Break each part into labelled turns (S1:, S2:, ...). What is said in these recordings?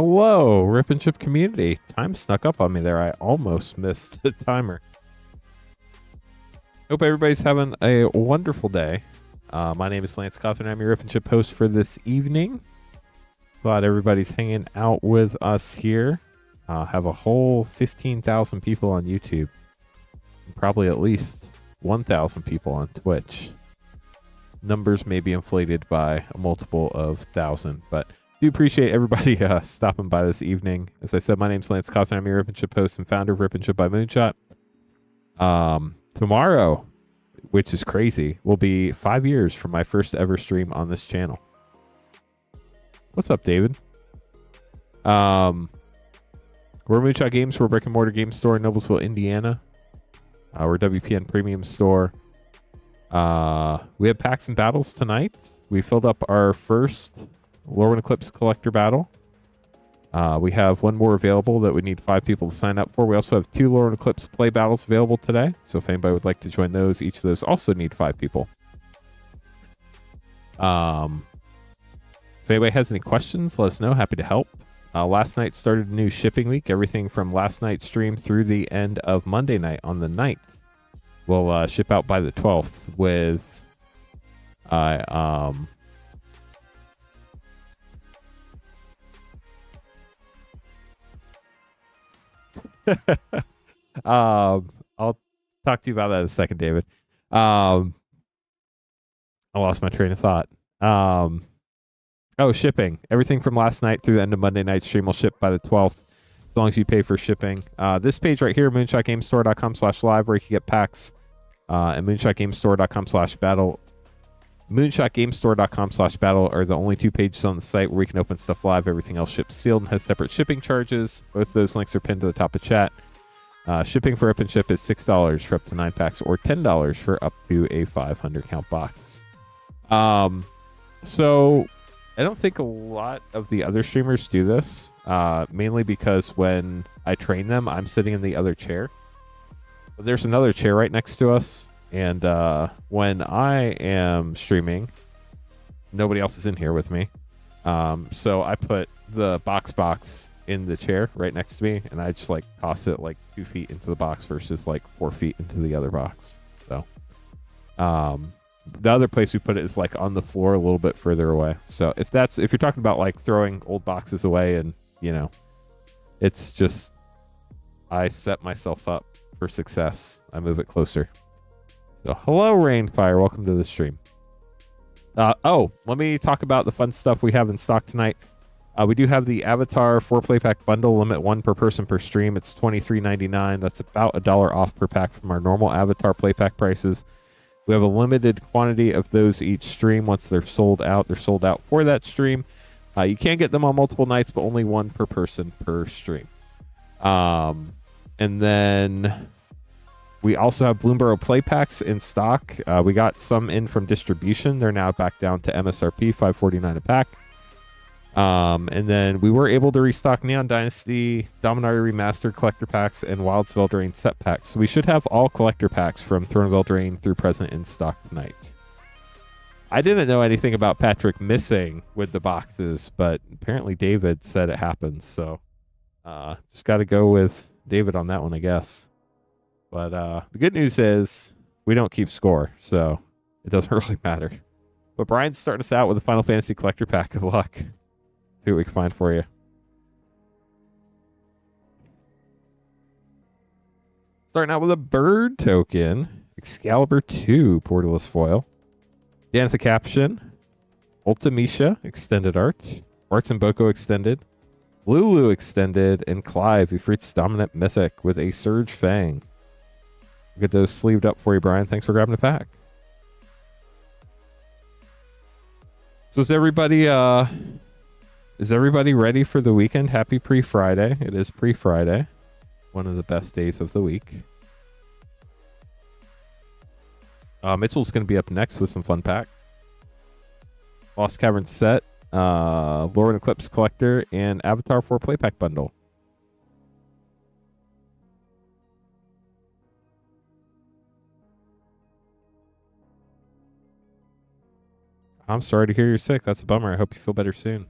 S1: Hello, Rip and Chip community. Time snuck up on me there. I almost missed the timer. Hope everybody's having a wonderful day. My name is Lance Cawthorn. I'm your Rip and Chip host for this evening. Glad everybody's hanging out with us here. Have a whole 15,000 people on YouTube. And probably at least 1,000 people on Twitch. Numbers may be inflated by a multiple of 1,000, but do appreciate everybody stopping by this evening. As I said, my name's Lance Cawthorn. I'm your Rip and Chip host and founder of Rip and Chip by Moonshot. Tomorrow, which is crazy, will be 5 years from my first ever stream on this channel. What's up, David? We're Moonshot Games. We're a brick and mortar game store in Noblesville, Indiana. We're a WPN premium store. We have packs and battles tonight. We filled up our first Lorwyn Eclipsed collector battle. We have one more available that we need 5 people to sign up for. We also have 2 Lorwyn Eclipsed play battles available today. So if anybody would like to join those, each of those also need 5 people. If anybody has any questions, let us know. Happy to help. Last night started a new shipping week. Everything from last night's stream through the end of Monday night on the 9th will ship out by the 12th with I'll talk to you about that in a second, David. I lost my train of thought. Shipping. Everything from last night through the end of Monday night's stream will ship by the 12th, as long as you pay for shipping. This page right here, moonshotgamestore.com/live, where you can get packs, and moonshotgamestore.com/battle. moonshotgamestore.com/battle are the only 2 pages on the site where we can open stuff live. Everything else ships sealed and has separate shipping charges. Both those links are pinned to the top of chat. Shipping for Rip and Chip is $6 for up to 9 packs, or $10 for up to a 500 count box. So I don't think a lot of the other streamers do this, mainly because when I train them, I'm sitting in the other chair. But there's another chair right next to us. And when I am streaming, nobody else is in here with me. So I put the box in the chair right next to me, and I just like toss it like 2 feet into the box versus like 4 feet into the other box. So the other place we put it is like on the floor a little bit further away. So if you're talking about like throwing old boxes away, and it's just I set myself up for success. I move it closer. So hello, Rainfire. Welcome to the stream. Let me talk about the fun stuff we have in stock tonight. We do have the Avatar 4-play pack bundle, limit 1 per person per stream. It's $23.99. That's about $1 off per pack from our normal Avatar play pack prices. We have a limited quantity of those each stream. Once they're sold out for that stream. You can get them on multiple nights, but only 1 per person per stream. And then we also have Bloomborough play packs in stock. We got some in from distribution. They're now back down to MSRP, $5.49 a pack. And then we were able to restock Neon Dynasty, Dominaria Remastered collector packs, and Wilds of Eldraine set packs. So we should have all collector packs from Throne of Eldraine through present in stock tonight. I didn't know anything about Patrick missing with the boxes, but apparently David said it happened. So just got to go with David on that one, I guess. But the good news is we don't keep score, so it doesn't really matter. But Brian's starting us out with a Final Fantasy collector pack. Good luck. See what we can find for you. Starting out with a bird token. Excalibur 2 Portalist foil. Danitha Caption. Ultimisha extended art. Arts and Boko extended. Lulu extended. And Clive, Ifrit's dominant mythic with a Surge Fang. Get those sleeved up for you, Brian. Thanks for grabbing the pack. So is everybody ready for the weekend? Happy pre-Friday. It is pre-Friday. One of the best days of the week. Mitchell's going to be up next with some fun pack. Lost Cavern set, Lorwyn Eclipse Collector, and Avatar 4 Play Pack Bundle. I'm sorry to hear you're sick. That's a bummer. I hope you feel better soon.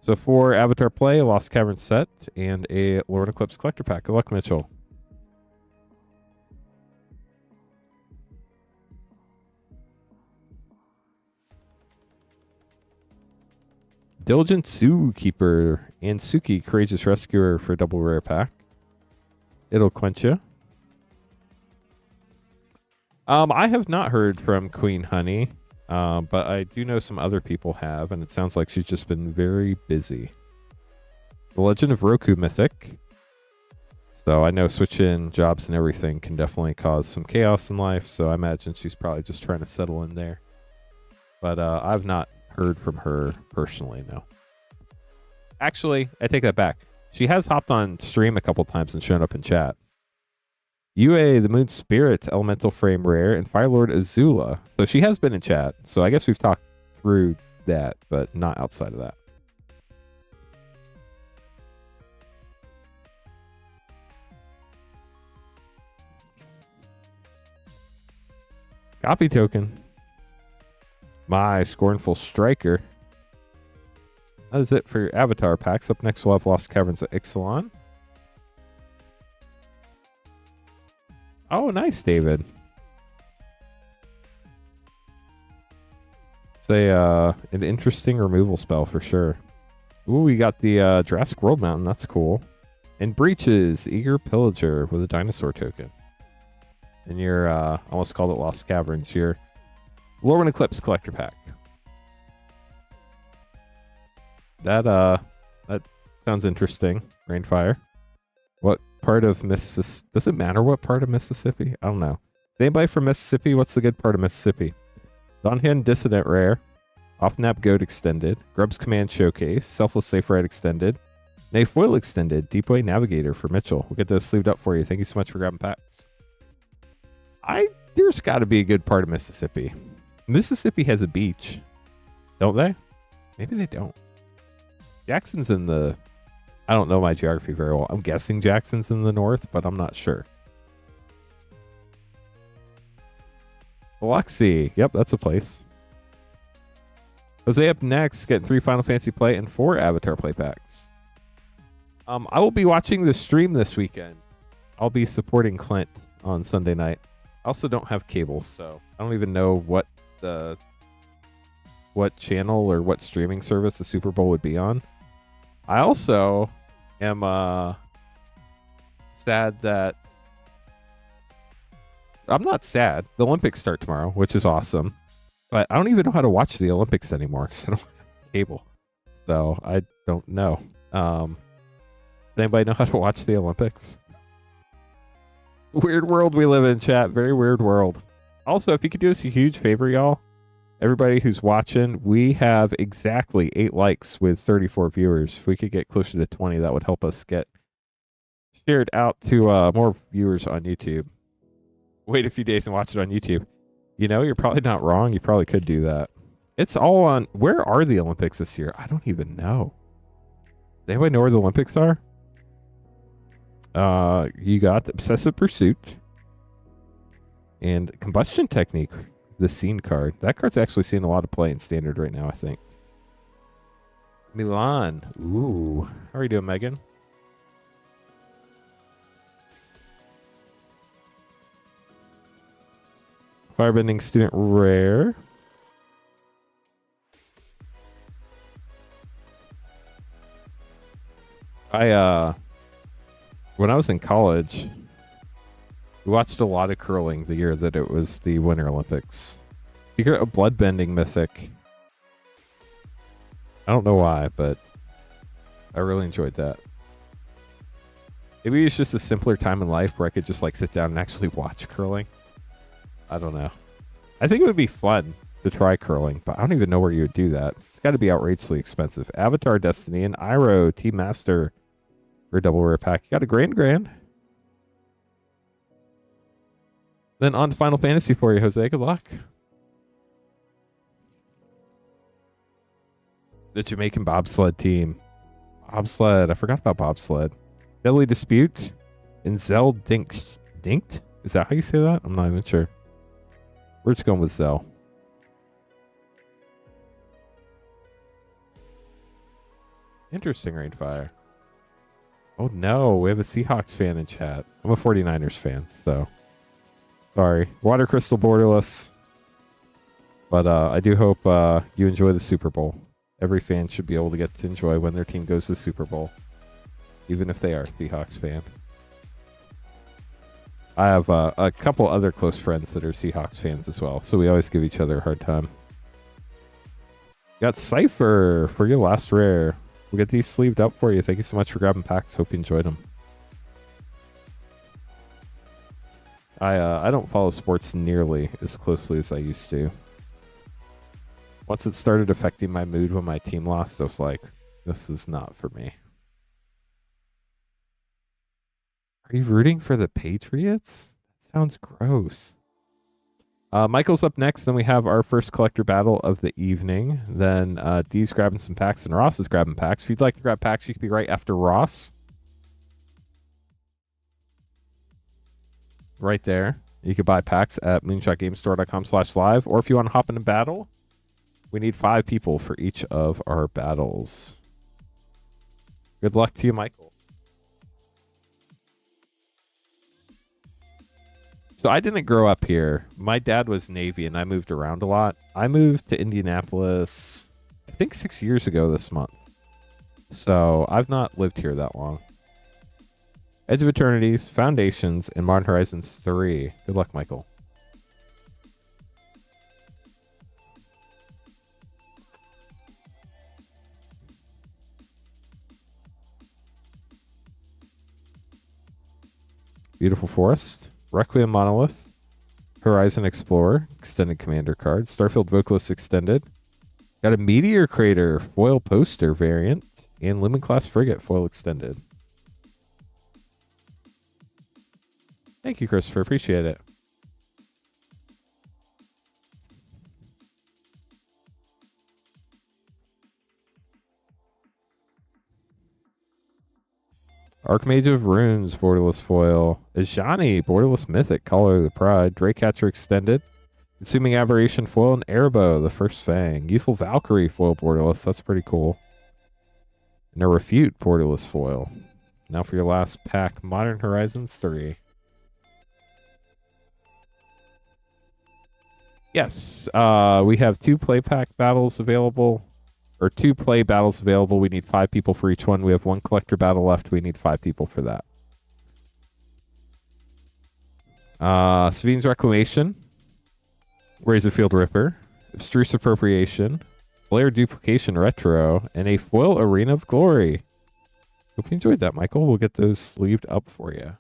S1: So for Avatar Play, a Lost Cavern set, and a Lorwyn Eclipsed collector pack. Good luck, Mitchell. Diligent Zookeeper and Suki, Courageous Rescuer for a double rare pack. It'll quench you. I have not heard from Queen Honey, but I do know some other people have, and it sounds like she's just been very busy. The Legend of Roku Mythic. So I know switching jobs and everything can definitely cause some chaos in life, so I imagine she's probably just trying to settle in there. But I've not heard from her personally, no. Actually, I take that back. She has hopped on stream a couple times and shown up in chat. UA, the Moon Spirit, Elemental Frame Rare, and Firelord Azula. So she has been in chat. So I guess we've talked through that, but not outside of that. Copy token. My Scornful Striker. That is it for your Avatar packs. Up next, we'll have Lost Caverns at Ixalan. Oh, nice, David. It's an interesting removal spell for sure. Ooh, we got the Jurassic World Mountain. That's cool. And Breaches, Eager Pillager with a dinosaur token. And your, almost called it Lost Caverns, your Lorwyn Eclipse collector pack. That sounds interesting. Rainfire. What part of Mississippi? Does it matter what part of Mississippi? I don't know. Is anybody from Mississippi? What's the good part of Mississippi? Donhan Dissident Rare. Offnap Goat Extended. Grubbs Command Showcase. Selfless Safe Ride Extended. Nay Foil Extended. Deepway Navigator for Mitchell. We'll get those sleeved up for you. Thank you so much for grabbing packs. There's got to be a good part of Mississippi. Mississippi has a beach. Don't they? Maybe they don't. Jackson's in the... I don't know my geography very well. I'm guessing Jackson's in the north, but I'm not sure. Biloxi. Yep, that's a place. Jose up next, getting 3 Final Fantasy Play and 4 Avatar Play packs. I will be watching the stream this weekend. I'll be supporting Clint on Sunday night. I also don't have cable, so I don't even know what channel or what streaming service the Super Bowl would be on. I also am sad that... I'm not sad. The Olympics start tomorrow, which is awesome. But I don't even know how to watch the Olympics anymore because I don't have cable. So I don't know. Does anybody know how to watch the Olympics? Weird world we live in, chat. Very weird world. Also, if you could do us a huge favor, y'all. Everybody who's watching, we have exactly 8 likes with 34 viewers. If we could get closer to 20, that would help us get shared out to more viewers on YouTube. Wait a few days and watch it on YouTube. You know, you're probably not wrong. You probably could do that. It's all on... Where are the Olympics this year? I don't even know. Does anybody know where the Olympics are? You got the Obsessive Pursuit and Combustion Technique. The Scene card. That card's actually seeing a lot of play in Standard right now, I think. Milan. Ooh. How are you doing, Megan? Firebending Student Rare. When I was in college, we watched a lot of curling the year that it was the Winter Olympics. You get a Bloodbending Mythic. I don't know why, but I really enjoyed that. Maybe it's just a simpler time in life where I could just like sit down and actually watch curling. I don't know. I think it would be fun to try curling, but I don't even know where you would do that. It's got to be outrageously expensive. Avatar Destiny and Iroh Team Master for a double rare pack. You got a grand. Then on to Final Fantasy for you, Jose. Good luck. The Jamaican bobsled team. Bobsled. I forgot about bobsled. Deadly Dispute and Zell Dinked. Dinked? Is that how you say that? I'm not even sure. We're just going with Zell. Interesting, Rainfire. Oh no, we have a Seahawks fan in chat. I'm a 49ers fan, so sorry. Water Crystal Borderless. But I do hope you enjoy the Super Bowl. Every fan should be able to get to enjoy when their team goes to the Super Bowl, even if they are a Seahawks fan. I have a couple other close friends that are Seahawks fans as well, so we always give each other a hard time. Got Cypher for your last rare. We'll get these sleeved up for you. Thank you so much for grabbing packs. Hope you enjoyed them. I don't follow sports nearly as closely as I used to. Once it started affecting my mood when my team lost, I was like, this is not for me. Are you rooting for the Patriots? That sounds gross. Michael's up next. Then we have our first collector battle of the evening. Then Dee's grabbing some packs and Ross is grabbing packs. If you'd like to grab packs, you can be right after Ross. Right there. You can buy packs at moonshotgamestore.com/live. Or if you want to hop in a battle, we need 5 people for each of our battles. Good luck to you, Michael. So I didn't grow up here. My dad was Navy and I moved around a lot. I moved to Indianapolis, I think 6 years ago this month. So I've not lived here that long. Edge of Eternities, Foundations, and Modern Horizons 3. Good luck, Michael. Beautiful Forest. Requiem Monolith, Horizon Explorer, Extended Commander card, Starfield Vocalist Extended. Got a Meteor Crater foil poster variant, and Lemon Class Frigate foil extended. Thank you, Christopher. Appreciate it. Archmage of Runes, Borderless Foil. Ajani, Borderless Mythic, Caller of the Pride. Draycatcher Extended. Consuming Aberration Foil and Airbow, the First Fang. Youthful Valkyrie Foil Borderless, that's pretty cool. And a Refute Borderless Foil. Now for your last pack, Modern Horizons 3. Yes, we have 2 play pack battles available. Or 2 play battles available. We need 5 people for each one. We have 1 collector battle left. We need 5 people for that. Savine's Reclamation. Razorfield Ripper. Abstruse Appropriation. Flare Duplication Retro. And a Foil Arena of Glory. Hope you enjoyed that, Michael. We'll get those sleeved up for you.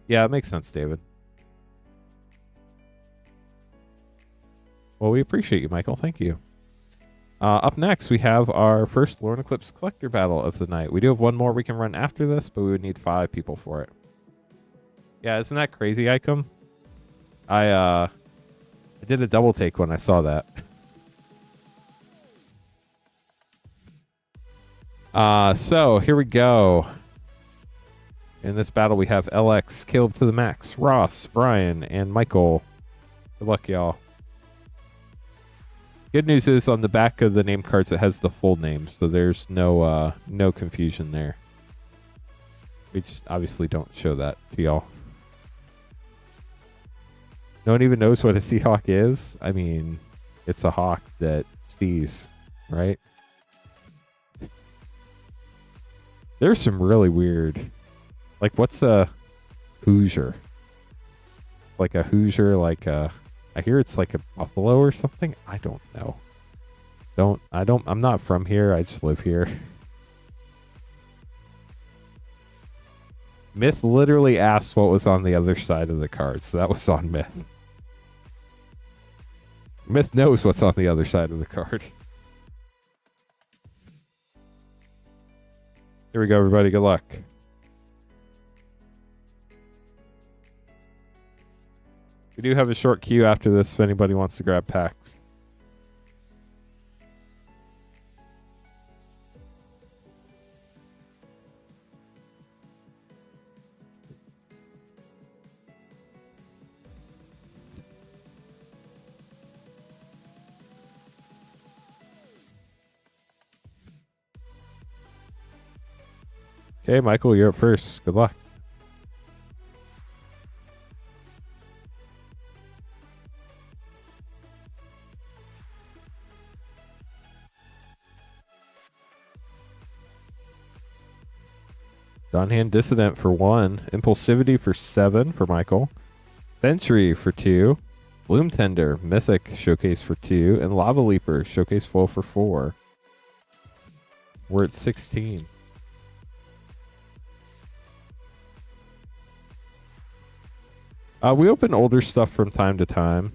S1: Yeah, it makes sense, David. Well, we appreciate you, Michael. Thank you. Up next, we have our first Lorwyn Eclipsed collector battle of the night. We do have 1 more we can run after this, but we would need 5 people for it. Yeah, isn't that crazy, Icom? I did a double take when I saw that. So here we go. In this battle, we have LX, Caleb to the Max, Ross, Brian, and Michael. Good luck, y'all. Good news is on the back of the name cards it has the full name, so there's no confusion there. We just obviously don't show that to y'all. No one even knows what a Seahawk is. I mean, it's a hawk that sees, right? There's some really weird, like what's a Hoosier? Like a Hoosier, like a. I hear it's like a buffalo or something. I don't know. I'm not from here. I just live here. Myth literally asked what was on the other side of the card, so that was on Myth. Myth knows what's on the other side of the card. Here we go, everybody. Good luck. We do have a short queue after this if anybody wants to grab packs. Okay, Michael, you're up first. Good luck. Dawnhand Dissident for 1. Impulsivity for 7 for Michael. Sentry for 2. Bloom Tender, Mythic Showcase for 2. And Lava Leaper, Showcase Full for 4. We're at 16. We open older stuff from time to time.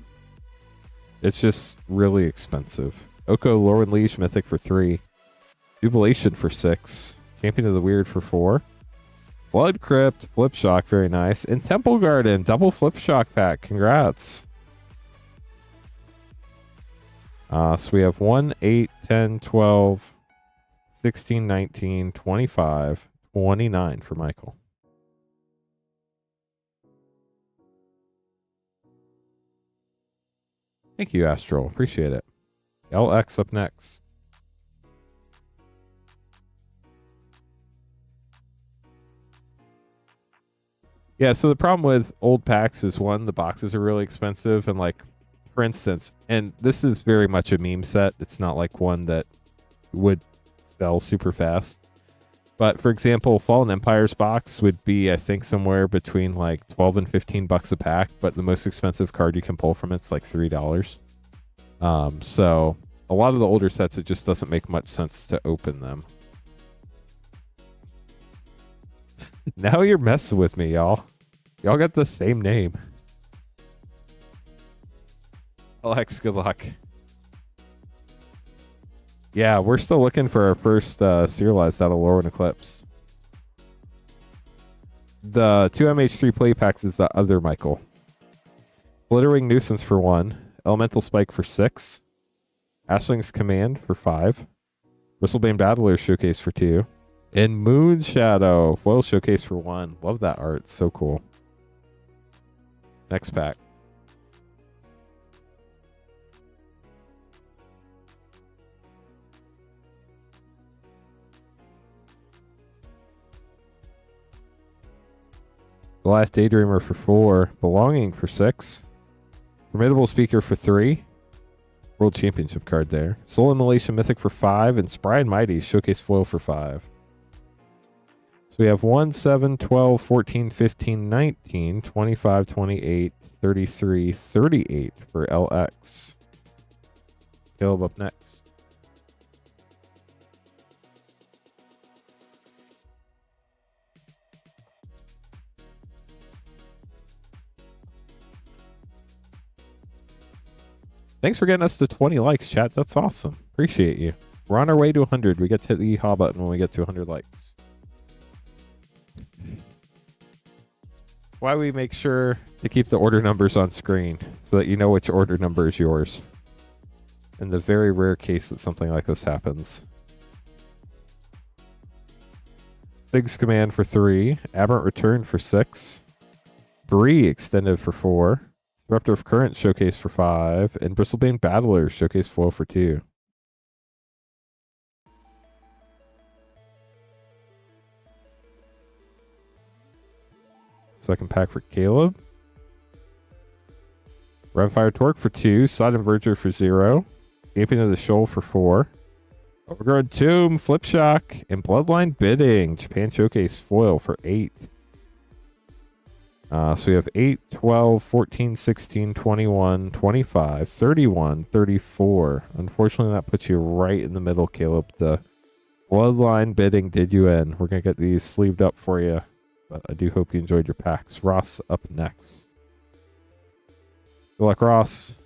S1: It's just really expensive. Oko Lorwyn Liege Mythic for 3. Jubilation for 6. Champion of the Weird for 4. Blood Crypt, Flip Shock, very nice. And Temple Garden, double Flip Shock pack. Congrats. So we have 1, 8, 10, 12, 16, 19, 25, 29 for Michael. Thank you, Astral. Appreciate it. LX up next. Yeah, so the problem with old packs is, one, the boxes are really expensive. And like, for instance, and this is very much a meme set. It's not like one that would sell super fast. But for example, Fallen Empires box would be, I think, somewhere between like 12 and 15 bucks a pack. But the most expensive card you can pull from it's like $3. So a lot of the older sets, it just doesn't make much sense to open them. Now you're messing with me, y'all. Y'all got the same name. Alex, good luck. Yeah, we're still looking for our first serialized out of Lorwyn Eclipsed. The 2 MH3 play packs is the other Michael. Glitterwing Nuisance for 1. Elemental Spike for 6. Ashling's Command for 5. Bristlebane Battler Showcase for 2. And Moon Shadow Foil Showcase for 1. Love that art. So cool. Next pack. Goliath Daydreamer for 4. Belonging for 6. Formidable Speaker for 3. World Championship card there. Soul Immolation Mythic for 5. And Spry and Mighty Showcase Foil for 5. So we have 1, 7, 12, 14, 15, 19, 25, 28, 33, 38 for LX. Caleb up next. Thanks for getting us to 20 likes, chat. That's awesome. Appreciate you. We're on our way to 100. We get to hit the yeehaw button when we get to 100 likes. Why we make sure to keep the order numbers on screen so that you know which order number is yours. In the very rare case that something like this happens. Sig's Command for 3. Aberrant Return for 6. Bree Extended for 4. Disruptor of Current Showcase for 5. And Bristlebane Battler Showcase Foil for 2. Second pack for Caleb. Runfire Torque for 2. Sodden Verger for 0. Gaping of the Shoal for 4. Overgrown Tomb, Flip Shock, and Bloodline Bidding. Japan Showcase Foil for 8. So we have 8, 12, 14, 16, 21, 25, 31, 34. Unfortunately, that puts you right in the middle, Caleb. The Bloodline Bidding did you in. We're going to get these sleeved up for you. But I do hope you enjoyed your packs. Ross up next. Good luck, Ross.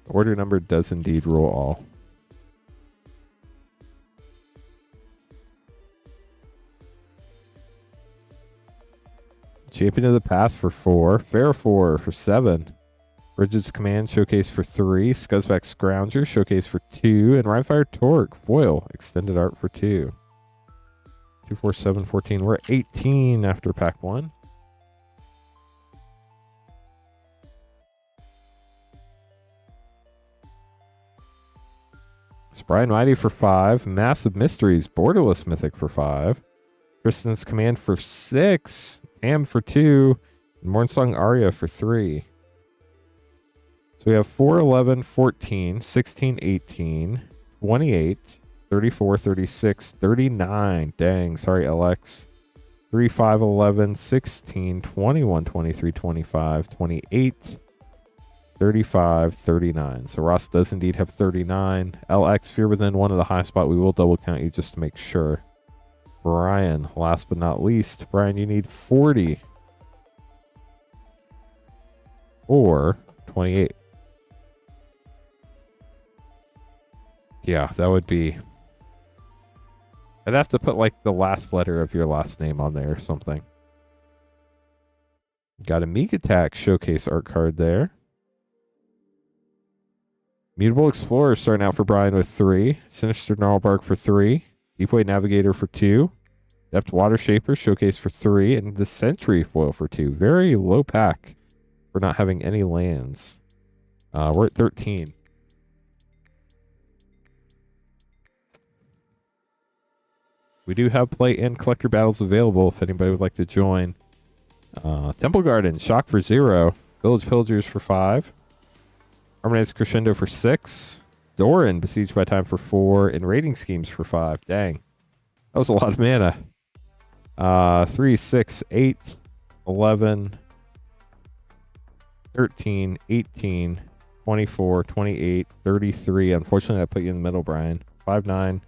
S1: The order number does indeed rule all. Champion of the Path for 4. Fair 4 for 7. Bridges Command Showcase for 3. Scuzzback Scrounger Showcase for 2. And Rhinefire Torque Foil Extended Art for 2. 2, 4, 7, 14. We're at 18 after pack 1. cards. Brian Mighty for 5. Massive Mysteries, Borderless Mythic for 5. Tristan's Command for 6. Tam for 2. And Mornsong Aria for 3. So we have 4, 11, 14, 16, 18, 28, 34, 36, 39. Dang, sorry, LX. 3, 5, 11, 16, 21, 23, 25, 28, 35, 39. So Ross does indeed have 39. LX, if you're within one of the high spot, we will double count you just to make sure. Brian, last but not least. Brian, you need 40 or 28. Yeah, that would be... I'd have to put like the last letter of your last name on there or something. Got a Meek Attack Showcase art card there. Mutable Explorer starting out for Brian with 3. Sinister Gnarlbark for 3. Deepway Navigator for 2. Depth Water Shaper Showcase for 3. And the Sentry foil for 2. Very low pack for not having any lands. We're at 13. We do have play and collector battles available if anybody would like to join. Temple Garden, Shock for 0. Village Pillagers for 5. Harmonized Crescendo for 6. Doran, Besieged by Time for 4. And Raiding Schemes for 5. Dang. That was a lot of mana. 3, 6, 8, 11, 13, 18, 24, 28, 33. Unfortunately, I put you in the middle, Brian. 5, 9.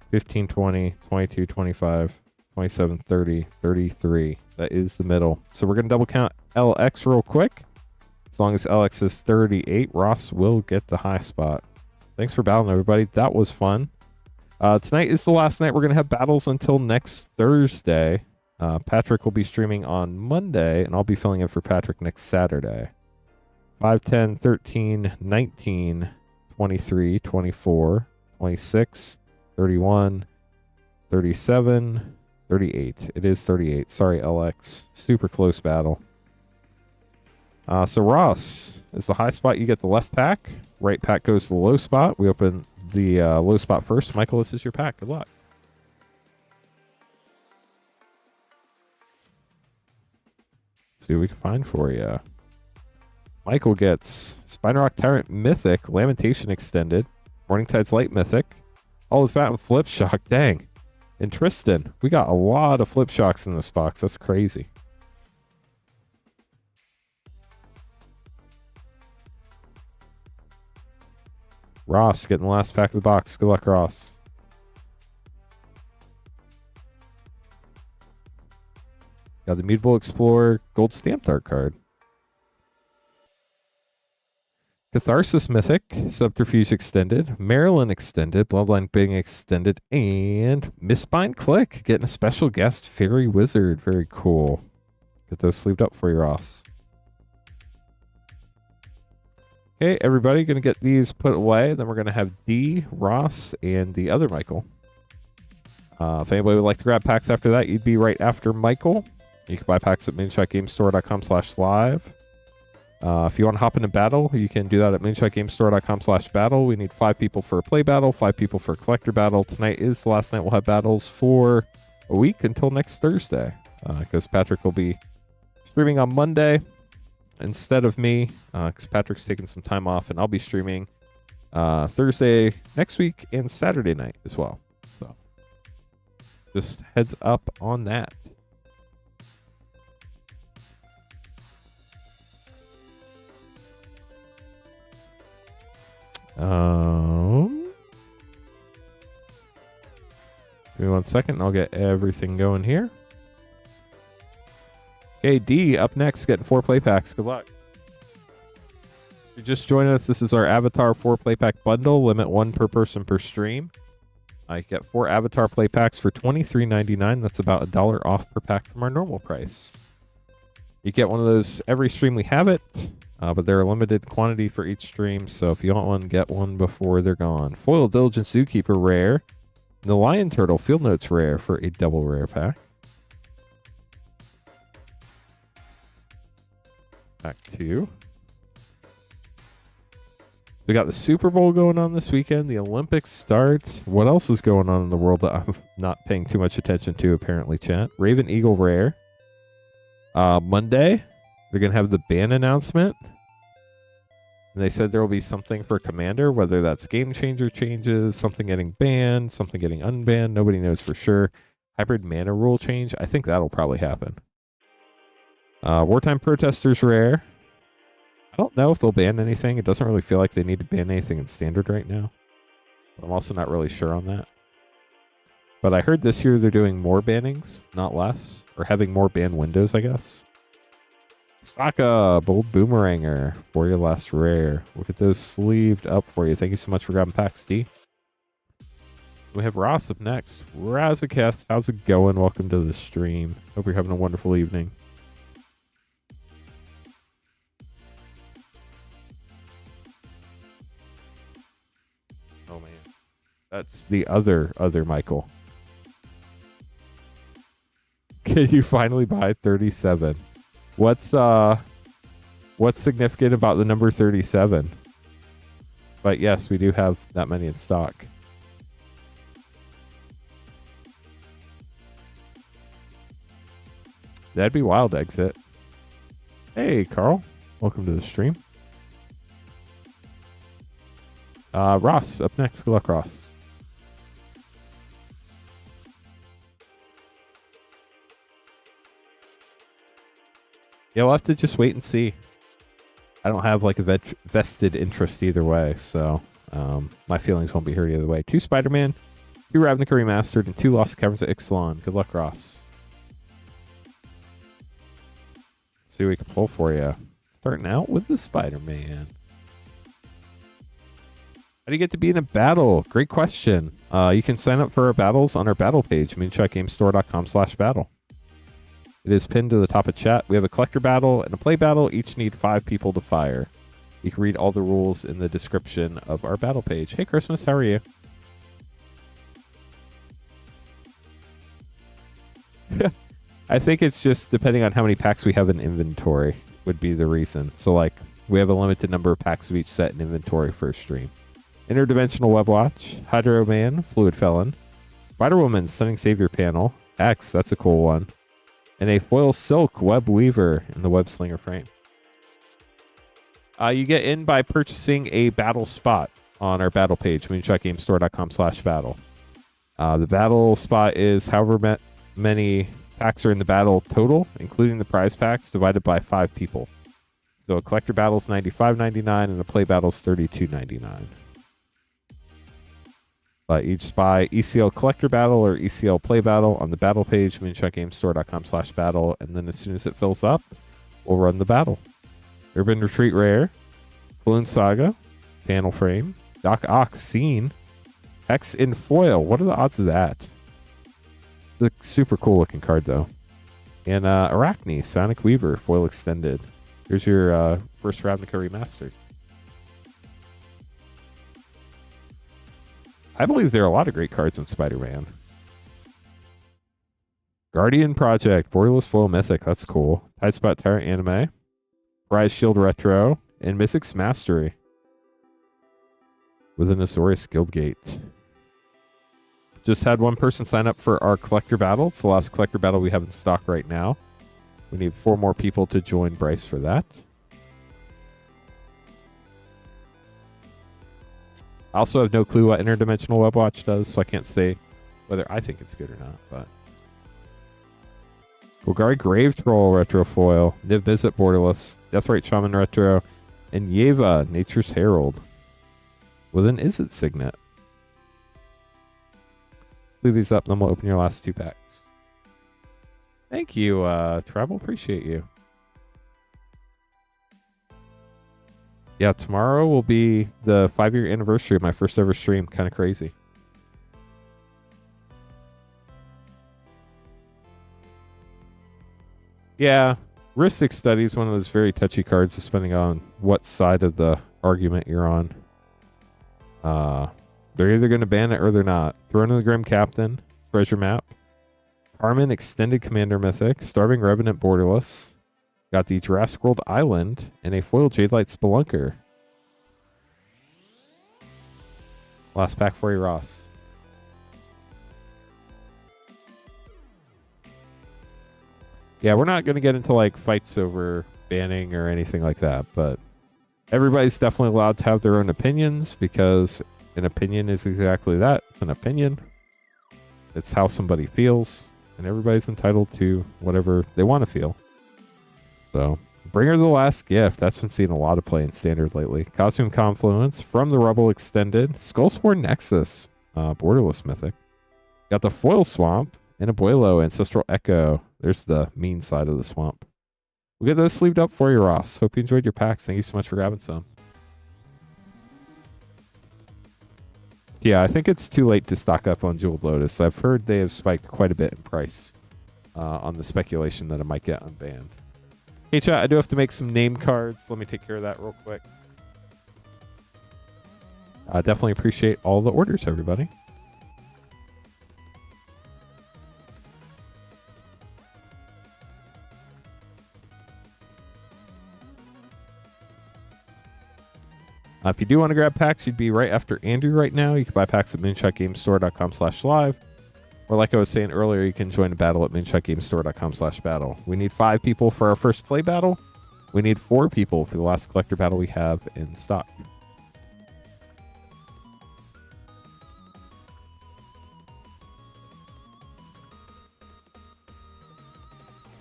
S1: 15, 20, 22, 25, 27, 30, 33. That is the middle. So we're going to double count LX real quick. As long as LX is 38, Ross will get the high spot. Thanks for battling, everybody. That was fun. Tonight is the last night. We're going to have battles until next Thursday. Patrick will be streaming on Monday, and I'll be filling in for Patrick next Saturday. 5, 10, 13, 19, 23, 24, 26, 31, 37, 38. It is 38. Sorry, LX. Super close battle. So Ross is the high spot. You get the left pack. Right pack goes to the low spot. We open the low spot first. Michael, this is your pack. Good luck. Let's see what we can find for you. Michael gets Spinerock Tyrant Mythic, Lamentation Extended, Morningtide's Light Mythic, All the Fat and Flip Shock. Dang. And Tristan, we got a lot of Flip Shocks in this box. That's crazy. Ross getting the last pack of the box. Good luck, Ross. Got the Mutable Explorer Gold Stamped art card. Catharsis Mythic, Subterfuge Extended, Maryland Extended, Bloodline Bidding Extended, and Mistbind Click getting a special guest Fairy Wizard. Very cool. Get those sleeved up for you, Ross. Okay, everybody, going to get these put away. Then we're going to have D, Ross, and the other Michael. If anybody would like to grab packs after that, you'd be right after Michael. You can buy packs at moonshotgamestore.com/live. If you want to hop into battle, you can do that at moonshotgamestore.com/battle. We need 5 people for a play battle, 5 people for a collector battle. Tonight is the last night we'll have battles for a week until next Thursday. Because Patrick will be streaming on Monday instead of me. Because Patrick's taking some time off, and I'll be streaming Thursday next week and Saturday night as well. So just heads up on that. Give me 1 second and I'll get everything going here. Okay, D up next, getting 4 play packs. Good luck. If you're just joining us, this is our Avatar 4 play pack bundle. Limit 1 per person per stream. I get 4 Avatar play packs for $23.99. That's about $1 off per pack from our normal price. You get one of those every stream we have it. But they're a limited quantity for each stream, so if you want one, get one before they're gone. Foil Diligent Zookeeper rare. The Lion Turtle Field Notes rare for a double rare pack. Pack 2. We got the Super Bowl going on this weekend. The Olympics start. What else is going on in the world that I'm not paying too much attention to, apparently, chat? Raven Eagle Rare. Monday, they're going to have the ban announcement. And they said there will be something for Commander, whether that's game changer changes, something getting banned, something getting unbanned. Nobody knows for sure. Hybrid mana rule change. I think that'll probably happen. Wartime Protesters Rare. I don't know if they'll ban anything. It doesn't really feel like they need to ban anything in Standard right now. But I'm also not really sure on that. But I heard this year they're doing more bannings, not less. Or having more ban windows, I guess. Saka, Bold Boomeranger for your last rare. We'll get those sleeved up for you. Thank you so much for grabbing packs, D. We have Ross up next. Razaketh, how's it going? Welcome to the stream. Hope you're having a wonderful evening. Oh man, that's the other Michael. Can you finally buy 37? What's significant about the number 37? But yes, we do have that many in stock. That'd be wild, exit. Hey, Carl. Welcome to the stream. Ross, up next. Good luck, Ross. Yeah, we'll have to just wait and see. I don't have like a vested interest either way, so my feelings won't be hurt either way. 2 Spider-Man, 2 Ravnica Remastered, and 2 Lost Caverns of Ixalan. Good luck, Ross. See what we can pull for you. Starting out with the Spider-Man. How do you get to be in a battle? Great question. You can sign up for our battles on our battle page, moonshotgamestore.com/battle. It is pinned to the top of chat. We have a collector battle and a play battle. Each need 5 people to fire. You can read all the rules in the description of our battle page. Hey, Christmas, how are you? I think it's just depending on how many packs we have in inventory would be the reason. So, like, we have a limited number of packs of each set in inventory for a stream. Interdimensional Web Watch, Hydro Man, Fluid Felon, Spider-Woman, Stunning Savior Panel, X, that's a cool one, and a Foil Silk Web Weaver in the Web Slinger frame. You get in by purchasing a battle spot on our battle page, moonshotgamestore.com/battle. The battle spot is however many packs are in the battle total, including the prize packs, divided by 5 people. So a collector battle is $95.99 and a play battle is $32.99. Each buy ECL collector battle or ECL play battle on the battle page, moonshotgamestore.com/battle, and then as soon as it fills up, we'll run the battle. Urban Retreat Rare, Balloon Saga, Panel Frame, Doc Ox Scene, Hex in Foil. What are the odds of that? It's a super cool looking card though. And Arachne, Sonic Weaver, Foil Extended. Here's your first Ravnica Remastered. I believe there are a lot of great cards in Spider-Man. Guardian Project, Borderless Foil Mythic, that's cool. Tidespot Tyrant Anime, Rise Shield Retro, and Mystic's Mastery. With an Azorius Guildgate. Just had one person sign up for our collector battle. It's the last collector battle we have in stock right now. We need 4 more people to join Bryce for that. I also have no clue what Interdimensional Web Watch does, so I can't say whether I think it's good or not. But Golgari Grave Troll Retro Foil, Niv Mizzet Borderless, Deathrite Shaman Retro, and Yeva Nature's Herald with an Izzet Signet. Leave these up, then we'll open your last 2 packs. Thank you, Travel. Appreciate you. Yeah, tomorrow will be the 5-year anniversary of my first ever stream. Kind of crazy. Yeah, Ristic Study is one of those very touchy cards, depending on what side of the argument you're on. They're either going to ban it or they're not. Throne of the Grim Captain, Treasure Map, Carmen Extended Commander Mythic, Starving Revenant Borderless. Got the Jurassic World Island and a foil Jadelight Spelunker. Last pack for you, Ross. Yeah, we're not going to get into like fights over banning or anything like that, but everybody's definitely allowed to have their own opinions because an opinion is exactly that. It's an opinion. It's how somebody feels, and everybody's entitled to whatever they want to feel. So, Bringer the Last Gift. That's been seeing a lot of play in Standard lately. Costume Confluence, From the Rubble Extended, Skullspore Nexus, Borderless Mythic. Got the Foil Swamp, and Abuelo, Ancestral Echo. There's the mean side of the swamp. We'll get those sleeved up for you, Ross. Hope you enjoyed your packs. Thank you so much for grabbing some. Yeah, I think it's too late to stock up on Jeweled Lotus. I've heard they have spiked quite a bit in price on the speculation that it might get unbanned. Hey, chat, I do have to make some name cards. Let me take care of that real quick. Definitely appreciate all the orders, everybody. If you do want to grab packs, you'd be right after Andrew right now. You can buy packs at moonshotgamestore.com/live. Or like I was saying earlier, you can join a battle at moonshotgamestore.com/battle. We need 5 people for our first play battle. We need 4 people for the last collector battle we have in stock.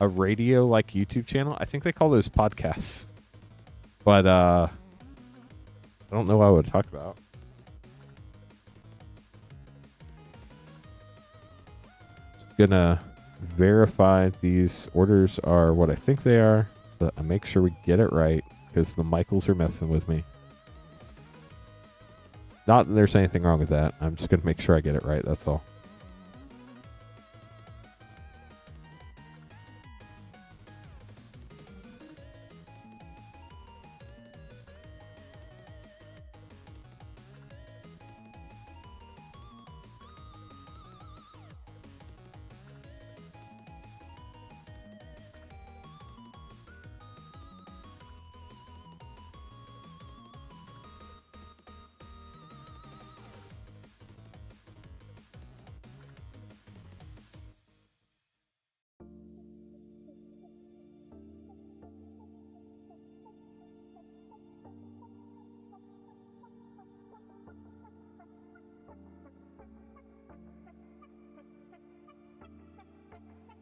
S1: A radio-like YouTube channel? I think they call those podcasts. But, I don't know what I would talk about. Just gonna verify these orders are what I think they are. But I make sure we get it right because the Michaels are messing with me. Not that there's anything wrong with that. I'm just gonna make sure I get it right. That's all.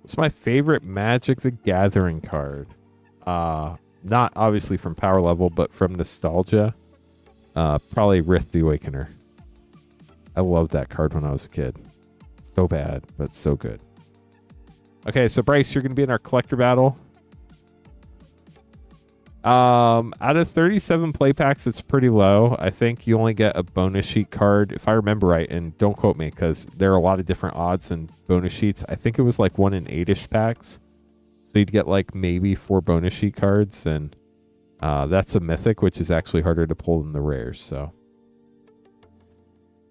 S1: It's my favorite Magic the Gathering card. Not obviously from power level, but from nostalgia. Probably Rith the Awakener. I loved that card when I was a kid. So bad, but so good. Okay, so Bryce, you're going to be in our collector battle. Out of 37 play packs, it's pretty low. I think you only get a bonus sheet card, if I remember right, and don't quote me because there are a lot of different odds and bonus sheets. I think it was like 1 in 8-ish packs. So you'd get like maybe 4 bonus sheet cards, and that's a mythic, which is actually harder to pull than the rares. So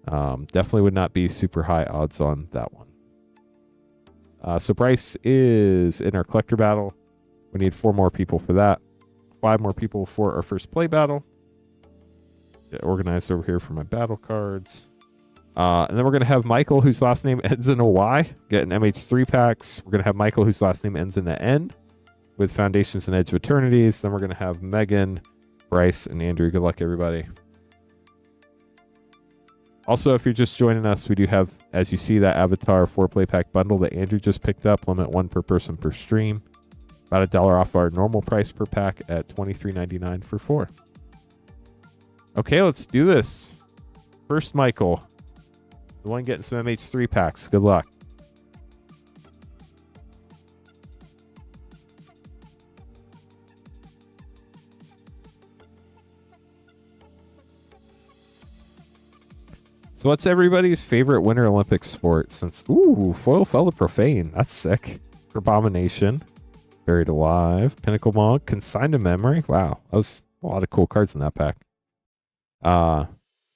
S1: definitely would not be super high odds on that one. So Bryce is in our collector battle. We need 4 more people for that. 5 more people for our first play battle. Get organized over here for my battle cards. And then we're going to have Michael, whose last name ends in a Y, getting MH3 packs. We're going to have Michael, whose last name ends in an N, with Foundations and Edge of Eternities. Then we're going to have Megan, Bryce, and Andrew. Good luck, everybody. Also, if you're just joining us, we do have, as you see, that Avatar 4-play pack bundle that Andrew just picked up. Limit 1 per person per stream. About $1 off our normal price per pack at $23.99 for 4. Okay, let's do this. First, Michael. The one getting some MH3 packs. Good luck. So what's everybody's favorite Winter Olympics sport since... Ooh, Foil Fell Profane. That's sick. Abomination. Buried Alive, Pinnacle Monk, Consigned to Memory. Wow, that was a lot of cool cards in that pack. The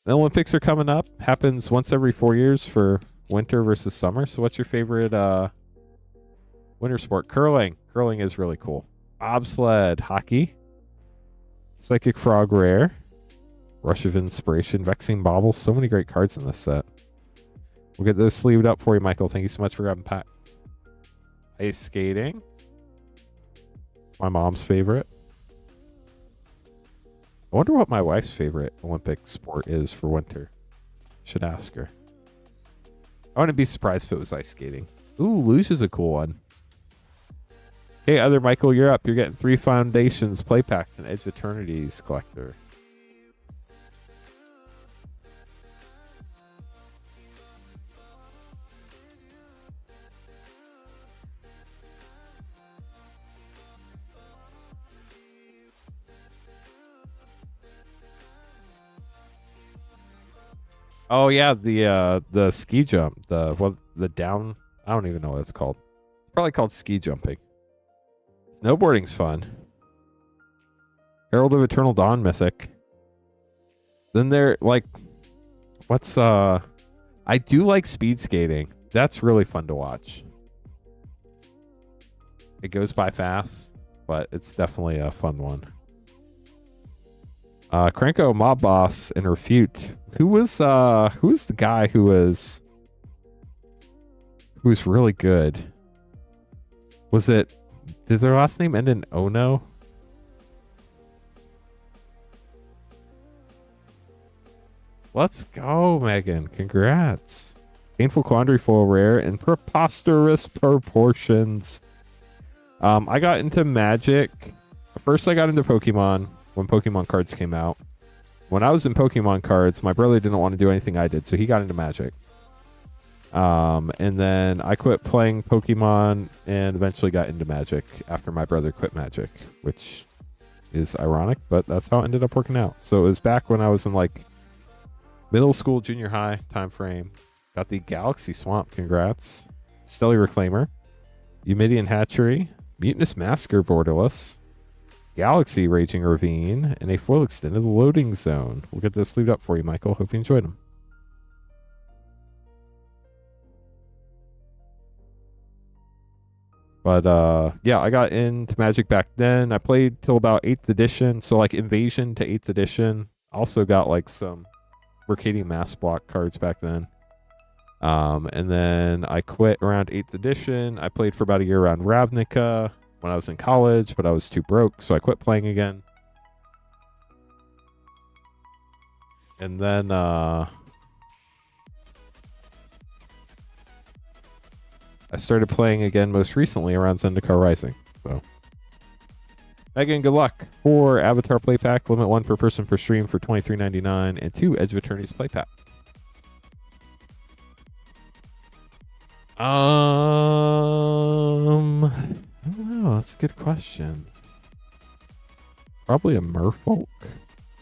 S1: Olympics are coming up. Happens once every 4 years for winter versus summer. So what's your favorite winter sport? Curling. Curling is really cool. Bobsled, hockey, Psychic Frog Rare, Rush of Inspiration, Vexing Bauble. So many great cards in this set. We'll get those sleeved up for you, Michael. Thank you so much for grabbing packs. Ice skating. My mom's favorite. I wonder what my wife's favorite Olympic sport is for winter. Should ask her. I wouldn't be surprised if it was ice skating. Ooh, Luge is a cool one. Hey, other Michael, you're up. You're getting 3 Foundations play packs and Edge of Eternities collector. Oh yeah, the ski jump, the down. I don't even know what it's called. It's probably called ski jumping. Snowboarding's fun. Herald of Eternal Dawn mythic. Then there like, what's I do like speed skating. That's really fun to watch. It goes by fast, but it's definitely a fun one. Krenko Mob Boss and Refute. Who was the guy who was really good? Was it, did their last name end in Ono? Let's go, Megan. Congrats. Painful Quandary Foil Rare in preposterous proportions. I got into Magic. First I got into Pokemon when Pokemon cards came out. When I was in Pokemon cards, my brother didn't want to do anything I did, so he got into Magic. And then I quit playing Pokemon and eventually got into Magic after my brother quit Magic, which is ironic, but that's how it ended up working out. So it was back when I was in like middle school, junior high time frame. Got the Galaxy Swamp, congrats. Stellar Reclaimer, Eumidian Hatchery, Mutinous Masker Borderless, Galaxy Raging Ravine, and a foil extended loading zone. We'll get this sleeved up for you, Michael. Hope you enjoyed them. But yeah, I got into Magic back then. I played till about 8th edition. So like Invasion to 8th edition. Also got like some Mercadian Mass Block cards back then. And then I quit around 8th edition. I played for about a year around Ravnica when I was in college, but I was too broke, so I quit playing again. And then I started playing again most recently around Zendikar Rising. So Megan, good luck. 4 Avatar play pack, limit 1 per person per stream for $23.99, and 2 Edge of Eternities play pack. I don't know. That's a good question. Probably a Merfolk.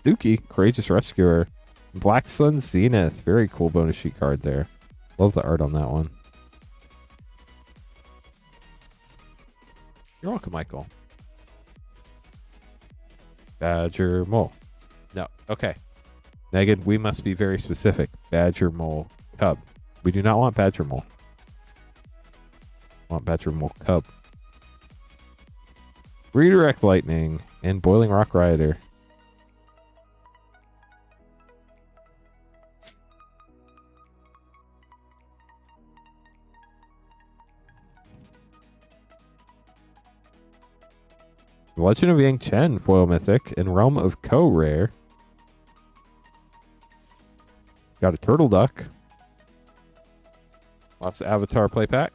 S1: Dookie, Courageous Rescuer. Black Sun Zenith. Very cool bonus sheet card there. Love the art on that one. You're welcome, Michael. Badger Mole. No. Okay. Megan, we must be very specific. Badger Mole Cub. We do not want Badger Mole. We want Badger Mole Cub. Redirect Lightning and Boiling Rock Rider. Legend of Yang Chen foil mythic and Realm of Ko rare. Got a Turtle Duck. Lots of Avatar play pack.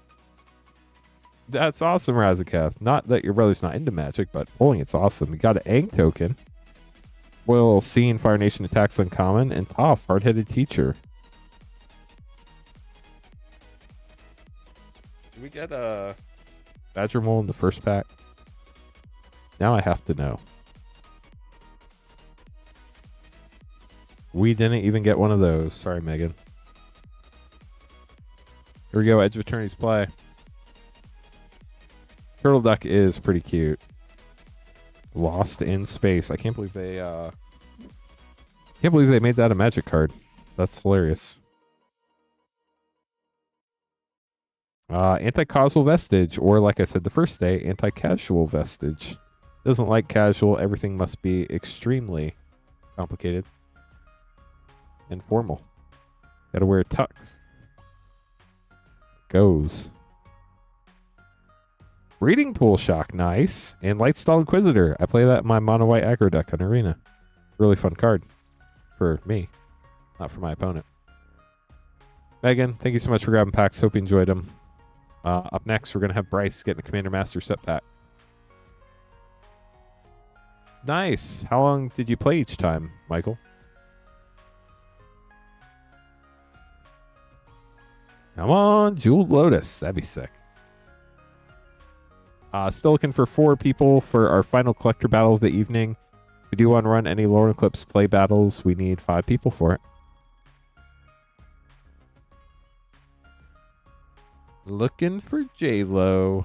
S1: That's awesome, Razaketh. Not that your brother's not into Magic, but pulling it's awesome. You got an Aang token. Foil Scene Fire Nation attacks uncommon, and Toph, Hard-Headed Teacher. Did we get a Badger Mole in the first pack? Now I have to know. We didn't even get one of those. Sorry, Megan. Here we go. Edge of Eternity's play. Turtle Duck is pretty cute. Lost in Space. I can't believe they made that a Magic card. That's hilarious. Anti-causal Vestige, or like I said the first day, anti-casual Vestige. Doesn't like casual. Everything must be extremely complicated. and formal. Gotta wear a tux. Goes. Reading Pool Shock, nice. And Lightstall Inquisitor. I play that in my mono white aggro deck on Arena. Really fun card. For me. Not for my opponent. Megan, thank you so much for grabbing packs. Hope you enjoyed them. Up next, we're going to have Bryce getting a Commander Master set pack. Nice. How long did you play each time, Michael? Come on, Jeweled Lotus. That'd be sick. Still looking for 4 people for our final collector battle of the evening. If we do want to run any Lorwyn Eclipse play battles, we need 5 people for it. Looking for J-Lo.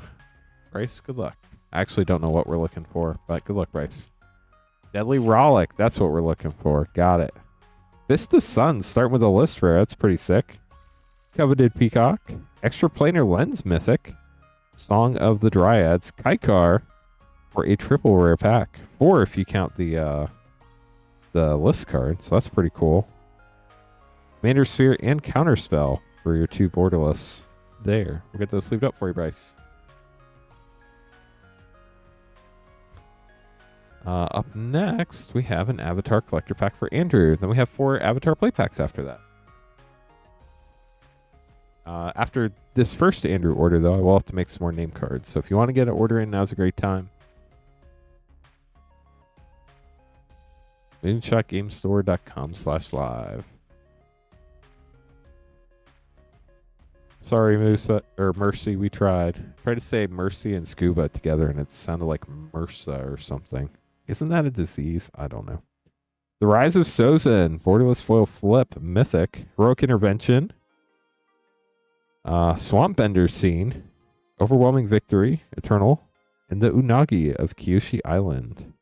S1: Bryce, good luck. I actually don't know what we're looking for, but good luck, Bryce. Deadly Rollick. That's what we're looking for. Got it. Vista Sun. Starting with a list rare. That's pretty sick. Coveted Peacock. Extra Planar Lens Mythic. Song of the Dryads. Kaikar for a triple rare pack. 4 if you count the list card. So that's pretty cool. Commander Sphere and Counterspell for your 2 borderless. There. We'll get those sleeved up for you, Bryce. Up next, we have an Avatar Collector Pack for Andrew. Then we have 4 Avatar Play Packs after that. After this first Andrew order, though, I will have to make some more name cards. So if you want to get an order in, now's a great time. moonshotgamestore.com/live. Sorry, Musa or Mercy, we tried. Tried to say Mercy and Scuba together, and it sounded like MRSA or something. Isn't that a disease? I don't know. The Rise of Sozin, Borderless Foil Flip, Mythic, Heroic Intervention, Swamp Bender Scene, Overwhelming Victory, Eternal, and the Unagi of Kyoshi Island.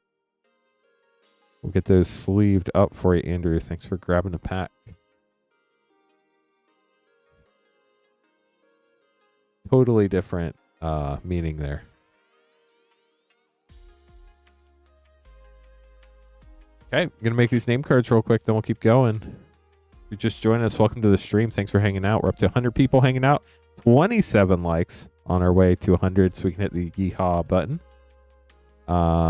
S1: We'll get those sleeved up for you, Andrew. Thanks for grabbing a pack. Totally different meaning there. Okay, I'm going to make these name cards real quick, then we'll keep going. If you just joined us, welcome to the stream. Thanks for hanging out. We're up to 100 people hanging out. 27 likes on our way to 100, so we can hit the yeehaw button.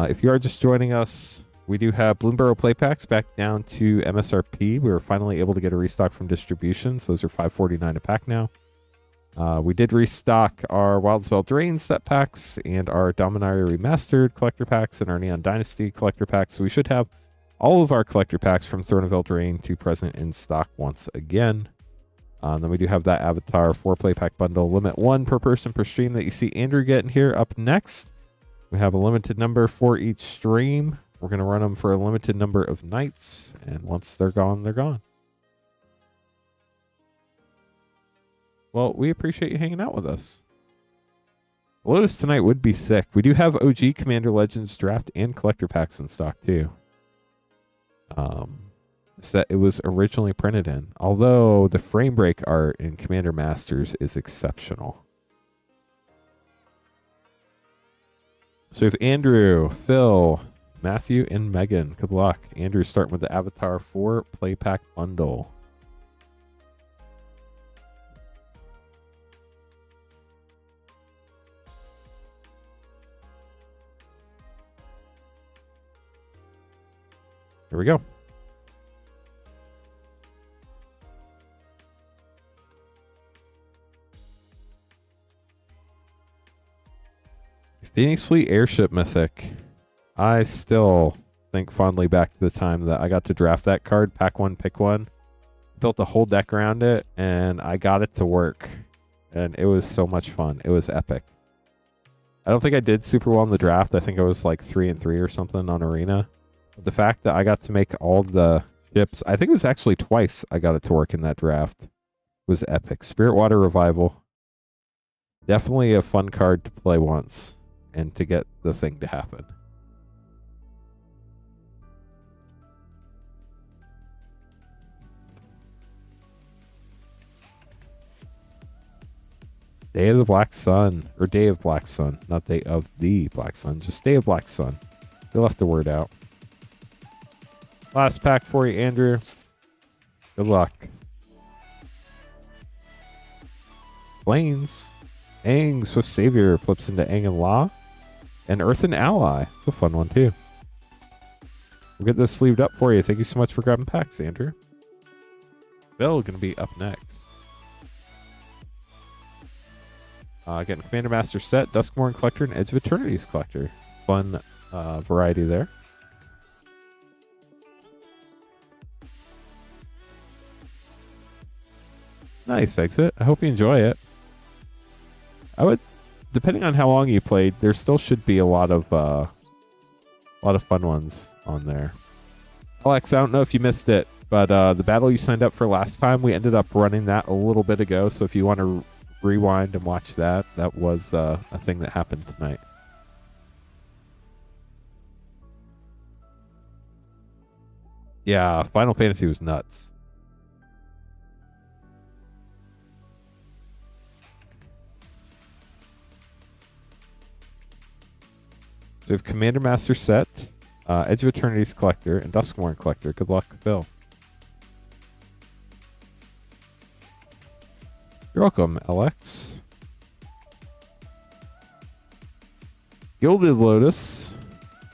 S1: If you are just joining us, we do have Bloomborough play packs back down to MSRP. We were finally able to get a restock from distribution, so those are $5.49 a pack now. We did restock our Wildsveld Drain set packs and our Dominaria Remastered collector packs and our Neon Dynasty collector packs. So we should have all of our collector packs from Throne of Eldraine to present in stock once again. Then we do have that Avatar 4-play pack bundle, limit 1 per person per stream that you see Andrew getting here. Up next, we have a limited number for each stream. We're going to run them for a limited number of nights, and once they're gone, they're gone. Well, we appreciate you hanging out with us. Lotus tonight would be sick. We do have OG Commander Legends draft and collector packs in stock too. That it was originally printed in. Although the frame break art in Commander Masters is exceptional. So we have Andrew, Phil, Matthew, and Megan. Good luck. Andrew starting with the Avatar 4 play pack bundle. Here we go. Phoenix Fleet Airship Mythic. I still think fondly back to the time that I got to draft that card, pack 1, pick 1. Built a whole deck around it, and I got it to work. And it was so much fun. It was epic. I don't think I did super well in the draft. I think I was like 3-3 or something on Arena. But the fact that I got to make all the ships, I think it was actually twice I got it to work in that draft, was epic. Spirit Water Revival. Definitely a fun card to play once and to get the thing to happen. Day of the Black Sun, or Day of Black Sun, not Day of the Black Sun, just Day of Black Sun. They left the word out. Last pack for you, Andrew. Good luck. Plains. Aang, Swift Savior flips into Aang and La. And Earthen Ally. It's a fun one, too. We'll get this sleeved up for you. Thank you so much for grabbing packs, Andrew. Bill going to be up next. Getting Commander Master set, Duskmourn Collector, and Edge of Eternities Collector. Fun variety there. Nice exit. I hope you enjoy it. I would, depending on how long you played, there still should be a lot of fun ones on there. Alex, I don't know if you missed it, but the battle you signed up for last time, we ended up running that a little bit ago. So if you want to rewind and watch that, that was a thing that happened tonight. Yeah, Final Fantasy was nuts. So we have Commander Master set, Edge of Eternities Collector, and Duskmourn Collector. Good luck, Bill. You're welcome, LX. Gilded Lotus,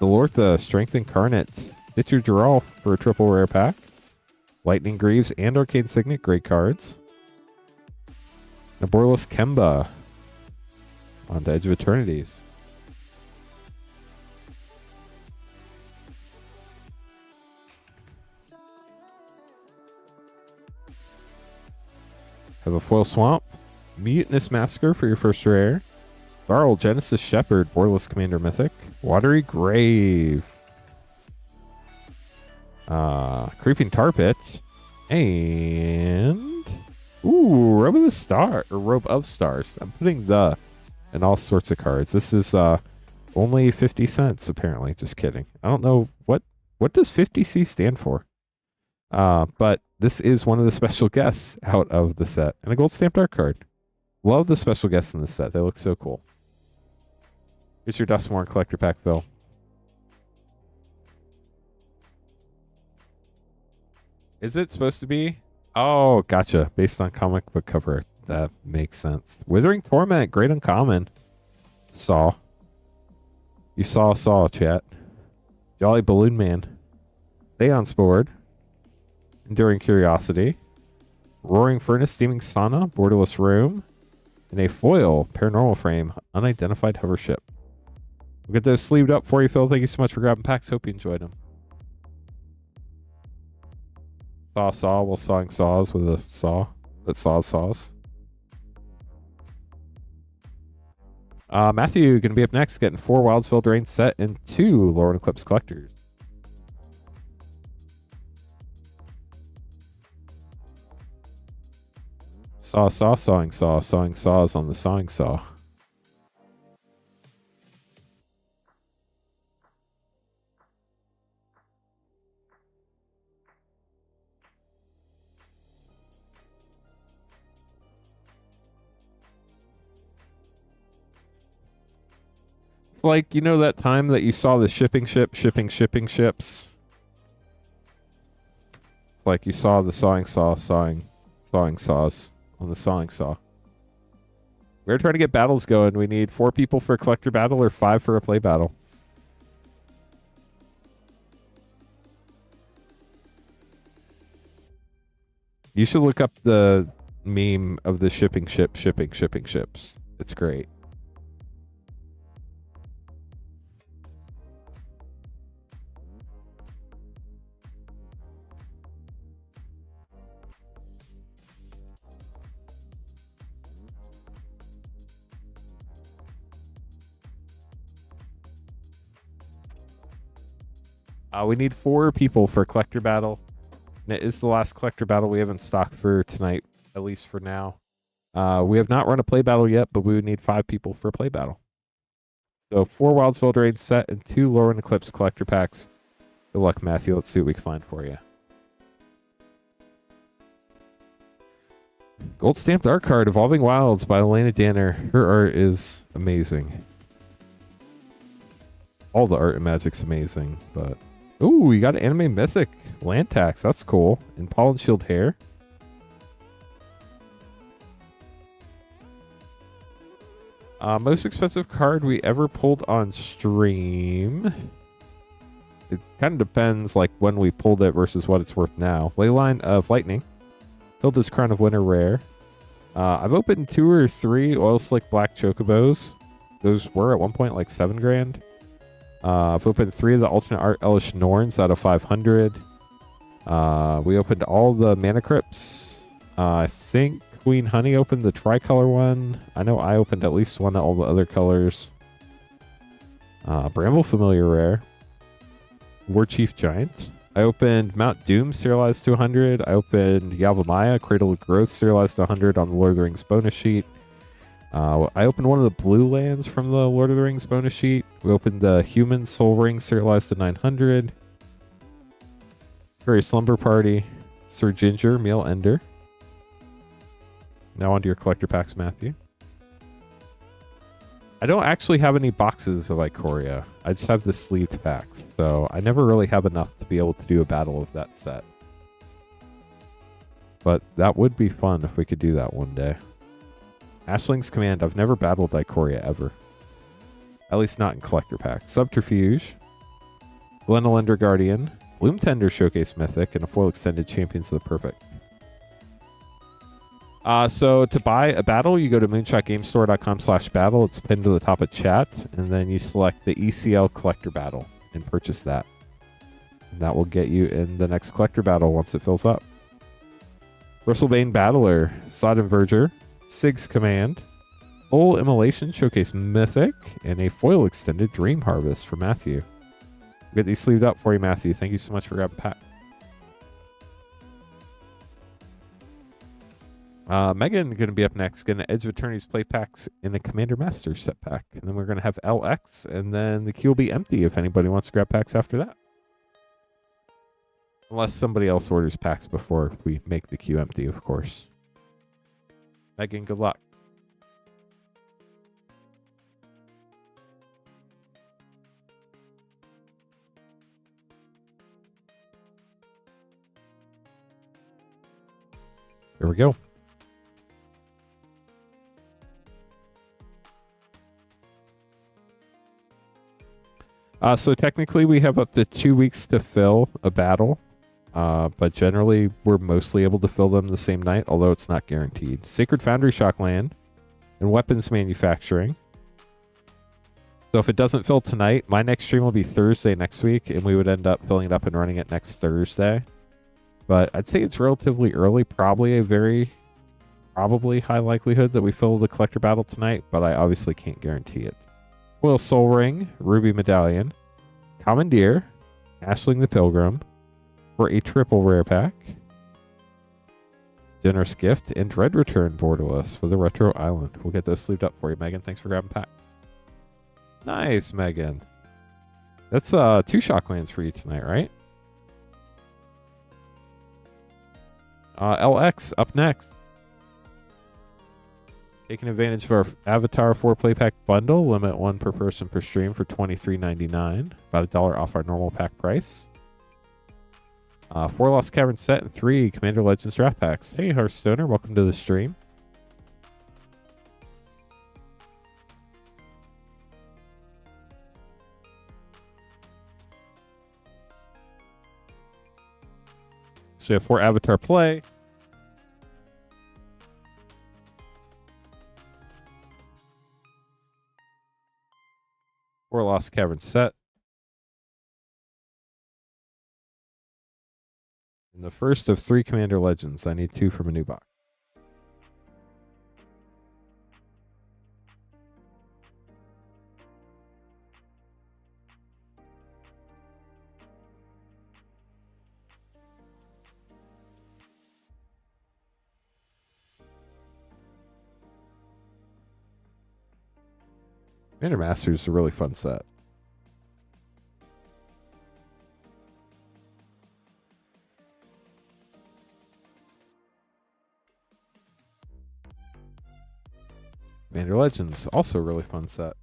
S1: Delortha, Strength Incarnate, Ditcher Geralf for a triple rare pack, Lightning Greaves and Arcane Signet, great cards. Naborless Kemba on to Edge of Eternities. Have a Foil Swamp, Mutinous Massacre for your first rare, Tharl, Genesis Shepherd, Borderless Commander Mythic, Watery Grave, Creeping Tar Pit, and Robe of the Star, or Robe of Stars. I'm putting the in all sorts of cards. This is only 50 cents apparently. Just kidding. I don't know what does 50C stand for. But this is one of the special guests out of the set. And a gold stamped art card. Love the special guests in this set. They look so cool. Here's your Duskmourn Collector pack, Phil. Is it supposed to be? Oh, gotcha. Based on comic book cover. That makes sense. Withering Torment. Great uncommon. Saw. You saw, chat. Jolly Balloon Man. Seance Board. Enduring Curiosity, Roaring Furnace, Steaming Sauna, Borderless Room, and a foil Paranormal Frame, Unidentified Hover Ship. We'll get those sleeved up for you, Phil. Thank you so much for grabbing packs. Hope you enjoyed them. Saw while sawing saws with a saw that saws. Matthew going to be up next, getting 4 Wildsville Drain set and 2 Lorwyn Eclipsed Collectors. Sawing saws on the sawing saw. It's like, you know that time that you saw the shipping ships? It's like you saw the sawing saws on the sawing saw. We're trying to get battles going. We need 4 people for a collector battle or 5 for a play battle. You should look up the meme of the shipping ships. It's great. We need 4 people for a collector battle. And it is the last collector battle we have in stock for tonight, at least for now. We have not run a play battle yet, but we would need 5 people for a play battle. So 4 Wildsville Drain set and 2 Lorwyn Eclipse collector packs. Good luck, Matthew. Let's see what we can find for you. Gold stamped art card, Evolving Wilds by Elena Danner. Her art is amazing. All the art in Magic's amazing, but Ooh, you got Anime Mythic Land Tax. That's cool. And Pollen Shield Hair. Most expensive card we ever pulled on stream. It kind of depends like when we pulled it versus what it's worth now. Leyline of Lightning. Hilda's Crown of Winter rare. I've opened 2 or 3 Oil Slick Black Chocobos. Those were at one point like 7 grand. I've opened 3 of the alternate art Elish Norns out of 500. We opened all the Mana Crypts. I think Queen Honey opened the tricolor one. I know I opened at least one of all the other colors. Bramble Familiar rare. War Chief Giant. I opened Mount Doom serialized to 100. I opened Yavimaya Cradle of Growth serialized to 100 on the Lord of the Rings bonus sheet. I opened one of the blue lands from the Lord of the Rings bonus sheet. We opened the Human Soul Ring serialized to 900. Fairy Slumber Party. Sir Ginger, Meal Ender. Now onto your collector packs, Matthew. I don't actually have any boxes of Ikoria. I just have the sleeved packs, so I never really have enough to be able to do a battle of that set. But that would be fun if we could do that one day. Ashling's Command. I've never battled Ikoria ever. At least not in collector packs. Subterfuge. Glenelender Guardian. Bloom Tender Showcase Mythic, and a foil extended Champions of the Perfect. So to buy a battle, you go to moonshotgamestore.com/battle. It's pinned to the top of chat, and then you select the ECL collector battle and purchase that. And that will get you in the next collector battle once it fills up. Bristlebane Battler, Sodden Verger, Sig's Command, Full Immolation Showcase Mythic, and a foil extended Dream Harvest for Matthew. We'll get these sleeved up for you, Matthew. Thank you so much for grabbing pack. Megan going to be up next. Going to Edge of Eternity's play packs in a Commander Master set pack. And then we're going to have LX, and then the queue will be empty if anybody wants to grab packs after that. Unless somebody else orders packs before we make the queue empty, of course. Megan, good luck. Here we go. So technically we have up to 2 weeks to fill a battle, but generally we're mostly able to fill them the same night, although it's not guaranteed. Sacred Foundry Shockland and Weapons Manufacturing. So if it doesn't fill tonight, my next stream will be Thursday next week, and we would end up filling it up and running it next Thursday. But I'd say it's relatively early, probably high likelihood that we fill the collector battle tonight, but I obviously can't guarantee it. Foil Soul Ring, Ruby Medallion, Commandeer, Ashling the Pilgrim for a triple rare pack, Generous Gift, and Dread Return Borderless for the Retro Island. We'll get those sleeved up for you, Megan. Thanks for grabbing packs. Nice, Megan. That's 2 Shocklands for you tonight, right? LX up next. Taking advantage of our Avatar 4 play pack bundle. Limit 1 per person per stream for $23.99. About $1 off our normal pack price. 4 Lost Cavern set and 3 Commander Legends draft packs. Hey, Hearthstoner. Welcome to the stream. So you have 4 Avatar play. Or Lost Cavern set. And the first of 3 Commander Legends. I need 2 from a new box. Commander Masters is a really fun set. Commander Legends, also a really fun set.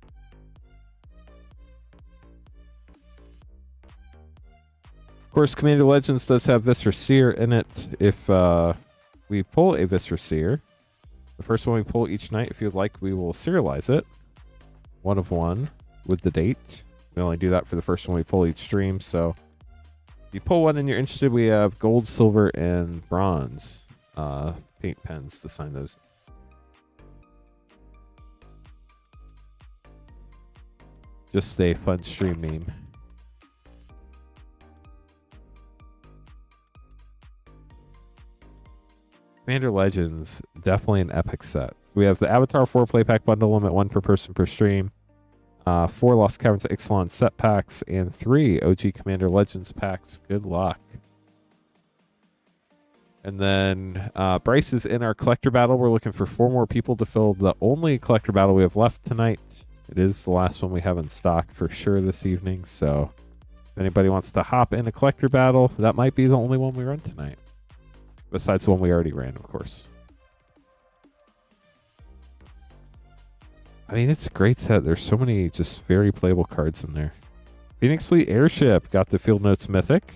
S1: Of course, Commander Legends does have Viscera Seer in it. If we pull a Viscera Seer, the first one we pull each night, if you'd like, we will serialize it. 1 of 1 with the date. We only do that for the first one we pull each stream, so if you pull one and you're interested, we have gold, silver, and bronze paint pens to sign those. Just a fun stream meme. Commander Legends, definitely an epic set. We have the Avatar 4 play pack bundle limit, 1 per person per stream. 4 Lost Caverns of Ixalan set packs, and 3 OG Commander Legends packs. Good luck. And then Bryce is in our collector battle. We're looking for 4 more people to fill the only collector battle we have left tonight. It is the last one we have in stock for sure this evening. So if anybody wants to hop in a collector battle, that might be the only one we run tonight. Besides the one we already ran, of course. I mean, it's a great set. There's so many just very playable cards in there. Phoenix Fleet Airship got the Field Notes Mythic.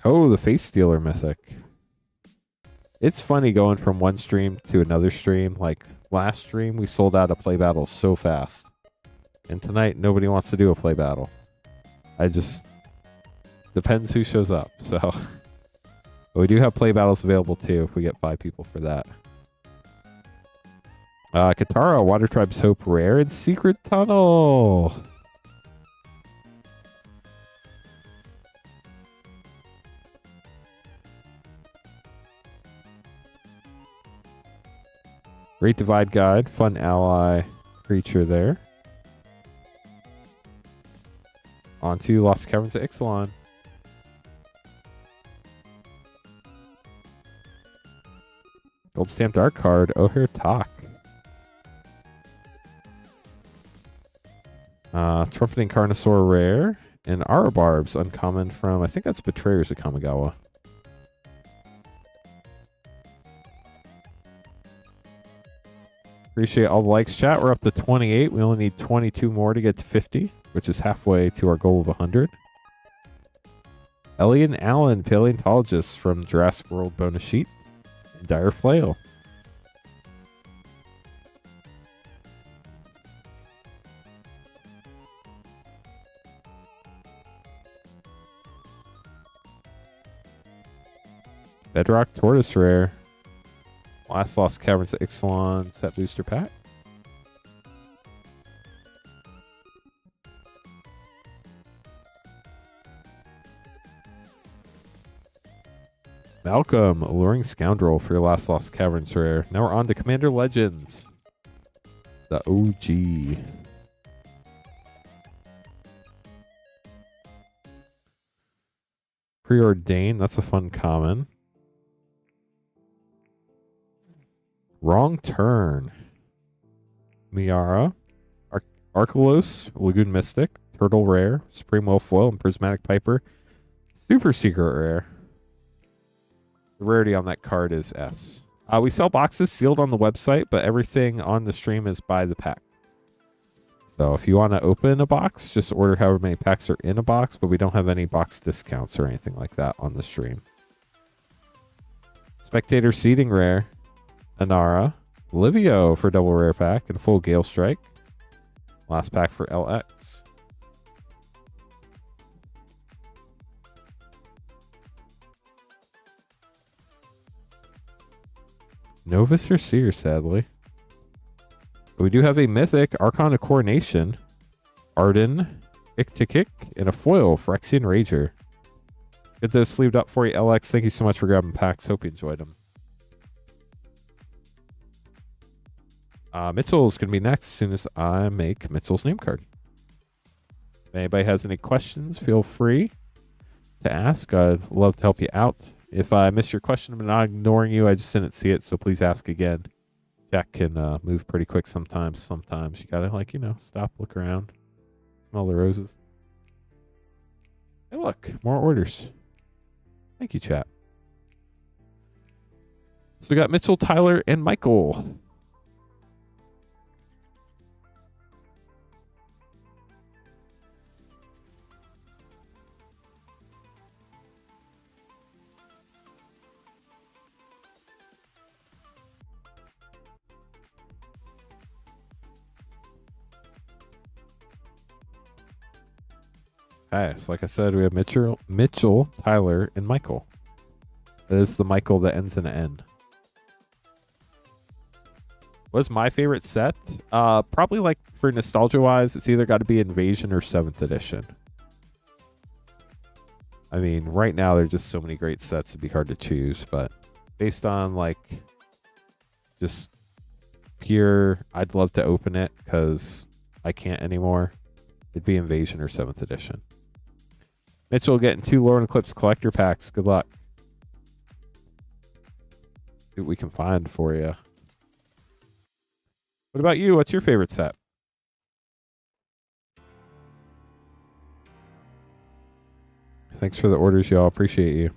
S1: Oh, the Face Stealer Mythic. It's funny going from one stream to another stream. Like last stream, we sold out a play battle so fast. And tonight, nobody wants to do a play battle. I just... Depends who shows up, so... But we do have play battles available too if we get 5 people for that. Katara, Water Tribe's Hope Rare, and Secret Tunnel! Great Divide Guide, fun ally creature there. On to Lost Caverns of Ixalan. Gold stamped art card, O'Hare Talk. Trumpeting Carnosaur rare. And Arabarbs uncommon from, I think that's Betrayers of Kamigawa. Appreciate all the likes, chat. We're up to 28. We only need 22 more to get to 50, which is halfway to our goal of 100. Ellie and Allen, paleontologists from Jurassic World bonus sheet. And Dire Flail. Bedrock Tortoise rare. Last Lost Caverns of Ixalan set booster pack. Malcolm, Alluring Scoundrel for your last Lost Caverns rare. Now we're on to Commander Legends. The OG. Preordained, that's a fun common. Wrong Turn. Miara. Arkelos, Lagoon Mystic, Turtle Rare, Supreme Wolfoil, and Prismatic Piper. Super Secret Rare. The rarity on that card is S. We sell boxes sealed on the website, but everything on the stream is by the pack. So if you want to open a box, just order however many packs are in a box, but we don't have any box discounts or anything like that on the stream. Spectator Seeding Rare. Anara, Livio for double rare pack, and full Gale Strike. Last pack for LX. No Viscera Seer, sadly. But we do have a Mythic, Archon of Coronation, Arden, Iktikik, and a foil, Phyrexian Rager. Get those sleeved up for you, LX. Thank you so much for grabbing packs. Hope you enjoyed them. Mitchell's going to be next as soon as I make Mitchell's name card. If anybody has any questions, feel free to ask. I'd love to help you out. If I miss your question, I'm not ignoring you. I just didn't see it, so please ask again. Jack can move pretty quick sometimes. Sometimes you got to, stop, look around, smell the roses. Hey, look, more orders. Thank you, chat. So we got Mitchell, Tyler, and Michael. Okay, so like I said, we have Mitchell, Tyler, and Michael. That is the Michael that ends in an N. What's my favorite set? Probably like for nostalgia-wise, it's either got to be Invasion or 7th edition. I mean, right now there's just so many great sets, it'd be hard to choose, but based on like just pure, I'd love to open it because I can't anymore. It'd be Invasion or 7th edition. Mitchell getting 2 Lorwyn Eclipsed collector packs. Good luck. See what we can find for you. What about you? What's your favorite set? Thanks for the orders, y'all. Appreciate you.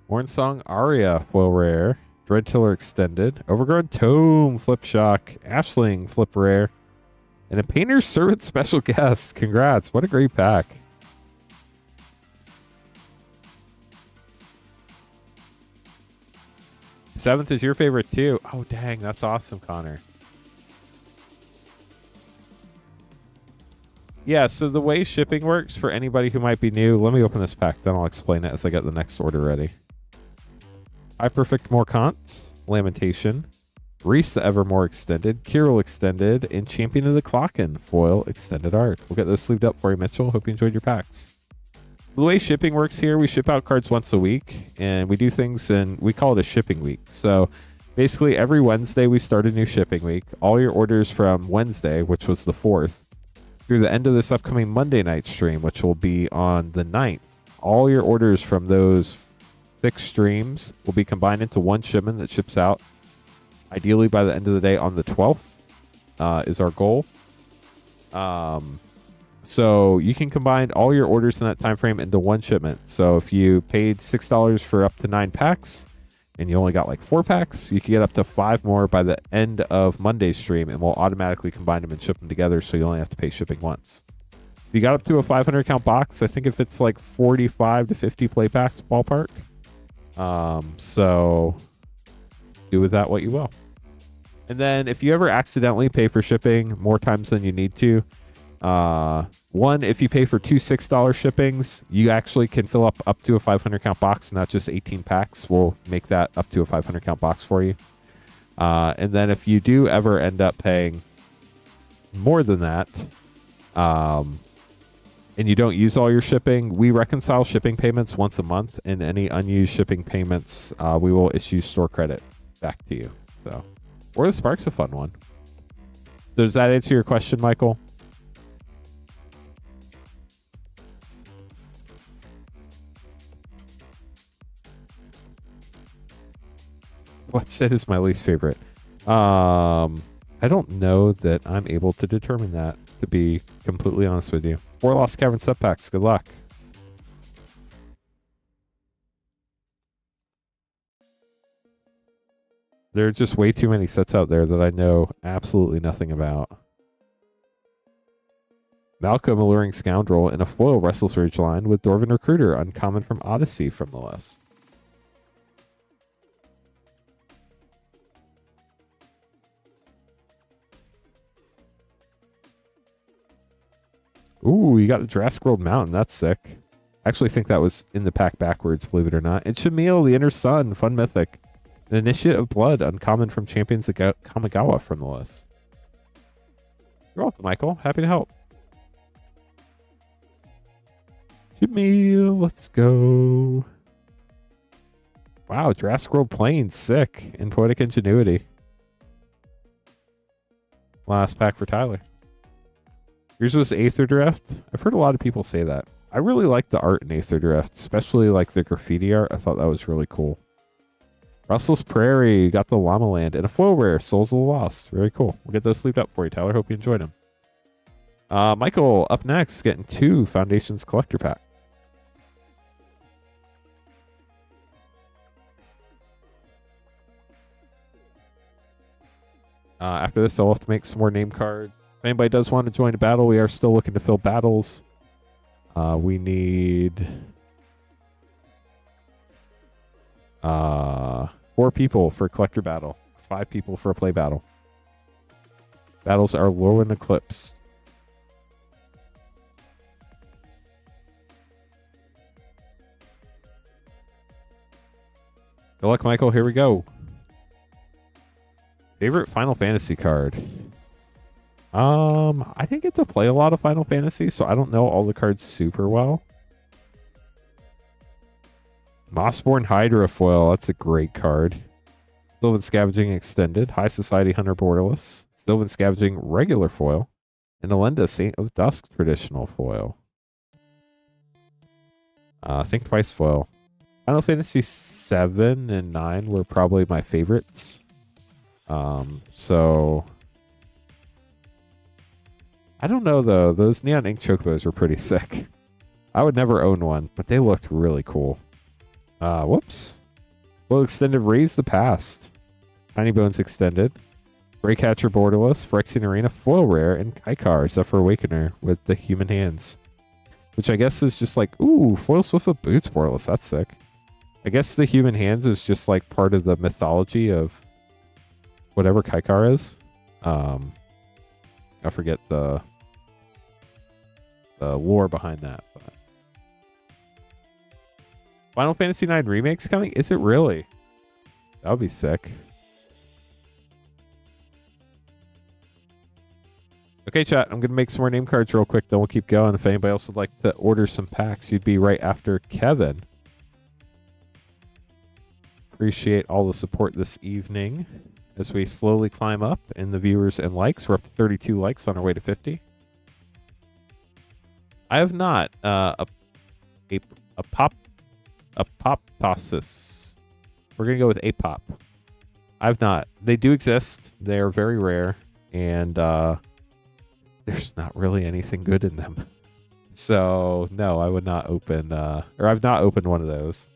S1: Mornsong Aria, foil rare. Dreadtiller Extended. Overgrown Tome, Flip Shock. Ashling, Flip Rare. And a Painter's Servant Special Guest. Congrats. What a great pack. Seventh is your favorite too. Oh, dang. That's awesome, Connor. Yeah, so the way shipping works for anybody who might be new, let me open this pack, then I'll explain it as I get the next order ready. Perfect Morkant, Lamentation, Reese the Evermore Extended, Kirill Extended, and Champion of the Clocken foil extended art. We'll get those sleeved up for you, Mitchell. Hope you enjoyed your packs. The way shipping works here, we ship out cards once a week, and we do things, and we call it a shipping week. So basically every Wednesday we start a new shipping week. All your orders from Wednesday, which was the 4th, through the end of this upcoming Monday night stream, which will be on the 9th, all your orders from those 6 streams will be combined into one shipment that ships out ideally by the end of the day on the 12th is our goal. So you can combine all your orders in that time frame into one shipment. So if you paid $6 for up to 9 packs and you only got like 4 packs, you can get up to 5 more by the end of Monday's stream, and we'll automatically combine them and ship them together, so you only have to pay shipping once. If you got up to a 500 count box, I think if it's like 45 to 50 play packs ballpark. So do with that what you will. And then if you ever accidentally pay for shipping more times than you need to, one, if you pay for 2 $6 shippings, you actually can fill up to a 500 count box, not just 18 packs. We'll make that up to a 500 count box for you. And then if you do ever end up paying more than that, and you don't use all your shipping, we reconcile shipping payments once a month, and any unused shipping payments, we will issue store credit back to you. So, or the Spark's a fun one. So does that answer your question, Michael? What set is my least favorite? I don't know that I'm able to determine that, to be completely honest with you. 4 Lost Cavern sub packs. Good luck. There are just way too many sets out there that I know absolutely nothing about. Malcolm, Alluring Scoundrel, and a foil Restless Rage line with Dwarven Recruiter, uncommon from Odyssey from the list. Ooh, you got the Jurassic World Mountain. That's sick. I actually think that was in the pack backwards, believe it or not. And Shamil, the Inner Sun, fun mythic. An Initiate of Blood, uncommon from Champions of Kamigawa from the list. You're welcome, Michael. Happy to help. Shamil, let's go. Wow, Jurassic World Plains, sick. And Poetic Ingenuity. Last pack for Tyler. Yours was Aether Drift. I've heard a lot of people say that. I really like the art in Aether Drift, especially like the graffiti art. I thought that was really cool. Russell's Prairie, got the Llama Land, and a foil rare, Souls of the Lost. Very cool. We'll get those sleeved up for you, Tyler. Hope you enjoyed them. Michael, up next, getting 2 Foundations collector packs. After this, I'll have to make some more name cards. If anybody does want to join a battle, we are still looking to fill battles. We need 4 people for a collector battle, 5 people for a play battle. Battles are Lorwyn Eclipsed. Good luck, Michael. Here we go. Favorite Final Fantasy card? I didn't get to play a lot of Final Fantasy, so I don't know all the cards super well. Mossborn Hydra foil. That's a great card. Sylvan Scavenging Extended. High Society Hunter Borderless. Sylvan Scavenging regular foil. And Elenda Saint of Dusk traditional foil. Think Twice foil. Final Fantasy 7 and 9 were probably my favorites. So I don't know though. Those Neon Ink Chocobos were pretty sick. I would never own one, but they looked really cool. Whoops. Well, Extended Raise the Past. Tiny Bones Extended. Greycatcher Borderless. Phyrexian Arena Foil Rare. And Kaikar Zephyr Awakener with the human hands. Which I guess is just like, ooh, Foil Swift of Boots Borderless. That's sick. I guess the human hands is just like part of the mythology of whatever Kaikar is. I forget the lore behind that. But. Final Fantasy IX Remake's coming? Is it really? That would be sick. Okay, chat. I'm going to make some more name cards real quick, then we'll keep going. If anybody else would like to order some packs, you'd be right after Kevin. Appreciate all the support this evening as we slowly climb up in the viewers and likes. We're up to 32 likes on our way to 50. I have not. Apoptosis. We're going to go with Apop. I've not. They do exist. They are very rare. And there's not really anything good in them. So, no, I would not open... or I've not opened one of those.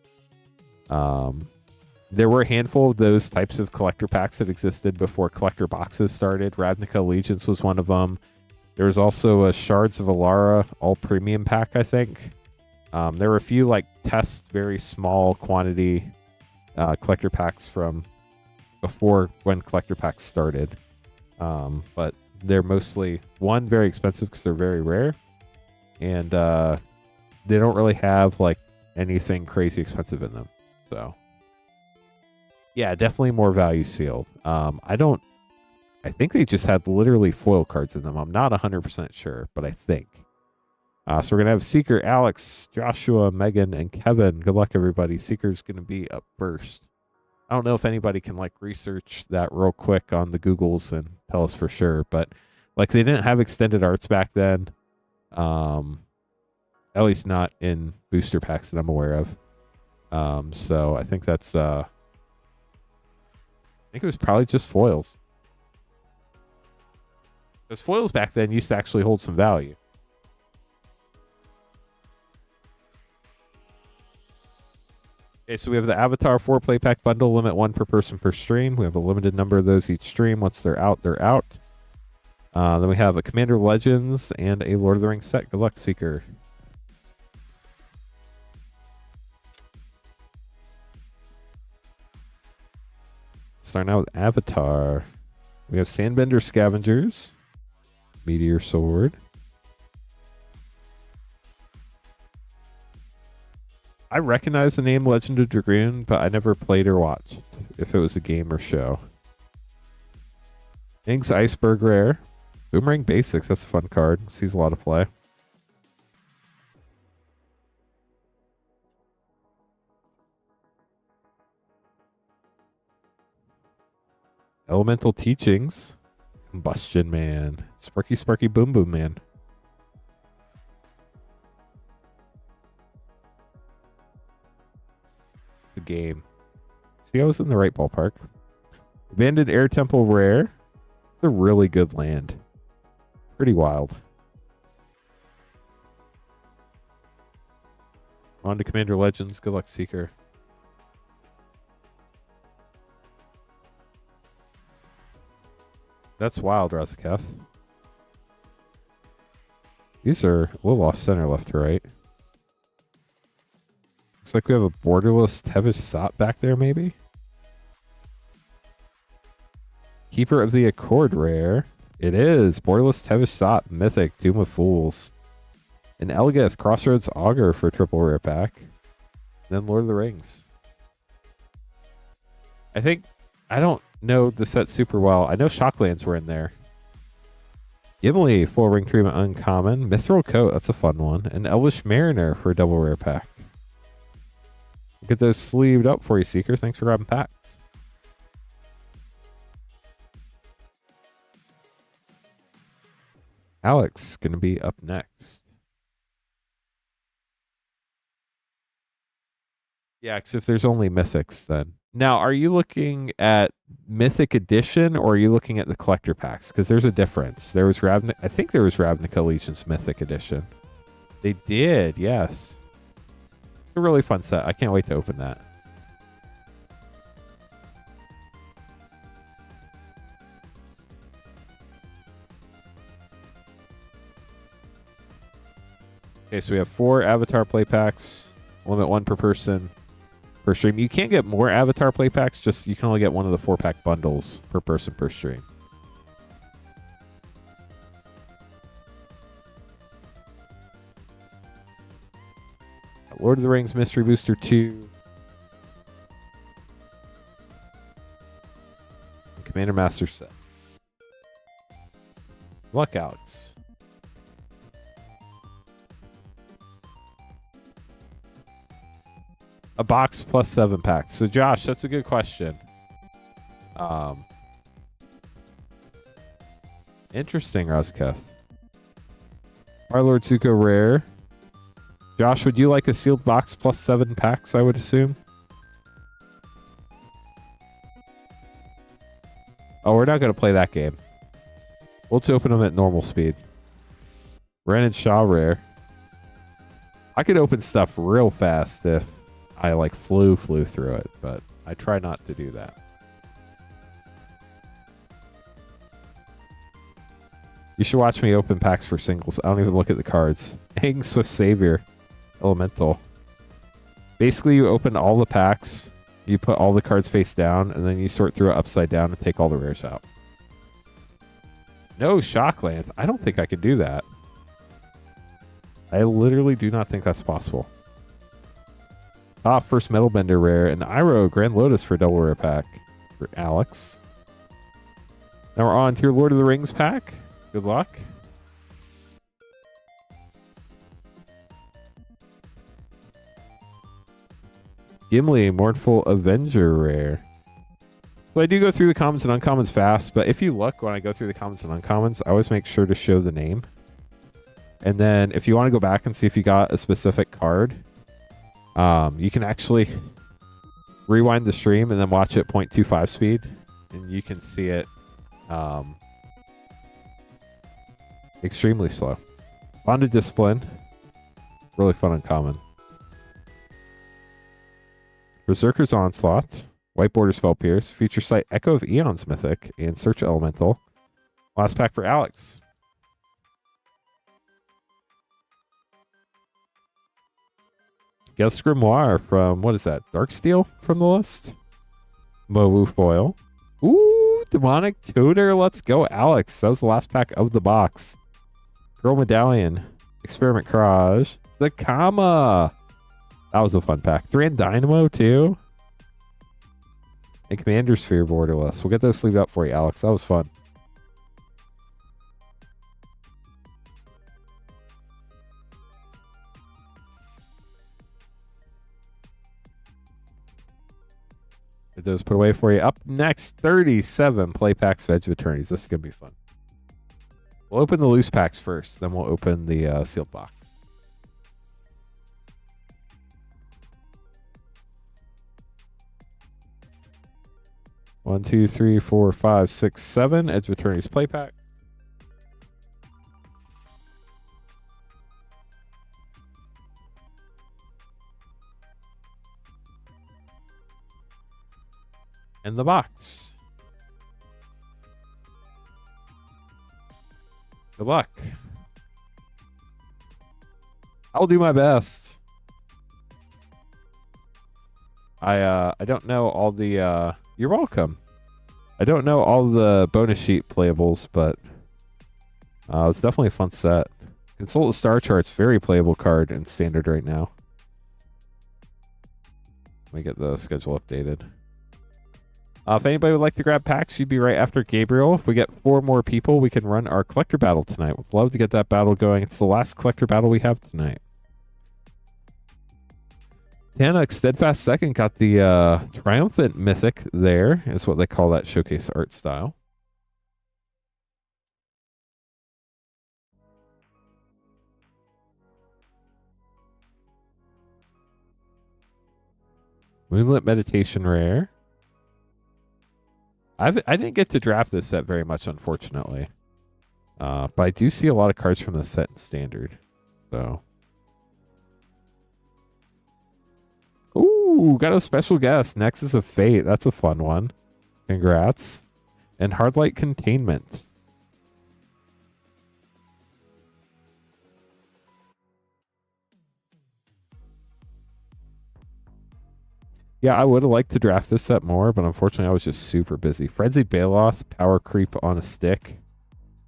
S1: There were a handful of those types of collector packs that existed before collector boxes started. Ravnica Allegiance was one of them. There was also a Shards of Alara all premium pack, I think. There were a few like test, very small quantity collector packs from before when collector packs started. But they're mostly, one, very expensive because they're very rare. And they don't really have like anything crazy expensive in them. So... yeah, definitely more value sealed. I think they just had literally foil cards in them. I'm not 100% sure, but I think. So we're going to have Seeker, Alex, Joshua, Megan, and Kevin. Good luck, everybody. Seeker's going to be up first. I don't know if anybody can like research that real quick on the Googles and tell us for sure, but like they didn't have extended arts back then. At least not in booster packs that I'm aware of. So I think that's... I think it was probably just foils. Because foils back then used to actually hold some value. Okay, so we have the Avatar 4 play pack bundle, limit 1 per person per stream. We have a limited number of those each stream. Once they're out, they're out. Then we have a Commander Legends and a Lord of the Rings set. Good luck, Seeker. Starting out with Avatar. We have Sandbender Scavengers. Meteor Sword. I recognize the name Legend of Dragoon, but I never played or watched if it was a game or show. Ing's Iceberg Rare. Boomerang Basics. That's a fun card. Sees a lot of play. Elemental Teachings. Combustion Man. Sparky Boom Boom Man. Good game. See, I was in the right ballpark. Abandoned Air Temple Rare. It's a really good land. Pretty wild. On to Commander Legends. Good luck, Seeker. That's wild, Razaketh. These are a little off center left to right. Looks like we have a borderless Tevish Sot back there, maybe? Keeper of the Accord rare. It is. Borderless Tevish Sot, Mythic, Doom of Fools. An Elgith, Crossroads Augur for triple rare pack. And then Lord of the Rings. I don't know the set super well. I know Shocklands were in there. Gimli, full ring treatment uncommon. Mithril Coat, that's a fun one. And Elvish Mariner for a double rare pack. Get those sleeved up for you, Seeker. Thanks for grabbing packs. Alex going to be up next. Yeah, because if there's only Mythics, then. Now, are you looking at Mythic Edition or are you looking at the collector packs? Because there's a difference. There was I think there was Ravnica Allegiance Mythic Edition. They did, yes. It's a really fun set. I can't wait to open that. Okay, so we have 4 Avatar play packs. Limit 1 per person per stream. You can't get more Avatar play packs, just you can only get one of the 4-pack bundles per person per stream. Lord of the Rings Mystery Booster 2. And Commander Master set. Luck Alex. A box plus 7 packs. So Josh, that's a good question. Interesting, Rosketh. Our Lord Zuko rare. Josh, would you like a sealed box plus 7 packs, I would assume? Oh, we're not going to play that game. Let's open them at normal speed. Ren and Shaw rare. I could open stuff real fast if I like flew through it, but I try not to do that. You should watch me open packs for singles. I don't even look at the cards. Hang Swift Savior. Elemental. Basically, you open all the packs, you put all the cards face down, and then you sort through it upside down and take all the rares out. No Shocklands. I don't think I could do that. I literally do not think that's possible. First Metalbender rare, and Iroh Grand Lotus for a double rare pack for Alex. Now we're on to your Lord of the Rings pack. Good luck. Gimli, Mournful Avenger rare. So I do go through the commons and uncommons fast, but if you look when I go through the commons and uncommons, I always make sure to show the name. And then if you want to go back and see if you got a specific card, you can actually rewind the stream and then watch it 0.25 speed, and you can see it extremely slow. Bonded Discipline. Really fun uncommon. Berserker's Onslaught, White Border Spell Pierce, Feature Site Echo of Eons Mythic, and Search Elemental. Last pack for Alex. Guest Grimoire from, what is that, Darksteel from the list? Mowu Foil. Ooh, Demonic Tutor, let's go, Alex. That was the last pack of the box. Girl Medallion, Experiment Courage, Zakama. That was a fun pack. 3 and Dynamo, too. And Commander Sphere borderless. We'll get those sleeved up for you, Alex. That was fun. Get those put away for you. Up next, 37 play packs of Edge of Eternities. This is going to be fun. We'll open the loose packs first. Then we'll open the sealed box. One, two, three, four, five, six, 7. Edge of Eternities play pack. And the box. Good luck. I'll do my best. I don't know all the you're welcome. I don't know all the bonus sheet playables, but it's definitely a fun set. Consult the Star Charts, very playable card in Standard right now. Let me get the schedule updated. If anybody would like to grab packs, you'd be right after Gabriel. If we get 4 more people, we can run our collector battle tonight. Would love to get that battle going. It's the last collector battle we have tonight. Tana Steadfast Second got the Triumphant Mythic there, is what they call that showcase art style. Moonlit Meditation rare. I didn't get to draft this set very much, unfortunately. But I do see a lot of cards from the set in Standard. So. Ooh, got a special guest. Nexus of Fate. That's a fun one. Congrats. And Hardlight Containment. Yeah, I would have liked to draft this set more, but unfortunately I was just super busy. Frenzied Baloth, Power Creep on a stick,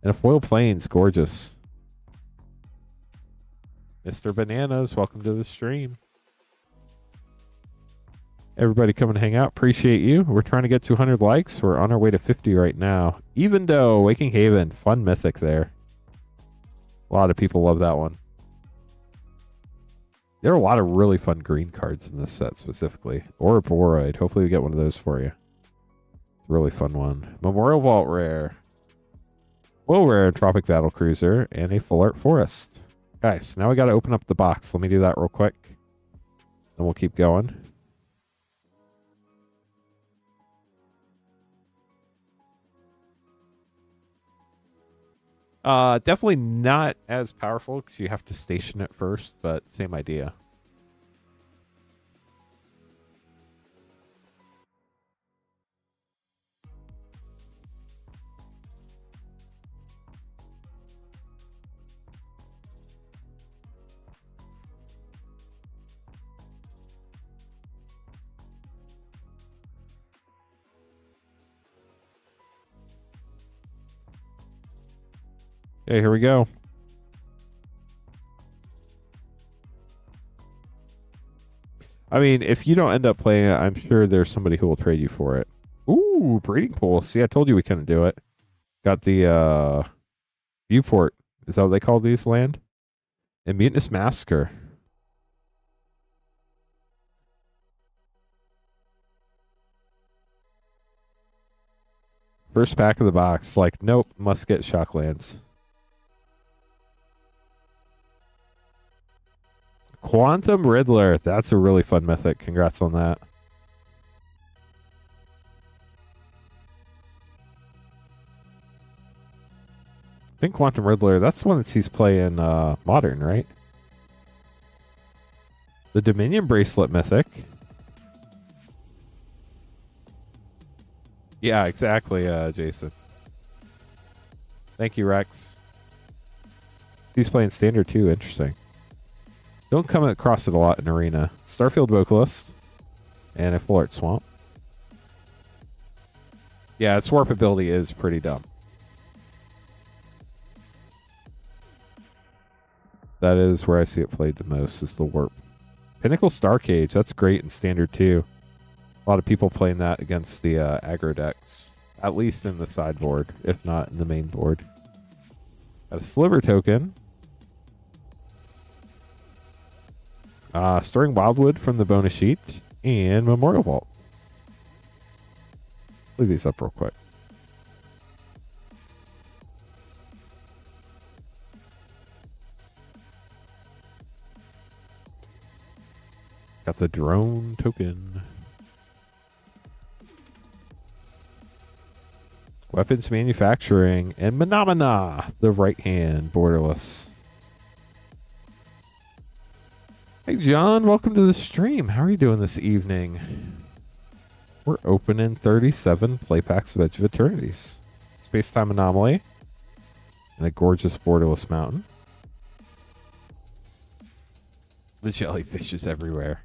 S1: and a Foil Plains. Gorgeous. Mr. Bananas, welcome to the stream. Everybody come and hang out. Appreciate you. We're trying to get to 100 likes. We're on our way to 50 right now. Even though Waking Haven, fun mythic there. A lot of people love that one. There are a lot of really fun green cards in this set specifically. Or Boroid. Hopefully we get one of those for you. Really fun one. Memorial Vault rare. Full rare Tropic Battle Cruiser. And a Full Art Forest. Okay, so now we got to open up the box. Let me do that real quick. Then we'll keep going. Definitely not as powerful because you have to station it first, but same idea. Okay, here we go. I mean, if you don't end up playing it, I'm sure there's somebody who will trade you for it. Ooh, Breeding Pool. See, I told you we couldn't do it. Got the Viewport. Is that what they call these land? And Mutinous Massacre. First pack of the box. Like, nope, must get Shocklands. Quantum Riddler. That's a really fun mythic. Congrats on that. I think Quantum Riddler, that's the one that sees play in Modern, right? The Dominion Bracelet mythic. Yeah, exactly, Jason. Thank you, Rex. He's playing Standard too. Interesting. Don't come across it a lot in Arena. Starfield Vocalist. And a Full Art Swamp. Yeah, its warp ability is pretty dumb. That is where I see it played the most, is the warp. Pinnacle Star Cage. That's great in Standard too. A lot of people playing that against the aggro decks. At least in the sideboard, if not in the main board. Got a Sliver token. Stirring Wildwood from the bonus sheet. And Memorial Vault. Leave these up real quick. Got the drone token. Weapons Manufacturing. And Phenomena, the right hand borderless. Hey, John, welcome to the stream. How are you doing this evening? We're opening 37 play packs of Edge of Eternities. Space-Time Anomaly. and a gorgeous borderless mountain. The jellyfish is everywhere.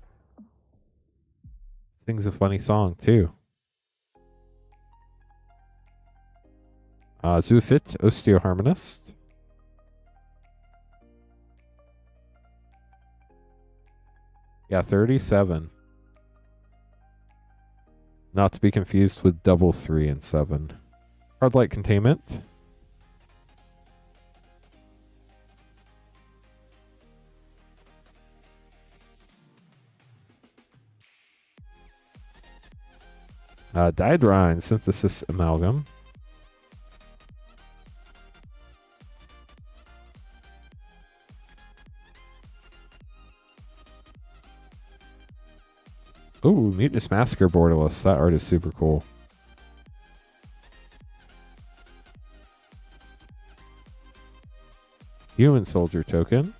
S1: Sings a funny song too. Zoophyte, Osteoharmonist. Yeah, 37. Not to be confused with double 3 and 7. Hardlight Containment. Diedrine, Synthesis Amalgam. Ooh, Mutinous Massacre borderless. That art is super cool. Human Soldier token.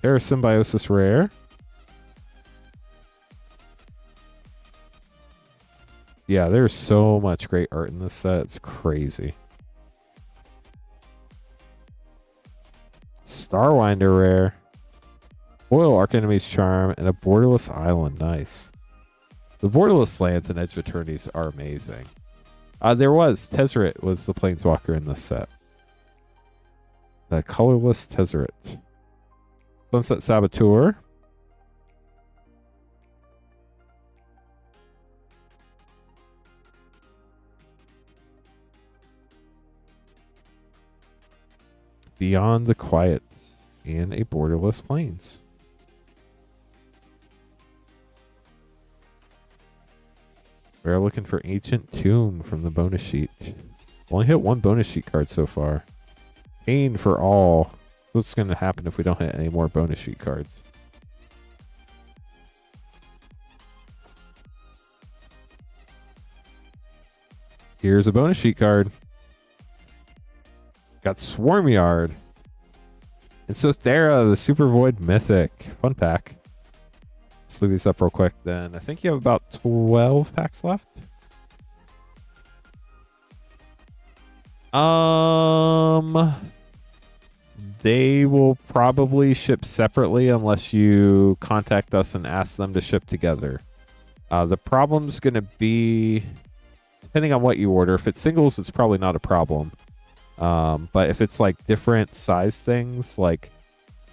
S1: Parasymbiosis rare. Yeah, there's so much great art in this set. It's crazy. Starwinder rare. Foil Archenemy's Charm and a borderless island. Nice. The borderless lands in Edge of Eternities are amazing. There was Tezzeret was the planeswalker in this set. The colorless Tezzeret. Sunset Saboteur. Beyond the Quiet and a borderless plains. We're looking for Ancient Tomb from the bonus sheet. Only hit one bonus sheet card so far. Pain for all. What's going to happen if we don't hit any more bonus sheet cards? Here's a bonus sheet card. Got Swarmyard. And Sothera, the Super Void Mythic. Fun pack. Let's leave these up real quick then. I think you have about 12 packs left. They will probably ship separately unless you contact us and ask them to ship together. The problem's going to be, depending on what you order. If it's singles, it's probably not a problem. But if it's like different size things, like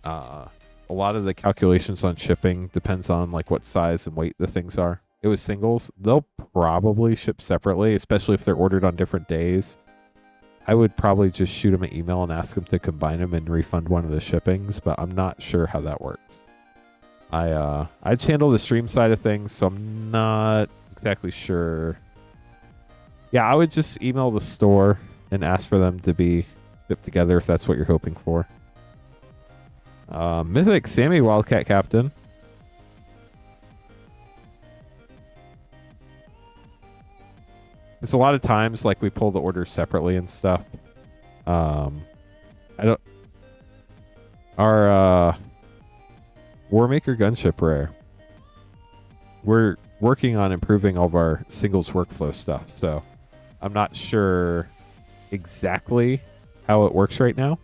S1: a lot of the calculations on shipping depends on like what size and weight the things are. It was singles. They'll probably ship separately, especially if they're ordered on different days. I would probably just shoot them an email and ask them to combine them and refund one of the shippings, but I'm not sure how that works. I just handle the stream side of things, so I'm not exactly sure. Yeah, I would just email the store and ask for them to be shipped together if that's what you're hoping for. Mythic Sammy Wildcat Captain. There's a lot of times like we pull the orders separately and stuff. Our Warmaker Gunship rare. We're working on improving all of our singles workflow stuff, so I'm not sure exactly how it works right now.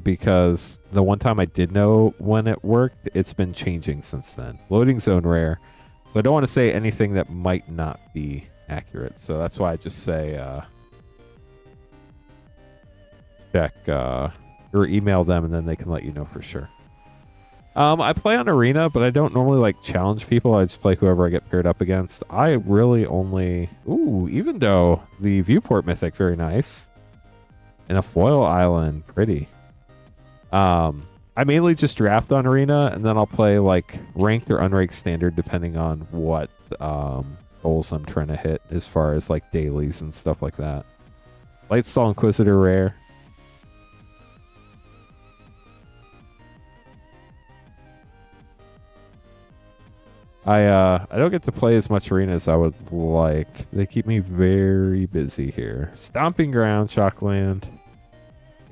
S1: Because the one time I did know when it worked, it's been changing since then. Loading Zone rare. So I don't want to say anything that might not be accurate. So that's why I just say check or email them and then they can let you know for sure. I play on Arena, but I don't normally like challenge people. I just play whoever I get paired up against. I really only... Ooh, even though the Viewport Mythic, very nice. And a Foil Island, pretty. I mainly just draft on Arena, and then I'll play like ranked or unranked standard depending on what goals I'm trying to hit as far as like dailies and stuff like that. Lightstall Inquisitor rare. I don't get to play as much Arena as I would like. They keep me very busy here. Stomping Ground, Shockland.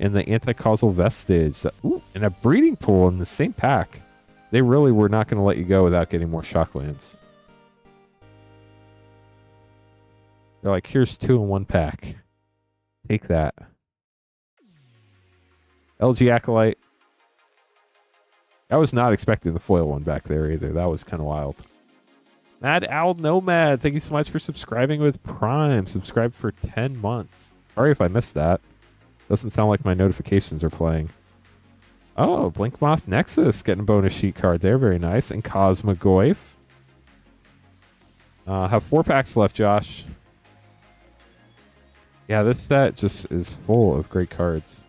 S1: And the Anti-Causal Vestige. And a Breeding Pool in the same pack. They really were not going to let you go without getting more Shocklands. They're like, here's 2 in 1 pack. Take that. LG Acolyte. I was not expecting the foil one back there either. That was kind of wild. Mad Owl Nomad, thank you so much for subscribing with Prime. Subscribed for 10 months. Sorry if I missed that. Doesn't sound like my notifications are playing. Oh, Blinkmoth Nexus getting a bonus sheet card there. Very nice. And Cosmogoyf. Have 4 packs left, Josh. Yeah, this set just is full of great cards.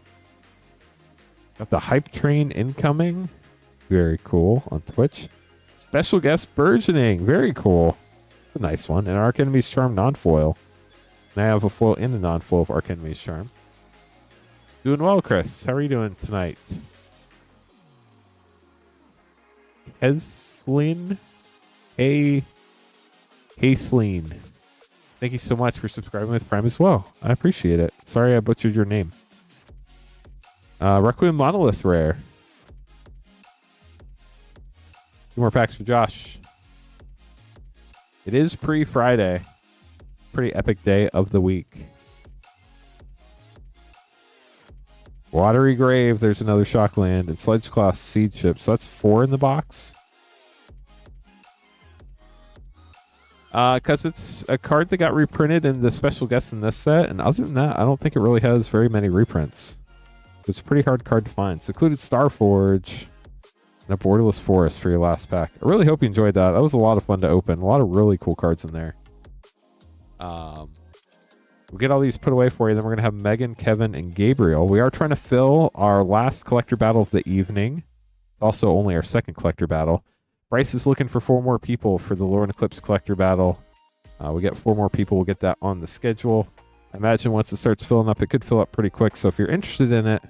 S1: Got the Hype Train incoming. Very cool on Twitch. Special guest Burgeoning. Very cool. A nice one. And Arc Enemy's Charm non-foil. And I have a foil and a non-foil of Arc Enemy's Charm. Doing well, Chris. How are you doing tonight? Heslin? Hey. Haslin. Thank you so much for subscribing with Prime as well. I appreciate it. Sorry I butchered your name. Requiem Monolith Rare. 2 more packs for Josh. It is pre-Friday. Pretty epic day of the week. Watery Grave. There's another Shockland. And Sledgeclaw Seed Chip. So that's 4 in the box. Because it's a card that got reprinted in the special guest in this set. And other than that, I don't think it really has very many reprints. It's a pretty hard card to find. Secluded Starforge. And a Borderless Forest for your last pack. I really hope you enjoyed that. That was a lot of fun to open. A lot of really cool cards in there. We'll get all these put away for you. Then we're going to have Megan, Kevin, and Gabriel. We are trying to fill our last collector battle of the evening. It's also only our second collector battle. Bryce is looking for 4 more people for the Lorwyn Eclipsed collector battle. We get 4 more people. We'll get that on the schedule. I imagine once it starts filling up, it could fill up pretty quick. So if you're interested in it,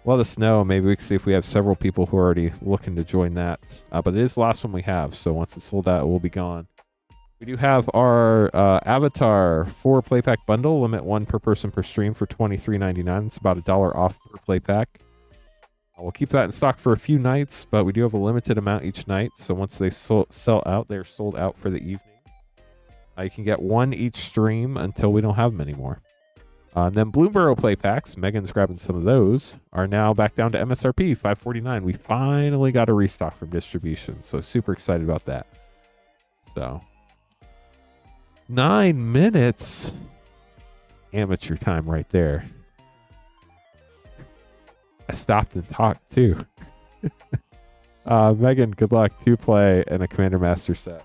S1: let us know. Maybe we can see if we have several people who are already looking to join that. But it is the last one we have. So once it's sold out, it will be gone. We do have our Avatar 4 play pack bundle. Limit 1 per person per stream for $23.99. It's about $1 off per play pack. We'll keep that in stock for a few nights, but we do have a limited amount each night. So once they sell out, they're sold out for the evening. You can get 1 each stream until we don't have them anymore. And then Bloomburrow play packs, Megan's grabbing some of those, are now back down to MSRP $5.49. We finally got a restock from distribution, so super excited about that. So 9 minutes. Amateur time right there. I stopped and talked too. Megan, good luck. 2 play and a Commander Master set.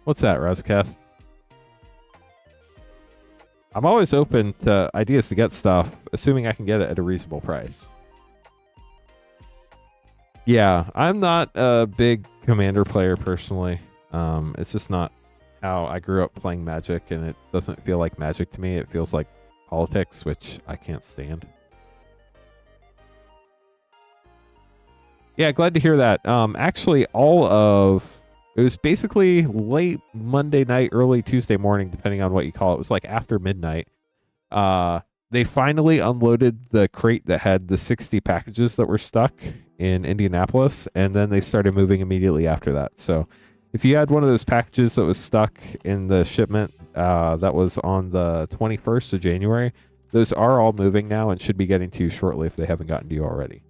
S1: What's that, Rozketh? I'm always open to ideas to get stuff, assuming I can get it at a reasonable price. Yeah, I'm not a big Commander player personally. It's just not how I grew up playing Magic, and it doesn't feel like Magic to me. It feels like politics, which I can't stand. Yeah, glad to hear that. Actually, it was basically late Monday night, early Tuesday morning, depending on what you call it. It was like after midnight. They finally unloaded the crate that had the 60 packages that were stuck in Indianapolis, and then they started moving immediately after that. So if you had one of those packages that was stuck in the shipment that was on the 21st of January, those are all moving now and should be getting to you shortly if they haven't gotten to you already.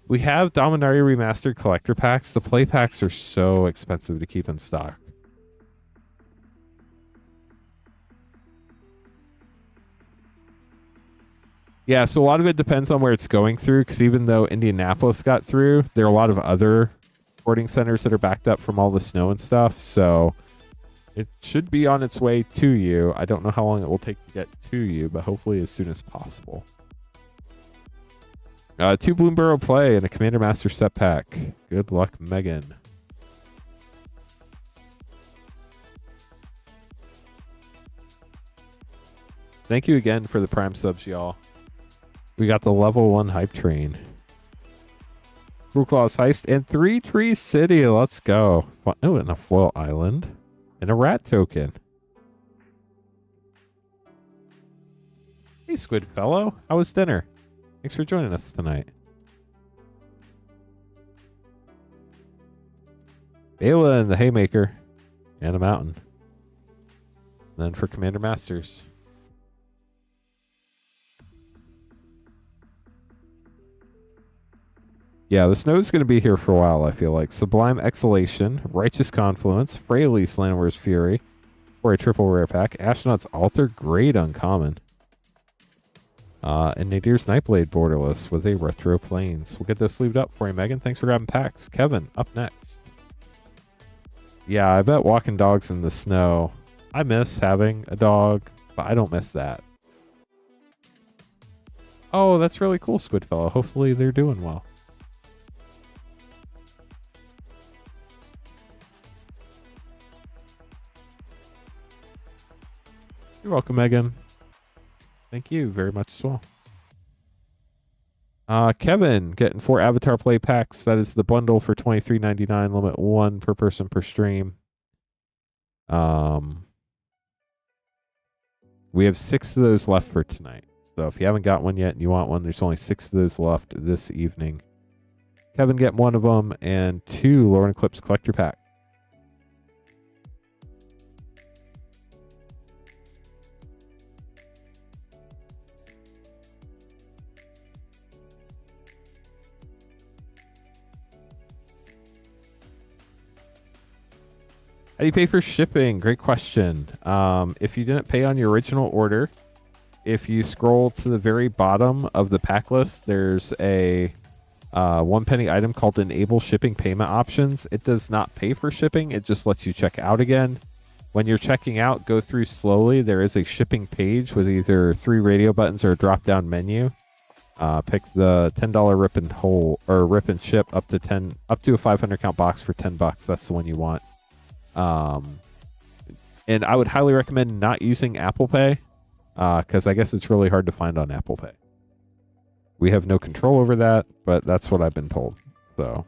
S1: We have Dominaria Remastered collector packs. The play packs are so expensive to keep in stock. Yeah, so a lot of it depends on where it's going through, because even though Indianapolis got through, there are a lot of other sporting centers that are backed up from all the snow and stuff, so it should be on its way to you. I don't know how long it will take to get to you, but hopefully as soon as possible. 2 Bloomburrow play and a Commander Master set pack. Good luck, Megan. Thank you again for the Prime subs, y'all. We got the level 1 hype train. Cruel Claws Heist and 3 Tree City. Let's go. Oh, and a foil island. And a rat token. Hey, Squid Fellow. How was dinner? Thanks for joining us tonight. Bela and the Haymaker. And a mountain. And then for Commander Masters. Yeah, the snow's going to be here for a while, I feel like. Sublime Exhalation, Righteous Confluence, Freyalise Landwear's Fury, for a triple rare pack. Astronaut's Altar, great uncommon. And Nadir's Nightblade borderless with a Retro Plains. We'll get this sleeved up for you, Megan. Thanks for grabbing packs. Kevin, up next. Yeah, I bet walking dogs in the snow. I miss having a dog, but I don't miss that. Oh, that's really cool, Squidfellow. Hopefully they're doing well. You're welcome, Megan. Thank you very much as well. Kevin getting 4 Avatar Play packs. That is the bundle for $23.99. Limit 1 per person per stream. We have 6 of those left for tonight. So if you haven't got one yet and you want one, there's only 6 of those left this evening. Kevin getting 1 of them and 2 Lorwyn Eclipsed collector pack. How do you pay for shipping? Great question. If you didn't pay on your original order, if you scroll to the very bottom of the pack list, there's a 1 penny item called Enable Shipping Payment Options. It does not pay for shipping. It just lets you check out again. When you're checking out, go through slowly. There is a shipping page with either 3 radio buttons or a drop-down menu. Pick the $10 rip and hold or rip and ship up to a 500 count box for $10. That's the one you want. And I would highly recommend not using Apple Pay, because I guess it's really hard to find on Apple Pay. We have no control over that, but that's what I've been told. So.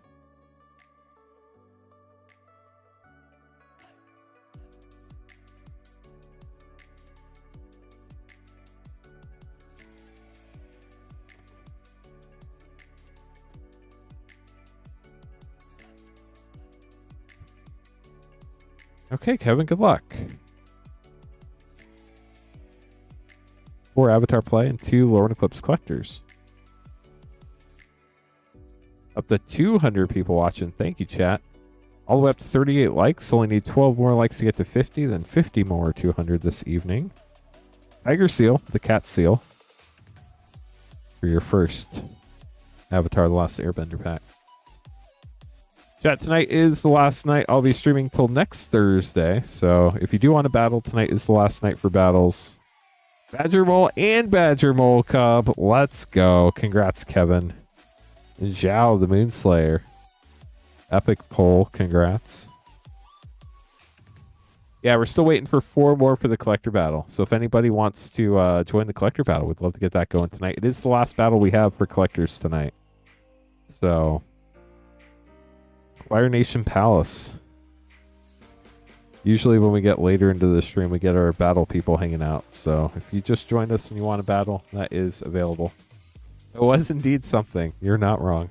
S1: Okay, Kevin, good luck. 4 Avatar Play and 2 Lorwyn Eclipsed collectors. Up to 200 people watching. Thank you, chat. All the way up to 38 likes. Only need 12 more likes to get to 50, then 50 more 200 this evening. Tiger Seal, the cat seal, for your first Avatar The Last Airbender pack. Chat, tonight is the last night. I'll be streaming till next Thursday. So if you do want to battle, tonight is the last night for battles. Badger Mole and Badger Mole Cub. Let's go. Congrats, Kevin. And Zhao, the Moonslayer. Epic poll. Congrats. Yeah, we're still waiting for 4 more for the collector battle. So if anybody wants to join the collector battle, we'd love to get that going tonight. It is the last battle we have for collectors tonight. So... Fire Nation Palace. Usually when we get later into the stream, we get our battle people hanging out. So if you just joined us and you want to battle, that is available. It was indeed something. You're not wrong.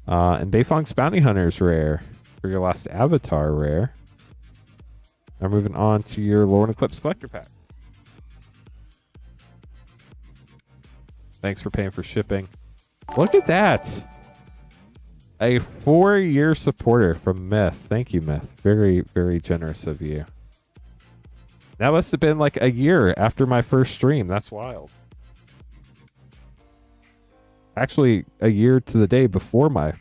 S1: And Beifong's Bounty Hunter's rare for your last Avatar rare. Now moving on to your Lorwyn Eclipsed collector pack. Thanks for paying for shipping. Look at that. A 4-year supporter from Myth. Thank you, Myth. Very, very generous of you. That must have been like a year after my first stream. That's wild. Actually, a year to the day before my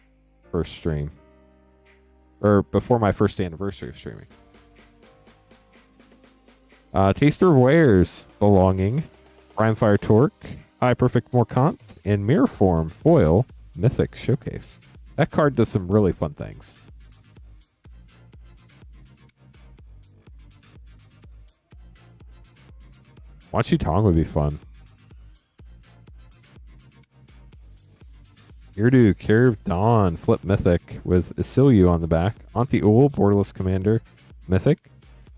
S1: first stream. Or before my first anniversary of streaming. Taster of Wares. Belonging. Primefire Torque. High Perfect Morkant. And Mirror Form Foil Mythic Showcase. That card does some really fun things. Wan Shi Tong would be fun. Irdu, Carrier of Dawn, Flip Mythic with Isilyu on the back. Auntie Owl, Borderless Commander, Mythic.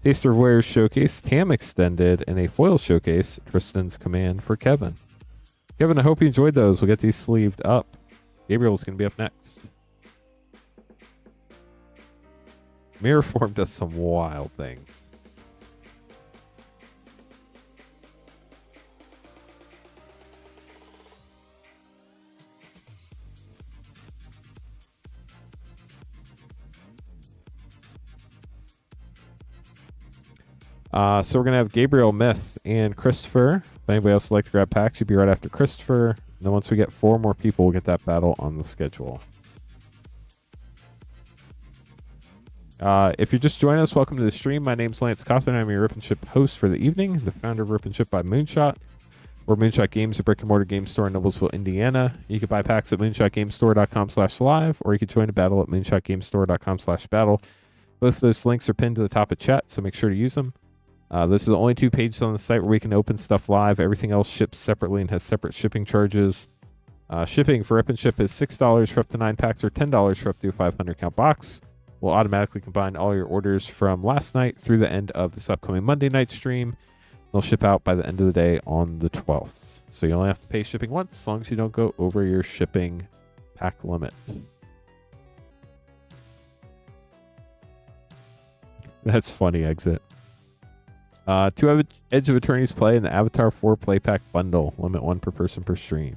S1: Taster of Wares Showcase, Tam Extended, and a foil showcase, Tristan's Command for Kevin. Kevin, I hope you enjoyed those. We'll get these sleeved up. Gabriel's going to be up next. Mirror Form does some wild things. So we're going to have Gabriel, Myth, and Christopher. If anybody else would like to grab packs, you'd be right after Christopher. And then once we get 4 more people, we'll get that battle on the schedule. If you're just joining us, welcome to the stream. My name's Lance Cawthon. I'm your Rip and Ship host for the evening, the founder of Rip and Ship by Moonshot. We're Moonshot Games, a brick-and-mortar game store in Noblesville, Indiana. You can buy packs at moonshotgamestore.com/live, or you can join a battle at moonshotgamestore.com/battle. Both of those links are pinned to the top of chat, so make sure to use them. Those are the only 2 pages on the site where we can open stuff live. Everything else ships separately and has separate shipping charges. Shipping for Rip and Ship is $6 for up to 9 packs or $10 for up to a 500 count box. We'll automatically combine all your orders from last night through the end of this upcoming Monday night stream. They'll ship out by the end of the day on the 12th. So you only have to pay shipping once as long as you don't go over your shipping pack limit. That's funny, Exit. 2 Edge of Eternity's play in the Avatar 4 play pack bundle. Limit 1 per person per stream.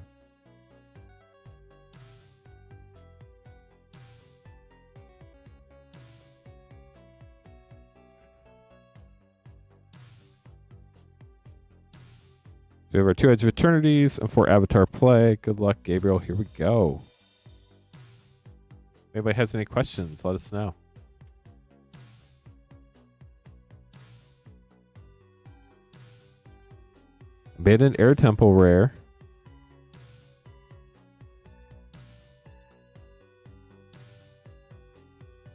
S1: So we have our 2 Edge of Eternities and 4 Avatar play. Good luck, Gabriel. Here we go. If anybody has any questions, let us know. Abandoned Air Temple rare.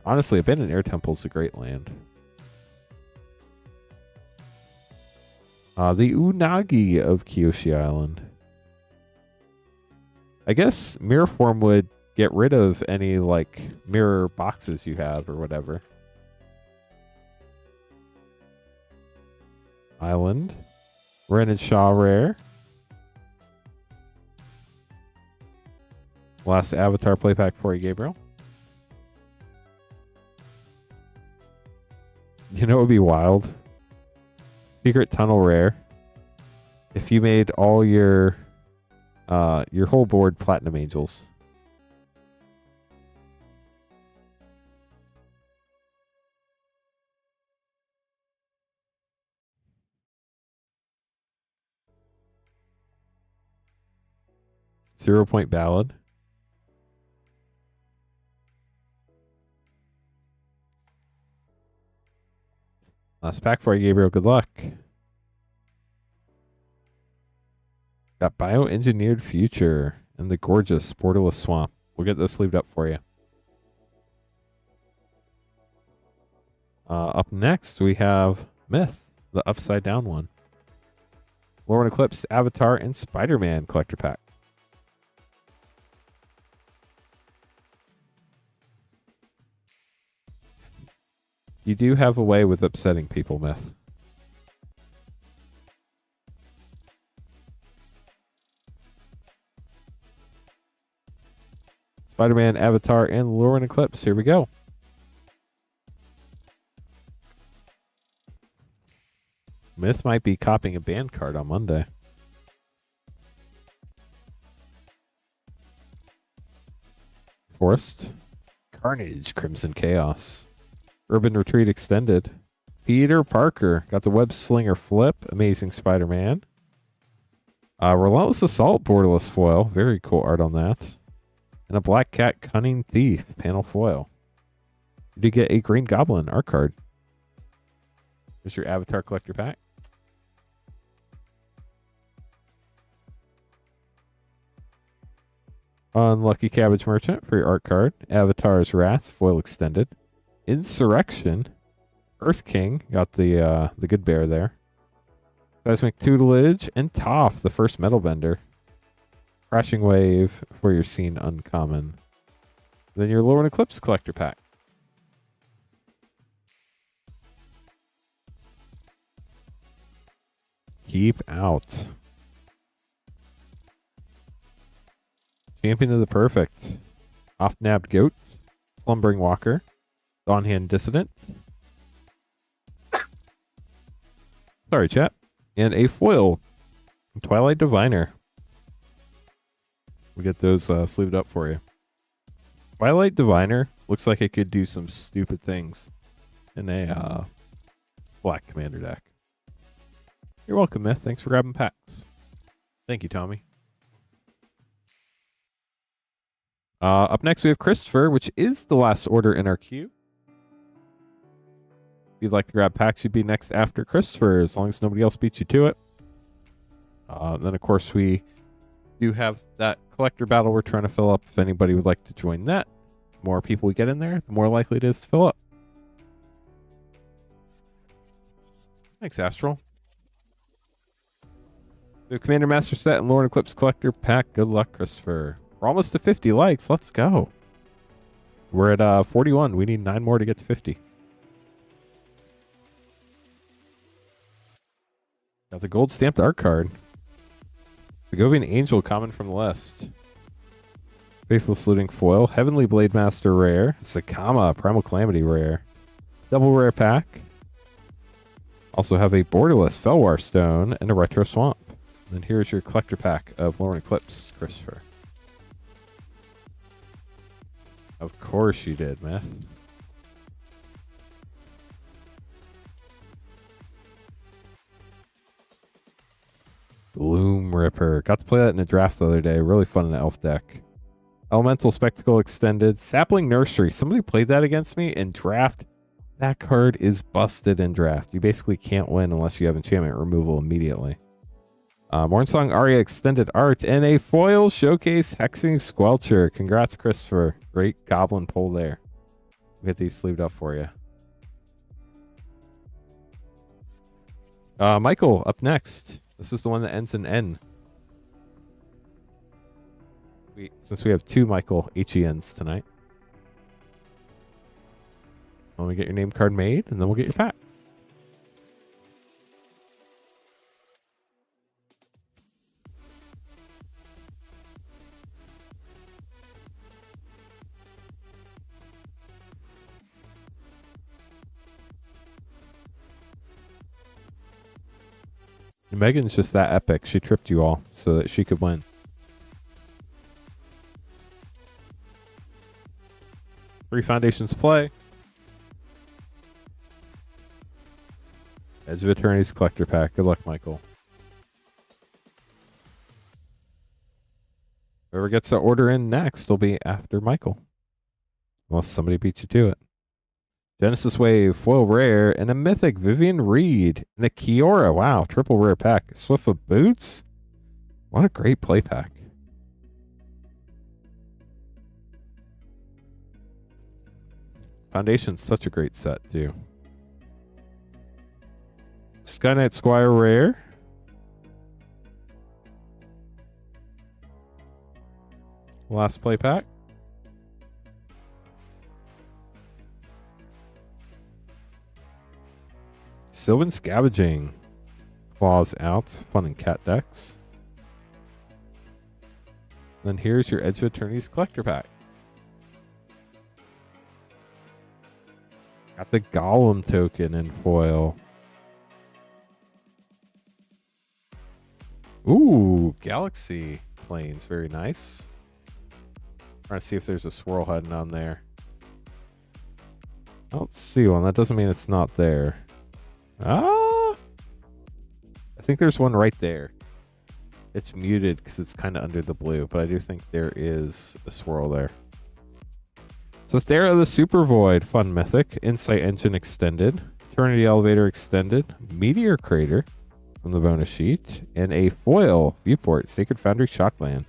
S1: Honestly, Abandoned Air Temple is a great land. The Unagi of Kyoshi Island. I guess Mirror Form would get rid of any, like, mirror boxes you have or whatever. Island. Ren and Shaw rare. Last Avatar play pack for you, Gabriel. You know what would be wild? Secret Tunnel rare. If you made all your whole board Platinum Angels. Point Ballad. Last pack for you, Gabriel. Good luck. Got Bioengineered Future and the gorgeous Borderless Swamp. We'll get those sleeved up for you. Up next, we have Myth, the upside down one. Lorwyn, Eclipsed, Avatar, and Spider-Man collector pack. You do have a way with upsetting people, Myth. Spider-Man, Avatar, and Lorwyn Eclipse. Here we go. Myth might be copying a band card on Monday. Forest. Carnage, Crimson Chaos. Urban Retreat Extended. Peter Parker. Got the Web Slinger Flip. Amazing Spider-Man. Relentless Assault Borderless Foil. Very cool art on that. And a Black Cat Cunning Thief panel foil. You did get a Green Goblin art card. There's your Avatar collector pack. Unlucky Cabbage Merchant for your art card. Avatar's Wrath foil extended. Insurrection. Earth King. Got the good bear there. Seismic Tutelage, and Toph, the first Metal Bender. Crashing Wave for your Scene Uncommon. Then your Lorwyn Eclipse Collector Pack. Keep out. Champion of the Perfect. Off-nabbed Goat. Slumbering Walker. Dawnhand Dissident. Sorry, chat. And a foil. Twilight Diviner. We get those sleeved up for you. Twilight Diviner looks like it could do some stupid things in a black commander deck. You're welcome, Myth. Thanks for grabbing packs. Thank you, Tommy. Up next, we have Christopher, which is the last order in our queue. If you'd like to grab packs, you'd be next after Christopher, as long as nobody else beats you to it. Then, of course, we do have that collector battle we're trying to fill up. If anybody would like to join that, the more people we get in there, the more likely it is to fill up. Thanks, Astral. We have Commander Master Set and Lorwyn Eclipse Collector Pack. Good luck, Christopher. We're almost to 50 likes. Let's go. We're at 41. We need 9 more to get to 50. Got the gold stamped art card. Begovian Angel common from the list. Faithless Looting foil. Heavenly Blade Master rare. Sakama Primal Calamity rare. Double rare pack. Also have a borderless Felwar Stone and a Retro Swamp. And then here's your collector pack of Lorwyn Eclipse, Christopher. Of course you did, Myth. Gloom Ripper. Got to play that in a draft the other day. Really fun in the elf deck. Elemental Spectacle Extended. Sapling Nursery. Somebody played that against me in draft. That card is busted in draft. You basically can't win unless you have enchantment removal immediately. Mornsong Aria Extended Art and a foil showcase Hexing Squelcher. Congrats, Christopher. Great goblin pull there. We'll get these sleeved up for you. Michael, up next. This is the one that ends in N. Since we have 2 Michael HENs tonight. Let me get your name card made, and then we'll get your packs. Megan's just that epic. She tripped you all so that she could win. Three Foundations play. Edge of Eternity's collector pack. Good luck, Michael. Whoever gets the order in next will be after Michael. Unless somebody beats you to it. Genesis Wave, foil rare, and a mythic Vivian Reed, and a Kiora. Wow, triple rare pack. Swift of Boots. What a great play pack. Foundation's such a great set, too. Sky Knight Squire rare. Last play pack. Sylvan Scavenging. Claws out. Fun in cat decks. Then here's your Edge of Eternity's collector pack. Got the Golem token in foil. Ooh, Galaxy Plains. Very nice. Trying to see if there's a swirl heading on there. I don't see one. That doesn't mean it's not there. I think there's one right there. It's muted because it's kind of under the blue, but I do think there is a swirl there. So Stare of the Super Void, fun mythic. Insight Engine Extended. Eternity Elevator Extended. Meteor Crater from the bonus sheet. And a foil Viewport, Sacred Foundry Shockland.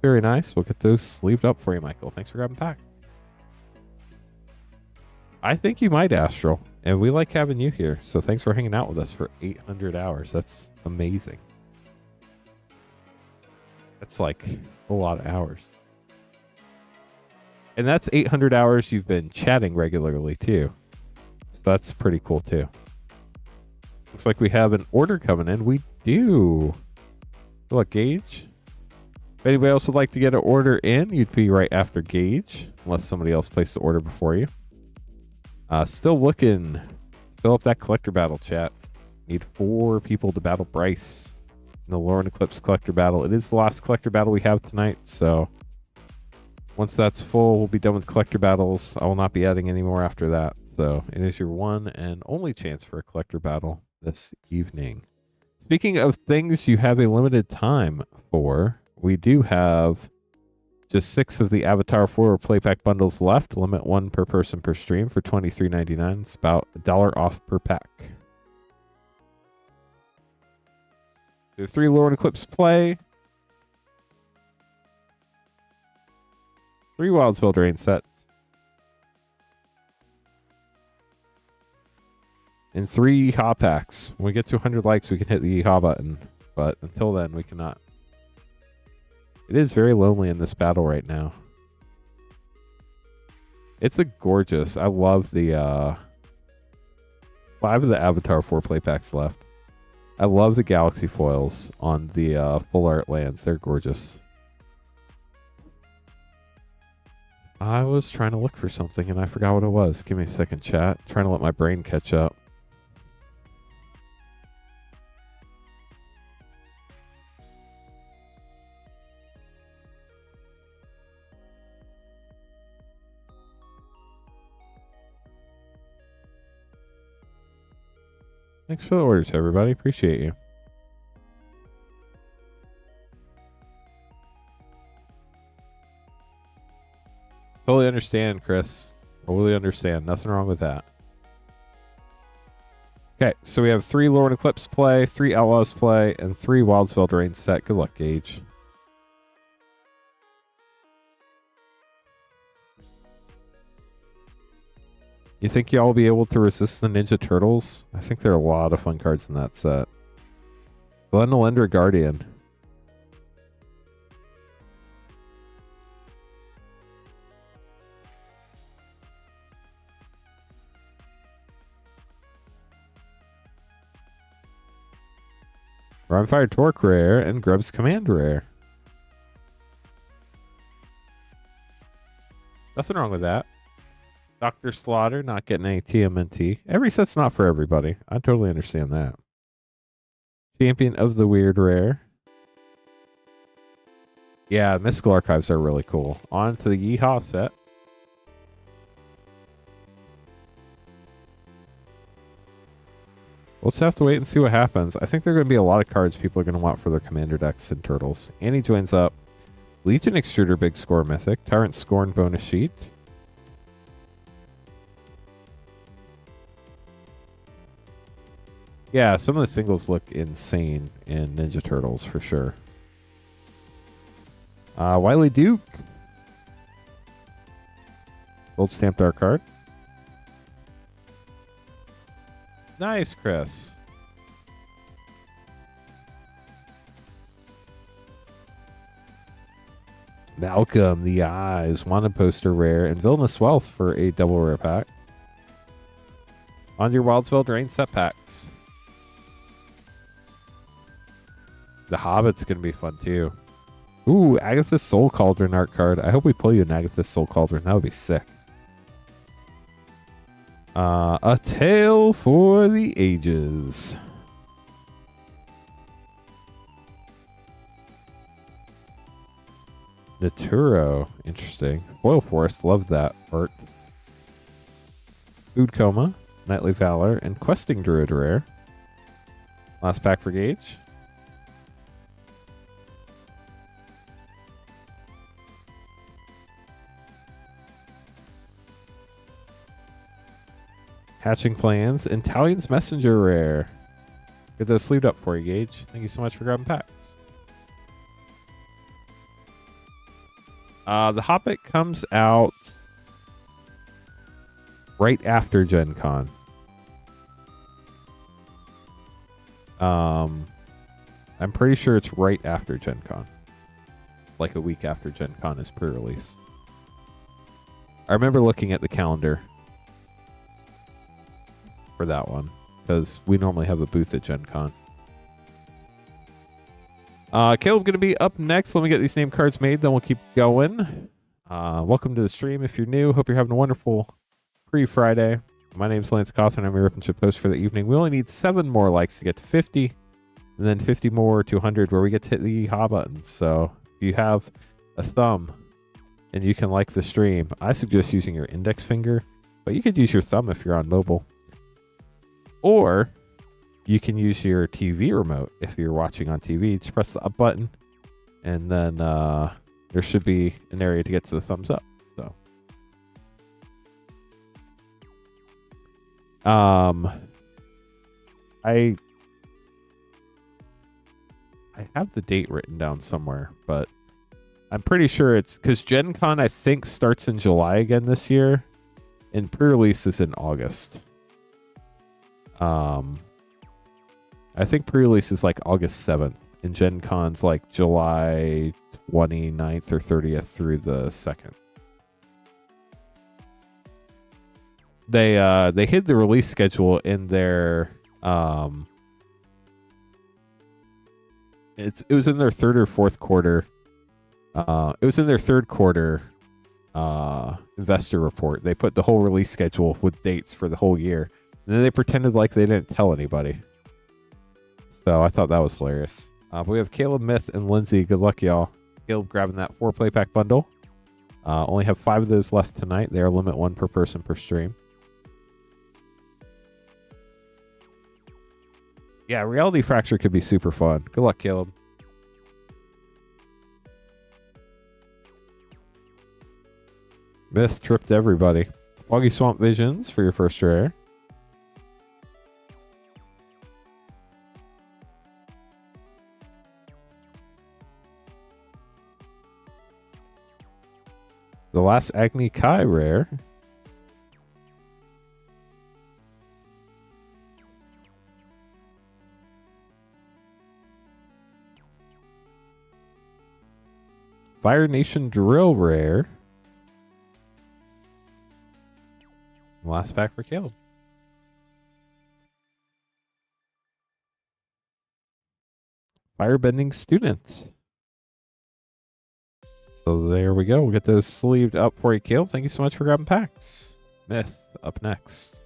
S1: Very nice. We'll get those sleeved up for you, Michael. Thanks for grabbing packs. I think you might, Astral. And we like having you here. So thanks for hanging out with us for 800 hours. That's amazing. That's like a lot of hours. And that's 800 hours you've been chatting regularly too. So that's pretty cool too. Looks like we have an order coming in. We do. Look, Gage. If anybody else would like to get an order in, you'd be right after Gage, unless somebody else placed the order before you. Still looking. Fill up that collector battle, chat. Need 4 people to battle Bryce in the Lorwyn Eclipsed collector battle. It is the last collector battle we have tonight, so once that's full, we'll be done with collector battles. I will not be adding any more after that. So it is your one and only chance for a collector battle this evening. Speaking of things you have a limited time for, we do have just 6 of the Avatar 4 playpack bundles left. Limit 1 per person per stream for $23.99. It's about $1 off per pack. We have 3 Lorwyn Eclipsed play. 3 Wildsville Drain sets. And 3 Yeehaw packs. When we get to 100 likes, we can hit the Yeehaw button. But until then, we cannot. It is very lonely in this battle right now. It's a gorgeous. I love the 5 of the Avatar 4 playbacks left. I love the galaxy foils on the full art lands. They're gorgeous. I was trying to look for something and I forgot what it was. Give me a second, chat. Trying to let my brain catch up. Thanks for the orders, everybody. Appreciate you. Totally understand, Chris. Totally understand. Nothing wrong with that. Okay, so we have 3 Lorwyn Eclipsed play, 3 Outlaws play, and 3 Wildsville Drain set. Good luck, Gage. You think y'all will be able to resist the Ninja Turtles? I think there are a lot of fun cards in that set. Glenelendra Guardian. Rimefire Torque rare and Grub's Command rare. Nothing wrong with that. Dr. Slaughter not getting any TMNT. Every set's not for everybody. I totally understand that. Champion of the Weird rare. Yeah, Mystical Archives are really cool. On to the Yeehaw set. We'll just have to wait and see what happens. I think there are going to be a lot of cards people are going to want for their commander decks and turtles. Annie joins up. Legion Extruder Big Score Mythic. Tyrant Scorn bonus sheet. Yeah, some of the singles look insane in Ninja Turtles for sure. Wily Duke. Gold stamped our card. Nice, Chris. Malcolm, the Eyes, Wanted Poster rare, and Villainous Wealth for a double rare pack. On your Wildsville Drain set packs. The Hobbit's going to be fun too. Ooh, Agatha's Soul Cauldron art card. I hope we pull you an Agatha's Soul Cauldron. That would be sick. A Tale for the Ages. Naturo. Interesting. Foil Forest. Love that art. Food Coma. Nightly Valor. And Questing Druid rare. Last pack for Gage. Hatching Plans and Talion's Messenger rare. Get those sleeved up for you, Gage. Thank you so much for grabbing packs. The Hobbit comes out right after Gen Con. I'm pretty sure it's right after Gen Con. Like a week after Gen Con is pre-release. I remember looking at the calendar for that one because we normally have a booth at Gen Con. Caleb going to be up next. Let me get these name cards made, then we'll keep going. Welcome to the stream. If you're new, hope you're having a wonderful pre-Friday. My name's Lance Cawthon. I'm your Rip and Chip host for the evening. We only need 7 more likes to get to 50, and then 50 more to 100 where we get to hit the ha button. So if you have a thumb and you can like the stream, I suggest using your index finger, but you could use your thumb if you're on mobile. Or you can use your TV remote if you're watching on TV. Just press the up button, and then there should be an area to get to the thumbs up. So, I have the date written down somewhere, but I'm pretty sure it's because Gen Con, I think, starts in July again this year, and pre-release is in August. I think pre-release is like August 7th, and Gen Con's like July 29th or 30th through the 2nd. They hid the release schedule in their it was in their third or fourth quarter. It was in their third quarter investor report. They put the whole release schedule with dates for the whole year, and then they pretended like they didn't tell anybody. So I thought that was hilarious. But we have Caleb, Myth, and Lindsay. Good luck, y'all. Caleb grabbing that 4 play pack bundle. Only have 5 of those left tonight. They are limit 1 per person per stream. Yeah, Reality Fracture could be super fun. Good luck, Caleb. Myth tripped everybody. Foggy Swamp Visions for your first rare. The last Agni Kai rare. Fire Nation Drill rare. Last pack for Caleb. Firebending Student. So there we go. We'll get those sleeved up for you, Caleb. Thank you so much for grabbing packs. Myth up next.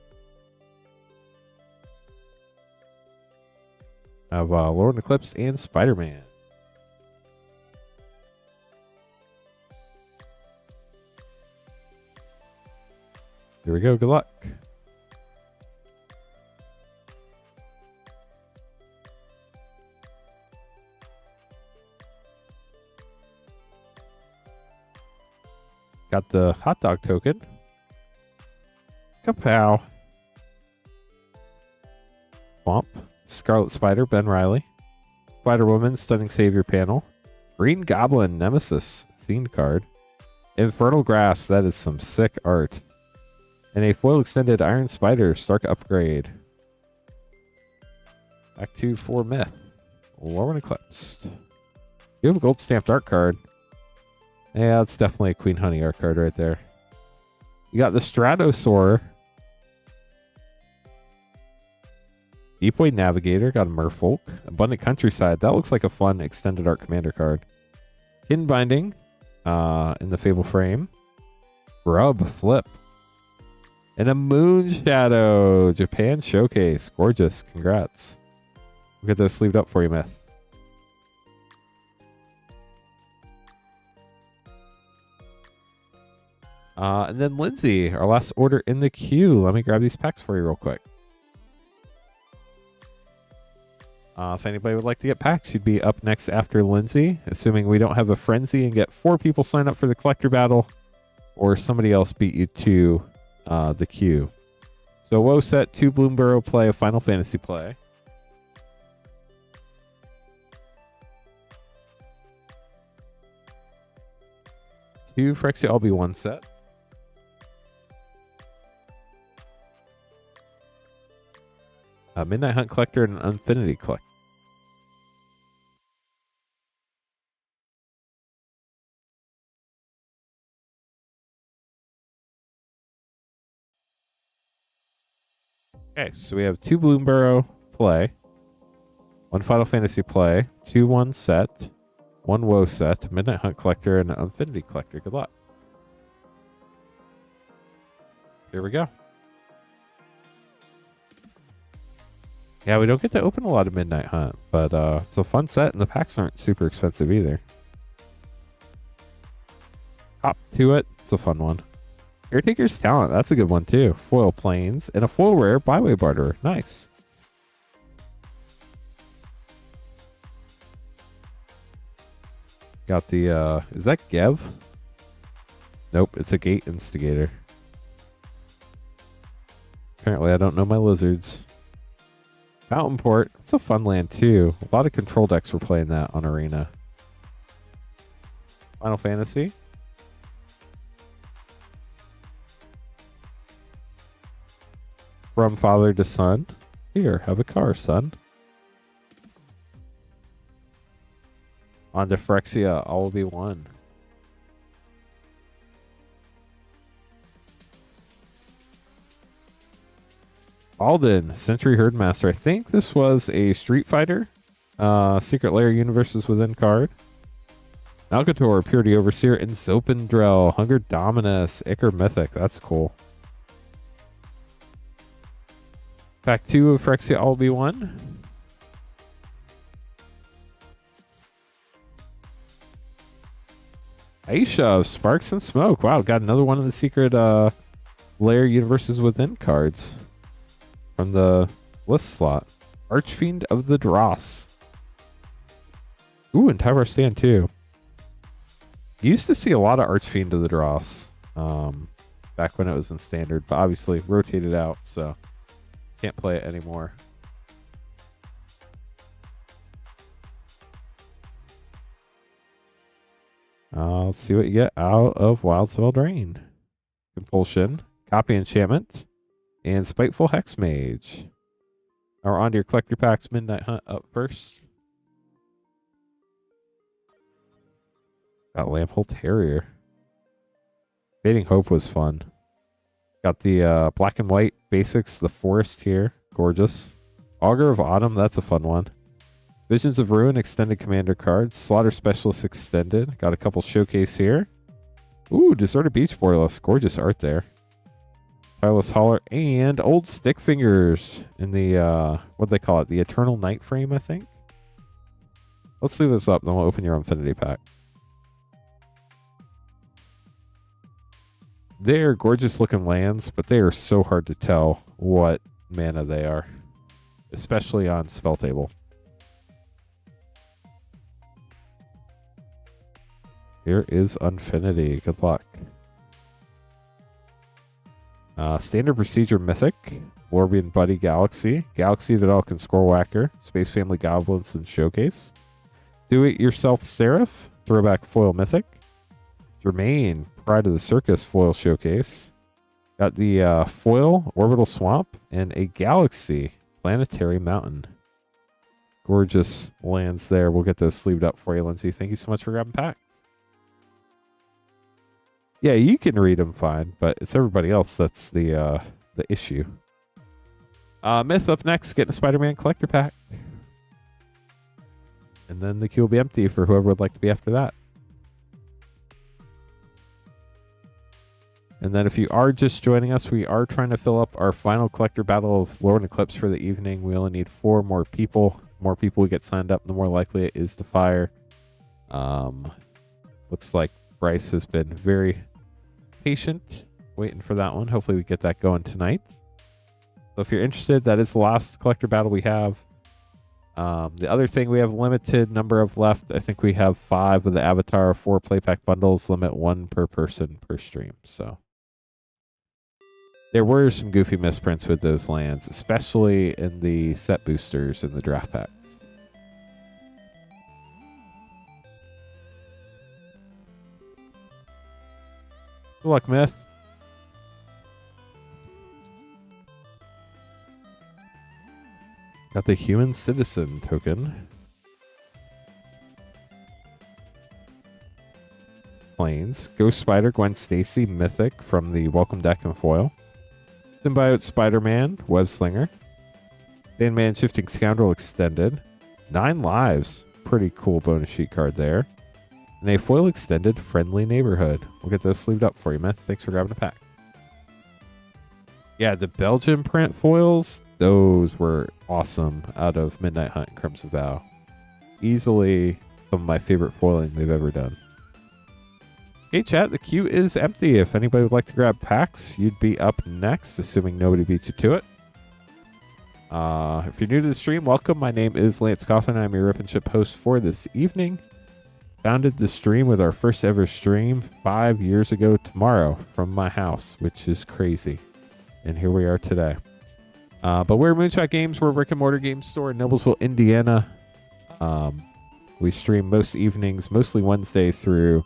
S1: I have Lorwyn, Eclipsed, and Spider-Man. Here we go. Good luck. Got the hot dog token. Kapow. Swamp. Scarlet Spider, Ben Riley. Spider-Woman, Stunning Savior panel. Green Goblin, Nemesis, themed card. Infernal Grasp, that is some sick art. And a foil extended Iron Spider, Stark upgrade. Back to 4 Myth. Lorwyn Eclipsed. You have a gold stamped art card. Yeah, that's definitely a Queen Honey art card right there. You got the Stratosaur. Deepway Navigator. Got a Merfolk. Abundant Countryside. That looks like a fun extended art commander card. Hidden Binding. In the Fable frame. Grub Flip. And a Moon Shadow. Japan Showcase. Gorgeous. Congrats. We'll get those sleeved up for you, Myth. And then Lindsay, our last order in the queue. Let me grab these packs for you real quick. If anybody would like to get packs, you'd be up next after Lindsay, assuming we don't have a frenzy and get 4 people sign up for the collector battle, or somebody else beat you to the queue. So WoW set, 2 Bloomborough play, a Final Fantasy play. Two Phyrexia Albi 1 set. A Midnight Hunt Collector and an Infinity Collector. Okay, so we have 2 Bloomburrow play, 1 Final Fantasy play, 2 1 set, 1 WoW set, Midnight Hunt Collector, and an Infinity Collector. Good luck. Here we go. Yeah, we don't get to open a lot of Midnight Hunt, but it's a fun set, and the packs aren't super expensive either. Hop to it. It's a fun one. Caretaker's Talent. That's a good one, too. Foil Plains and a foil rare Byway Barterer. Nice. Got the, is that Gev? Nope, it's a Gate Instigator. Apparently, I don't know my lizards. Fountain Port. It's a fun land, too. A lot of control decks were playing that on Arena. Final Fantasy. From father to son. Here, have a car, son. On to Phyrexia, all will be one. Alden, Century Herdmaster. I think this was a Street Fighter. Secret Lair Universes Within card. Malcator, Purity Overseer, and Zopendrel, Hunger Dominus, Icar Mythic. That's cool. Pack 2 of Phyrexia, all will be one. Aisha of Sparks and Smoke. Wow, got another one of the Secret Lair Universes Within cards from the list slot. Archfiend of the Dross. Ooh, and Tyvar Stand too. You used to see a lot of Archfiend of the Dross back when it was in Standard, but obviously rotated out, so can't play it anymore. Let's see what you get out of Wildspell Drain. Compulsion, Copy Enchantment, and Spiteful Hexmage. Now we're on to your collector packs. Midnight Hunt up first. Got Lamphole Terrier. Fading Hope was fun. Got the black and white basics, the forest here. Gorgeous. Augur of Autumn, that's a fun one. Visions of Ruin extended commander cards. Slaughter Specialist extended. Got a couple showcase here. Ooh, Deserted Beach Borealis. Gorgeous art there. Tireless Hauler and Old Stick Fingers in the, what do they call it? The Eternal Night Frame, I think. Let's leave this up, then we'll open your Infinity pack. They're gorgeous looking lands, but they are so hard to tell what mana they are, especially on Spell Table. Here is Infinity. Good luck. Standard Procedure Mythic, Lorwyn Buddy Galaxy, Galaxy that all can score whacker, Space Family Goblins and Showcase, Do It Yourself Seraph, Throwback Foil Mythic, Germain Pride of the Circus Foil Showcase, got the Foil Orbital Swamp, and a Galaxy Planetary Mountain. Gorgeous lands there. We'll get those sleeved up for you, Lindsay. Thank you so much for grabbing packs. Yeah, you can read them fine, but it's everybody else that's the issue. Myth up next, getting a Spider-Man collector pack. And then the queue will be empty for whoever would like to be after that. And then if you are just joining us, we are trying to fill up our final collector battle of Lorwyn Eclipsed for the evening. We only need 4 more people. The more people we get signed up, the more likely it is to fire. Looks like Bryce has been very patient, waiting for that one. Hopefully we get that going tonight. So if you're interested, that is the last collector battle we have. The other thing, we have limited number of left. I think we have 5 with the Avatar, 4 playpack bundles, limit 1 per person per stream. So there were some goofy misprints with those lands, especially in the set boosters in the draft packs. Good luck, Myth. Got the Human Citizen token. Planes. Ghost Spider, Gwen Stacy, Mythic from the Welcome deck and foil. Symbiote Spider-Man, Web Slinger. Sandman Shifting Scoundrel extended. 9 lives. Pretty cool bonus sheet card there. And a foil extended Friendly Neighborhood. We'll get those sleeved up for you, Myth. Thanks for grabbing a pack. Yeah, the Belgian print foils, those were awesome out of Midnight Hunt and Crimson Vow. Easily some of my favorite foiling they've ever done. Hey chat, the queue is empty. If anybody would like to grab packs, you'd be up next, assuming nobody beats you to it. If you're new to the stream, welcome. My name is Lance Coughlin. I'm your Rip and Chip host for this evening. Founded the stream with our first ever stream 5 years ago tomorrow from my house, which is crazy. And here we are today. But we're Moonshot Games. We're a brick and mortar game store in Noblesville, Indiana. We stream most evenings, mostly Wednesday through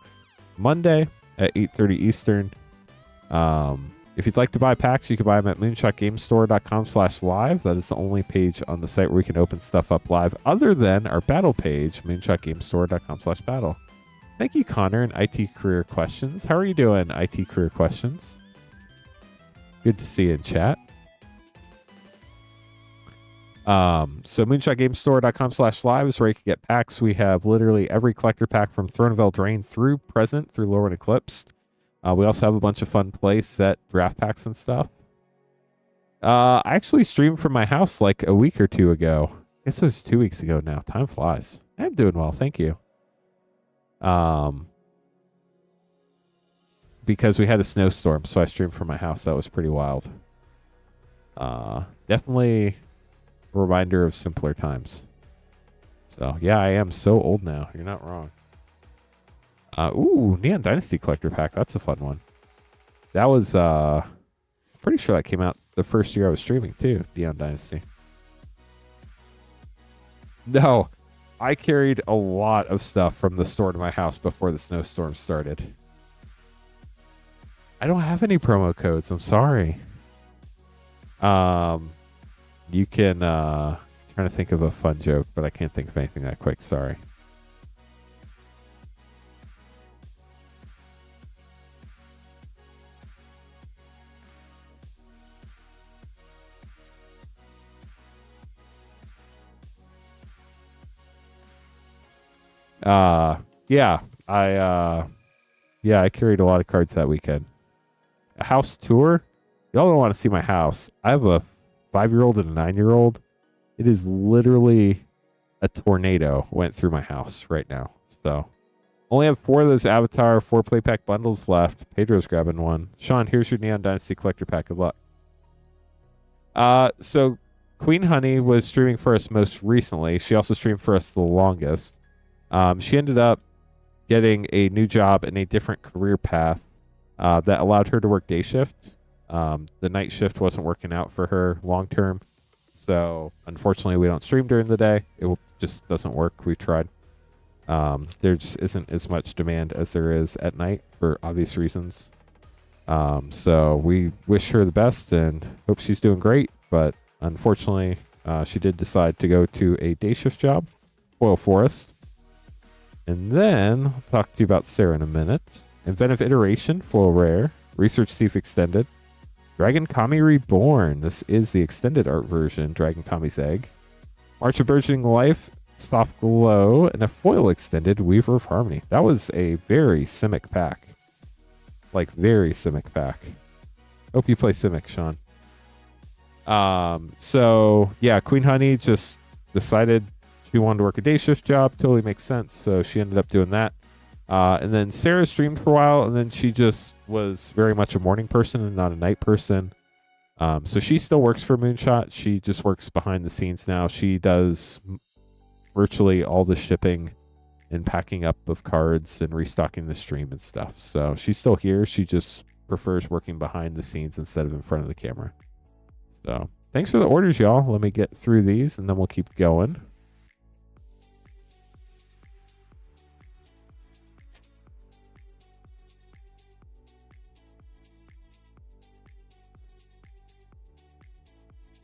S1: Monday at 8:30 Eastern. If you'd like to buy packs, you can buy them at moonshotgamestore.com/live. That is the only page on the site where we can open stuff up live, other than our battle page, moonshotgamestore.com/battle. Thank you, Connor, and IT Career Questions. How are you doing, IT Career Questions? Good to see you in chat. So moonshotgamestore.com/live is where you can get packs. We have literally every collector pack from Throne of Eldraine through present through Lorwyn Eclipsed. We also have a bunch of fun play set draft packs and stuff. I actually streamed from my house like a week or two ago. I guess it was 2 weeks ago now. Time flies. I'm doing well, thank you. Because we had a snowstorm, so I streamed from my house. That was pretty wild. Definitely a reminder of simpler times. So, yeah, I am so old now. You're not wrong. Ooh, Neon Dynasty Collector Pack. That's a fun one. That was, pretty sure that came out the first year I was streaming, too. Neon Dynasty. No, I carried a lot of stuff from the store to my house before the snowstorm started. I don't have any promo codes. I'm sorry. You can, trying to think of a fun joke, but I can't think of anything that quick. Sorry. I carried a lot of cards that weekend. A house tour? Y'all don't want to see my house. I have a 5-year-old and a 9-year-old. It is literally a tornado went through my house right now. So only have 4 of those Avatar 4 play pack bundles left. Pedro's grabbing one. Sean, here's your Neon Dynasty Collector Pack. Good luck. So Queen Honey was streaming for us most recently. She also streamed for us the longest. She ended up getting a new job in a different career path that allowed her to work day shift. The night shift wasn't working out for her long term. So unfortunately, we don't stream during the day. It just doesn't work. We've tried. There just isn't as much demand as there is at night for obvious reasons. So we wish her the best and hope she's doing great. But unfortunately, she did decide to go to a day shift job, Foil Forest. And then I'll talk to you about Sarah in a minute. Inventive Iteration, Foil Rare. Research Thief Extended. Dragon Kami Reborn. This is the extended art version, Dragon Kami's Egg. March of Burgeoning Life, Soft Glow, and a foil extended Weaver of Harmony. That was a very Simic pack. Like, very Simic pack. Hope you play Simic, Sean. So, yeah, Queen Honey just decided she wanted to work a day shift job. Totally makes sense. So she ended up doing that. And then Sarah streamed for a while, and then she just was very much a morning person and not a night person. So she still works for Moonshot. She just works behind the scenes now. She does virtually all the shipping and packing up of cards and restocking the stream and stuff. So she's still here. She just prefers working behind the scenes instead of in front of the camera. So thanks for the orders, y'all. Let me get through these, and then we'll keep going.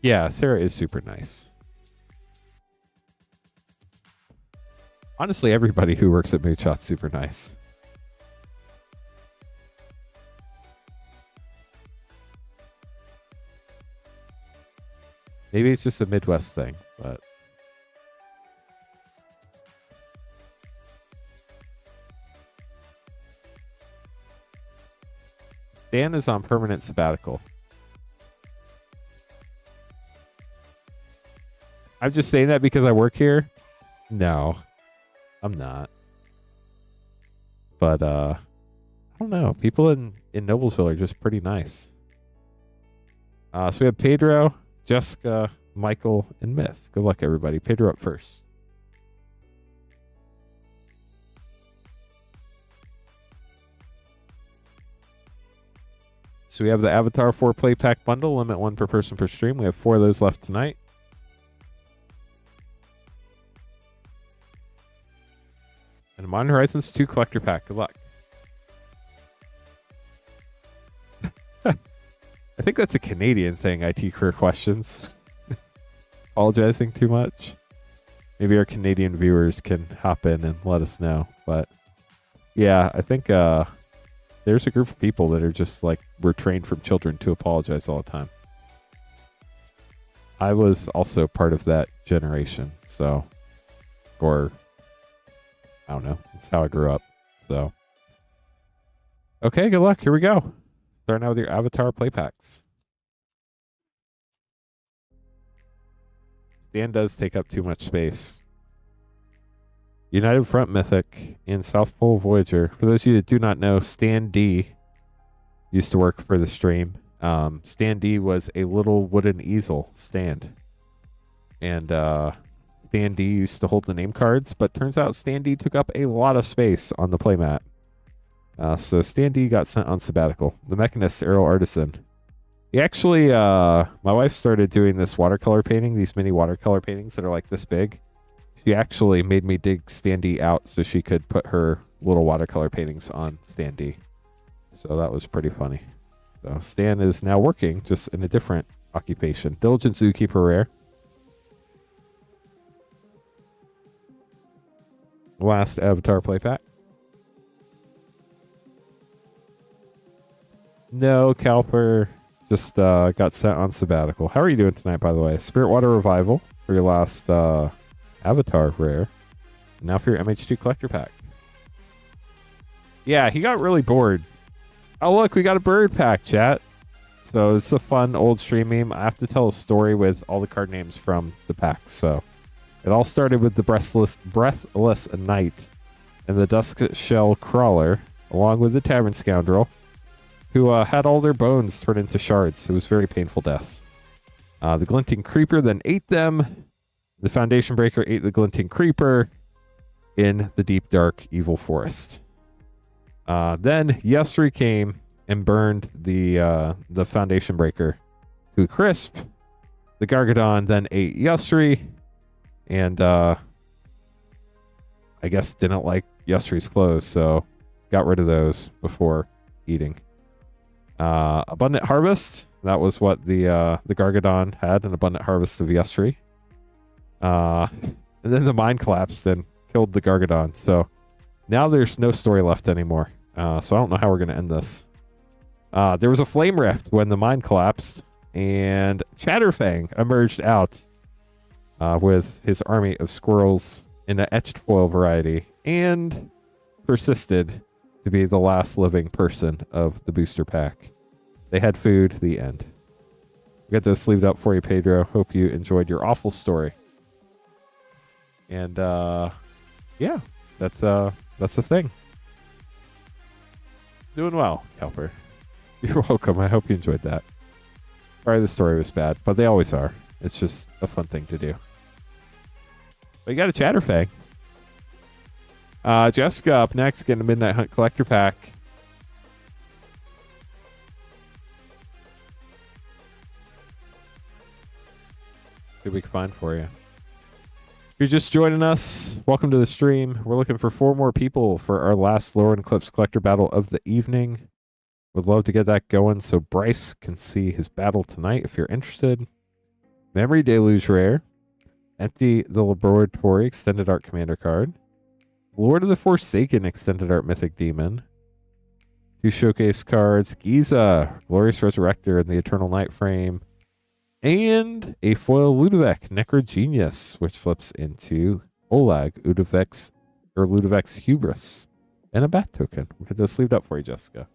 S1: Yeah, Sarah is super nice. Honestly, everybody who works at Moonshot's super nice. Maybe it's just a Midwest thing, but Stan is on permanent sabbatical. I'm just saying that because I work here. No, I'm not. But I don't know. People in Noblesville are just pretty nice. So we have Pedro, Jessica, Michael, and Myth. Good luck, everybody. Pedro up first. So we have the Avatar 4 Play Pack Bundle. Limit 1 per person per stream. We have 4 of those left tonight. And Modern Horizons 2 Collector Pack. Good luck. I think that's a Canadian thing, IT career questions. Apologizing too much. Maybe our Canadian viewers can hop in and let us know. But yeah, I think there's a group of people that are just like, we're trained from children to apologize all the time. I was also part of that generation. So, or I don't know. That's how I grew up. So, okay, good luck. Here we go. Starting out with your Avatar play packs. Stan does take up too much space. United Front Mythic in South Pole Voyager. For those of you that do not know, Stan D used to work for the stream. Stan D was a little wooden easel stand. And Stan D used to hold the name cards, but turns out Stan D took up a lot of space on the playmat. So Stan D got sent on sabbatical. The Mechanist Aerial Artisan. He actually, my wife started doing this watercolor painting, these mini watercolor paintings that are like this big. She actually made me dig Stan D out so she could put her little watercolor paintings on Stan D. So that was pretty funny. So Stan is now working, just in a different occupation. Diligent Zookeeper Rare. Last Avatar play pack. No, Calper just got sent on sabbatical. How are you doing tonight, by the way? Spirit Water Revival for your last Avatar rare. And now for your MH2 collector pack. Yeah, he got really bored. Oh, look, we got a bird pack, chat. So it's a fun old stream meme. I have to tell a story with all the card names from the pack. So it all started with the Breathless Knight and the Dusk Shell Crawler, along with the Tavern Scoundrel, who had all their bones turned into shards. It was a very painful death. The Glinting Creeper then ate them. The Foundation Breaker ate the Glinting Creeper in the deep, dark, evil forest. Then Yusri came and burned the Foundation Breaker to a crisp. The Gargadon then ate Yusri, and I guess didn't like Yusri's clothes, so got rid of those before eating. Abundant Harvest. That was what the Gargadon had, an abundant harvest of Yusri. And then the mine collapsed and killed the Gargadon. So now there's no story left anymore. So I don't know how we're going to end this. There was a flame rift when the mine collapsed, and Chatterfang emerged out with his army of squirrels in an etched foil variety and persisted to be the last living person of the booster pack. They had food, the end. We got those sleeved up for you, Pedro. Hope you enjoyed your awful story. And yeah, that's a thing. Doing well, Kelper. You're welcome. I hope you enjoyed that. Sorry the story was bad, but they always are. It's just a fun thing to do. But you got a Chatterfang. Jessica up next, getting a Midnight Hunt Collector Pack. See what we can find for you. If you're just joining us, welcome to the stream. We're looking for 4 more people for our last Lorwyn Eclipsed Collector Battle of the evening. Would love to get that going so Bryce can see his battle tonight if you're interested. Memory Deluge Rare. Empty the Laboratory Extended Art Commander card. Lord of the Forsaken Extended Art Mythic Demon. 2 showcase cards. Giza, Glorious Resurrector in the Eternal Night Frame. And a foil Ludovec, Necro Genius, which flips into Olag, Ludovec's Hubris. And a bat token. We'll get those sleeved up for you, Jessica.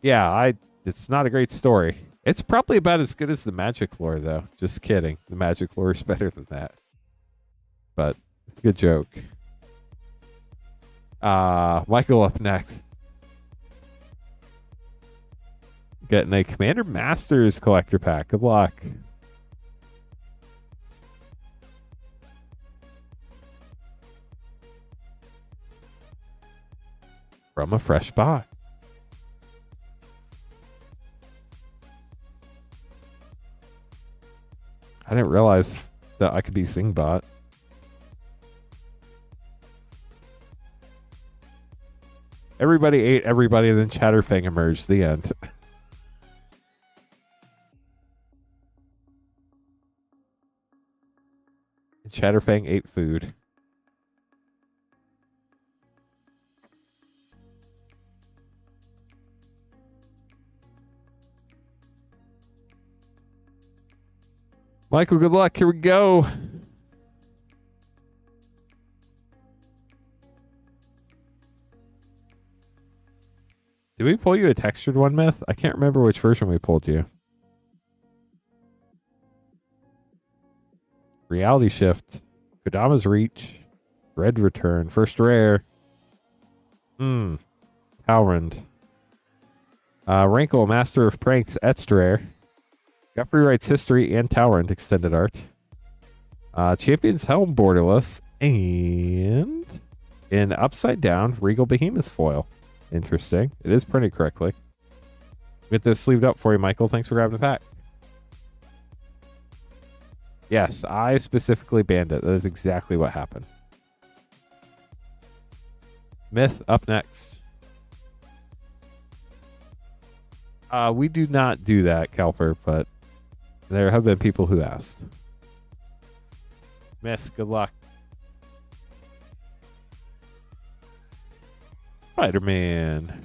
S1: Yeah, it's not a great story. It's probably about as good as the Magic lore, though. Just kidding. The Magic lore is better than that. But it's a good joke. Michael up next. Getting a Commander Masters collector pack. Good luck. From a fresh box. I didn't realize that I could be Singbot. Everybody ate everybody, then Chatterfang emerged. The end. Chatterfang ate food. Michael, good luck. Here we go. Did we pull you a textured one, Myth? I can't remember which version we pulled you. Reality Shift. Kodama's Reach. Red Return. First Rare. Talrand. Rankle, Master of Pranks. Etched Rare. Guthrie Writes History and Talrand Extended Art. Champions Helm Borderless. And an Upside Down Regal Behemoth foil. Interesting. It is printed correctly. Get this sleeved up for you, Michael. Thanks for grabbing the pack. Yes, I specifically banned it. That is exactly what happened. Myth up next. We do not do that, Kelper, but there have been people who asked. Myth, good luck. Spider-Man.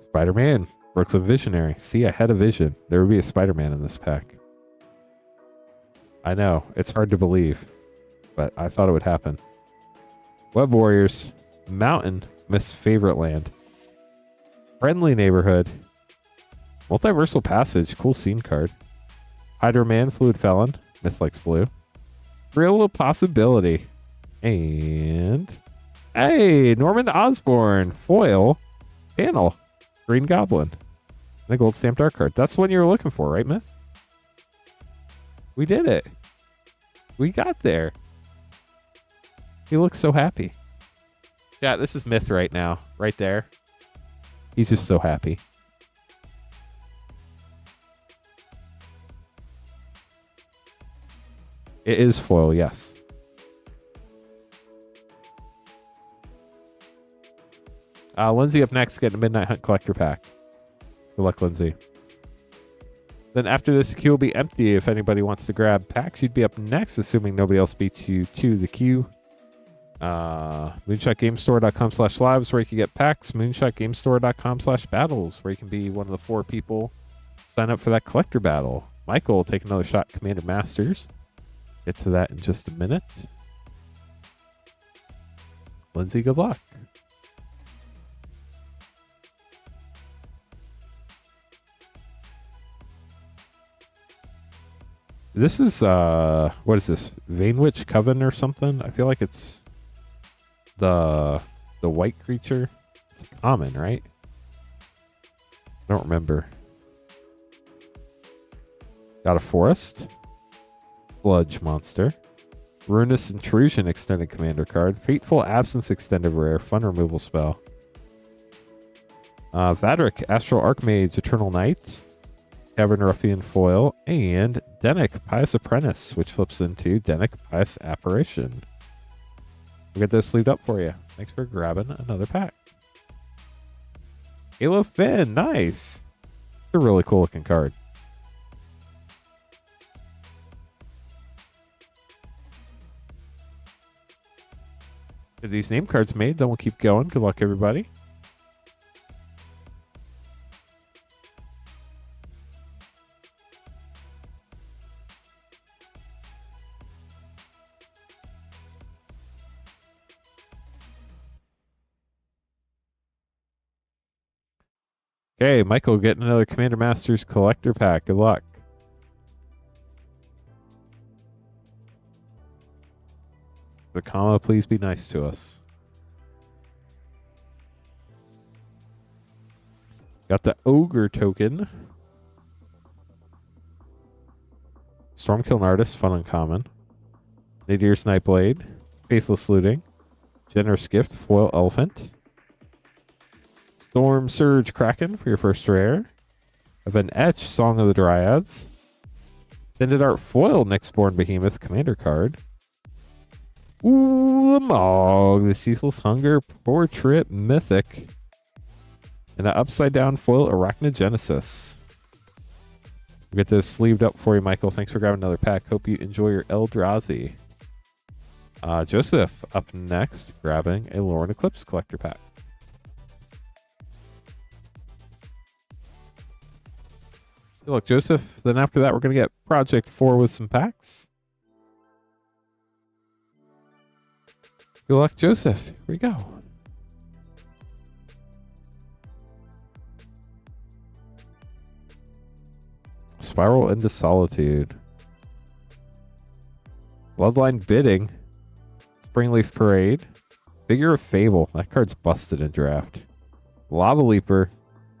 S1: Spider-Man. Brooklyn Visionary. See, I had a vision. There would be a Spider-Man in this pack. I know. It's hard to believe, but I thought it would happen. Web Warriors. Mountain. Myth's favorite land. Friendly Neighborhood. Multiversal Passage. Cool scene card. Hydro Man. Fluid Felon. Myth likes blue. Real Possibility. And hey, Norman Osborn. Foil. Panel. Green Goblin. And a gold stamped art card. That's the one you were looking for, right, Myth? We did it. We got there. He looks so happy. Yeah, this is Myth right now. Right there. He's just so happy. It is foil, yes. Lindsay up next, getting a Midnight Hunt collector pack. Good luck, Lindsay. Then after this, the queue will be empty. If anybody wants to grab packs, you'd be up next, assuming nobody else beats you to the queue. MoonshotGameStore.com/lives, where you can get packs. MoonshotGameStore.com/battles, where you can be one of the 4 people. Sign up for that collector battle. Michael will take another shot at Commander Masters. Get to that in just a minute. Lindsay, good luck. This is, what is this? Vainwitch Coven or something? I feel like it's the white creature. It's common, right? I don't remember. Got a forest. Sludge monster. Ruinous Intrusion extended commander card. Fateful Absence extended rare. Fun removal spell. Vadric, Astral Archmage, Eternal Night. Cavern Ruffian foil. And Denick, Pious Apprentice, which flips into Denick, Pious Apparition. We'll get this sleeved up for you. Thanks for grabbing another pack. Halo Finn, nice. It's a really cool looking card. Get these name cards made, then we'll keep going. Good luck, everybody. Okay, Michael getting another Commander Masters collector pack. Good luck. The comma, please be nice to us. Got the Ogre token. Stormkiln Artist, fun uncommon. Nadir Snipeblade. Faithless Looting. Generous Gift, Foil Elephant. Storm Surge Kraken for your first rare. Of an Etch, Song of the Dryads. Extended Art Foil, Nyxborn Behemoth Commander card. Ulamog, the Ceaseless Hunger Portrait Mythic. And an Upside Down Foil Arachnogenesis. We'll get this sleeved up for you, Michael. Thanks for grabbing another pack. Hope you enjoy your Eldrazi. Joseph up next, grabbing a Lorwyn Eclipsed collector pack. Good luck, Joseph. Then after that, we're going to get Project 4 with some packs. Good luck, Joseph. Here we go. Spiral into Solitude. Bloodline Bidding. Springleaf Parade. Figure of Fable. That card's busted in draft. Lava Leaper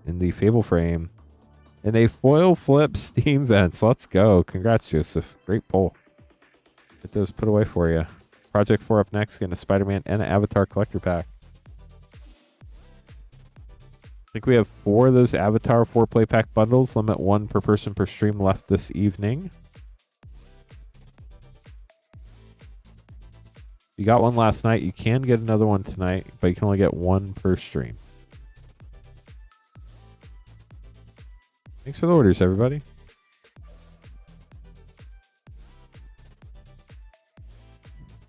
S1: in the Fable frame. And a foil flip Steam Vents. Let's go. Congrats, Joseph. Great pull. Get those put away for you. Project 4 up next. Getting a Spider-Man and an Avatar collector pack. I think we have 4 of those Avatar 4-play pack bundles. Limit 1 per person per stream left this evening. You got one last night. You can get another one tonight, but you can only get 1 per stream. Thanks for the orders, everybody.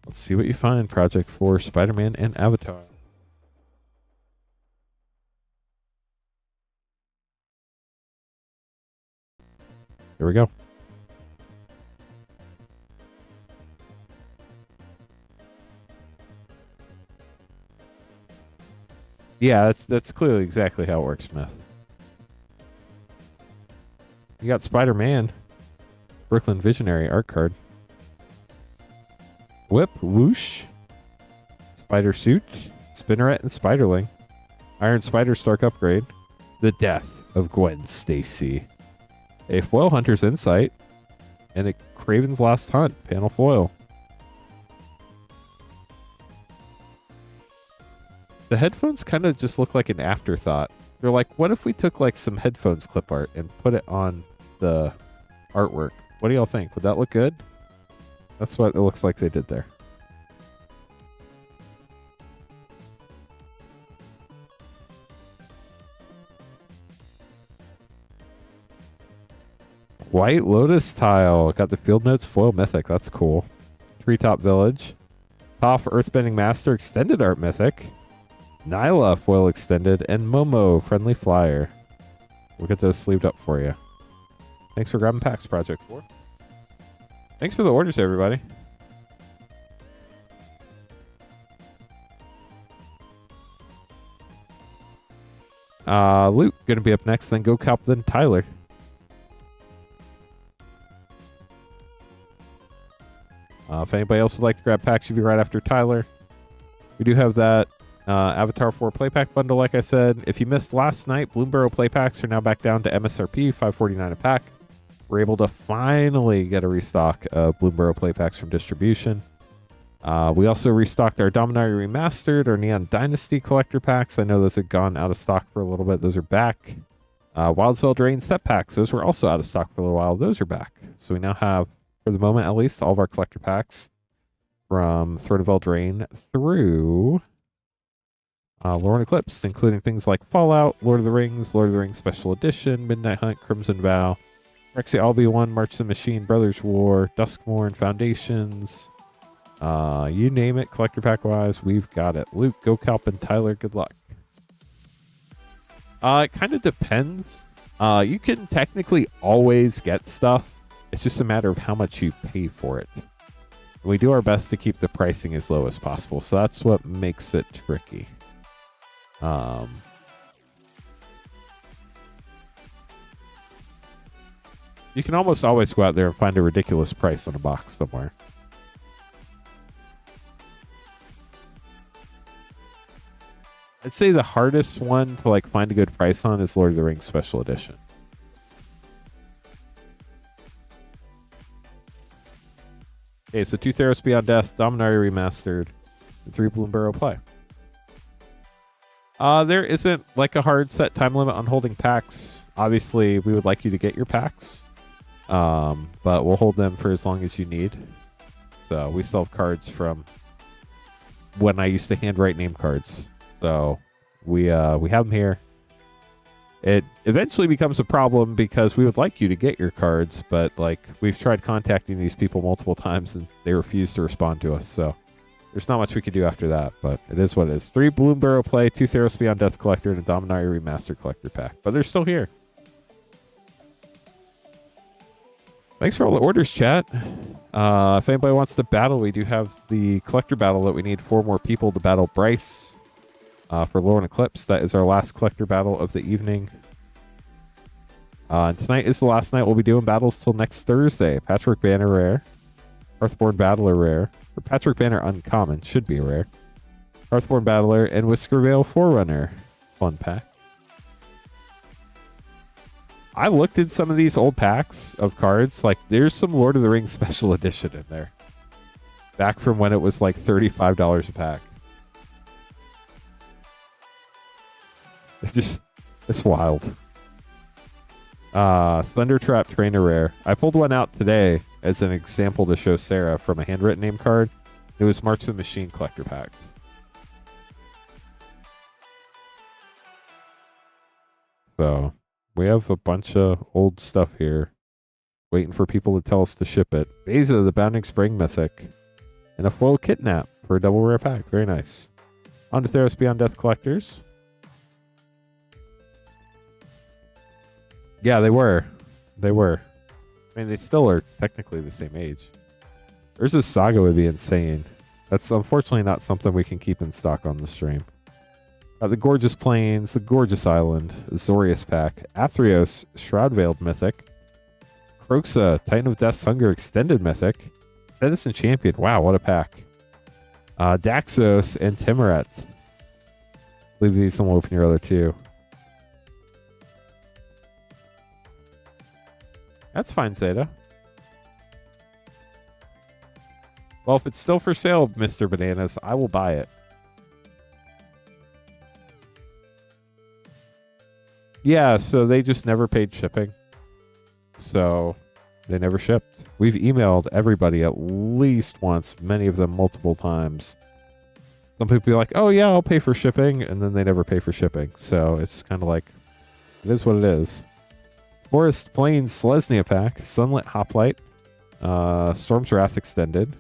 S1: Let's see what you find. Project 4, Spider-Man and Avatar. Here we go. Yeah, that's clearly exactly how it works, Smith. You got Spider-Man. Brooklyn Visionary art card. Whip, Whoosh. Spider Suit. Spinneret and Spiderling. Iron Spider Stark upgrade. The Death of Gwen Stacy. A Foil Hunter's Insight. And a Craven's Last Hunt. Panel foil. The headphones kind of just look like an afterthought. They're like, what if we took like some headphones clip art and put it on the artwork? What do y'all think? Would that look good? That's what it looks like they did there. White Lotus tile. Got the Field Notes foil mythic. That's cool. Treetop Village. Toph Earthbending Master extended art mythic. Nyla foil extended, and Momo friendly flyer. We'll get those sleeved up for you. Thanks for grabbing packs, Project 4. Thanks for the orders, everybody. Luke gonna be up next, then Go Cop, then Tyler. If anybody else would like to grab packs, you'll be right after Tyler. We do have that Avatar 4 play pack bundle, like I said. If you missed last night, Bloomborough play packs are now back down to MSRP, $5.49 a pack. We're able to finally get a restock of Bloomborough play packs from distribution. We also restocked our Dominaria Remastered, our Neon Dynasty collector packs. I know those had gone out of stock for a little bit. Those are back. Wildsville Drain set packs. Those were also out of stock for a little while. Those are back. So we now have, for the moment at least, all of our collector packs from Throne of Eldraine through Lorwyn Eclipsed, including things like Fallout, Lord of the Rings Special Edition, Midnight Hunt, Crimson Vow, Rexy Albi-1, March of the Machine, Brothers War, Duskmourn, Foundations. You name it, collector pack wise, we've got it. Luke, GoCalp, and Tyler, good luck. It kind of depends. You can technically always get stuff. It's just a matter of how much you pay for it. We do our best to keep the pricing as low as possible, so that's what makes it tricky. You can almost always go out there and find a ridiculous price on a box somewhere. I'd say the hardest one to like find a good price on is Lord of the Rings Special Edition. Okay, so 2 Theros Beyond Death, Dominaria Remastered, and 3 Bloomburrow Play. There isn't like a hard set time limit on holding packs. Obviously, we would like you to get your packs, but we'll hold them for as long as you need. So we still have cards from when I used to handwrite name cards. So we have them here. It eventually becomes a problem because we would like you to get your cards, but like we've tried contacting these people multiple times and they refuse to respond to us. So there's not much we can do after that, but it is what it is. 3 Bloomburrow Play, 2 Theros Beyond Death Collector, and a Dominaria Remastered Collector Pack. But they're still here. Thanks for all the orders, chat. If anybody wants to battle, we do have the collector battle that we need 4 more people to battle Bryce. For Lorwyn Eclipse, that is our last collector battle of the evening. And tonight is the last night we'll be doing battles till next Thursday. Patchwork Banner rare. Hearthborn Battler rare. Or Patchwork Banner uncommon, should be a rare. Hearthborn Battler and Whiskervale Forerunner. Fun pack. I looked at some of these old packs of cards. Like, there's some Lord of the Rings Special Edition in there. Back from when it was like $35 a pack. It's wild. Thundertrap Trainer Rare. I pulled one out today as an example to show Sarah from a handwritten name card. It was March of the Machine collector packs. So we have a bunch of old stuff here waiting for people to tell us to ship it. Beza, the Bounding Spring Mythic. And a foil Kidnap for a double rare pack. Very nice. On to Theros Beyond Death collectors. Yeah, they were. They were. I mean, they still are technically the same age. Urza's Saga would be insane. That's unfortunately not something we can keep in stock on the stream. The Gorgeous Plains, the Gorgeous Island, Zorius Pack, Athreos, Shroud-Veiled Mythic, Kroxa, Titan of Death's Hunger Extended Mythic, Citizen Champion, wow, what a pack. Daxos, and Timoret. Leave these and we'll open your other 2. That's fine, Zeta. Well, if it's still for sale, Mr. Bananas, I will buy it. Yeah, so they just never paid shipping. So they never shipped. We've emailed everybody at least once, many of them multiple times. Some people be like, oh yeah, I'll pay for shipping, and then they never pay for shipping. So it's kind of like, it is what it is. Forest Plains Selesnya Pack, Sunlit Hoplite, Storm's Wrath Extended,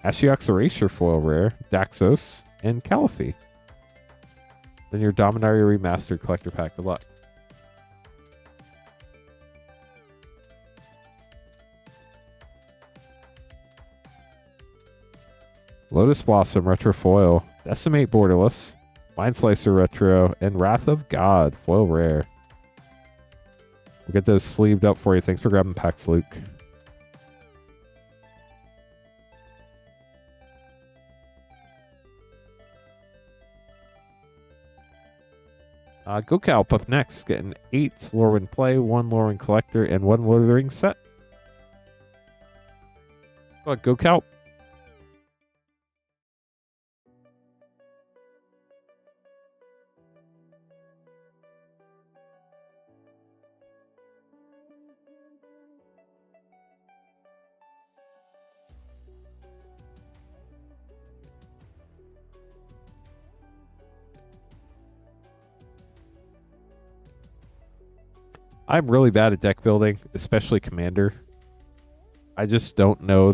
S1: Ashiok's Erasure Foil Rare, Daxos, and Caliphie. Then your Dominaria Remastered Collector Pack. Good luck. Lotus Blossom Retro Foil, Decimate Borderless, Mind Slicer Retro, and Wrath of God Foil Rare. We'll get those sleeved up for you. Thanks for grabbing packs, Luke. GoCalp up next. Getting 8 Lorwyn Play, 1 Lorwyn Collector, and 1 Lord of the Rings set. GoCalp. I'm really bad at deck building, especially Commander. I just don't know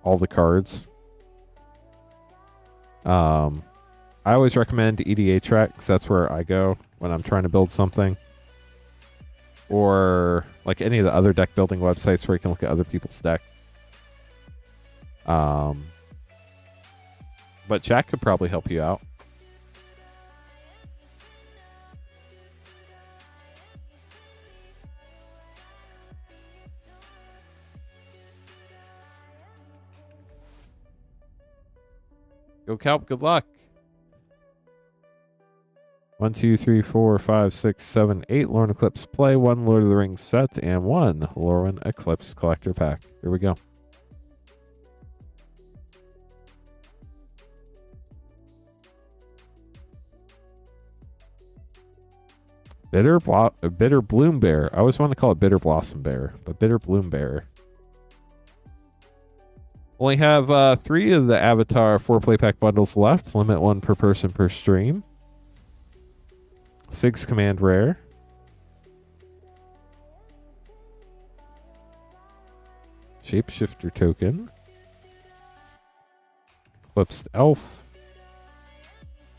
S1: all the cards. I always recommend EDA Track because that's where I go when I'm trying to build something. Or like any of the other deck building websites where you can look at other people's decks. But Jack could probably help you out. Go Kelp, good luck. 1, 2, 3, 4, 5, 6, 7, 8 Lorwyn Eclipse play, 1 Lord of the Rings set, and 1 Lorwyn Eclipse collector pack. Here we go. Bitter Bloom Bear. I always want to call it Bitter Blossom Bear, but Bitter Bloom Bear. Only have 3 of the Avatar 4 play pack bundles left. Limit 1 per person per stream. 6 command rare. Shapeshifter token. Eclipsed elf.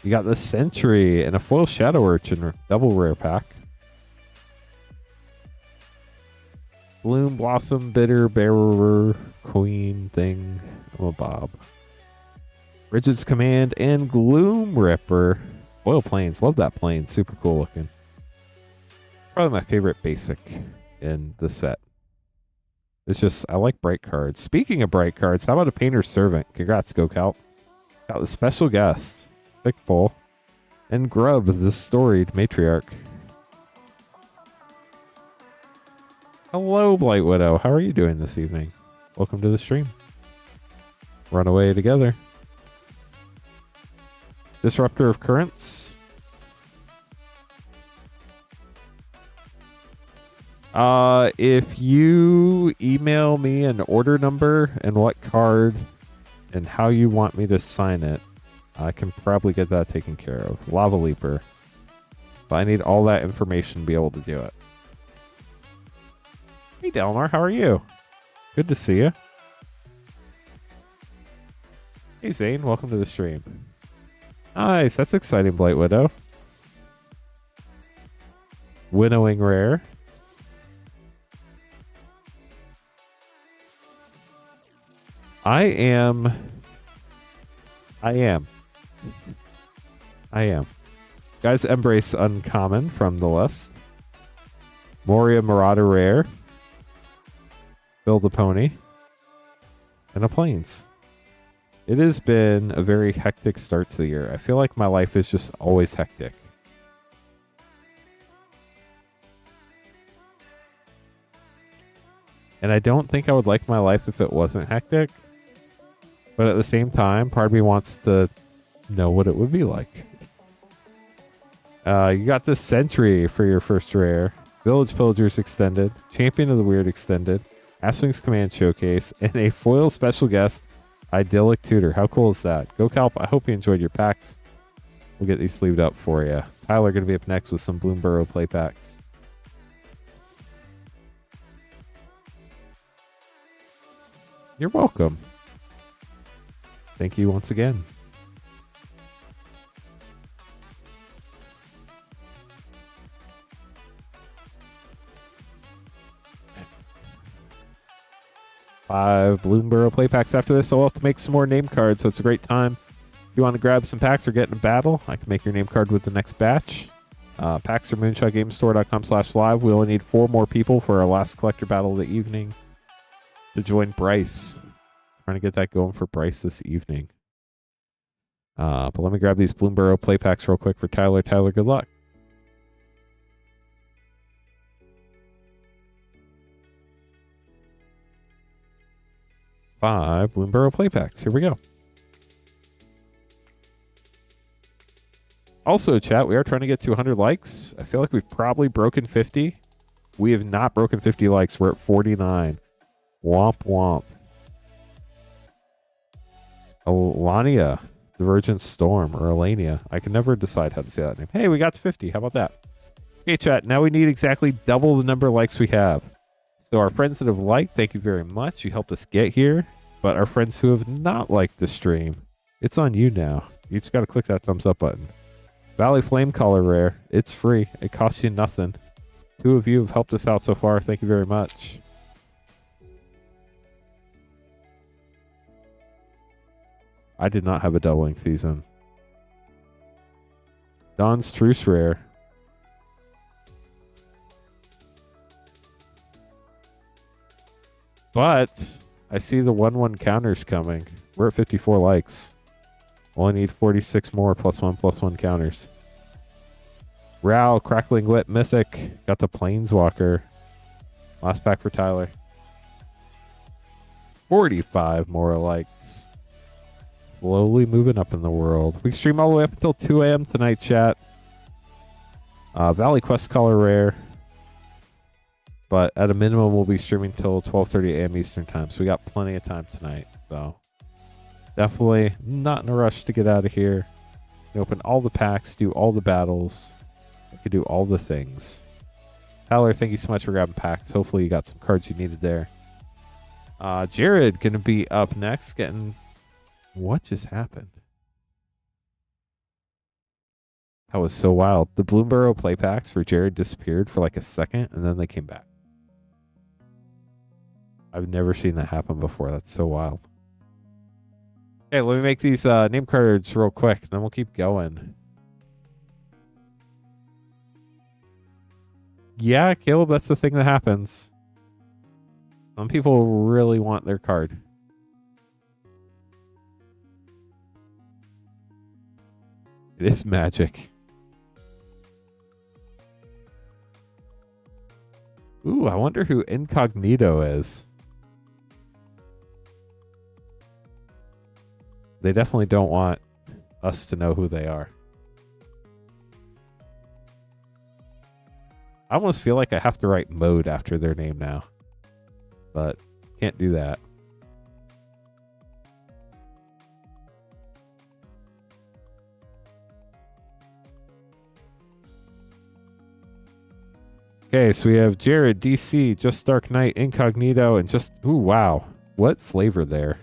S1: You got the Sentry and a foil Shadow Urchin double rare pack. Bloom Blossom Bitter Bearer Queen thing. Oh, Bob. Rigid's Command and Gloom Ripper. Oil Plains. Love that plane. Super cool looking. Probably my favorite basic in the set. It's just, I like bright cards. Speaking of bright cards, how about a Painter's Servant? Congrats, Go Calp. Got the special guest, Thick Bull, and Grub, the storied matriarch. Hello, Blight Widow. How are you doing this evening? Welcome to the stream. Run away together. Disruptor of Currents. If you email me an order number and what card and how you want me to sign it, I can probably get that taken care of. Lava Leaper. But I need all that information to be able to do it. Hey, Delmar, how are you? Good to see you. Hey, Zane, welcome to the stream. Nice, that's exciting, Blight Widow. Winnowing rare. I am. Guys, Embrace uncommon from the list. Moria Marauder rare. Bill the Pony. And a Plains. It has been a very hectic start to the year. I feel like my life is just always hectic. And I don't think I would like my life if it wasn't hectic. But at the same time, part of me wants to know what it would be like. You got this Sentry for your first rare. Village Pillagers Extended. Champion of the Weird Extended. Ashling's Command Showcase. And a foil special guest, Idyllic Tutor. How cool is that? Go Calp, I hope you enjoyed your packs. We'll get these sleeved up for you. Tyler going to be up next with some Bloomborough play packs. You're welcome. Thank you once again. Five Bloomborough play packs after this. So we'll have to make some more name cards, so it's a great time. If you want to grab some packs or get in a battle, I can make your name card with the next batch. Packs are moonshotgamestore.com/live. We only need 4 more people for our last collector battle of the evening to join Bryce. Trying to get that going for Bryce this evening. But let me grab these Bloomborough play packs real quick for Tyler. Tyler, good luck. Five Bloomborough play packs. Here we go. Also, chat, we are trying to get to 100 likes. I feel like we've probably broken 50. We have not broken 50 likes. We're at 49. Womp womp. Alania, Divergent Storm, or Alania. I can never decide how to say that name. Hey, we got to 50. How about that? Okay, chat. Now we need exactly double the number of likes we have. So our friends that have liked, thank you very much. You helped us get here. But our friends who have not liked the stream, it's on you now. You just got to click that thumbs up button. Valley Flame Color Rare. It's free. It costs you nothing. 2 of you have helped us out so far. Thank you very much. I did not have a doubling season. Dawn's Truce Rare. But I see the 1-1 counters coming. We're at 54 likes. Only need 46 more +1/+1 counters. Rao, Crackling Wit, Mythic. Got the Planeswalker. Last pack for Tyler. 45 more likes. Slowly moving up in the world. We can stream all the way up until 2 a.m. tonight, chat. Valley Quest Color Rare. But at a minimum, we'll be streaming till 12:30 a.m. Eastern time. So we got plenty of time tonight. So definitely not in a rush to get out of here. You open all the packs, do all the battles. You can do all the things. Tyler, thank you so much for grabbing packs. Hopefully you got some cards you needed there. Jared going to be up next getting... What just happened? That was so wild. The Bloomborough play packs for Jared disappeared for like a second and then they came back. I've never seen that happen before. That's so wild. Okay, let me make these name cards real quick, then we'll keep going. Yeah, Caleb, that's the thing that happens. Some people really want their card. It is magic. Ooh, I wonder who Incognito is. They definitely don't want us to know who they are. I almost feel like I have to write mode after their name now. But can't do that. Okay, so we have Jared, DC, Just Dark Knight, Incognito, and just... Ooh, wow. What flavor there?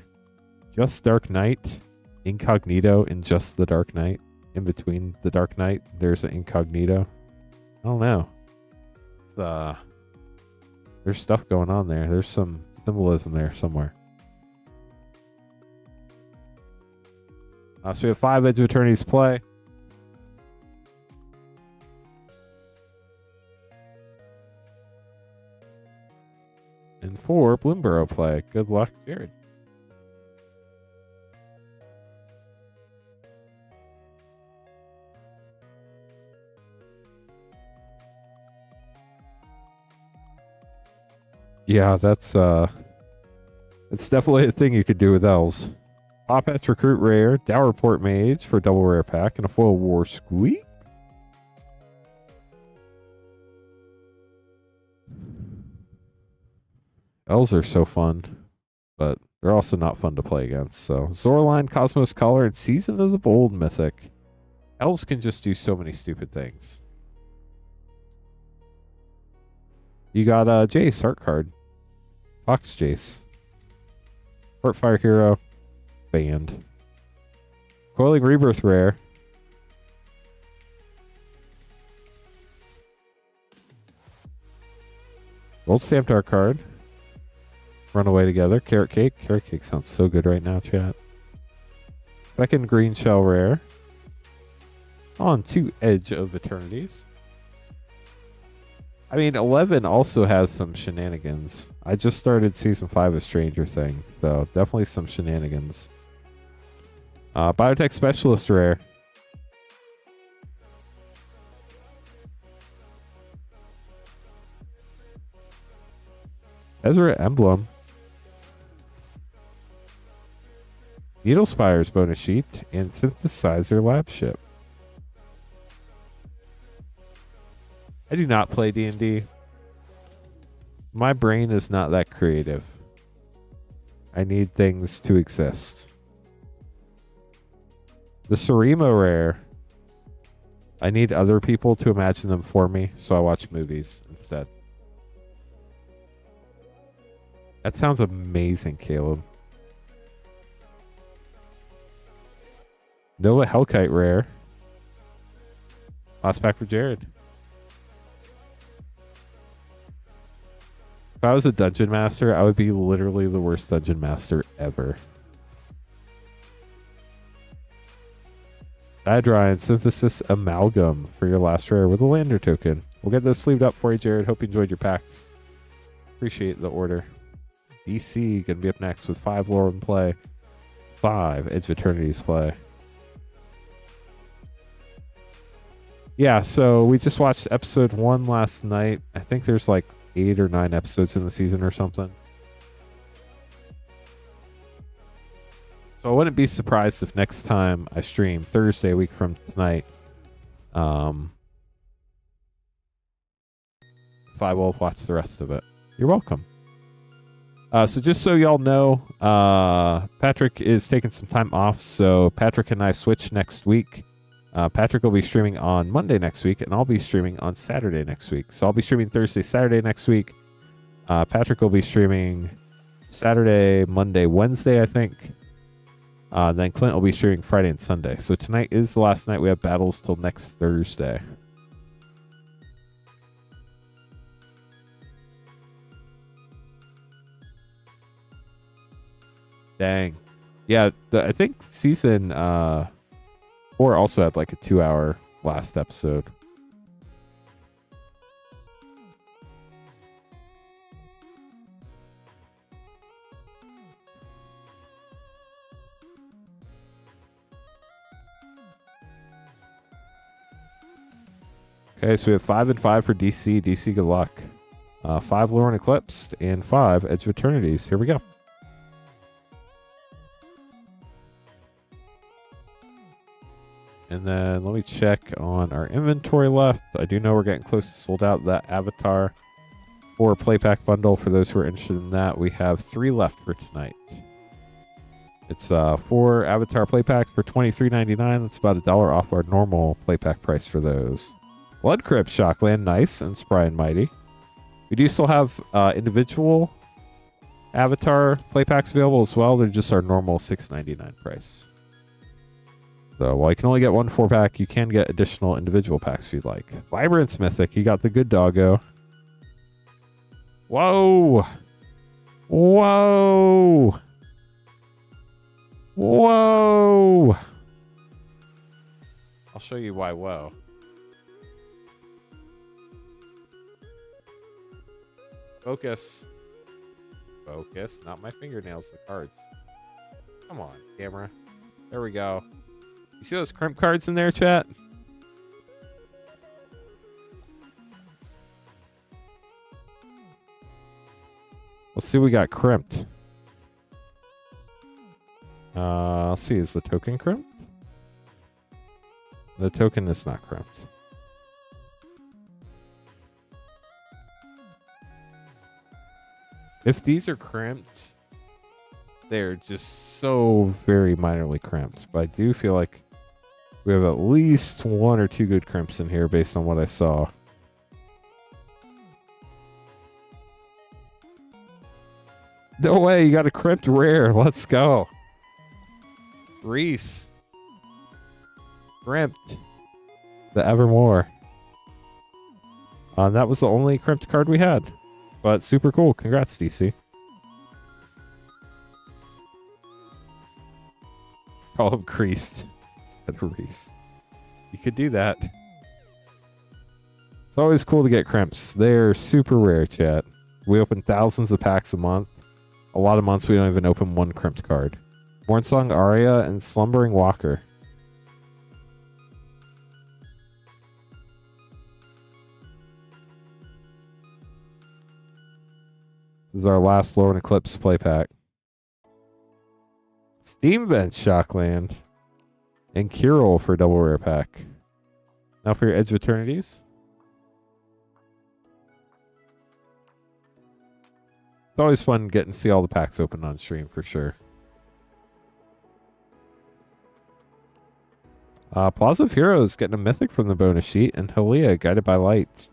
S1: Just Dark Knight, Incognito, and Just the Dark Knight. In between the Dark Knight, there's an Incognito. I don't know. It's, there's stuff going on there. There's some symbolism there somewhere. So we have 5 Edge of Eternity's play. And 4 Bloomborough play. Good luck, Jared. Yeah, that's definitely a thing you could do with elves. Pop Hatch Recruit Rare, Dowerport Mage for a double rare pack, and a foil War Squeak. Elves are so fun, but they're also not fun to play against. So Zorline, Cosmos Color, and Season of the Bold Mythic. Elves can just do so many stupid things. You got Jace, art card. Fox Jace. Heartfire Hero. Banned. Coiling Rebirth Rare. Gold Stamped art card. Runaway Together. Carrot Cake. Carrot Cake sounds so good right now, chat. Second Green Shell Rare. On to Edge of Eternities. I mean, 11 also has some shenanigans. I just started Season 5 of Stranger Things, so definitely some shenanigans. Biotech Specialist Rare. Ezra Emblem. Needle Spire's bonus sheet, and Synthesizer Lab Ship. I do not play D&D. My brain is not that creative. I need things to exist. The Sarima Rare. I need other people to imagine them for me, so I watch movies instead. That sounds amazing, Caleb. Nova Hellkite rare. Last pack for Jared. If I was a dungeon master, I would be literally the worst dungeon master ever. Adrine Synthesis Amalgam for your last rare with a lander token. We'll get those sleeved up for you, Jared. Hope you enjoyed your packs. Appreciate the order. DC gonna be up next with 5 Lorwyn play, 5 Edge of Eternity's play. Yeah, so we just watched episode 1 last night. I think there's like 8 or 9 episodes in the season or something. So I wouldn't be surprised if next time I stream Thursday, a week from tonight, if I will watch the rest of it. You're welcome. So just so y'all know, Patrick is taking some time off, so Patrick and I switch next week. Patrick will be streaming on Monday next week, and I'll be streaming on Saturday next week. So I'll be streaming Thursday, Saturday next week. Patrick will be streaming Saturday, Monday, Wednesday, I think. Then Clint will be streaming Friday and Sunday. So tonight is the last night. We have battles till next Thursday. Dang. Yeah, I think season 4 also had like a 2-hour last episode. Okay, so we have 5 and 5 for DC. DC, good luck. 5 Lorwyn Eclipsed and 5 Edge of Eternities. Here we go. And then let me check on our inventory left. I do know we're getting close to sold out that Avatar 4 play pack bundle. For those who are interested in that, we have 3 left for tonight. It's 4 Avatar play packs for $23.99. That's about $1 off our normal play pack price for those. Blood Crypt, Shockland, nice, and Spry and Mighty. We do still have individual Avatar play packs available as well. They're just our normal $6.99 price. So while you can only get 1 4-pack, you can get additional individual packs if you'd like. Vibrance Mythic, you got the good doggo. Whoa! Whoa! Whoa! I'll show you why whoa. Focus. Focus, not my fingernails, the cards. Come on, camera. There we go. You see those crimp cards in there, chat? Let's see what we got crimped. Let's see, is the token crimped? The token is not crimped. If these are crimped, they're just so very minorly crimped. But I do feel like we have at least 1 or 2 good crimps in here based on what I saw. No way, you got a crimped rare. Let's go. Reese. Crimped. The Evermore. That was the only crimped card we had. But super cool. Congrats, DC. Call him Creased. Instead of Reese. You could do that. It's always cool to get crimps. They're super rare, chat. We open thousands of packs a month. A lot of months we don't even open 1 crimped card. Mornsong Aria and Slumbering Walker. This is our last Lorwyn Eclipse play pack. Steam Vent Shockland. And Kirill for a double rare pack. Now for your Edge of Eternities. It's always fun getting to see all the packs open on stream for sure. Plaza of Heroes getting a mythic from the bonus sheet, and Helia, Guided by Light.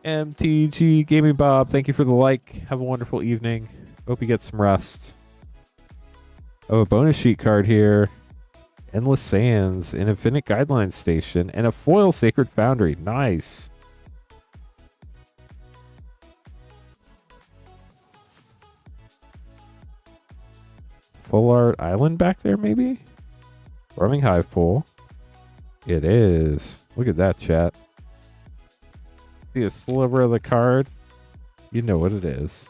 S1: MTG Gaming Bob, thank you for the like. Have a wonderful evening. Hope you get some rest. Oh, a bonus sheet card here. Endless Sands, an Infinite Guidelines Station, and a foil Sacred Foundry. Nice. Full Art Island back there, maybe? Roaming Hive Pool. It is. Look at that, chat. See a sliver of the card? You know what it is.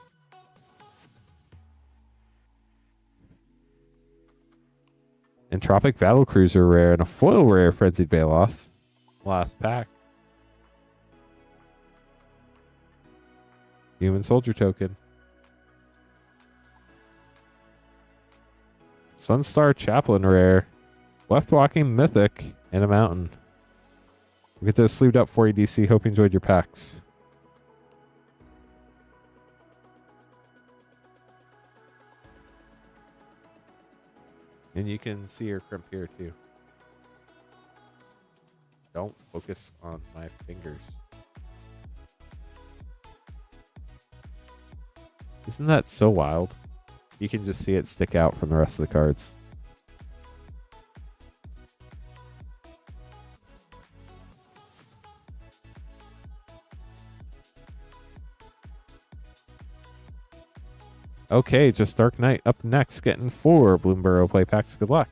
S1: Entropic Battlecruiser rare and a foil rare Frenzied Baloth. Last pack. Human Soldier Token. Sunstar Chaplain rare. Left Walking Mythic and a Mountain. We'll get those sleeved up for you, DC. Hope you enjoyed your packs. And you can see her crimp here too. Don't focus on my fingers. Isn't that so wild? You can just see it stick out from the rest of the cards. Okay, just Dark Knight up next, getting 4 Bloomborough play packs. Good luck.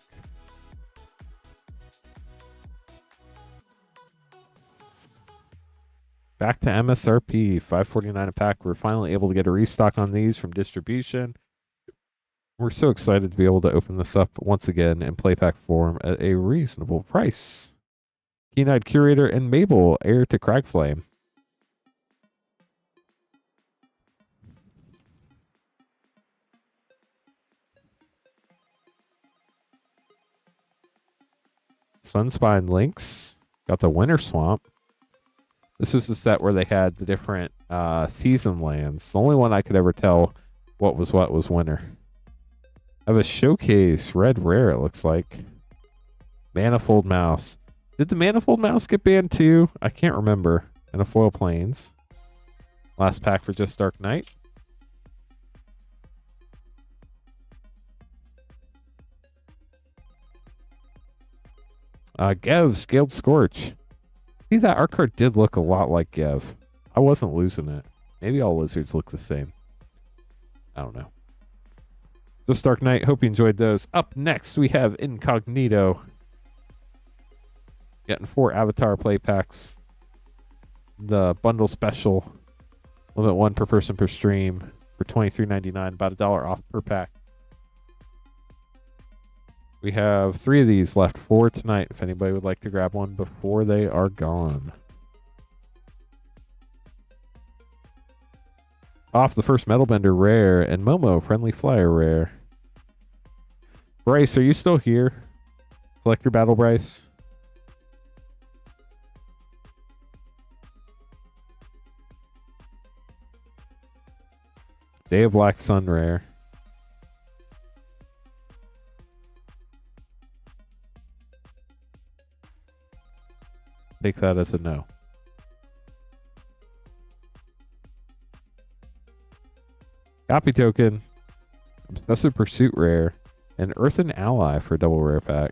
S1: Back to MSRP, $5.49 a pack. We're finally able to get a restock on these from distribution. We're so excited to be able to open this up once again in play pack form at a reasonable price. Keen-Eyed Curator and Mabel, Heir to Cragflame. Sunspine Lynx. Got the Winter Swamp. This is the set where they had the different season lands. The only one I could ever tell what was winter. I have a Showcase Red Rare, it looks like. Manifold Mouse. Did the Manifold Mouse get banned too? I can't remember. And a Foil Plains. Last pack for just Dark Knight. Gev, Scaled Scorch. See, that art card did look a lot like Gev. I wasn't losing it. Maybe all lizards look the same. I don't know. Just Dark Knight. Hope you enjoyed those. Up next, we have Incognito. Getting 4 Avatar play packs. The bundle special. Limit 1 per person per stream for $23.99. About $1 off per pack. We have 3 of these left for tonight, if anybody would like to grab one before they are gone. Off the first Metalbender rare and Momo Friendly Flyer rare. Bryce, are you still here? Collector Battle, Bryce? Day of Black Sun rare. Take that as a no. Copy token. Obsessive Pursuit rare. And Earthen Ally for a double rare pack.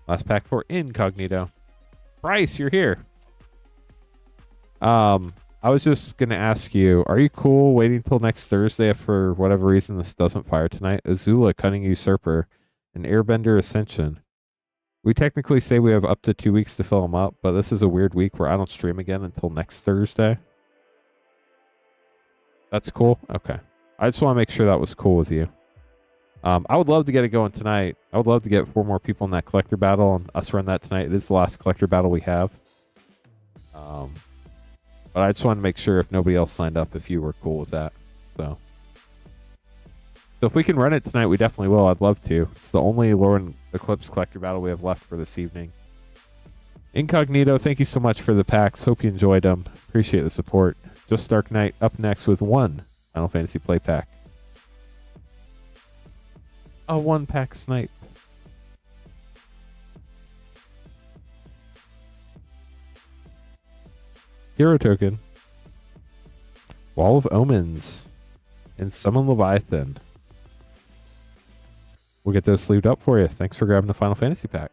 S1: Last pack for Incognito. Bryce, you're here. I was just going to ask you, are you cool waiting till next Thursday if for whatever reason this doesn't fire tonight? Azula, Cunning Usurper, and Airbender Ascension. We technically say we have up to 2 weeks to fill them up, but this is a weird week where I don't stream again until next Thursday. That's cool? Okay. I just want to make sure that was cool with you. I would love to get it going tonight. I would love to get 4 more people in that collector battle and us run that tonight. It is the last collector battle we have. But I just want to make sure if nobody else signed up, if you were cool with that. So if we can run it tonight, we definitely will. I'd love to. It's the only Lorwyn Eclipsed collector battle we have left for this evening. Incognito, thank you so much for the packs. Hope you enjoyed them. Appreciate the support. Just Dark Knight up next with 1 Final Fantasy play pack. A 1-pack snipe. Hero token. Wall of Omens. And Summon Leviathan. We'll get those sleeved up for you. Thanks for grabbing the Final Fantasy pack.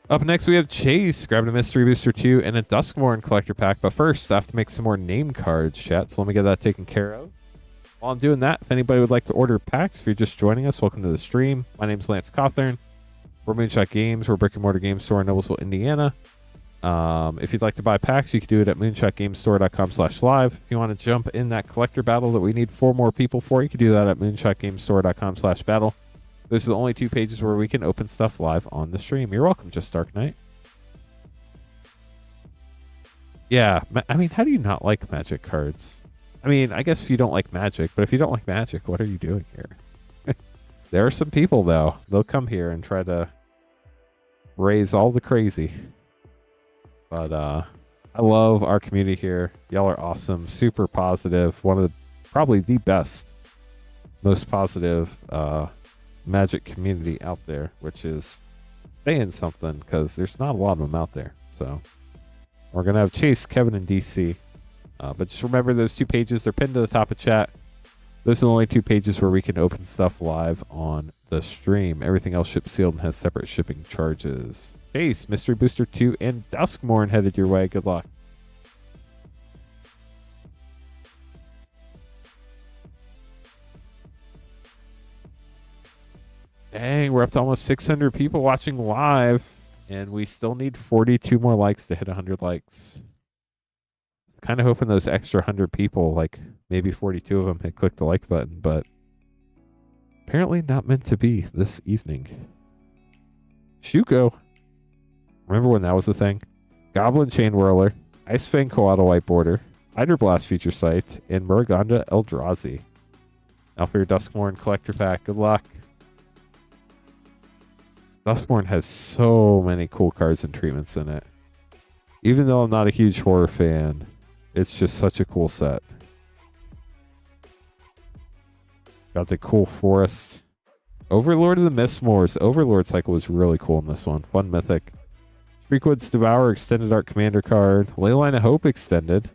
S1: Up next, we have Chase grabbing a Mystery Booster 2 and a Duskmourn collector pack. But first, I have to make some more name cards, chat. So let me get that taken care of. While I'm doing that, if anybody would like to order packs, if you're just joining us, welcome to the stream. My name's Lance Cawthorn. We're Moonshot Games. We're a brick-and-mortar game store in Noblesville, Indiana. If you'd like to buy packs, you can do it at moonshotgamestore.com/live. If you want to jump in that collector battle that we need 4 more people for, you can do that at moonshotgamestore.com/battle. Those are the only 2 pages where we can open stuff live on the stream. You're welcome, Just Dark Knight. Yeah, I mean, how do you not like Magic cards? I mean, I guess if you don't like Magic, but if you don't like Magic, what are you doing here? There are some people, though. They'll come here and try to raise all the crazy. But I love our community here. Y'all are awesome, super positive. One of the, probably the best, most positive Magic community out there, which is saying something because there's not a lot of them out there. So we're going to have Chase, Kevin, and DC. But just remember those 2 pages. They're pinned to the top of chat. Those are the only 2 pages where we can open stuff live on the stream. Everything else ships sealed and has separate shipping charges. Chase, Mystery Booster 2, and Duskmourn headed your way. Good luck. Dang, we're up to almost 600 people watching live, and we still need 42 more likes to hit 100 likes. Kind of hoping those extra 100 people, like maybe 42 of them, had clicked the like button, but apparently not meant to be this evening. Shuko. Remember when that was the thing? Goblin Chain Whirler, Ice Fang Koala White Border, Hydroblast Feature Site, and Muraganda Eldrazi. Now for your Duskmourn collector pack. Good luck. Duskmourn has so many cool cards and treatments in it. Even though I'm not a huge horror fan, it's just such a cool set. Got the cool forest. Overlord of the Mistmoors. Overlord cycle was really cool in this one. Fun mythic. Freakwood's Devour Extended Art Commander card. Leyline of Hope Extended.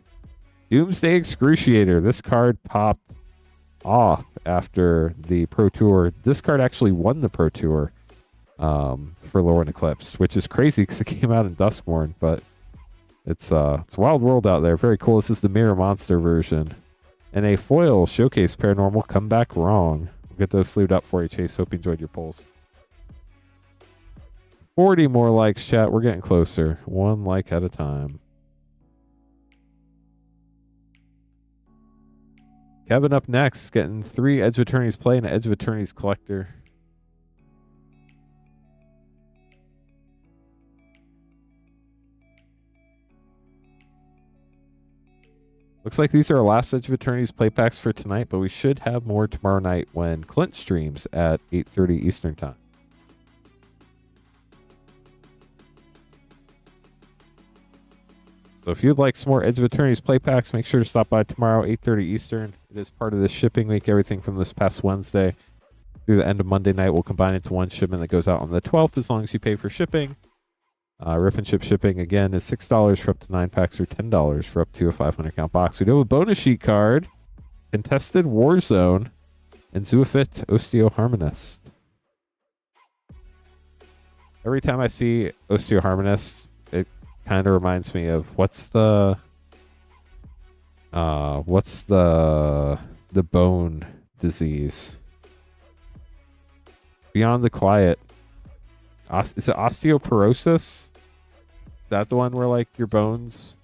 S1: Doomsday Excruciator. This card popped off after the Pro Tour. This card actually won the Pro Tour for Lorwyn Eclipsed, which is crazy because it came out in Duskmourn, but it's Wild World out there. Very cool. This is the Mirror Monster version. And a foil Showcase Paranormal Comeback Wrong. We'll get those sleeved up for you, Chase. Hope you enjoyed your polls. 40 more likes, chat. We're getting closer. 1 like at a time. Kevin up next, getting 3 Edge of Attorneys play and an Edge of Attorneys collector. Looks like these are our last Edge of Attorneys play packs for tonight, but we should have more tomorrow night when Clint streams at 8:30 Eastern Time. So if you'd like some more Edge of Attorneys play packs, make sure to stop by tomorrow, 8:30 Eastern. It is part of this shipping week. Everything from this past Wednesday through the end of Monday night will combine into one shipment that goes out on the 12th as long as you pay for shipping. Rip and ship shipping, again, is $6 for up to 9 packs or $10 for up to a 500 count box. We do have a bonus sheet card, Contested Warzone, and Zoofit Osteoharmonist. Every time I see Osteoharmonist, it kind of reminds me of what's the bone disease? Beyond the Quiet. Is it osteoporosis? Is that the one where like your bones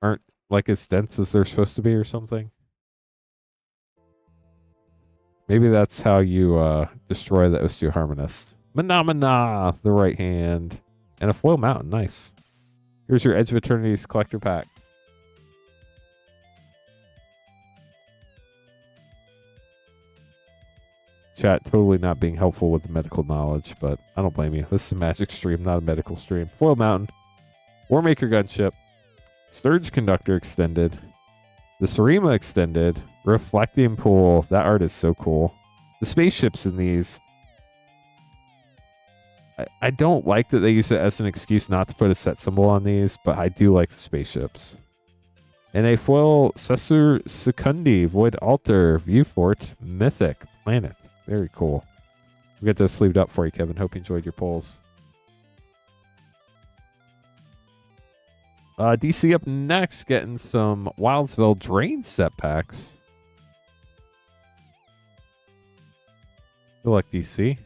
S1: aren't like as dense as they're supposed to be or something? Maybe that's how you destroy the Osteoharmonist. Mana, the right hand. And a foil mountain. Nice. Here's your Edge of Eternity's collector pack. Chat totally not being helpful with the medical knowledge, but I don't blame you. This is a Magic stream, not a medical stream. Foil mountain. Warmaker Gunship. Surge Conductor Extended. The Sarima extended. Reflecting pool. That art is so cool. The spaceships in these. I don't like that they use it as an excuse not to put a set symbol on these, but I do like the spaceships. And a foil Cesar Secundi, Void Altar, Viewport, Mythic, Planet. Very cool. We'll get this sleeved up for you, Kevin. Hope you enjoyed your polls. DC up next, getting some Wildsville Drain set packs. Good luck, DC.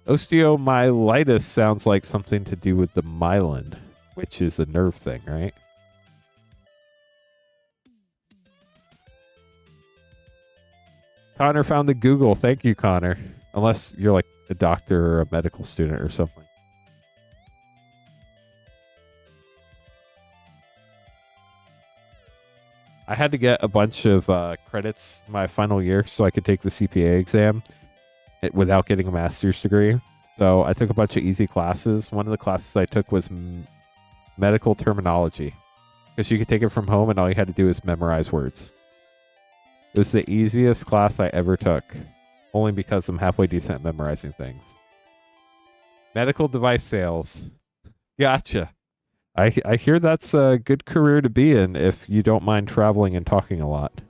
S1: Osteomyelitis sounds like something to do with the myelin, which is a nerve thing, right? Connor found the Google. Thank you, Connor. Unless you're like a doctor or a medical student or something. I had to get a bunch of credits my final year so I could take the CPA exam without getting a master's degree. So I took a bunch of easy classes. One of the classes I took was medical terminology, because you could take it from home and all you had to do is memorize words. It was the easiest class I ever took, only because I'm halfway decent at memorizing things. Medical device sales. Gotcha. I hear that's a good career to be in if you don't mind traveling and talking a lot.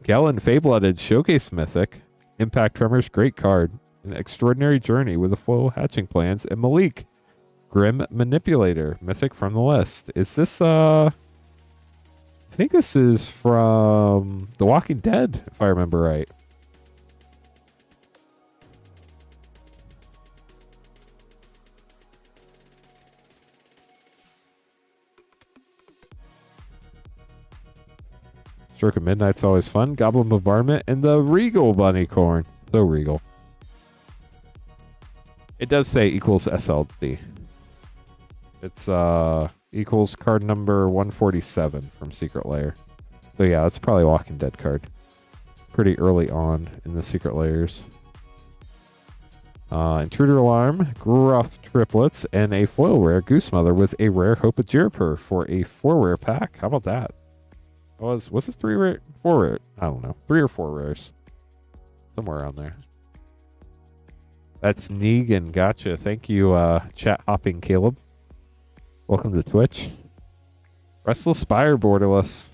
S1: Galen Fayblooded Showcase Mythic. Impact Tremors, great card. An Extraordinary Journey with a foil hatching plans. And Malik, Grim Manipulator, Mythic from the list. Is this, I think this is from The Walking Dead, if I remember right. Stroke of Midnight's always fun. Goblin Bombardment and the Regal Bunny Corn. So regal. It does say equals SLD. It's equals card number 147 from Secret Lair. So yeah, that's probably a Walking Dead card. Pretty early on in the Secret Lairs. Intruder Alarm, Gruff Triplets, and a foil rare Goose Mother with a rare Hope of Jirper for a 4 rare pack. How about that? Was this 3 rare? 4 rare? I don't know. 3 or 4 rares. Somewhere around there. That's Negan. Gotcha. Thank you, chat hopping Caleb. Welcome to Twitch. Restless Spire Borderless.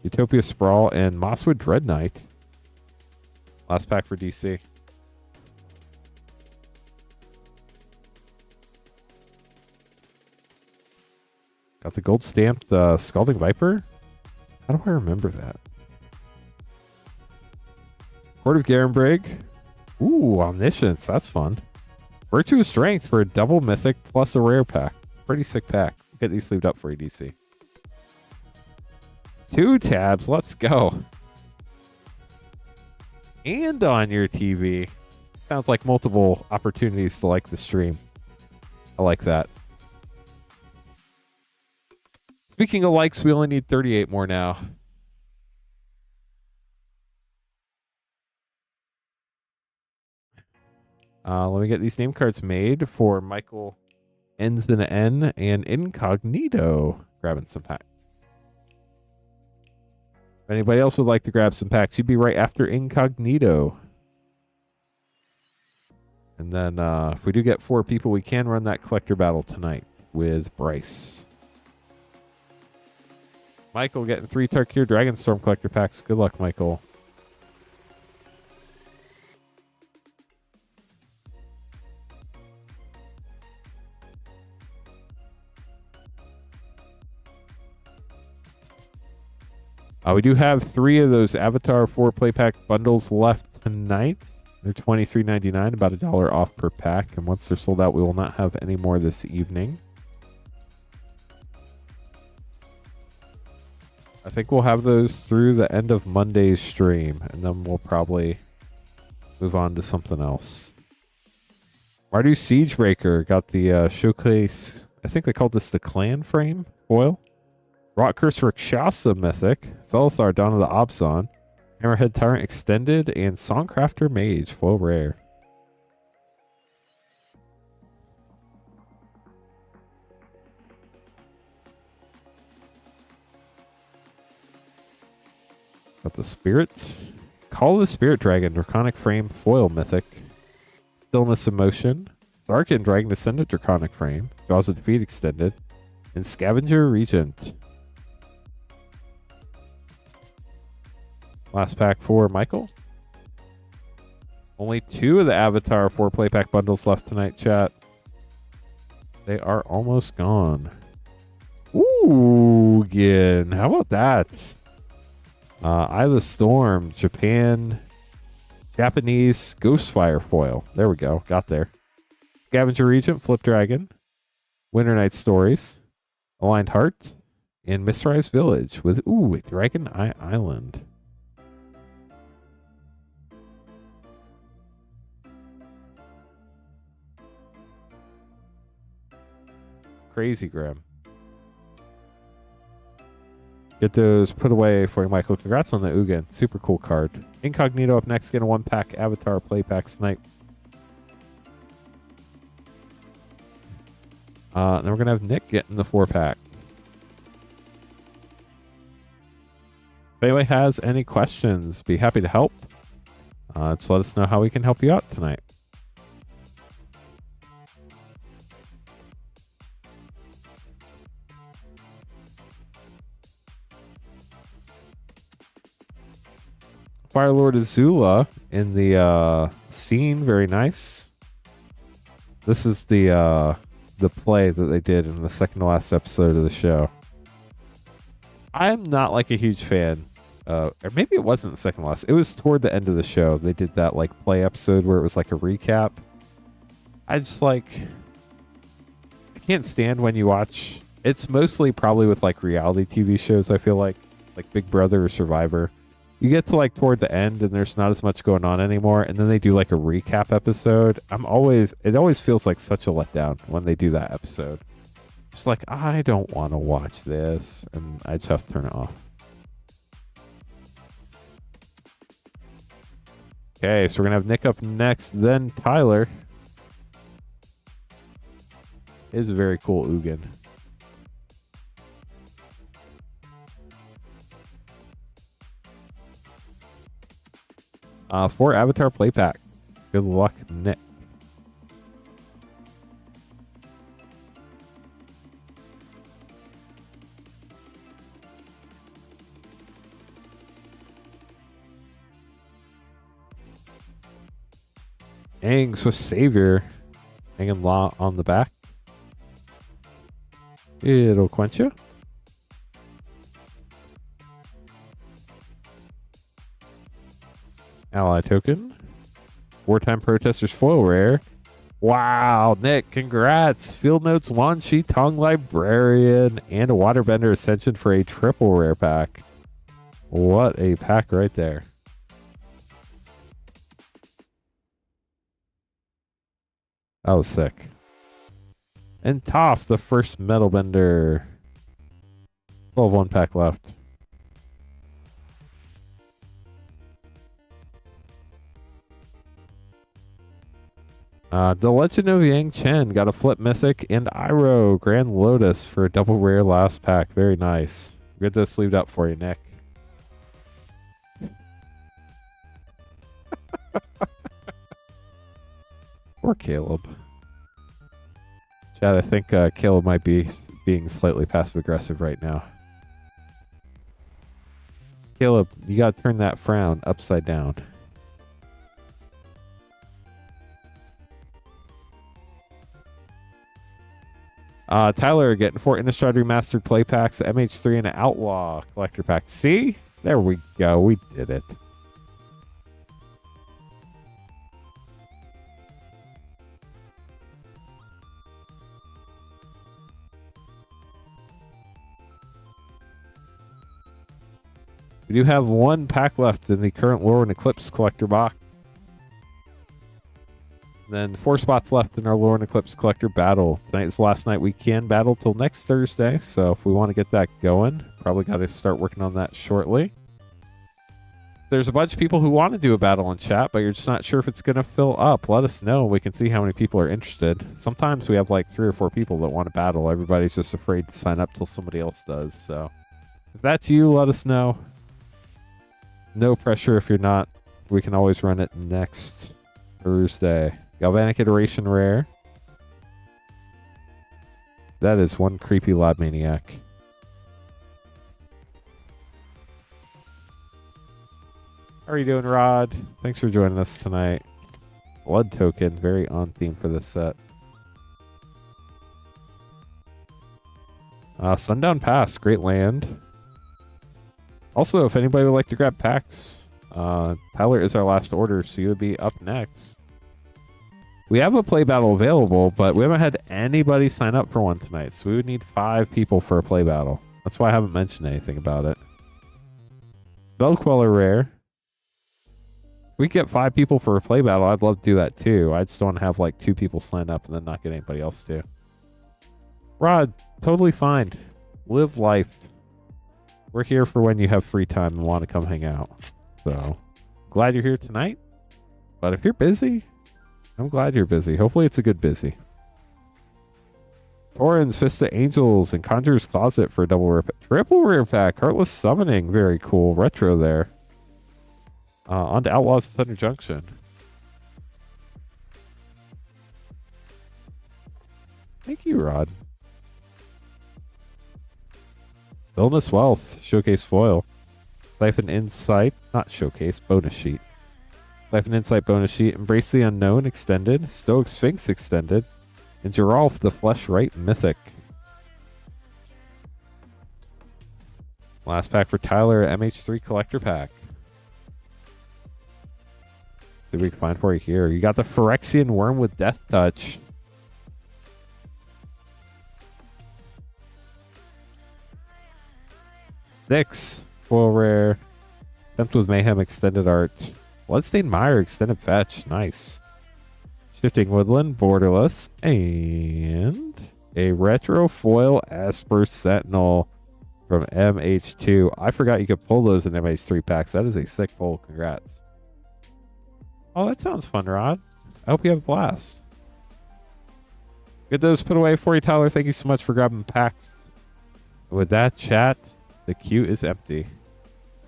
S1: Utopia Sprawl and Mosswood Dread Knight. Last pack for DC. Got the gold stamped Scalding Viper. How do I remember that? Court of Garenbrig. Ooh, Omniscience. That's fun. Virtuous Strength for a double mythic plus a rare pack. Pretty sick pack. Get these sleeved up for you, DC. 2 tabs. Let's go. And on your TV. Sounds like multiple opportunities to like the stream. I like that. Speaking of likes, we only need 38 more now. Let me get these name cards made for Michael Ends in N and Incognito. Grabbing some packs. If anybody else would like to grab some packs, you'd be right after Incognito. And then if we do get 4 people, we can run that collector battle tonight with Bryce. Michael getting 3 Tarkir Dragonstorm collector packs. Good luck, Michael. We do have 3 of those Avatar 4 play pack bundles left tonight. They're $23.99, about $1 off per pack. And once they're sold out, we will not have any more this evening. I think we'll have those through the end of Monday's stream, and then we'll probably move on to something else. Mardu Siegebreaker got the showcase. I think they called this the clan frame foil. Rot Curse Rakshasa Mythic, Felithar Dawn of the Abzan, Hammerhead Tyrant Extended, and Songcrafter Mage foil rare. Got the Spirit. Call of the Spirit Dragon. Draconic Frame. Foil Mythic. Stillness of Motion. Darkened Dragon Descendant. Draconic Frame. Jaws of Defeat Extended. And Scavenger Regent. Last pack for Michael. Only 2 of the Avatar 4 play pack bundles left tonight, chat. They are almost gone. Ooh, again. How about that? Eye of the Storm, Japanese Ghostfire foil. There we go. Got there. Scavenger Regent, Flip Dragon, Winter Night Stories, Aligned Heart, and Mysterized Village with, a Dragon Eye Island. Crazy, Graham. Get those put away for you, Michael. Congrats on the Ugin. Super cool card. Incognito up next. Get a 1-pack Avatar play pack Snipe. Then we're going to have Nick getting the 4-pack. If anybody has any questions, be happy to help. Just let us know how we can help you out tonight. Firelord Azula in the scene, very nice. This is the play that they did in the second to last episode of the show. I'm not like a huge fan, or maybe it wasn't the second to last. It was toward the end of the show. They did that like play episode where it was like a recap. I just I can't stand when you watch. It's mostly probably with like reality TV shows. I feel like Big Brother or Survivor. You get to like toward the end and there's not as much going on anymore, and then they do like a recap episode. It always feels like such a letdown when they do that episode. It's like, I don't want to watch this, and I just have to turn it off. Okay, so we're gonna have Nick up next, then Tyler. Is a very cool Ugin. For Avatar play packs. Good luck, Nick. Aang, Swift Savior. Hanging Law on the back. It'll quench you. Ally token. Wartime Protesters foil rare. Wow, Nick, congrats. Field Notes Wan Shi Tong Librarian and a Waterbender Ascension for a triple rare pack. What a pack right there. That was sick. And Toph, the first Metal Bender. 12 1-pack left. The Legend of Yang Chen got a Flip Mythic and Iroh Grand Lotus for a double rare last pack. Very nice. Get this sleeved up for you, Nick. Poor Caleb. Chad, I think Caleb might be being slightly passive aggressive right now. Caleb, you got to turn that frown upside down. Tyler getting 4 Innistrad Remastered play packs, MH3, and an Outlaw collector pack. See? There we go. We did it. We do have 1 pack left in the current Lorwyn Eclipsed collector box. Then 4 spots left in our Lorwyn Eclipsed collector battle. Tonight is the last night we can battle till next Thursday, so if we want to get that going, probably got to start working on that shortly. There's a bunch of people who want to do a battle in chat, but you're just not sure if it's going to fill up. Let us know. We can see how many people are interested. Sometimes we have like 3 or 4 people that want to battle. Everybody's just afraid to sign up till somebody else does. So if that's you, let us know. No pressure if you're not. We can always run it next Thursday. Galvanic Iteration rare. That is one creepy lab maniac. How are you doing, Rod? Thanks for joining us tonight. Blood token, very on theme for this set. Sundown Pass, great land. Also, if anybody would like to grab packs, Tyler is our last order, so you would be up next. We have a play battle available, but we haven't had anybody sign up for one tonight, so we would need 5 people for a play battle. That's why I haven't mentioned anything about it. Spell Queller rare. If we get 5 people for a play battle, I'd love to do that too. I just don't have like 2 people sign up and then not get anybody else to. Rod, totally fine. Live life. We're here for when you have free time and want to come hang out. So, glad you're here tonight. But if you're busy, I'm glad you're busy. Hopefully it's a good busy. Torrens, Fist of Angels, and Conjurer's Closet for a double rare pack. Triple rare pack. Heartless Summoning. Very cool. Retro there. On to Outlaws of Thunder Junction. Thank you, Rod. Illness Wealth. Showcase Foil. Siphon Insight. Not Showcase. Bonus Sheet. Siphon Insight Bonus Sheet. Embrace the Unknown Extended. Stoic Sphinx Extended. And Geralf the Flesh Right Mythic. Last pack for Tyler. MH3 Collector Pack. See what we can find for you here. You got the Phyrexian Worm with Death Touch. Six foil rare. Tempt with Mayhem Extended Art. Bloodstained Mire Extended Fetch. Nice. Shifting Woodland Borderless. And a retro foil Esper Sentinel from MH2. I forgot you could pull those in MH3 packs. That is a sick pull. Congrats. Oh, that sounds fun, Rod. I hope you have a blast. Get those put away for you, Tyler. Thank you so much for grabbing packs. With that, chat, the queue is empty.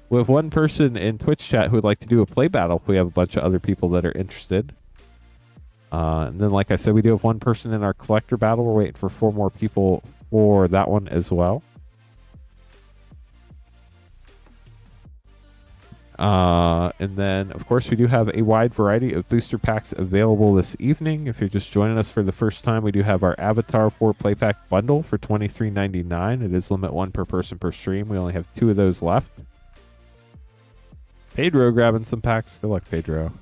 S1: We have one person in Twitch chat who would like to do a play battle. We have a bunch of other people that are interested. And then, like I said, we do have one person in our collector battle. We're waiting for 4 more people for that one as well. And then, of course, we do have a wide variety of booster packs available this evening. If you're just joining us for the first time, we do have our Avatar 4 play pack bundle for $23.99. It is limit 1 per person per stream. We only have 2 of those left. Pedro grabbing some packs. Good luck, Pedro.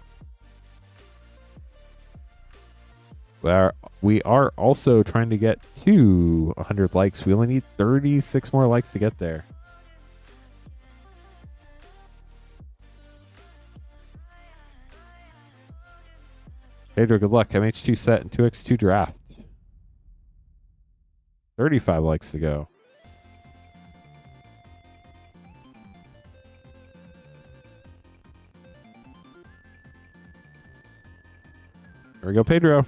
S1: We are also trying to get to 100 likes. We only need 36 more likes to get there. Pedro, good luck. MH2 set and 2x2 draft. 35 likes to go. There we go, Pedro.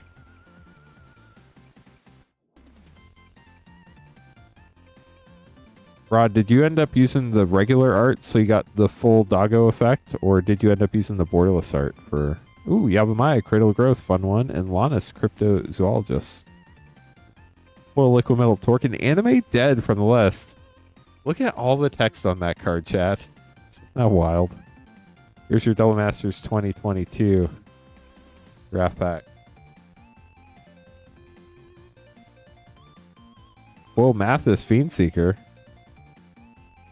S1: Rod, did you end up using the regular art so you got the full doggo effect, or did you end up using the borderless art for... Ooh, Yavimaya, Cradle of Growth, fun one, and Lannis, Cryptozoologist. Full Liquid Metal Torque, and Animate Dead from the list. Look at all the text on that card, chat. Isn't that wild? Here's your Double Masters 2022 draft pack. Whoa, Mathis, Fiendseeker.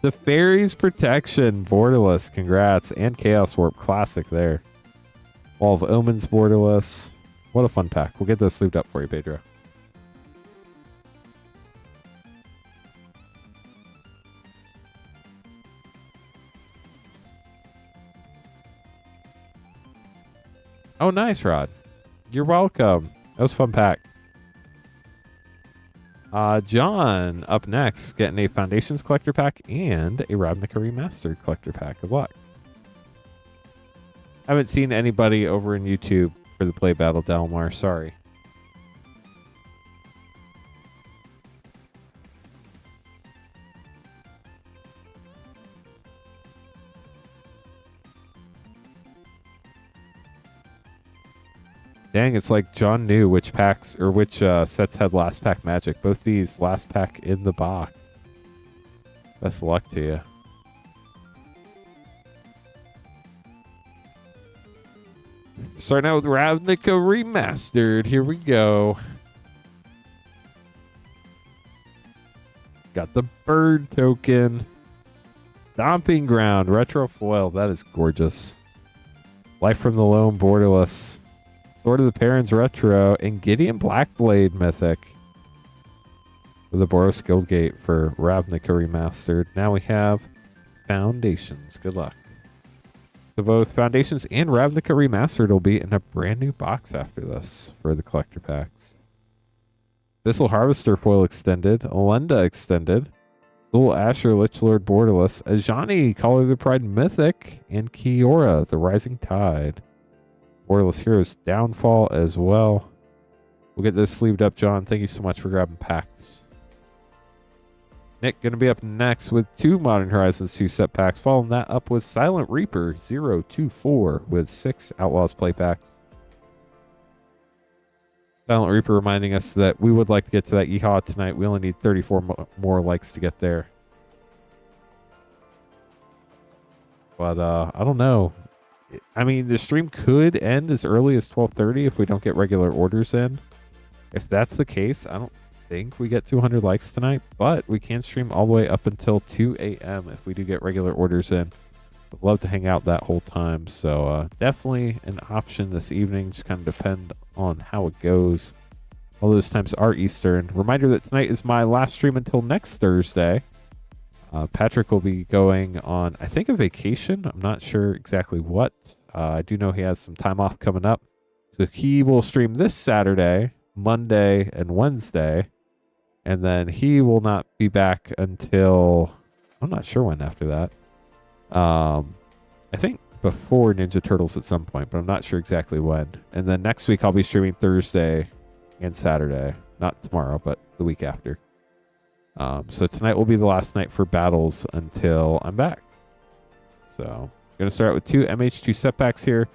S1: The Fairies Protection, borderless, congrats, and Chaos Warp, classic there. Wall of Omens, borderless. What a fun pack. We'll get those sleeved up for you, Pedro. Oh, nice, Rod. You're welcome. That was a fun pack. John, up next, getting a Foundations collector pack and a Ravnica Remastered collector pack. Good luck. I haven't seen anybody over in YouTube for the play battle, Dalmar. Sorry. Dang, it's like John knew which packs or which sets had last pack magic. Both these last pack in the box. Best of luck to you. Starting out with Ravnica Remastered. Here we go. Got the bird token. Stomping Ground. Retro foil. That is gorgeous. Life from the Loam. Borderless. Sword of the Parents Retro. And Gideon Blackblade Mythic. With a Boros Guildgate for Ravnica Remastered. Now we have Foundations. Good luck. So both Foundations and Ravnica Remastered will be in a brand new box after this for the collector packs. Abyssal Harvester Foil Extended, Alenda Extended, Soul Asher Lichlord Borderless, Ajani Caller of the Pride Mythic, and Kiora the Rising Tide. Borderless Heroes Downfall as well. We'll get this sleeved up, John. Thank you so much for grabbing packs. Nick going to be up next with 2 Modern Horizons 2 set packs. Following that up with Silent Reaper 024 with 6 Outlaws play packs. Silent Reaper reminding us that we would like to get to that Yeehaw tonight. We only need 34 more likes to get there. But I don't know. I mean, the stream could end as early as 12:30 if we don't get regular orders in. If that's the case, I don't think we get 200 likes tonight, but we can stream all the way up until 2 a.m. if we do get regular orders in. I'd love to hang out that whole time, so definitely an option this evening. Just kind of depend on how it goes. All those times are Eastern. Reminder that tonight is my last stream until next Thursday. Patrick will be going on, I think, a vacation. I'm not sure exactly what. I do know he has some time off coming up. So he will stream this Saturday, Monday, and Wednesday. And then he will not be back until, I'm not sure when after that. I think before Ninja Turtles at some point, but I'm not sure exactly when. And then next week I'll be streaming Thursday and Saturday. Not tomorrow, but the week after. So tonight will be the last night for battles until I'm back. So I'm going to start out with 2 MH2 setbacks here.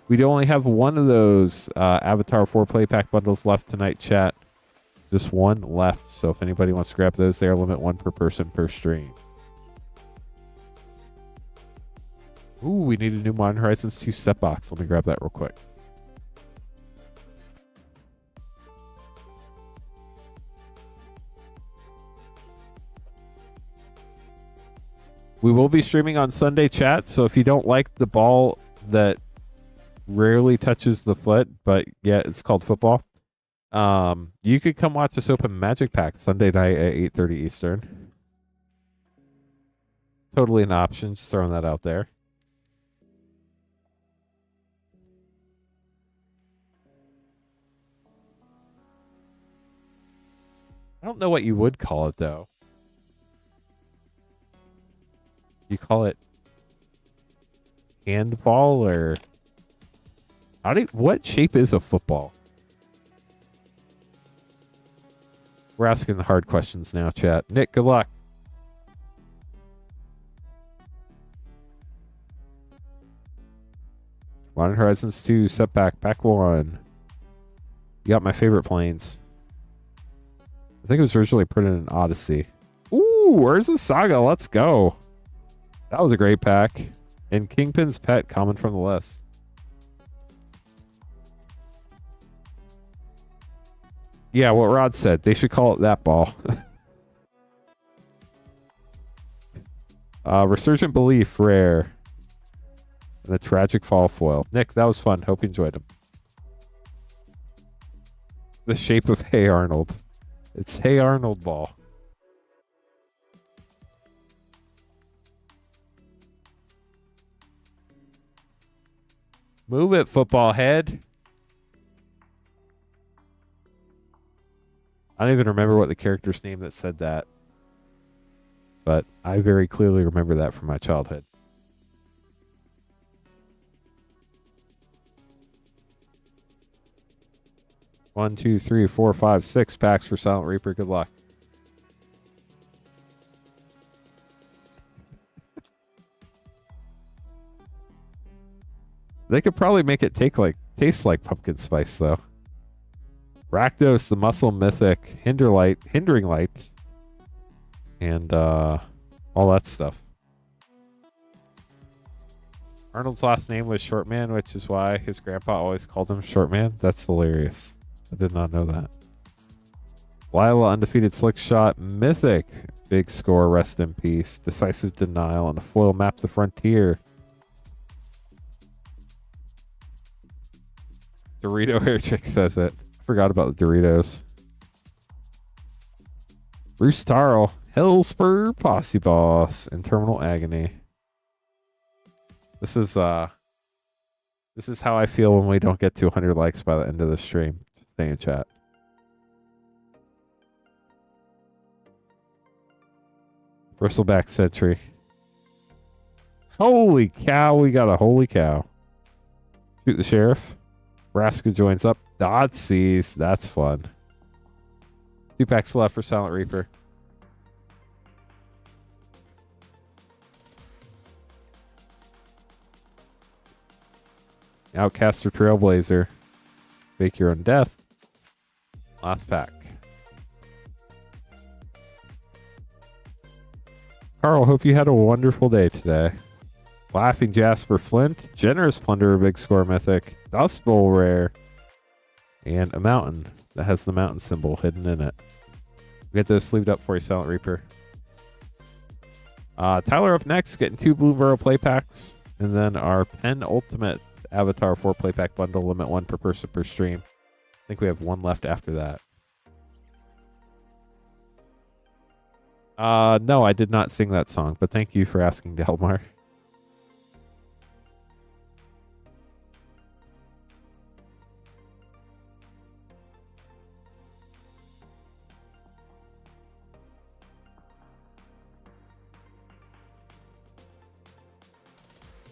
S1: We do only have one of those Avatar 4 play pack bundles left tonight, chat. Just one left. So if anybody wants to grab those, they are limit 1 per person per stream. Ooh, we need a new Modern Horizons 2 set box. Let me grab that real quick. We will be streaming on Sunday, chat. So if you don't like the ball that rarely touches the foot, but yeah, it's called football, you could come watch us open Magic Pack Sunday night at 8:30 Eastern. Totally an option. Just throwing that out there. I don't know what you would call it, though. You call it handball, or what shape is a football? We're asking the hard questions now, chat. Nick, good luck. Modern Horizons 2 setback, pack 1. You got my favorite planes. I think it was originally printed in Odyssey. Ooh, where's the Saga? Let's go. That was a great pack. And Kingpin's Pet, common from the list. Yeah, what Rod said. They should call it that ball. Resurgent Belief, rare. And a Tragic Fall foil. Nick, that was fun. Hope you enjoyed them. The shape of Hey Arnold. It's Hey Arnold ball. Move it, football head. I don't even remember what the character's name that said that. But I very clearly remember that from my childhood. One, two, three, four, five, 6 packs for Silent Reaper. Good luck. They could probably make it take like Tastes like pumpkin spice, though. Rakdos, the Muscle Mythic, Hindering Light, and all that stuff. Arnold's last name was Shortman, which is why his grandpa always called him Shortman. That's hilarious. I did not know that. Lila, Undefeated Slick Shot, Mythic, Big Score, Rest in Peace, Decisive Denial, and a foil Map the Frontier. Dorito Hair Chick says it. I forgot about the Doritos. Bruce Tarl, Hellspur, Posse Boss, and Terminal Agony. This is how I feel when we don't get to 100 likes by the end of the stream. Just stay in chat. Bristleback Sentry. Holy cow, we got a holy cow. Shoot the Sheriff. Raska joins up. Dotsies. That's fun. 2 packs left for Silent Reaper. Outcaster Trailblazer. Fake Your Own Death. Last pack. Carl, hope you had a wonderful day today. Laughing Jasper Flint. Generous Plunderer Big Score Mythic. Dust Bowl Rare. And a mountain that has the mountain symbol hidden in it. We'll get those sleeved up for you, Silent Reaper. Tyler up next, getting 2 Bloomburrow play packs. And then our penultimate Avatar 4 play pack bundle, limit 1 per person per stream. I think we have 1 left after that. No, I did not sing that song, but thank you for asking, Delmar.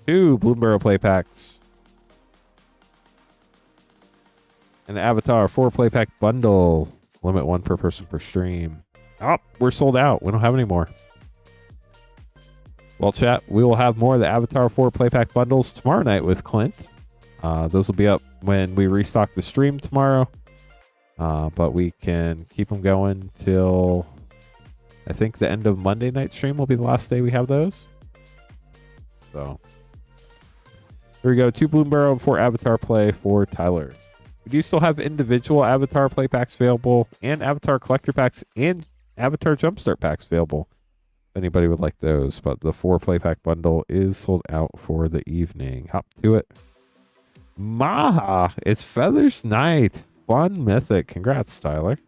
S1: Two Bloomburrow play packs. An Avatar 4 play pack bundle. Limit 1 per person per stream. Oh, we're sold out. We don't have any more. Well, chat, we will have more of the Avatar 4 play pack bundles tomorrow night with Clint. Those will be up when we restock the stream tomorrow. But we can keep them going till I think the end of Monday night stream will be the last day we have those. So here we go. 2 Bloomburrow and 4 Avatar play for Tyler. We do still have individual Avatar play packs available and Avatar collector packs and Avatar Jumpstart packs available. If anybody would like those. But the 4 play pack bundle is sold out for the evening. Hop to it. Maha, it's Feathers Night. Fun Mythic. Congrats, Tyler.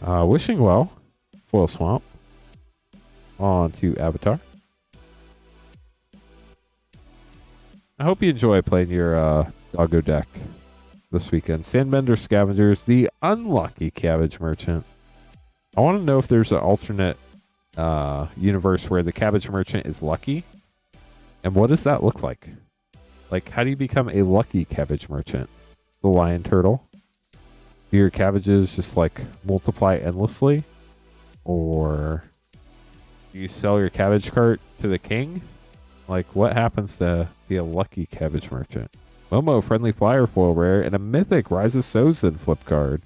S1: Wishing Well. Foil Swamp. On to Avatar. I hope you enjoy playing your Doggo deck this weekend. Sandbender Scavengers, the Unlucky Cabbage Merchant. I want to know if there's an alternate universe where the Cabbage Merchant is lucky. And what does that look like? Like, how do you become a lucky Cabbage Merchant? The Lion Turtle? Do your cabbages just, like, multiply endlessly? Or do you sell your cabbage cart to the king? Like, what happens to be a lucky Cabbage Merchant? Momo, Friendly Flyer foil rare, and a Mythic Rise of Sozin flip card.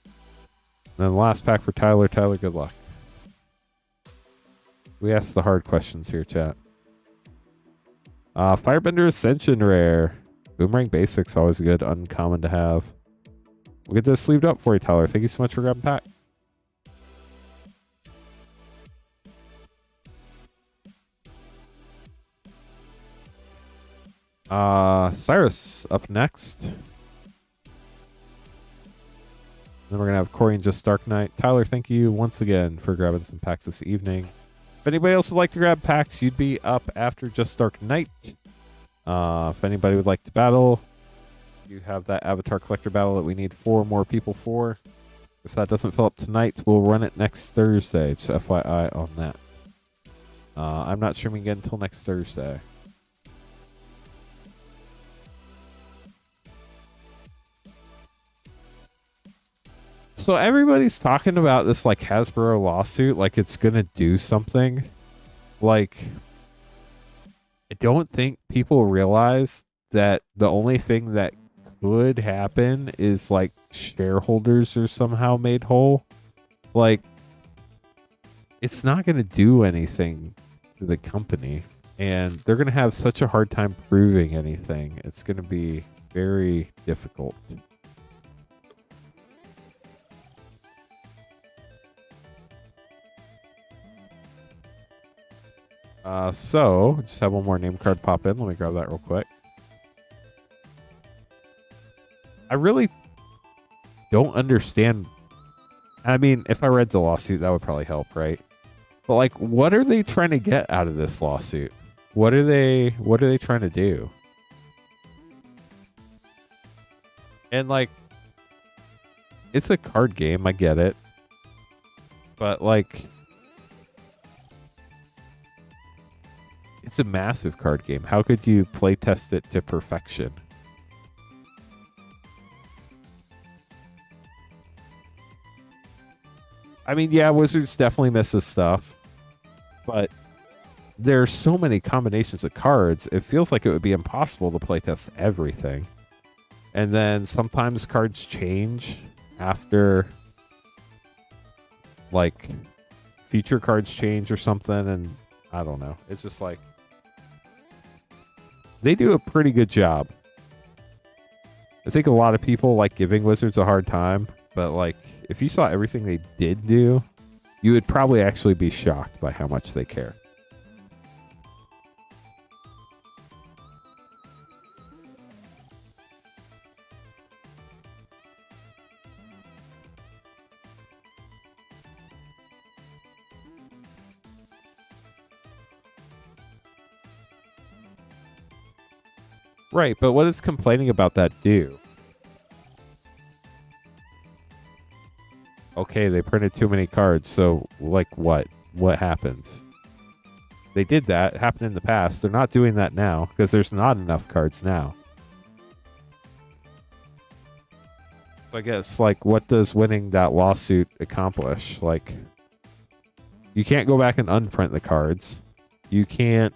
S1: And then the last pack for Tyler. Tyler, good luck. We asked the hard questions here, chat. Firebender Ascension rare. Boomerang Basics, always a good uncommon to have. We'll get this sleeved up for you, Tyler. Thank you so much for grabbing pack. Cyrus up next. Then we're going to have Corey and Just Dark Knight. Tyler, thank you once again for grabbing some packs this evening. If anybody else would like to grab packs, you'd be up after Just Dark Knight. If anybody would like to battle, you have that Avatar Collector battle that we need 4 more people for. If that doesn't fill up tonight, we'll run it next Thursday. Just FYI on that. I'm not streaming again until next Thursday. So everybody's talking about this like Hasbro lawsuit, like it's gonna do something. Like, I don't think people realize that the only thing that could happen is like shareholders are somehow made whole. Like, it's not gonna do anything to the company, and they're gonna have such a hard time proving anything. It's gonna be very difficult. So just have one more name card pop in. Let me grab that real quick. I really don't understand. I mean, if I read the lawsuit, that would probably help, right? But like, what are they trying to get out of this lawsuit? What are they trying to do? And like, it's a card game, I get it. But like, it's a massive card game. How could you play test it to perfection? I mean, yeah, Wizards definitely misses stuff, but there's so many combinations of cards, it feels like it would be impossible to playtest everything. And then sometimes cards change after, like, feature cards change or something, and I don't know. It's just like, they do a pretty good job. I think a lot of people like giving Wizards a hard time, but like, if you saw everything they did do, you would probably actually be shocked by how much they care. Right, but what does complaining about that do? Okay, they printed too many cards, so like what? What happens? They did that. It happened in the past. They're not doing that now because there's not enough cards now. So I guess, like, what does winning that lawsuit accomplish? Like, you can't go back and unprint the cards. You can't,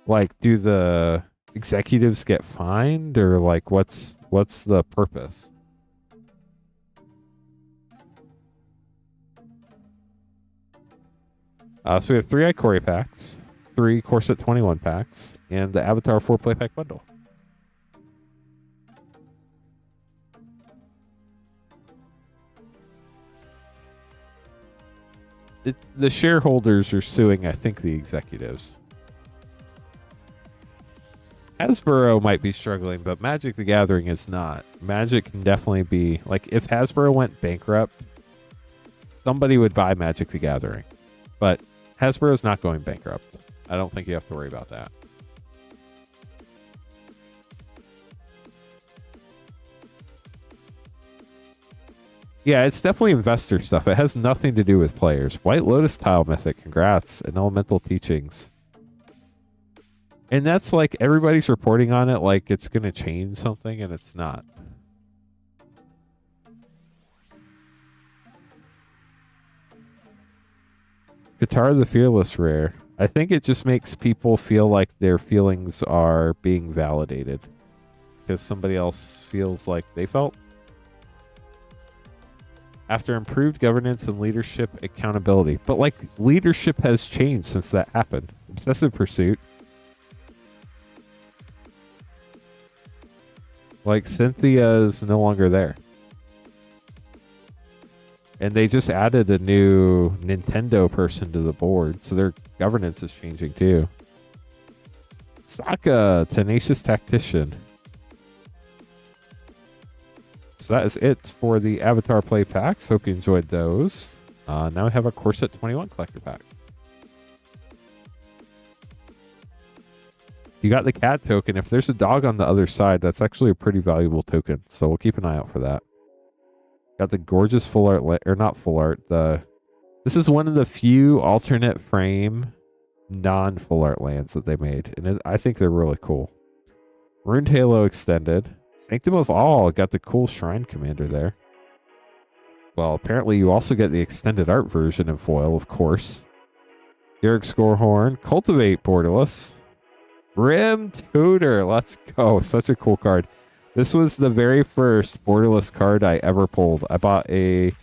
S1: like, do the executives get fined, or like, what's the purpose? So we have 3 Ikoria packs, 3 Corset 21 packs, and the Avatar 4 play pack bundle. The shareholders are suing, I think, the executives. Hasbro might be struggling, but Magic the Gathering is not. Magic can definitely be, like, if Hasbro went bankrupt, somebody would buy Magic the Gathering. But Hasbro's not going bankrupt. I don't think you have to worry about that. Yeah, it's definitely investor stuff. It has nothing to do with players. White Lotus Tile Mythic, congrats. And Elemental Teachings. And that's like, everybody's reporting on it like it's going to change something, and it's not. Qatar the Fearless rare. I think it just makes people feel like their feelings are being validated because somebody else feels like they felt. After improved governance and leadership accountability. But like, leadership has changed since that happened. Obsessive Pursuit. Like, Cynthia's no longer there. And they just added a new Nintendo person to the board, so their governance is changing too. Sokka, Tenacious Tactician. So that is it for the Avatar Play packs. Hope you enjoyed those. Now we have a Corset 21 collector pack. You got the cat token. If there's a dog on the other side, that's actually a pretty valuable token. So we'll keep an eye out for that. Got the gorgeous full art, or not full art. This is one of the few alternate frame, non-full art lands that they made, and I think they're really cool. Runed Halo Extended. Sanctum of All got the cool Shrine Commander there. Well, apparently you also get the extended art version in foil, of course. Garrick Scorehorn, Cultivate Borderless, Grim Tutor. Let's go. Such a cool card. This was the very first Borderless card I ever pulled. I bought a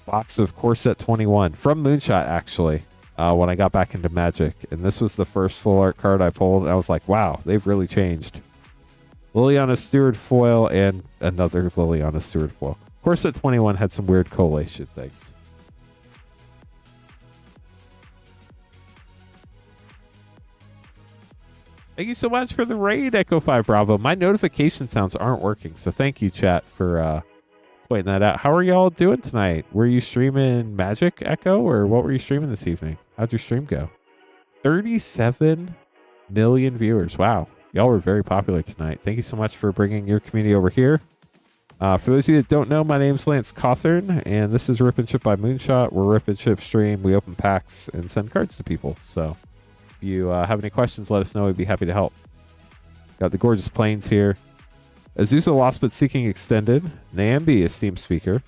S1: box of Core Set 21 from Moonshot, actually, when I got back into Magic. And this was the first full art card I pulled. And I was like, wow, they've really changed. Liliana Steward foil and another Liliana Steward foil. Core Set 21 had some weird collation things. Thank you so much for the raid, Echo 5 Bravo. My notification sounds aren't working, so thank you, chat, for pointing that out. How are y'all doing tonight? Were you streaming Magic, Echo, or what were you streaming this evening? How'd your stream go? 37 million viewers. Wow. Y'all were very popular tonight. Thank you so much for bringing your community over here. For those of you that don't know, my name's Lance Cawthorn, and this is Rip and Chip by Moonshot. We're Rip and Chip stream. We open packs and send cards to people, so... If you have any questions, let us know. We'd be happy to help. Got the gorgeous planes here. Azusa Lost But Seeking Extended. Nambi, Esteemed Speaker.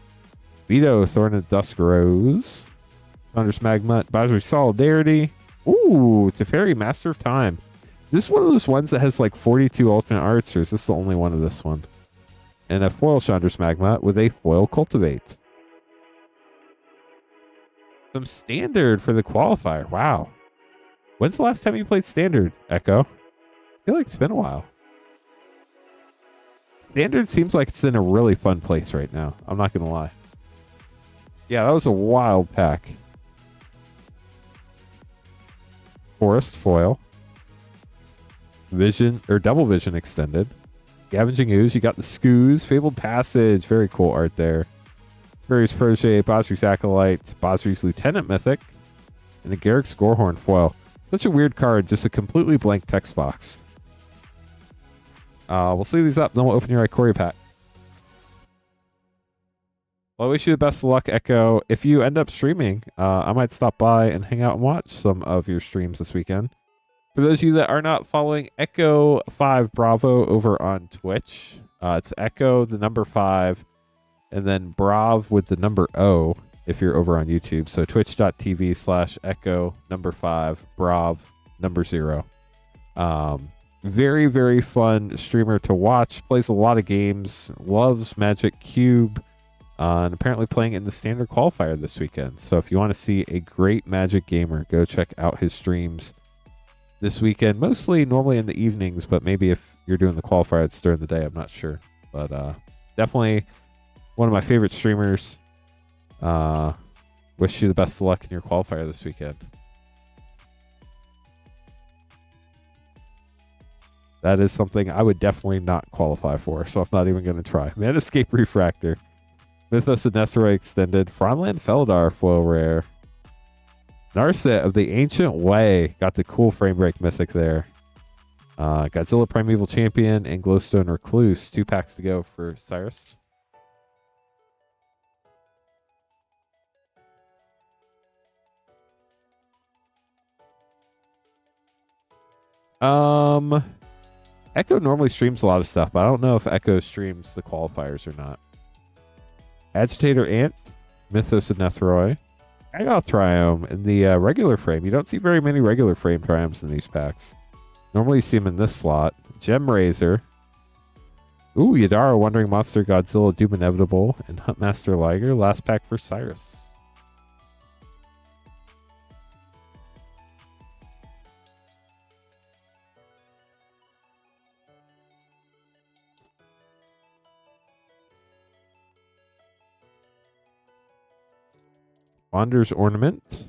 S1: Vito, Thorn of Dusk Rose. Thunderous Magma, Advisory Solidarity. Ooh, Teferi, Master of Time. Is this one of those ones that has like 42 alternate arts, or is this the only one of this one? And a foil Chandra's Magma with a foil Cultivate. Some standard for the qualifier. Wow. When's the last time you played Standard, Echo? I feel like it's been a while. Standard seems like it's in a really fun place right now. I'm not going to lie. Yeah, that was a wild pack. Forest Foil. Vision, or Double Vision Extended. Scavenging Ooze. You got the Skoos. Fabled Passage. Very cool art there. Furious Protege. Bosri's Acolyte. Bosri's Lieutenant Mythic. And the Garrick Scorehorn Foil. Such a weird card, just a completely blank text box. We'll see these up, then we'll open your Ikoria packs. Well, I wish you the best of luck, Echo. If you end up streaming, I might stop by and hang out and watch some of your streams this weekend. For those of you that are not following Echo 5 Bravo over on Twitch, it's Echo, the number 5, and then Brav with the number O. If you're over on YouTube. So twitch.tv/echo number 5 Brav number 0. Very, very fun streamer to watch. Plays a lot of games. Loves Magic Cube. And apparently playing in the standard qualifier this weekend. So if you want to see a great Magic gamer, go check out his streams this weekend. Mostly normally in the evenings, but maybe if you're doing the qualifier, it's during the day. I'm not sure. But definitely one of my favorite streamers. Wish you the best of luck in your qualifier this weekend. That is something I would definitely not qualify for, so I'm not even going to try. Manescape Refractor. Mythos and Netherite Extended. Fronland Feldar foil rare. Narset of the Ancient Way. Got the cool frame break mythic there. Godzilla Primeval Champion and Glowstone Recluse. 2 packs to go for Cyrus. Echo normally streams a lot of stuff, but I don't know if Echo streams the qualifiers or not. Agitator Ant, Mythos and Netheroi. I got Triome in the regular frame. You don't see very many regular frame Triomes in these packs. Normally you see them in this slot. Gem Razor. Ooh, Yadara, Wandering Monster, Godzilla, Doom Inevitable, and Huntmaster Liger. Last pack for Cyrus. Wander's Ornament,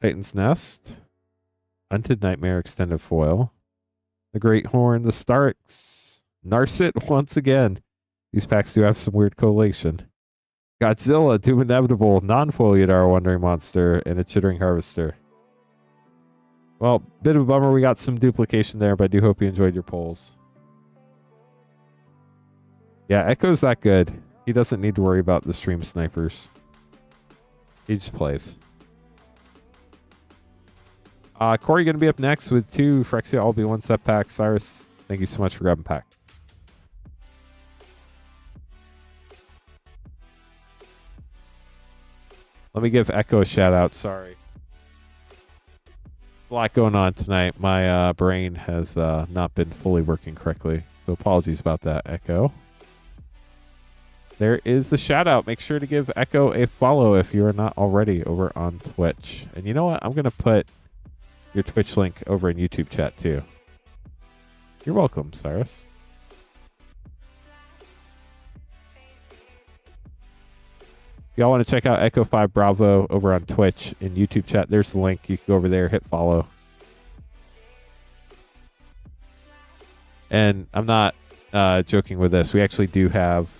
S1: Titan's Nest, Unted Nightmare Extended Foil, the Great Horn, the Starks, Narset once again. These packs do have some weird collation. Godzilla, Doom Inevitable, non-foil Yadara Wandering Monster, and a Chittering Harvester. Well, bit of a bummer we got some duplication there, but I do hope you enjoyed your polls. Yeah, Echo's that good. He doesn't need to worry about the stream snipers. He just plays. Corey going to be up next with 2 Phyrexia All Be One Set packs. Cyrus, thank you so much for grabbing pack. Let me give Echo a shout out. Sorry. A lot going on tonight. My brain has not been fully working correctly. So apologies about that, Echo. There is the shout out. Make sure to give Echo a follow if you are not already over on Twitch. And you know what? I'm going to put your Twitch link over in YouTube chat too. You're welcome, Cyrus. If y'all want to check out Echo 5 Bravo over on Twitch in YouTube chat, there's the link. You can go over there, hit follow. And I'm not joking with this. We actually do have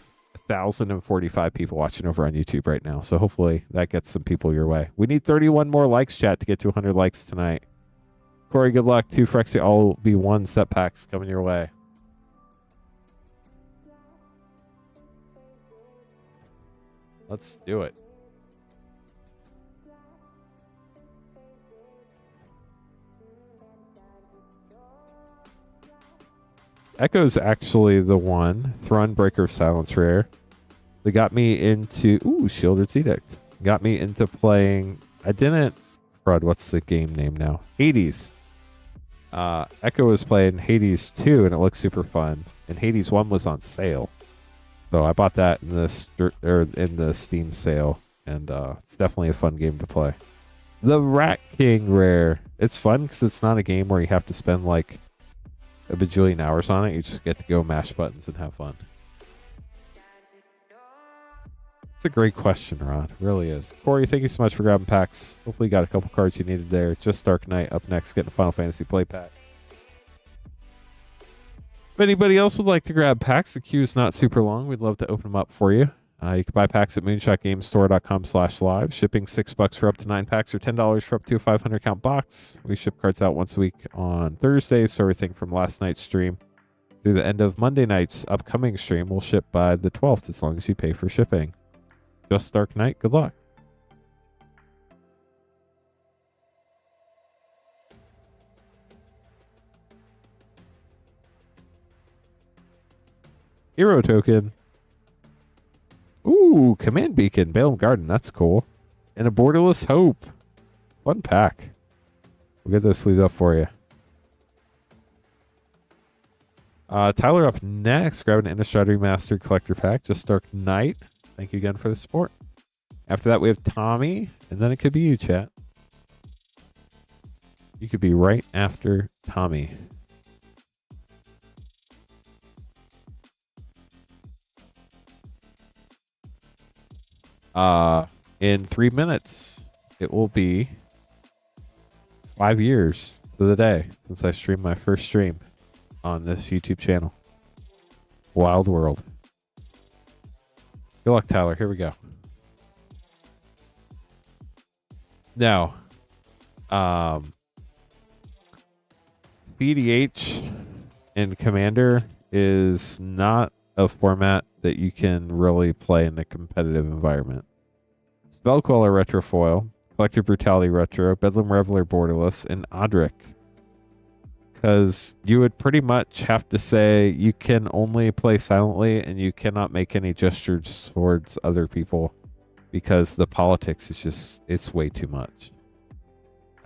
S1: 1,045 people watching over on YouTube right now. So hopefully that gets some people your way. We need 31 more likes, chat, to get to 100 likes tonight. Corey, good luck. 2 Frexy all be 1 set packs coming your way. Let's do it. Echo's actually the one. Thrun, Breaker of Silence rare. They got me into... Ooh, Shieldred's Edict. Got me into playing... I didn't... Crud, what's the game name now? Hades. Echo was playing Hades 2, and it looks super fun. And Hades 1 was on sale. So I bought that in the Steam sale. And it's definitely a fun game to play. The Rat King rare. It's fun because it's not a game where you have to spend like a bajillion hours on it. You just get to go mash buttons and have fun. It's a great question, Rod. It really is. Corey, thank you so much for grabbing packs. Hopefully you got a couple cards you needed there. Just Dark Knight up next, getting a Final Fantasy play pack. If anybody else would like to grab packs, the queue is not super long. We'd love to open them up for you. You can buy packs at moonshotgamestore.com/live. Shipping $6 for up to 9 packs or $10 for up to a 500 count box. We ship cards out once a week on Thursdays, so everything from last night's stream through the end of Monday night's upcoming stream will ship by the 12th as long as you pay for shipping. Just Dark Knight, good luck. Hero token. Ooh, Command Beacon, Balaam Garden. That's cool. And a Borderless Hope. Fun pack. We'll get those sleeves up for you. Tyler up next. Grab an Innistrad Remastered Collector Pack. Just Dark Knight. Thank you again for the support. After that, we have Tommy. And then it could be you, chat. You could be right after Tommy. In 3 minutes, it will be 5 years to the day since I streamed my first stream on this YouTube channel. Wild world. Good luck, Tyler. Here we go. Now, CDH in Commander is not a format that you can really play in a competitive environment. Spellcaller Retrofoil, Collective Brutality Retro, Bedlam Reveler Borderless, and Odric. Because you would pretty much have to say you can only play silently and you cannot make any gestures towards other people because the politics is just, it's way too much.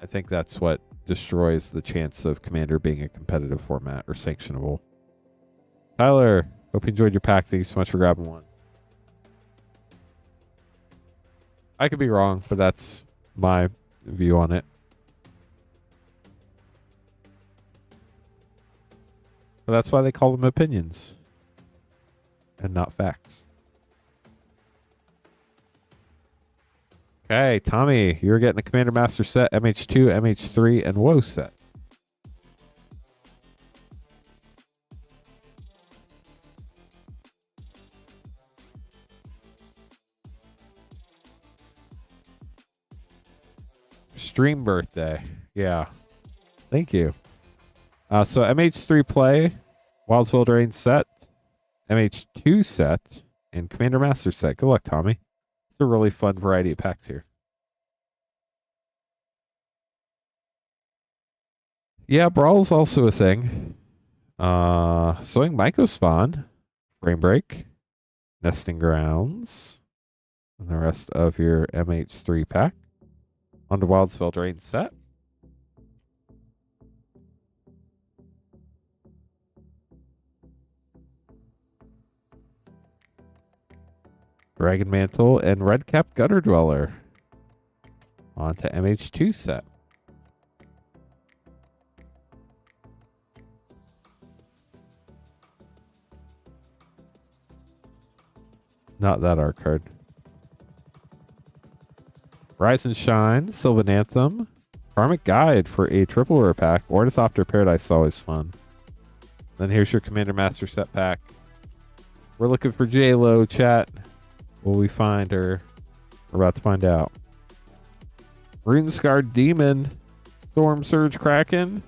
S1: I think that's what destroys the chance of Commander being a competitive format or sanctionable. Tyler, hope you enjoyed your pack. Thank you so much for grabbing one. I could be wrong, but that's my view on it. But that's why they call them opinions and not facts. Okay, Tommy, you're getting a Commander Master set, MH2, MH3, and WoW set. Stream birthday. Yeah. Thank you. So MH3 play, Wildsville Drain set, MH2 set, and Commander Master set. Good luck, Tommy. It's a really fun variety of packs here. Yeah, Brawl's also a thing. Sowing Myco Spawn, Frame Break, Nesting Grounds. and the rest of your MH3 pack. On to Wildsfell Drain set. Dragon Mantle and Redcap Gutter Dweller. On to MH2 set. Not that art card. Rise and Shine, Sylvan Anthem, Karmic Guide for a triple rare pack. Ornithopter Paradise is always fun. Then here's your Commander Master set pack. We're looking for J-Lo, chat. Will we find her? We're about to find out. Runescarred Demon, Storm Surge Kraken,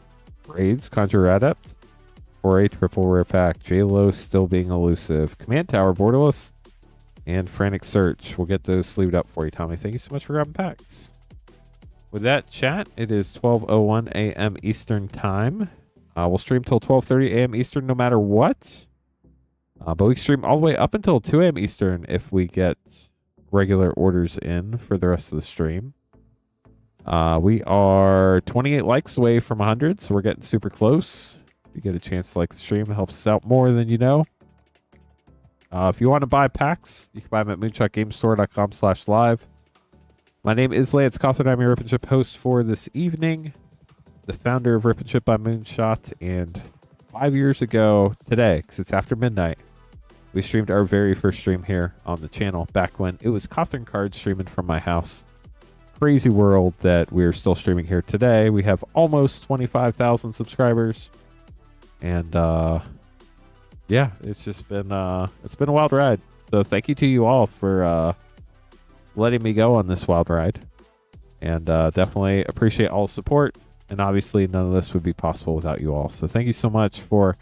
S1: Raids, Conjure Adept for a triple rare pack. J-Lo still being elusive. Command Tower, Borderless, and Frantic Search. We'll get those sleeved up for you, Tommy. Thank you so much for grabbing packs. With that, chat, it is 12:01 a.m. Eastern Time. We'll stream till 12:30 a.m. Eastern no matter what. But we can stream all the way up until 2 a.m. Eastern if we get regular orders in for the rest of the stream. We are 28 likes away from 100, so we're getting super close. If you get a chance to like the stream, it helps us out more than you know. If you want to buy packs, you can buy them at moonshotgamestore.com/live. My name is Lance Cawthon. I'm your Rip and Chip host for this evening, the founder of Rip and Chip by Moonshot. And 5 years ago today, because it's after midnight, we streamed our very first stream here on the channel back when it was Cawthon Cards streaming from my house. Crazy world that we're still streaming here today. We have almost 25,000 subscribers. And, yeah, it's just been a wild ride. So thank you to you all for letting me go on this wild ride, and definitely appreciate all the support. And obviously, none of this would be possible without you all. So thank you so much for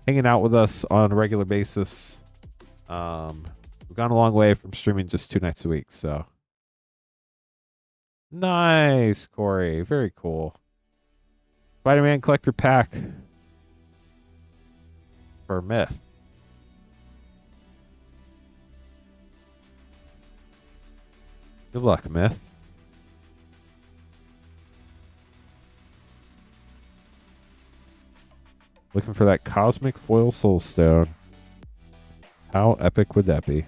S1: hanging out with us on a regular basis. We've gone a long way from streaming just 2 nights a week. So nice, Corey, very cool. Spider-Man Collector Pack. For Myth. Good luck, Myth. Looking for that Cosmic Foil Soulstone. How epic would that be?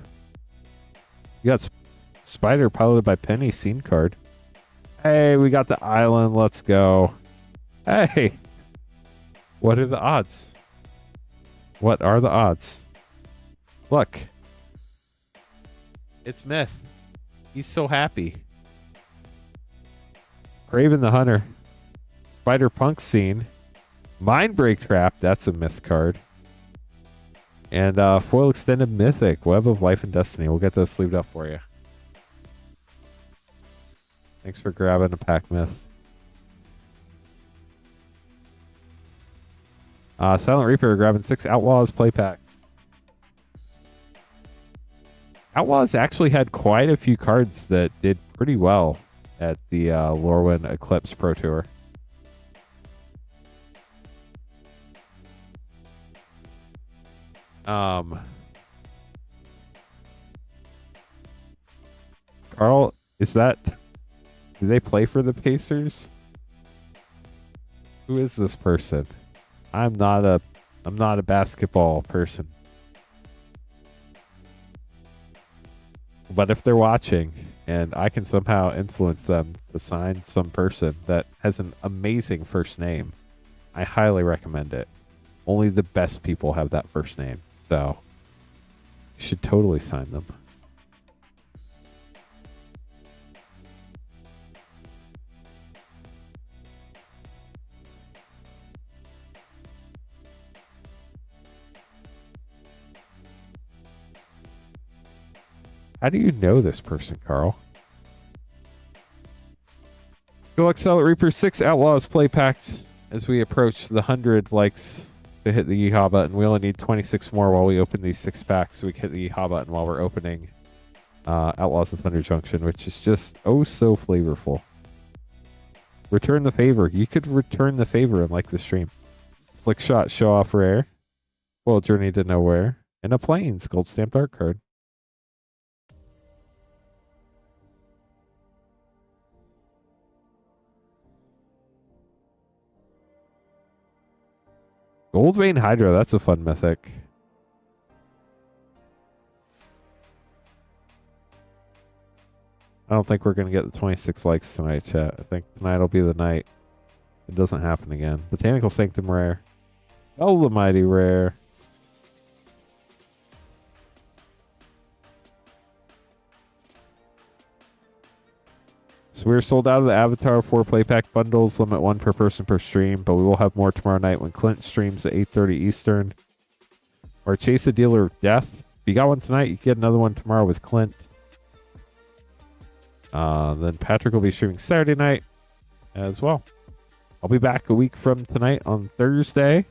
S1: You got Spider piloted by Penny scene card. Hey, we got the island. Let's go. Hey. What are the odds? What are the odds? Look. It's Myth. He's so happy. Craven the Hunter. Spider Punk Scene. Mindbreak Trap. That's a Myth card. And Foil Extended Mythic. Web of Life and Destiny. We'll get those sleeved up for you. Thanks for grabbing a pack, Myth. Silent Reaper grabbing 6 Outlaws play pack. Outlaws actually had quite a few cards that did pretty well at the Lorwyn Eclipsed Pro Tour. Carl, is that... Do they play for the Pacers? Who is this person? I'm not a basketball person. But if they're watching and I can somehow influence them to sign some person that has an amazing first name, I highly recommend it. Only the best people have that first name. So you should totally sign them. How do you know this person, Carl? Go XL Reaper 6 Outlaws play packs as we approach the 100 likes to hit the Yeehaw button. We only need 26 more while we open these 6 packs so we can hit the Yeehaw button while we're opening Outlaws of Thunder Junction, which is just oh so flavorful. Return the favor. You could return the favor and like the stream. Slick Shot Show Off Rare. Well, Journey to Nowhere. And a Plains Gold Stamped Art card. Gold Vein Hydra, that's a fun mythic. I don't think we're going to get the 26 likes tonight, chat. I think tonight will be the night. It doesn't happen again. Botanical Sanctum rare. Oh, the mighty rare. So we're sold out of the Avatar 4 playpack bundles, limit 1 per person per stream, but we will have more tomorrow night when Clint streams at 8:30 Eastern. Or Chase the Dealer of Death. If you got one tonight, you can get another one tomorrow with Clint. Then Patrick will be streaming Saturday night as well. I'll be back a week from tonight on Thursday.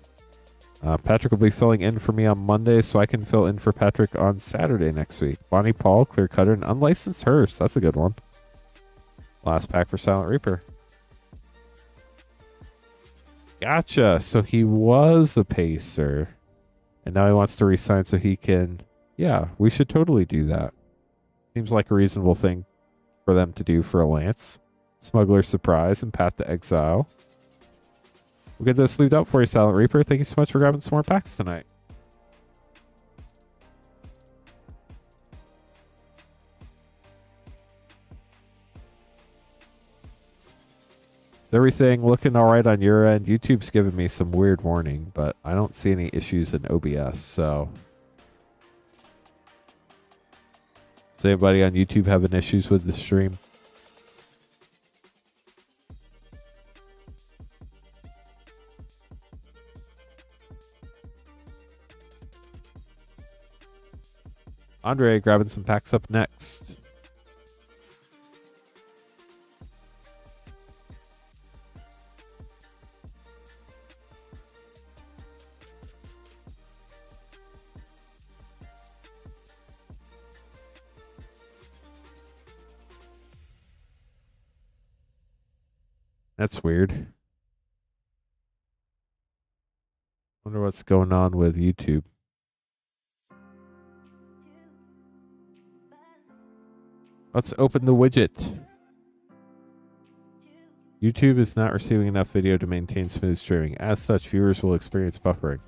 S1: Patrick will be filling in for me on Monday, so I can fill in for Patrick on Saturday next week. Bonnie Paul, Clear Cutter, and Unlicensed Hearse. That's a good one. Last pack for Silent Reaper. Gotcha. So he was a pacer. And now he wants to resign so he can... Yeah, we should totally do that. Seems like a reasonable thing for them to do for a Lance. Smuggler Surprise and Path to Exile. We'll get this sleeved up for you, Silent Reaper. Thank you so much for grabbing some more packs tonight. Is everything looking all right on your end? YouTube's giving me some weird warning, but I don't see any issues in OBS, so... Is anybody on YouTube having issues with the stream? Andre grabbing some packs up next. That's weird. Wonder what's going on with YouTube. Let's open the widget. YouTube is not receiving enough video to maintain smooth streaming. As such, viewers will experience buffering.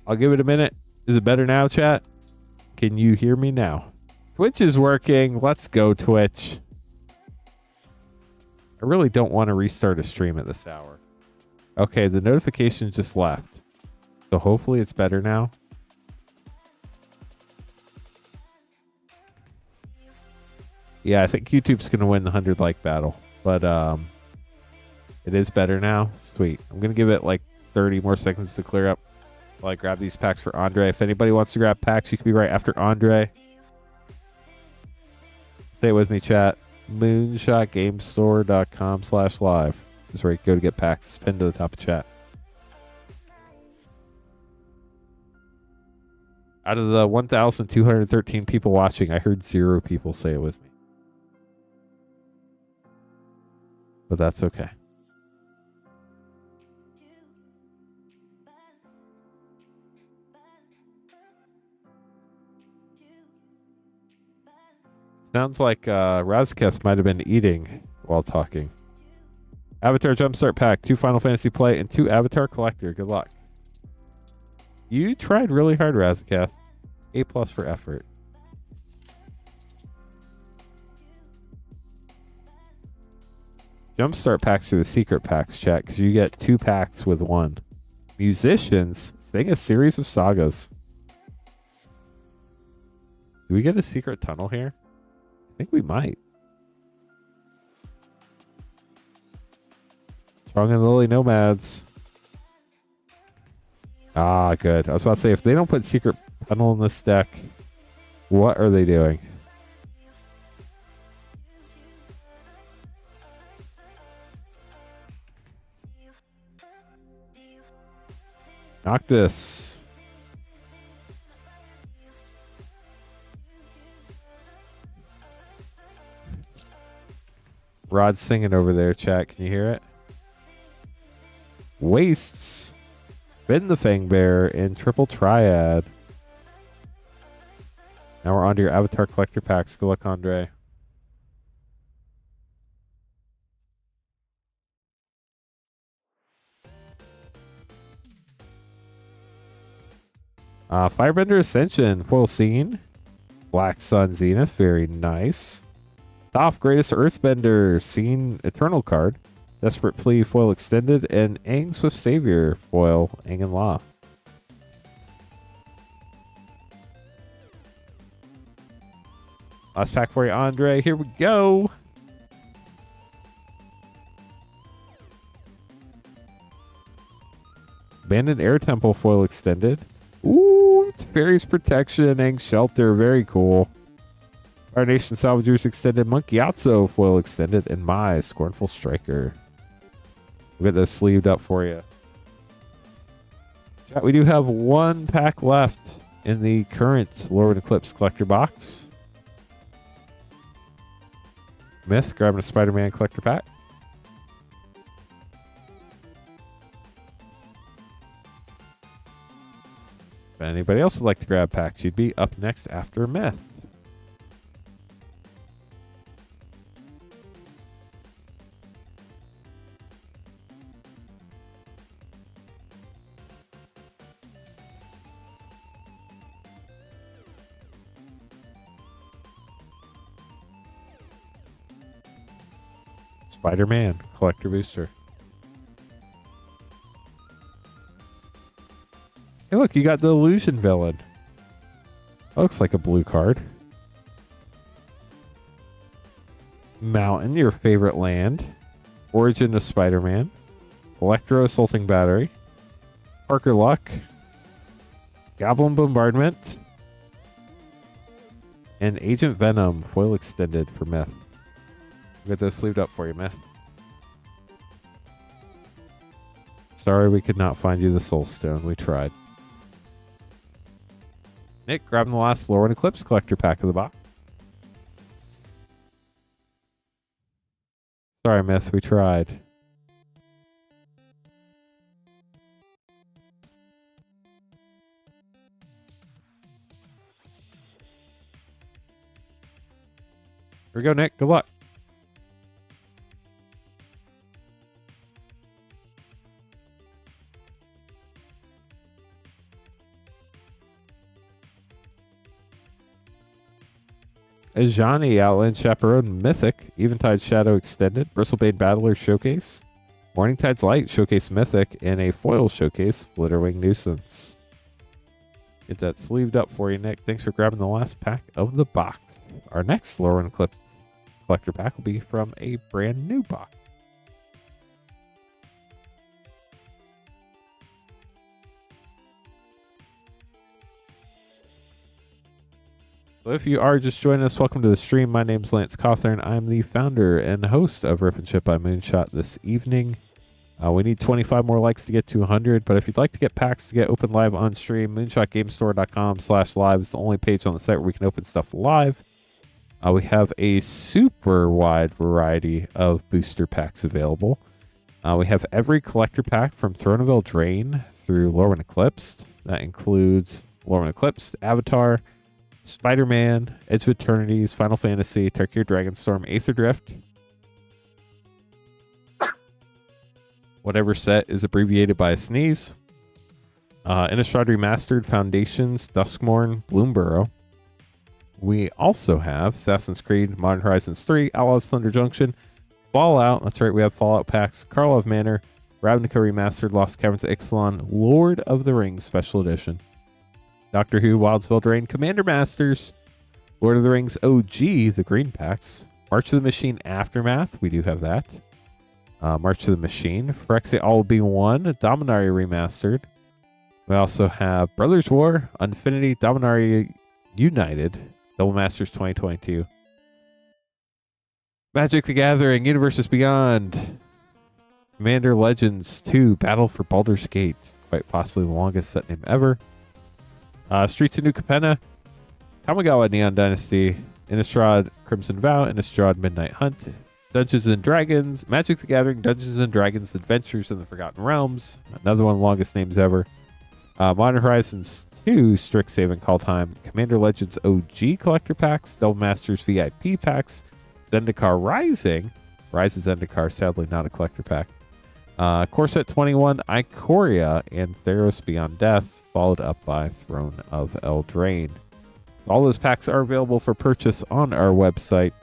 S1: I'll give it a minute. Is it better now, chat? Can you hear me now? Twitch is working. Let's go, Twitch. I really don't want to restart a stream at this hour. Okay, the notification just left. So hopefully it's better now. Yeah, I think YouTube's going to win the 100 like battle. But it is better now. Sweet. I'm going to give it like 30 more seconds to clear up while I grab these packs for Andre. If anybody wants to grab packs, you can be right after Andre. Say it with me, chat. moonshotgamestore.com/live is where you go to get packs. It's pinned to the top of chat. Out of the 1,213 people watching, I heard 0 people say it with me. But that's okay. Sounds like Razketh might have been eating while talking. Avatar Jumpstart Pack, 2 Final Fantasy Play, and 2 Avatar Collector. Good luck. You tried really hard, Razketh. A+ for effort. Jumpstart packs are the secret packs, chat, because you get 2 packs with 1. Musicians, sing a series of sagas. Do we get a secret tunnel here? I think we might. Strong and Lily Nomads. Ah, good. I was about to say, if they don't put secret tunnel in this deck, what are they doing? Noctis. Rod singing over there, chat. Can you hear it? Wastes. Ben the Fangbearer and Triple Triad. Now we're on to your Avatar Collector packs. Good luck, Andre. Firebender Ascension, foil scene. Black Sun Zenith, very nice. Toph, Greatest Earthbender, scene Eternal card. Desperate Plea, foil extended. And Aang Swift Savior, foil Aang and La. Last pack for you, Andre. Here we go. Abandoned Air Temple, foil extended. Ooh, it's Fairies Protection, Aang Shelter, very cool. Our Nation Salvagers extended, Monkey Atso, foil extended, and my Scornful Striker. We'll get this sleeved up for you. Chat, we do have one pack left in the current Lorwyn Eclipse collector box. Myth, grabbing a Spider-Man collector pack. If anybody else would like to grab packs, you'd be up next after Myth. Spider-Man collector booster. Hey, look, you got the Illusion Villain. That looks like a blue card. Mountain, your favorite land. Origin of Spider-Man. Electro Assaulting Battery. Parker Luck. Goblin Bombardment. And Agent Venom, foil extended for Myth. We'll get those sleeved up for you, Myth. Sorry we could not find you the Soul Stone. We tried. Nick, grabbing the last Lorwyn Eclipse collector pack of the box. Sorry, Myth, we tried. Here we go, Nick. Good luck. Ajani, Outland Chaperone, Mythic, Eventide Shadow Extended, Bristlebane Battler Showcase, Morningtide's Light Showcase Mythic, and a foil showcase, Flitterwing Nuisance. Get that sleeved up for you, Nick. Thanks for grabbing the last pack of the box. Our next Lorwyn Eclipse collector pack will be from a brand new box. So if you are just joining us, welcome to the stream. My name's Lance Cawthorn. I'm the founder and host of Rip and Ship by Moonshot this evening. We need 25 more likes to get to 100, but if you'd like to get packs to get open live on stream, moonshotgamestore.com/live is the only page on the site where we can open stuff live. We have a super wide variety of booster packs available. We have every collector pack from Throne of Eldraine through Lorwyn Eclipsed. That includes Lorwyn Eclipsed, Avatar, Spider-Man, Edge of Eternities, Final Fantasy, Tarkir Dragonstorm, Aether Drift. Whatever set is abbreviated by a sneeze. Innistrad Remastered, Foundations, Duskmourn, Bloomburrow. We also have Assassin's Creed, Modern Horizons 3, Outlaws Thunder Junction, Fallout. That's right, we have Fallout packs, Karlov Manor, Ravnica Remastered, Lost Caverns of Ixalan, Lord of the Rings Special Edition. Doctor Who, Wildsville Drain, Commander Masters, Lord of the Rings OG, the green packs, March of the Machine Aftermath, we do have that. March of the Machine, Phyrexia All Be One, Dominaria Remastered. We also have Brothers War, Infinity, Dominaria United, Double Masters 2022. Magic the Gathering, Universes Beyond, Commander Legends 2, Battle for Baldur's Gate, quite possibly the longest set name ever. Streets of New Capenna, Kamigawa Neon Dynasty, Innistrad Crimson Vow, Innistrad Midnight Hunt, Dungeons and Dragons, Magic the Gathering, Dungeons and Dragons Adventures in the Forgotten Realms, another one of the longest names ever. Modern Horizons 2, Strixhaven Call Time, Commander Legends OG Collector Packs, Double Masters VIP Packs, Zendikar Rising, Rise of Zendikar, sadly not a collector pack. Corset 21, Ikoria, and Theros Beyond Death, followed up by Throne of Eldraine. All those packs are available for purchase on our website.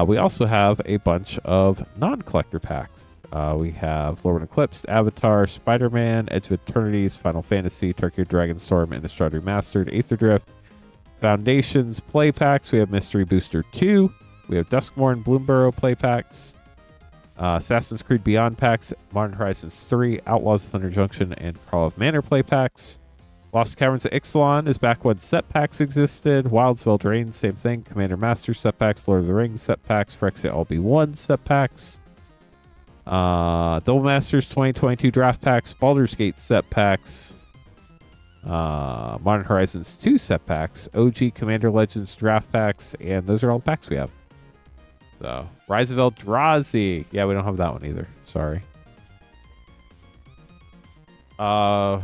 S1: We also have a bunch of non-collector packs. We have Lorwyn Eclipsed, Avatar, Spider-Man, Edge of Eternities, Final Fantasy, Turkey Dragonstorm, Innistrad Remastered, Aether Drift, Foundations play packs. We have Mystery Booster 2. We have Duskmourn, Bloomburrow play packs. Assassin's Creed Beyond packs, Modern Horizons 3, Outlaws of Thunder Junction, and Call of Manor play packs. Lost Caverns of Ixalan is back when set packs existed. Wilds of Eldraine, same thing. Commander Master set packs, Lord of the Rings set packs, Phyrexia LB1 set packs. Double Masters 2022 draft packs, Baldur's Gate set packs, Modern Horizons 2 set packs, OG Commander Legends draft packs, and those are all the packs we have. So, Rise of Eldrazi. Yeah, we don't have that one either. Sorry. But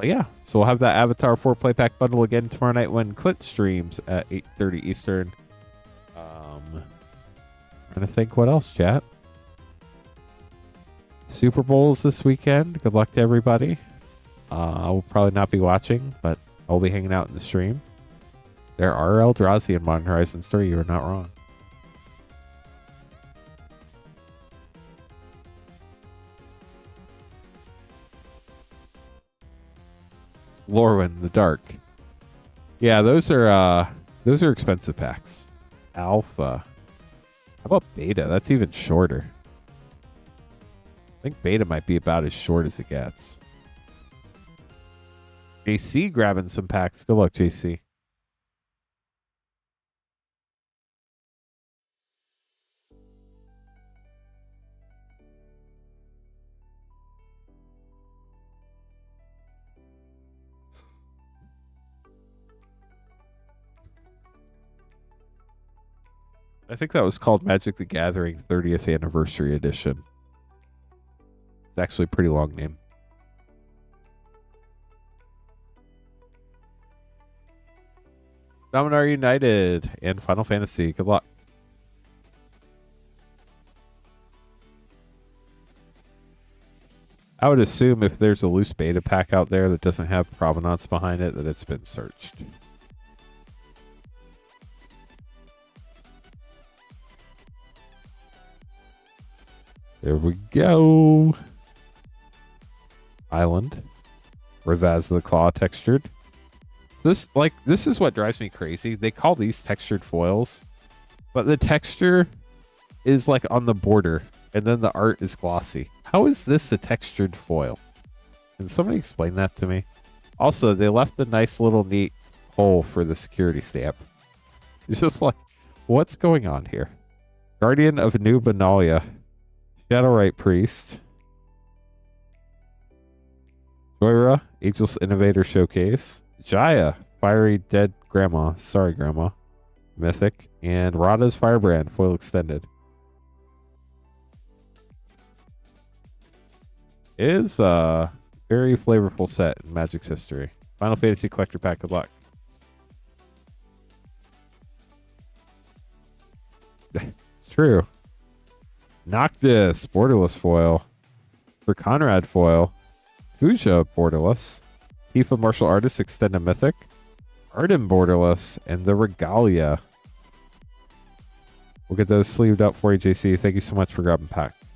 S1: yeah, so we'll have that Avatar 4 play pack bundle again tomorrow night when Clint streams at 8:30 Eastern. I'm trying to think what else, chat. Super Bowl's this weekend. Good luck to everybody. I will probably not be watching, but I'll be hanging out in the stream. There are Eldrazi in Modern Horizons 3. You are not wrong. Lorwyn, the Dark. Yeah, those are expensive packs. Alpha. How about Beta? That's even shorter. I think Beta might be about as short as it gets. JC grabbing some packs. Good luck, JC. I think that was called Magic the Gathering 30th Anniversary Edition. It's actually a pretty long name. Dominar United and Final Fantasy. Good luck. I would assume if there's a loose beta pack out there that doesn't have provenance behind it, that it's been searched. There we go. Island. Ravaz the Claw textured. This is what drives me crazy. They call these textured foils, but the texture is like on the border, and then the art is glossy. How is this a textured foil? Can somebody explain that to me? Also, they left a nice little neat hole for the security stamp. It's just like, what's going on here? Guardian of New Benalia. Shadowrite Priest. Joyra, Ageless Innovator Showcase. Jaya, Fiery Dead Grandma. Sorry, Grandma. Mythic. And Radha's Firebrand, foil extended. It is a very flavorful set in Magic's history. Final Fantasy Collector Pack, good luck. It's true. Noctis, borderless foil. For Conrad foil. Kuja, borderless. Tifa, martial artist, extend a mythic. Arden, borderless. And the Regalia. We'll get those sleeved up for you, JC. Thank you so much for grabbing packs.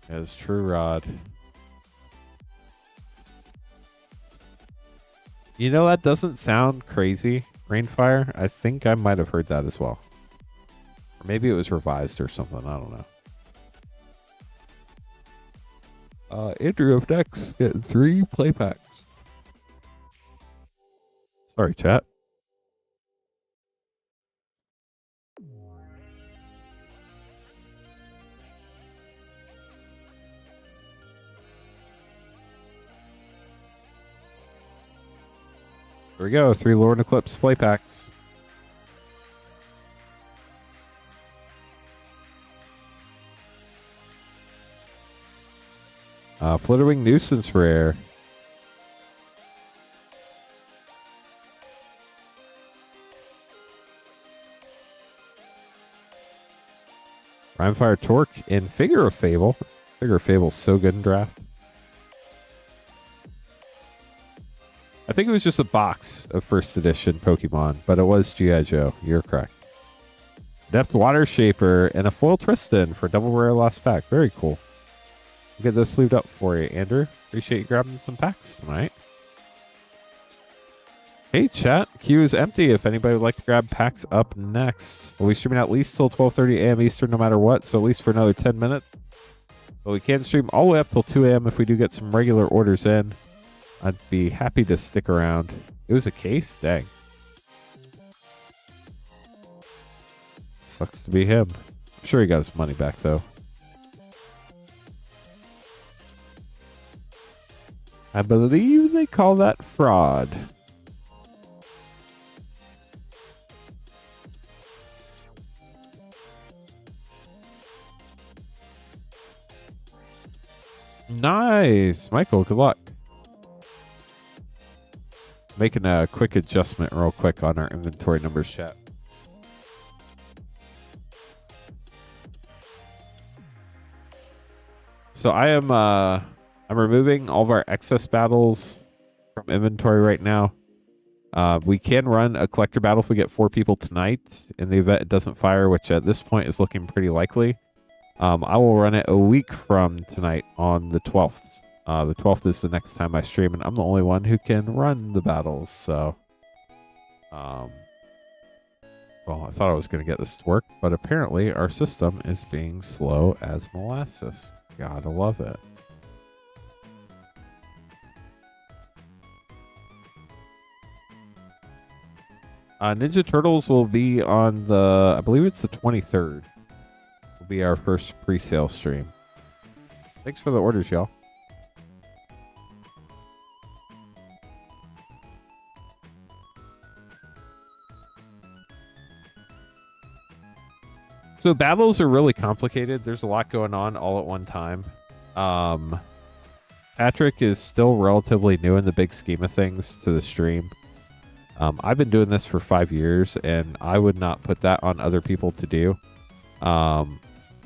S1: That is true, Rod. You know, that doesn't sound crazy, Rainfire. I think I might have heard that as well. Or maybe it was revised or something. I don't know. Andrew of Dex getting 3 play packs. Sorry, chat. Here we go. 3 Lorwyn Eclipse play packs. Flitterwing Nuisance rare. Rhymefire Torque and Figure of Fable. Figure of Fable's so good in draft. I think it was just a box of first edition Pokemon, but it was G.I. Joe. You're correct. Depth Water Shaper and a foil Tristan for double rare lost pack. Very cool. I'll get those sleeved up for you, Andrew. Appreciate you grabbing some packs tonight. Hey, chat. Queue is empty if anybody would like to grab packs up next. We'll be streaming at least till 12:30 a.m. Eastern no matter what, so at least for another 10 minutes. But we can stream all the way up till 2 a.m. if we do get some regular orders in. I'd be happy to stick around. It was a case? Dang. Sucks to be him. I'm sure he got his money back, though. I believe they call that fraud. Nice. Michael, good luck. Making a quick adjustment real quick on our inventory numbers chat. So I'm removing all of our excess battles from inventory right now. We can run a collector battle if we get 4 people tonight in the event it doesn't fire, which at this point is looking pretty likely. I will run it a week from tonight on the 12th. The 12th is the next time I stream, and I'm the only one who can run the battles. So, well, I thought I was going to get this to work, but apparently our system is being slow as molasses. Gotta love it. Ninja Turtles will be on the, I believe it's the 23rd. Will be our first pre-sale stream. Thanks for the orders, y'all. So battles are really complicated. There's a lot going on all at one time. Patrick is still relatively new in the big scheme of things to the stream. I've been doing this for 5 years, and I would not put that on other people to do.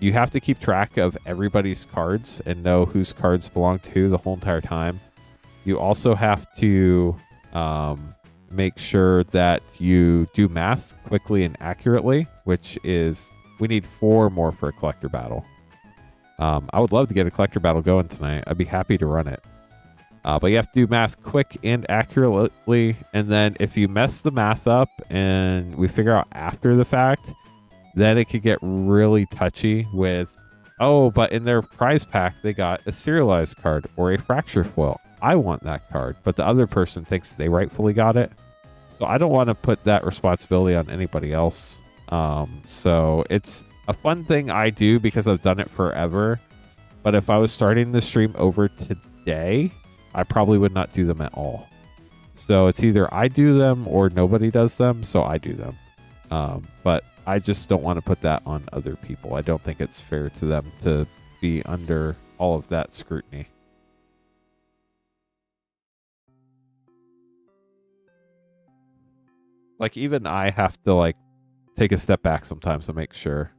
S1: You have to keep track of everybody's cards and know whose cards belong to who the whole entire time. You also have to make sure that you do math quickly and accurately, which is... we need 4 more for a collector battle. I would love to get a collector battle going tonight. I'd be happy to run it. But you have to do math quick and accurately. And then if you mess the math up and we figure out after the fact, then it could get really touchy with, oh, but in their prize pack, they got a serialized card or a fracture foil. I want that card, but the other person thinks they rightfully got it. So I don't want to put that responsibility on anybody else. So it's a fun thing I do because I've done it forever. But if I was starting the stream over today, I probably would not do them at all. So it's either I do them or nobody does them. So I do them. But I just don't want to put that on other people. I don't think it's fair to them to be under all of that scrutiny. Like even I have to like take a step back sometimes to make sure.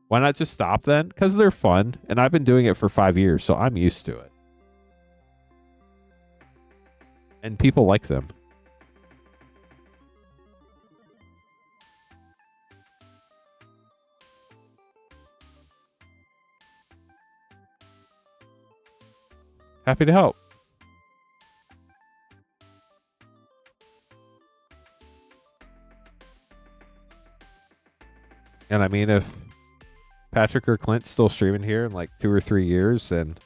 S1: Why not just stop then? Because they're fun, and I've been doing it for 5 years, so I'm used to it. And people like them. Happy to help. And I mean, if Patrick or Clint's still streaming here in like 2 or 3 years and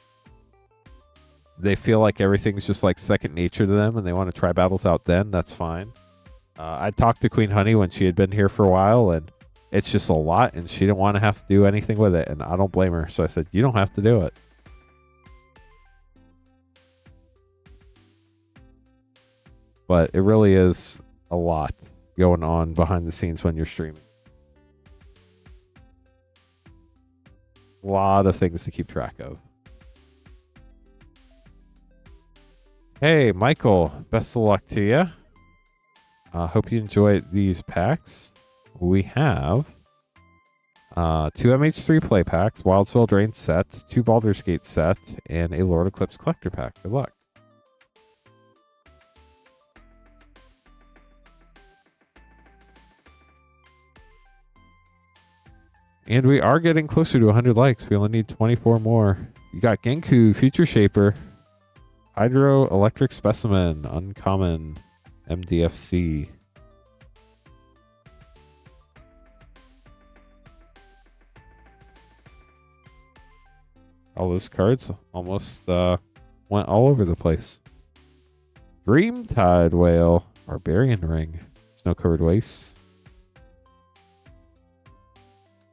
S1: they feel like everything's just like second nature to them and they want to try battles out then, that's fine. I talked to Queen Honey when she had been here for a while, and it's just a lot, and she didn't want to have to do anything with it, and I don't blame her. So I said, you don't have to do it. But it really is a lot going on behind the scenes when you're streaming. A lot of things to keep track of. Hey, Michael, best of luck to you. Hope you enjoy these packs. We have Two MH3 play packs, Wildsville Drain set, two Baldur's Gate set, and a Lord Eclipse collector pack. Good luck. And we are getting closer to 100 likes. We only need 24 more. You got Genku, Future Shaper, Hydro Electric Specimen, Uncommon, MDFC. All those cards almost went all over the place. Dreamtide Whale, Barbarian Ring, Snow-Covered Waste.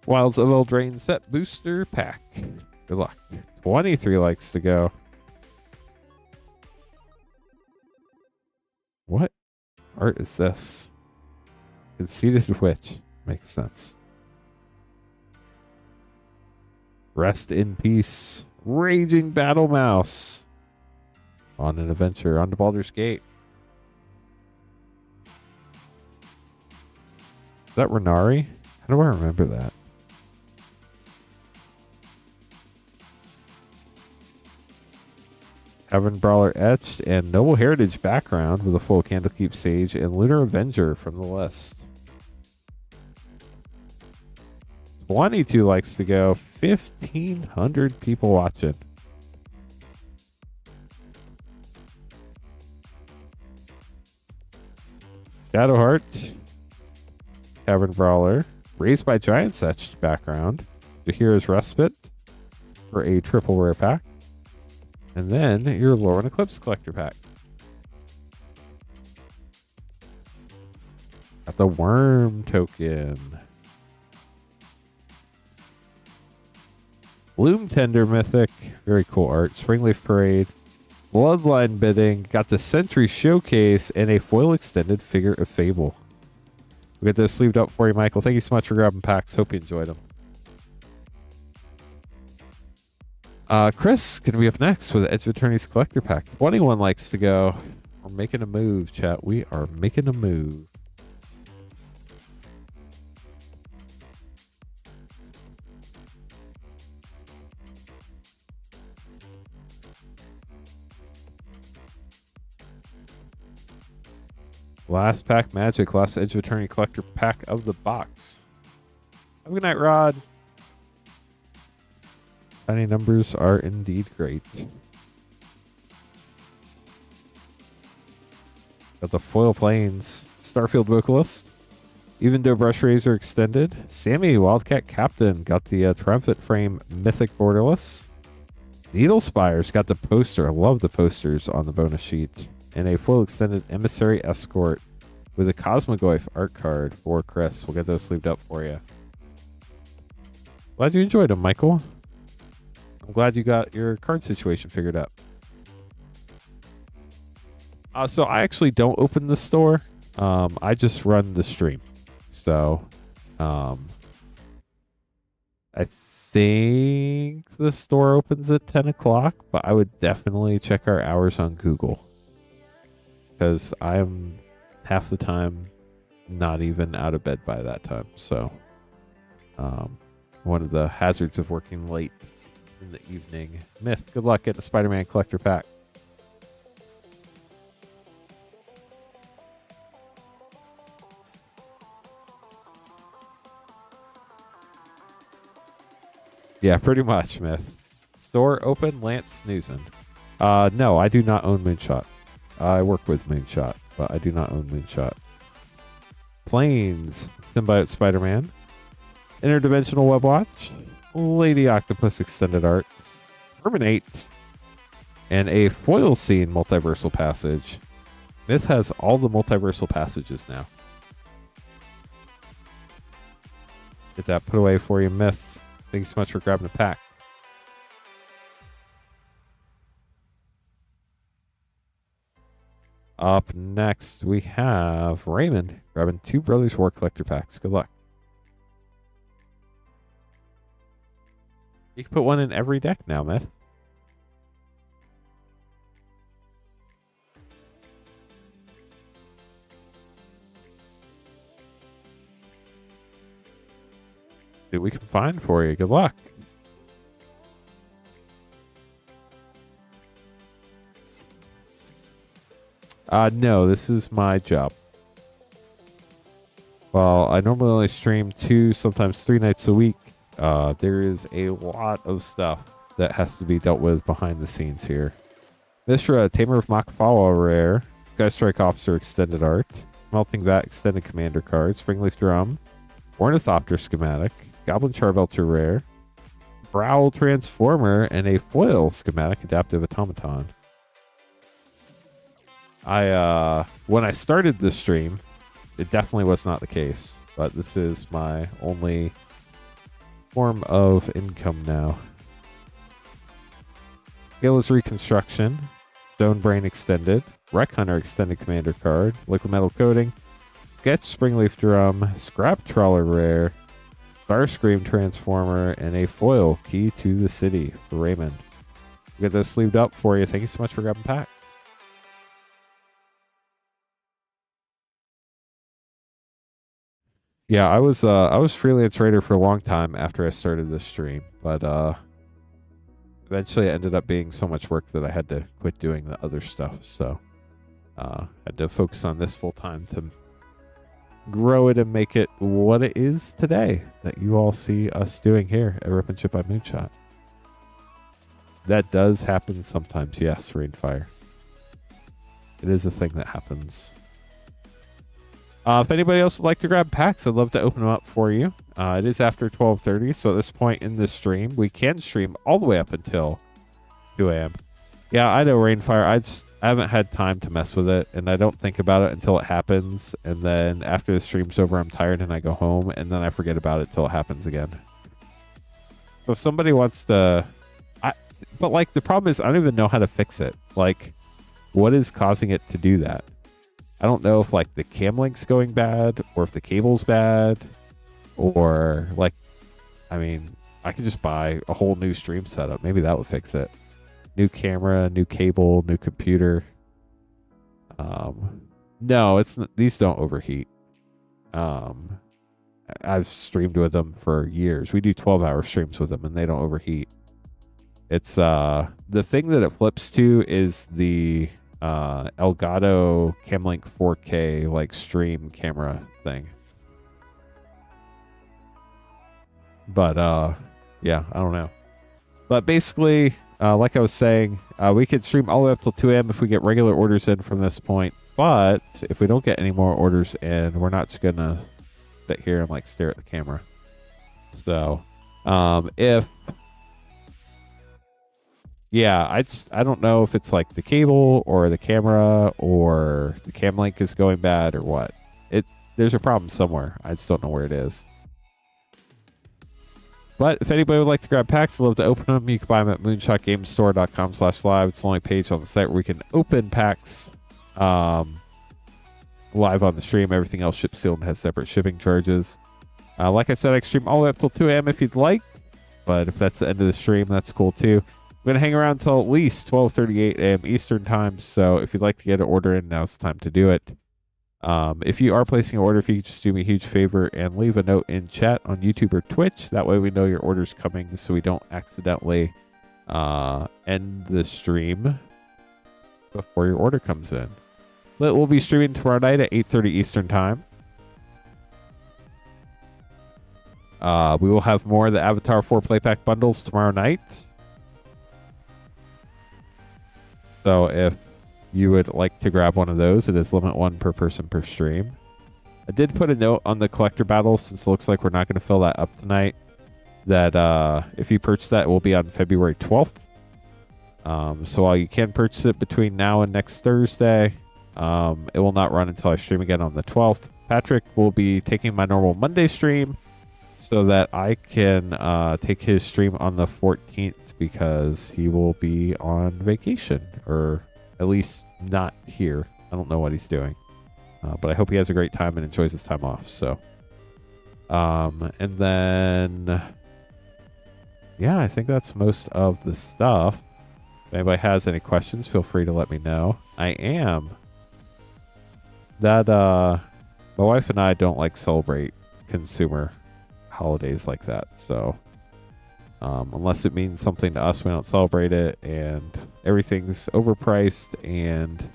S1: Wilds of Eldraine set booster pack. Good luck. 23 likes to go. What art is this? Conceited Witch. Makes sense. Rest in peace. Raging Battle Mouse. On an adventure. On to Baldur's Gate. Is that Renari? How do I remember that? Cavern Brawler etched and Noble Heritage background with a full Candlekeep Sage and Lunar Avenger from the list. 22 likes to go. 1,500 people watching. Shadowheart. Cavern Brawler. Raised by Giants etched background. Jahira's Respite for a triple rare pack. And then your Lorwyn Eclipse collector pack. Got the Worm token. Bloom Tender Mythic. Very cool art. Springleaf Parade. Bloodline Bidding. Got the Sentry Showcase and a foil extended Figure of Fable. We'll get those sleeved up for you, Michael. Thank you so much for grabbing packs. Hope you enjoyed them. Chris, gonna be up next with the Edge of Attorney's collector pack. 21 likes to go. We're making a move, chat. We are making a move. Last pack magic. Last Edge of Attorney collector pack of the box. Have a good night, Rod. Tiny numbers are indeed great. Got the Foil Plains, Starfield Vocalist, Even Though Brush Razor Extended, Sammy Wildcat Captain, got the Triumphant Frame Mythic Borderless, Needle Spires, got the poster, I love the posters on the bonus sheet, and a Foil Extended Emissary Escort with a Cosmogoyf art card for Chris. We'll get those sleeved up for you. Glad you enjoyed them, Michael. I'm glad you got your card situation figured out. So I actually don't open the store. I just run the stream. So I think the store opens at 10 o'clock, but I would definitely check our hours on Google. Because I'm half the time not even out of bed by that time. So one of the hazards of working late in the evening. Myth, good luck getting the Spider-Man collector pack. Yeah, pretty much, Myth. Store open, Lance snoozing. No, I do not own Moonshot. I work with Moonshot, but I do not own Moonshot. Planes, Symbiote Spider-Man, Interdimensional Web Watch, Lady Octopus Extended Art, Terminate, and a Foil Scene Multiversal Passage. Myth has all the Multiversal Passages now. Get that put away for you, Myth. Thank you so much for grabbing a pack. Up next, we have Raymond grabbing two Brothers War Collector packs. Good luck. You can put one in every deck now, Myth. See what we can find for you. Good luck. No, this is my job. Well, I normally only stream 2, sometimes 3 nights a week. There is a lot of stuff that has to be dealt with behind the scenes here. Mishra, Tamer of Makafawa rare. Sky Strike Officer extended art. Melting Vat extended commander card. Springleaf Drum. Ornithopter schematic. Goblin Charvelter rare. Prowl Transformer and a foil schematic adaptive automaton. When I started this stream, it definitely was not the case, but this is my only form of income now. Gala's Reconstruction, Stone Brain Extended, Wreck Hunter Extended Commander card, Liquid Metal Coating, Sketch Springleaf Drum, Scrap Trawler Rare, Starscream Transformer, and a foil Key to the City for Raymond. We'll get those sleeved up for you. Thank you so much for grabbing packs. Yeah, I was freelance writer for a long time after I started this stream, but eventually it ended up being so much work that I had to quit doing the other stuff. So had to focus on this full time to grow it and make it what it is today that you all see us doing here at Rip and Chip by Moonshot. That does happen sometimes, yes, Rainfire. It is a thing that happens. If anybody else would like to grab packs, I'd love to open them up for you. It is after 12:30, so at this point in the stream, we can stream all the way up until 2 a.m. Yeah, I know, Rainfire. I haven't had time to mess with it, and I don't think about it until it happens. And then after the stream's over, I'm tired and I go home, and then I forget about it till it happens again. So if somebody wants to... But, like, the problem is I don't even know how to fix it. Like, what is causing it to do that? I don't know if, like, the cam link's going bad or if the cable's bad or, like, I mean, I could just buy a whole new stream setup. Maybe that would fix it. New camera, new cable, new computer. No, these don't overheat. I've streamed with them for years. We do 12-hour streams with them and they don't overheat. It's the thing that it flips to is the Elgato Camlink 4K like stream camera thing. But yeah, I don't know. But basically, like I was saying, we could stream all the way up till 2 a.m. if we get regular orders in from this point. But if we don't get any more orders in, we're not just gonna sit here and like stare at the camera. So yeah, I don't know if it's like the cable or the camera or the cam link is going bad or what. There's a problem somewhere. I just don't know where it is. But if anybody would like to grab packs, I'd love to open them. You can buy them at moonshotgamestore.com/live. It's the only page on the site where we can open packs live on the stream. Everything else ships sealed and has separate shipping charges. Like I said, I can stream all the way up till 2 a.m. if you'd like. But if that's the end of the stream, that's cool too. I'm going to hang around until at least 12:38 a.m. Eastern time. So if you'd like to get an order in, now's the time to do it. If you are placing an order, if you could just do me a huge favor and leave a note in chat on YouTube or Twitch. That way we know your order's coming so we don't accidentally end the stream before your order comes in. We'll be streaming tomorrow night at 8:30 Eastern time. We will have more of the Avatar 4 playpack bundles tomorrow night. So if you would like to grab one of those, it is limit 1 per person per stream. I did put a note on the collector battles since it looks like we're not going to fill that up tonight. That if you purchase that, it will be on February 12th. So while you can purchase it between now and next Thursday, it will not run until I stream again on the 12th. Patrick will be taking my normal Monday stream so that I can take his stream on the 14th because he will be on vacation, or at least not here. I don't know what he's doing, but I hope he has a great time and enjoys his time off. So, and then, yeah, I think that's most of the stuff. If anybody has any questions, feel free to let me know. My wife and I don't like celebrate consumer holidays like that. So unless it means something to us, we don't celebrate it, and everything's overpriced and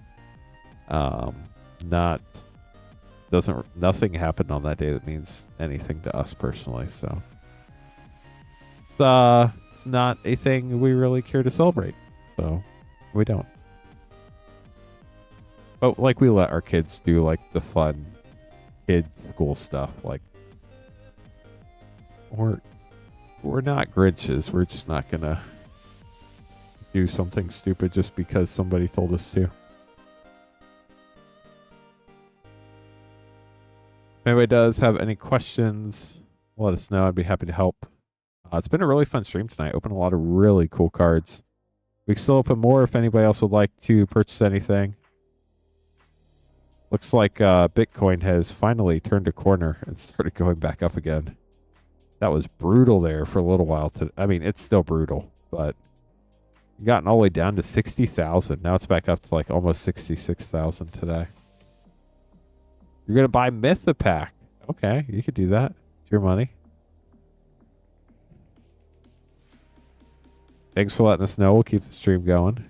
S1: nothing happened on that day that means anything to us personally. So it's not a thing we really care to celebrate. So we don't. But like we let our kids do like the fun kids school stuff. Like we're not Grinches. We're just not gonna do something stupid just because somebody told us to. If anybody does have any questions, let us know. I'd be happy to help. It's been a really fun stream tonight. Opened a lot of really cool cards. We can still open more if anybody else would like to purchase anything. Looks like Bitcoin has finally turned a corner and started going back up again. That was brutal there for a little while. I mean, it's still brutal, but gotten all the way down to 60,000. Now it's back up to like almost 66,000 today. You're going to buy Myth a pack. Okay, you could do that. It's your money. Thanks for letting us know. We'll keep the stream going.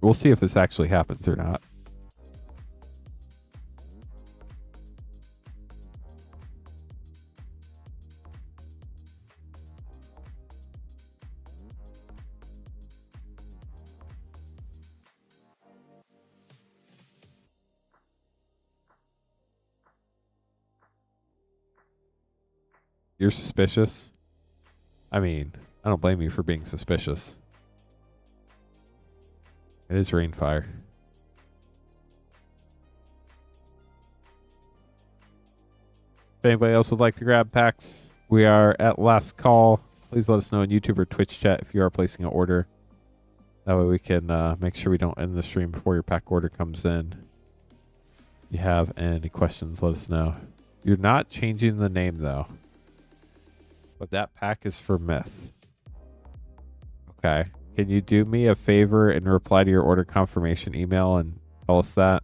S1: We'll see if this actually happens or not. You're suspicious? I mean, I don't blame you for being suspicious. It is Rainfire. If anybody else would like to grab packs, we are at last call. Please let us know in YouTube or Twitch chat if you are placing an order. That way we can make sure we don't end the stream before your pack order comes in. If you have any questions, let us know. You're not changing the name though. But that pack is for Myth. Okay. Can you do me a favor and reply to your order confirmation email and tell us that?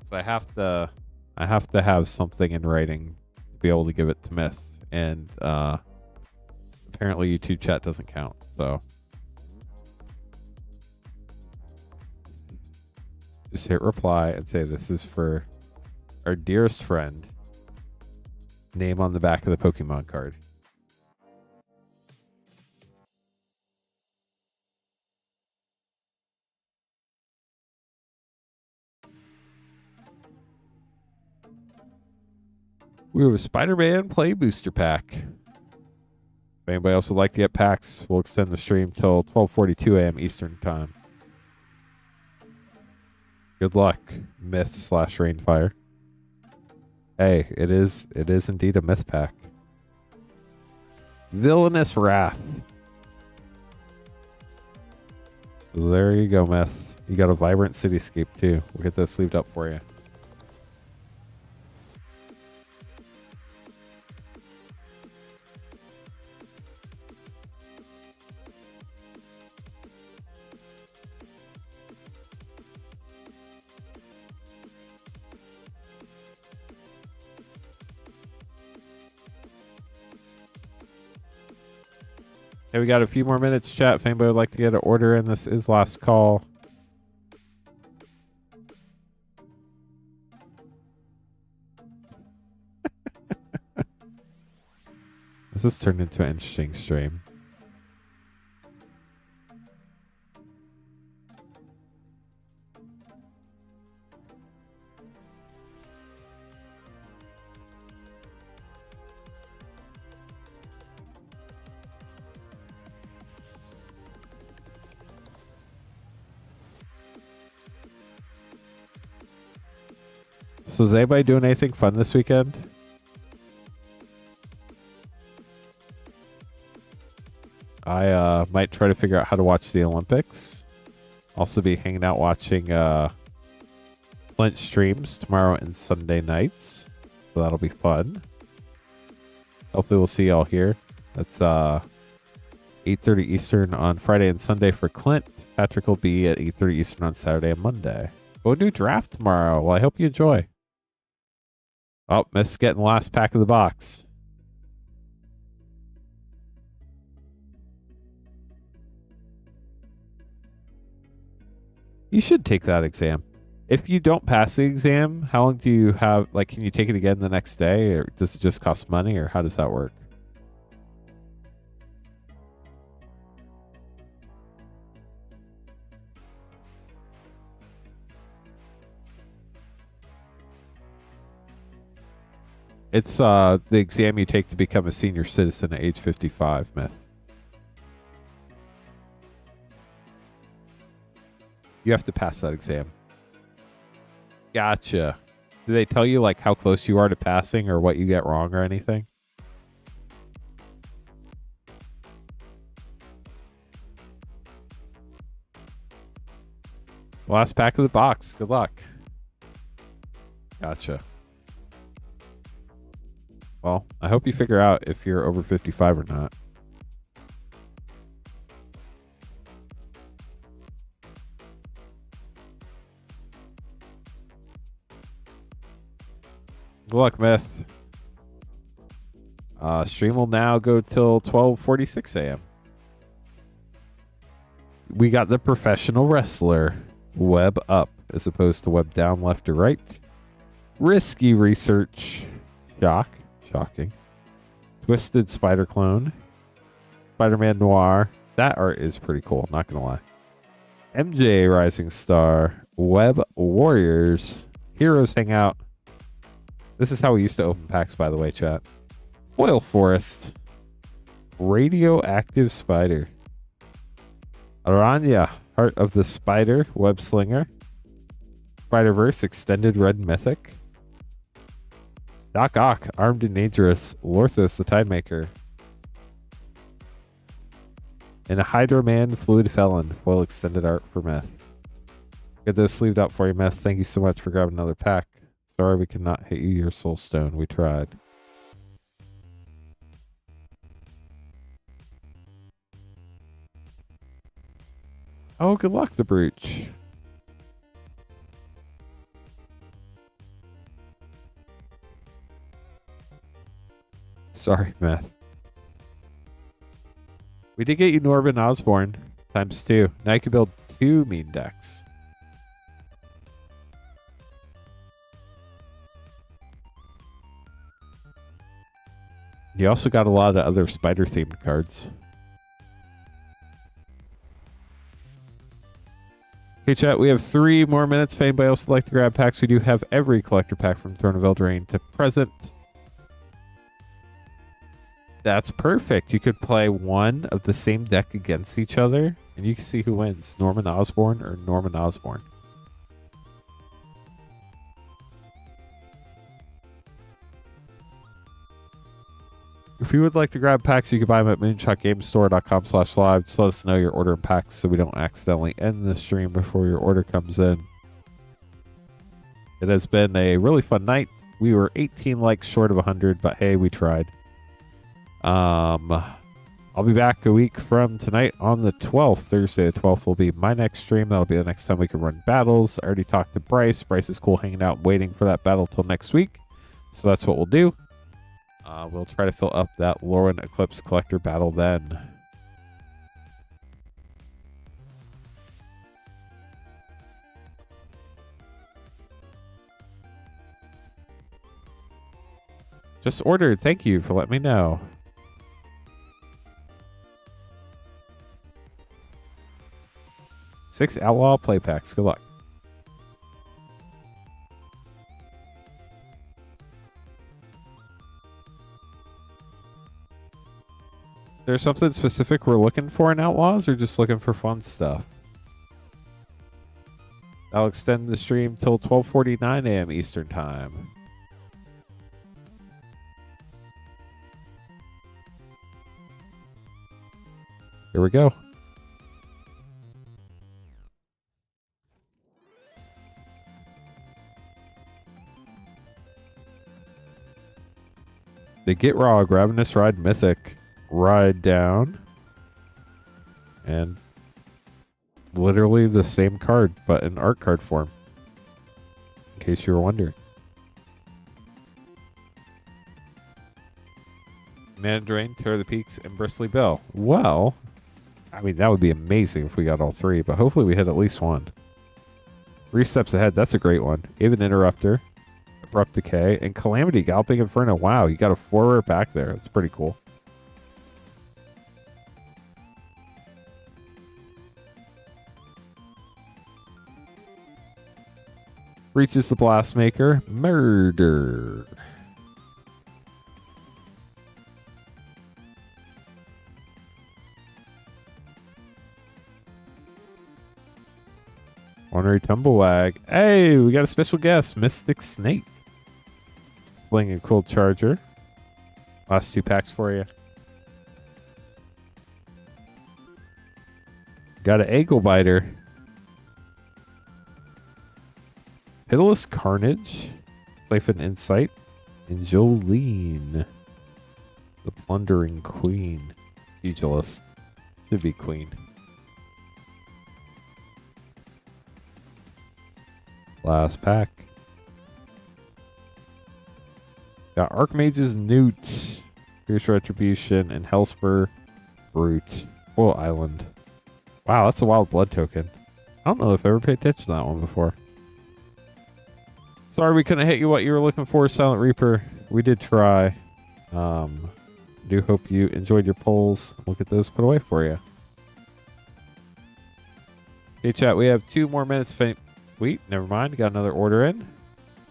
S1: So I have to have something in writing to be able to give it to Myth, and apparently YouTube chat doesn't count. So just hit reply and say this is for our dearest friend. Name on the back of the Pokemon card. We have a Spider-Man Play Booster Pack. If anybody else would like to get packs, we'll extend the stream till 12:42 a.m. Eastern Time. Good luck, Myth/Rainfire. Hey, it is indeed a Myth pack. Villainous Wrath. So there you go, Myth. You got a Vibrant Cityscape too. We'll get those sleeved up for you. Hey, we got a few more minutes, chat. If anybody would like to get an order in, this is last call. This has turned into an interesting stream. So is anybody doing anything fun this weekend? I might try to figure out how to watch the Olympics. Also be hanging out watching Flint streams tomorrow and Sunday nights. So that'll be fun. Hopefully we'll see y'all here. That's 8:30 Eastern on Friday and Sunday for Clint. Patrick will be at 8:30 Eastern on Saturday and Monday. We'll do draft tomorrow. Well, I hope you enjoy. Oh, Miss getting the last pack of the box. You should take that exam. If you don't pass the exam, how long do you have? Like, can you take it again the next day, or does it just cost money, or how does that work? It's the exam you take to become a senior citizen at age 55, Myth. You have to pass that exam. Gotcha. Do they tell you like how close you are to passing or what you get wrong or anything? Last pack of the box. Good luck. Gotcha. Well, I hope you figure out if you're over 55 or not. Good luck, Myth. Stream will now go till 12:46 a.m. We got the professional wrestler. Web up as opposed to web down, left or right. Risky research. Shocking. Twisted Spider Clone. Spider-Man Noir. That art is pretty cool, not gonna lie. MJ Rising Star. Web Warriors. Heroes Hang Out. This is how we used to open packs, by the way, chat. Foil Forest. Radioactive Spider. Aranya. Heart of the Spider. Web Slinger. Spider-Verse Extended Red Mythic. Doc Ock, Armed and Dangerous, Lorthos the Tidemaker, and a Hydro Man Fluid Felon, foil extended art for Myth. Get those sleeved up for you, Myth. Thank you so much for grabbing another pack. Sorry we could not hit you your soul stone. We tried. Oh, good luck, the Brooch. Sorry, Myth. We did get you Norman Osborn ×2. Now you can build 2 mean decks. You also got a lot of other spider-themed cards. Okay, chat, we have 3 more minutes. If anybody else would like to grab packs, we do have every collector pack from Throne of Eldraine to present. That's perfect. You could play one of the same deck against each other, and you can see who wins, Norman Osborn or Norman Osborn. If you would like to grab packs, you can buy them at moonshotgamestore.com/live. Just let us know you're ordering packs so we don't accidentally end the stream before your order comes in. It has been a really fun night. We were 18 likes short of 100, but hey, we tried. I'll be back a week from tonight on the 12th. Thursday the 12th will be my next stream. That'll be the next time we can run battles. I already talked to Bryce. Bryce is cool hanging out waiting for that battle till next week. So that's what we'll do. We'll try to fill up that Lorwyn Eclipse collector battle then. Just ordered. Thank you for letting me know. Six Outlaw play packs. Good luck. There's something specific we're looking for in Outlaws, or just looking for fun stuff? I'll extend the stream till 12:49 a.m. Eastern Time. Here we go. They get raw, Ravenous Ride Mythic, Ride Down, and literally the same card, but in art card form. In case you were wondering. Mana Drain, Tear the Peaks, and Bristly Bell. Well, I mean, that would be amazing if we got all three, but hopefully we hit at least one. 3 Steps Ahead, that's a great one. Aven Interrupter, Abrupt Decay, and Calamity, Galloping Inferno. Wow, you got a 4-rare back there. That's pretty cool. Reaches the Blastmaker, Murder. Ornery Tumblewag. Hey, we got a special guest, Mystic Snake. Playing a Cold Charger. Last 2 packs for you. Got an Ankle Biter. Pitiless Carnage. Siphon Insight. And Jolene. The Plundering Queen. Pugilist. Should be Queen. Last pack. Got Archmage's Newt, Fierce Retribution, and Hellspur Brute. Full Island. Wow, that's a Wild Blood token. I don't know if I've ever paid attention to that one before. Sorry we couldn't hit you what you were looking for, Silent Reaper. We did try. Do hope you enjoyed your polls. We'll get those put away for you. Okay, chat, we have 2 more minutes. Sweet, never mind. Got another order in.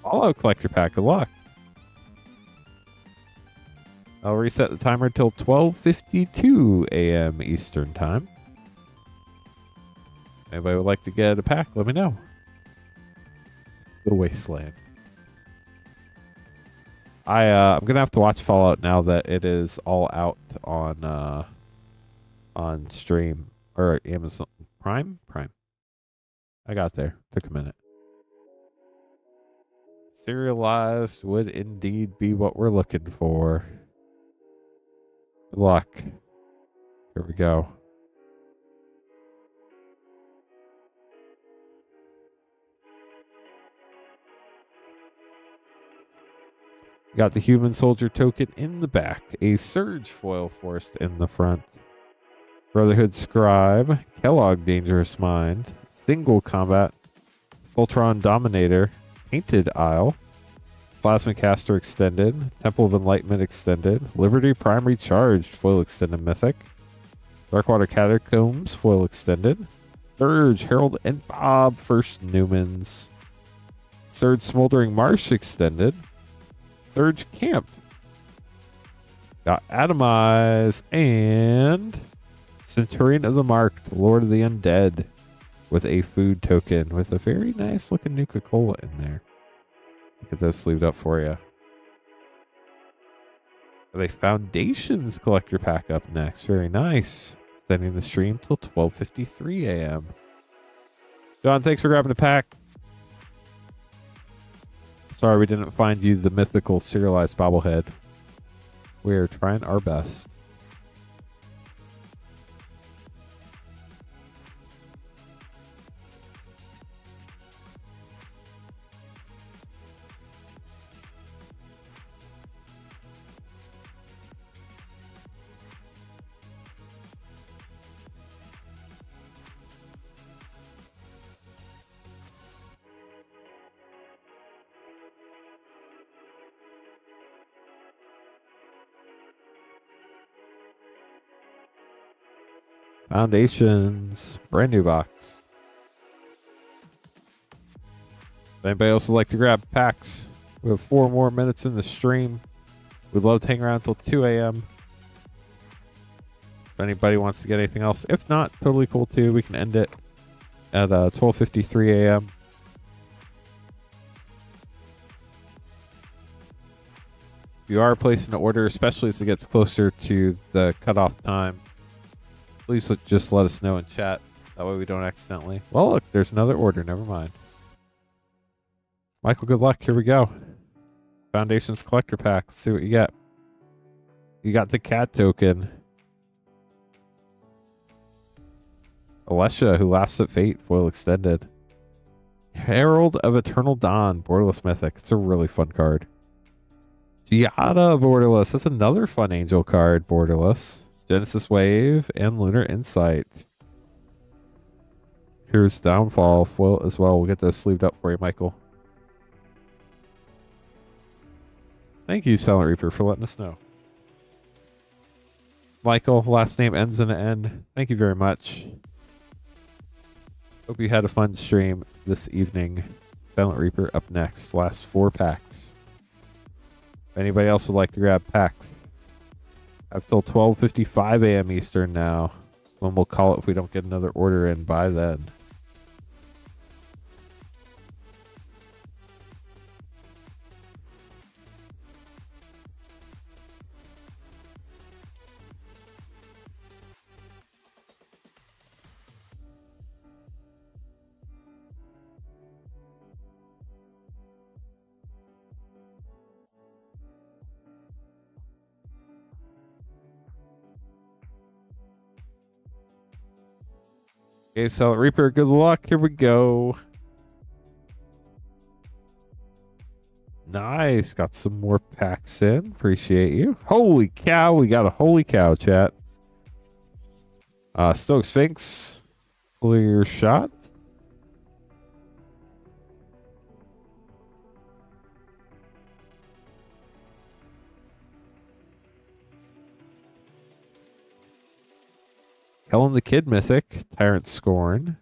S1: Fallout Collector Pack. Good luck. I'll reset the timer till 12:52 a.m. Eastern Time. Anybody would like to get a pack, let me know. The Wasteland. I'm going to have to watch Fallout now that it is all out on stream. Or Amazon Prime? Prime. I got there. Took a minute. Serialized would indeed be what we're looking for. Good luck. Here we go. Got the Human Soldier token in the back. A Surge foil forced in the front. Brotherhood Scribe. Kellogg Dangerous Mind. Single Combat. Voltron Dominator. Painted Isle. Plasma Caster Extended. Temple of Enlightenment Extended. Liberty Prime Recharged foil extended mythic. Darkwater Catacombs foil extended. Surge Harold and Bob first Newmans. Surge Smoldering Marsh extended. Surge Camp. Got Atomize and Centurion of the Marked, Lord of the Undead, with a food token with a very nice looking Nuka-Cola in there. Get those sleeved up for you. The Foundations Collector Pack up next. Very nice. Extending the stream till 12:53 a.m. John, thanks for grabbing a pack. Sorry we didn't find you the mythical serialized bobblehead. We are trying our best. Foundations. Brand new box. If anybody else would like to grab packs, we have 4 more minutes in the stream. We'd love to hang around until 2 a.m. If anybody wants to get anything else. If not, totally cool too. We can end it at 12:53 a.m. If you are placing an order, especially as it gets closer to the cutoff time, please just let us know in chat. That way we don't accidentally. Well, look, there's another order. Never mind. Michael, good luck. Here we go. Foundations Collector Pack. Let's see what you get. You got the cat token. Alesha, who laughs at fate, foil extended. Herald of Eternal Dawn, borderless mythic. It's a really fun card. Giada, borderless. That's another fun angel card, borderless. Genesis Wave and Lunar Insight. Here's Downfall, foil as well. We'll get those sleeved up for you, Michael. Thank you, Silent Reaper, for letting us know. Michael, last name ends in an N. Thank you very much. Hope you had a fun stream this evening. Silent Reaper up next. Last 4 packs. If anybody else would like to grab packs, I have till 12:55 a.m. Eastern now, when we'll call it if we don't get another order in by then. Okay, Silent Reaper, good luck. Here we go. Nice. Got some more packs in. Appreciate you. Holy cow. We got a holy cow, chat. Stoke Sphinx. Clear shot. Helen the Kid Mythic, Tyrant Scorn.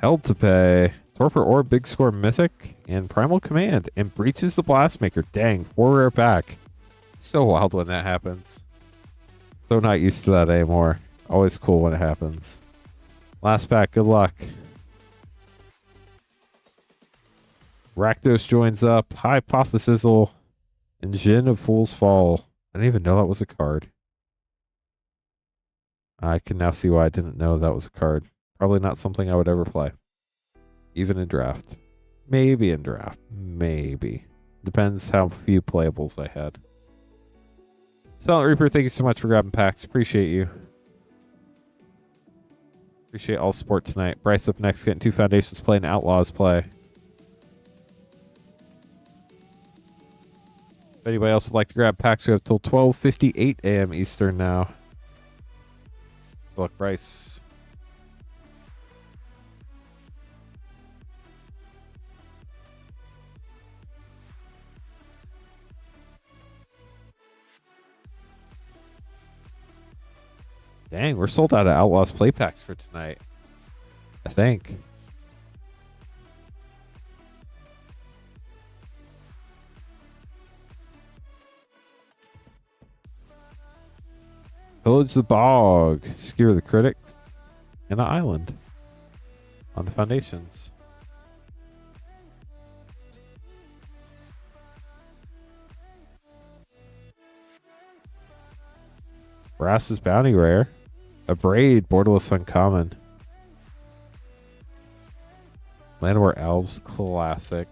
S1: Held to Pay, Torpor Orb, Big Score Mythic, and Primal Command, and Breaches the Blastmaker. Dang, 4 rare back. So wild when that happens. So not used to that anymore. Always cool when it happens. Last pack, good luck. Rakdos joins up. Hypothesizzle. And Jin of Fool's Fall. I didn't even know that was a card. I can now see why I didn't know that was a card. Probably not something I would ever play. Even in draft. Maybe in draft. Maybe. Depends how few playables I had. Silent Reaper, thank you so much for grabbing packs. Appreciate you. Appreciate all support tonight. Bryce up next, getting 2 Foundations play and Outlaws play. If anybody else would like to grab packs, we have till 12:58 a.m. Eastern now. Good luck, Bryce. Dang, we're sold out of Outlaws play packs for tonight, I think. Pillage the Bog, Skewer the Critics, and an Island on the Foundations. Brass's Bounty Rare. A Braid, borderless uncommon. Llanowar Elves, classic.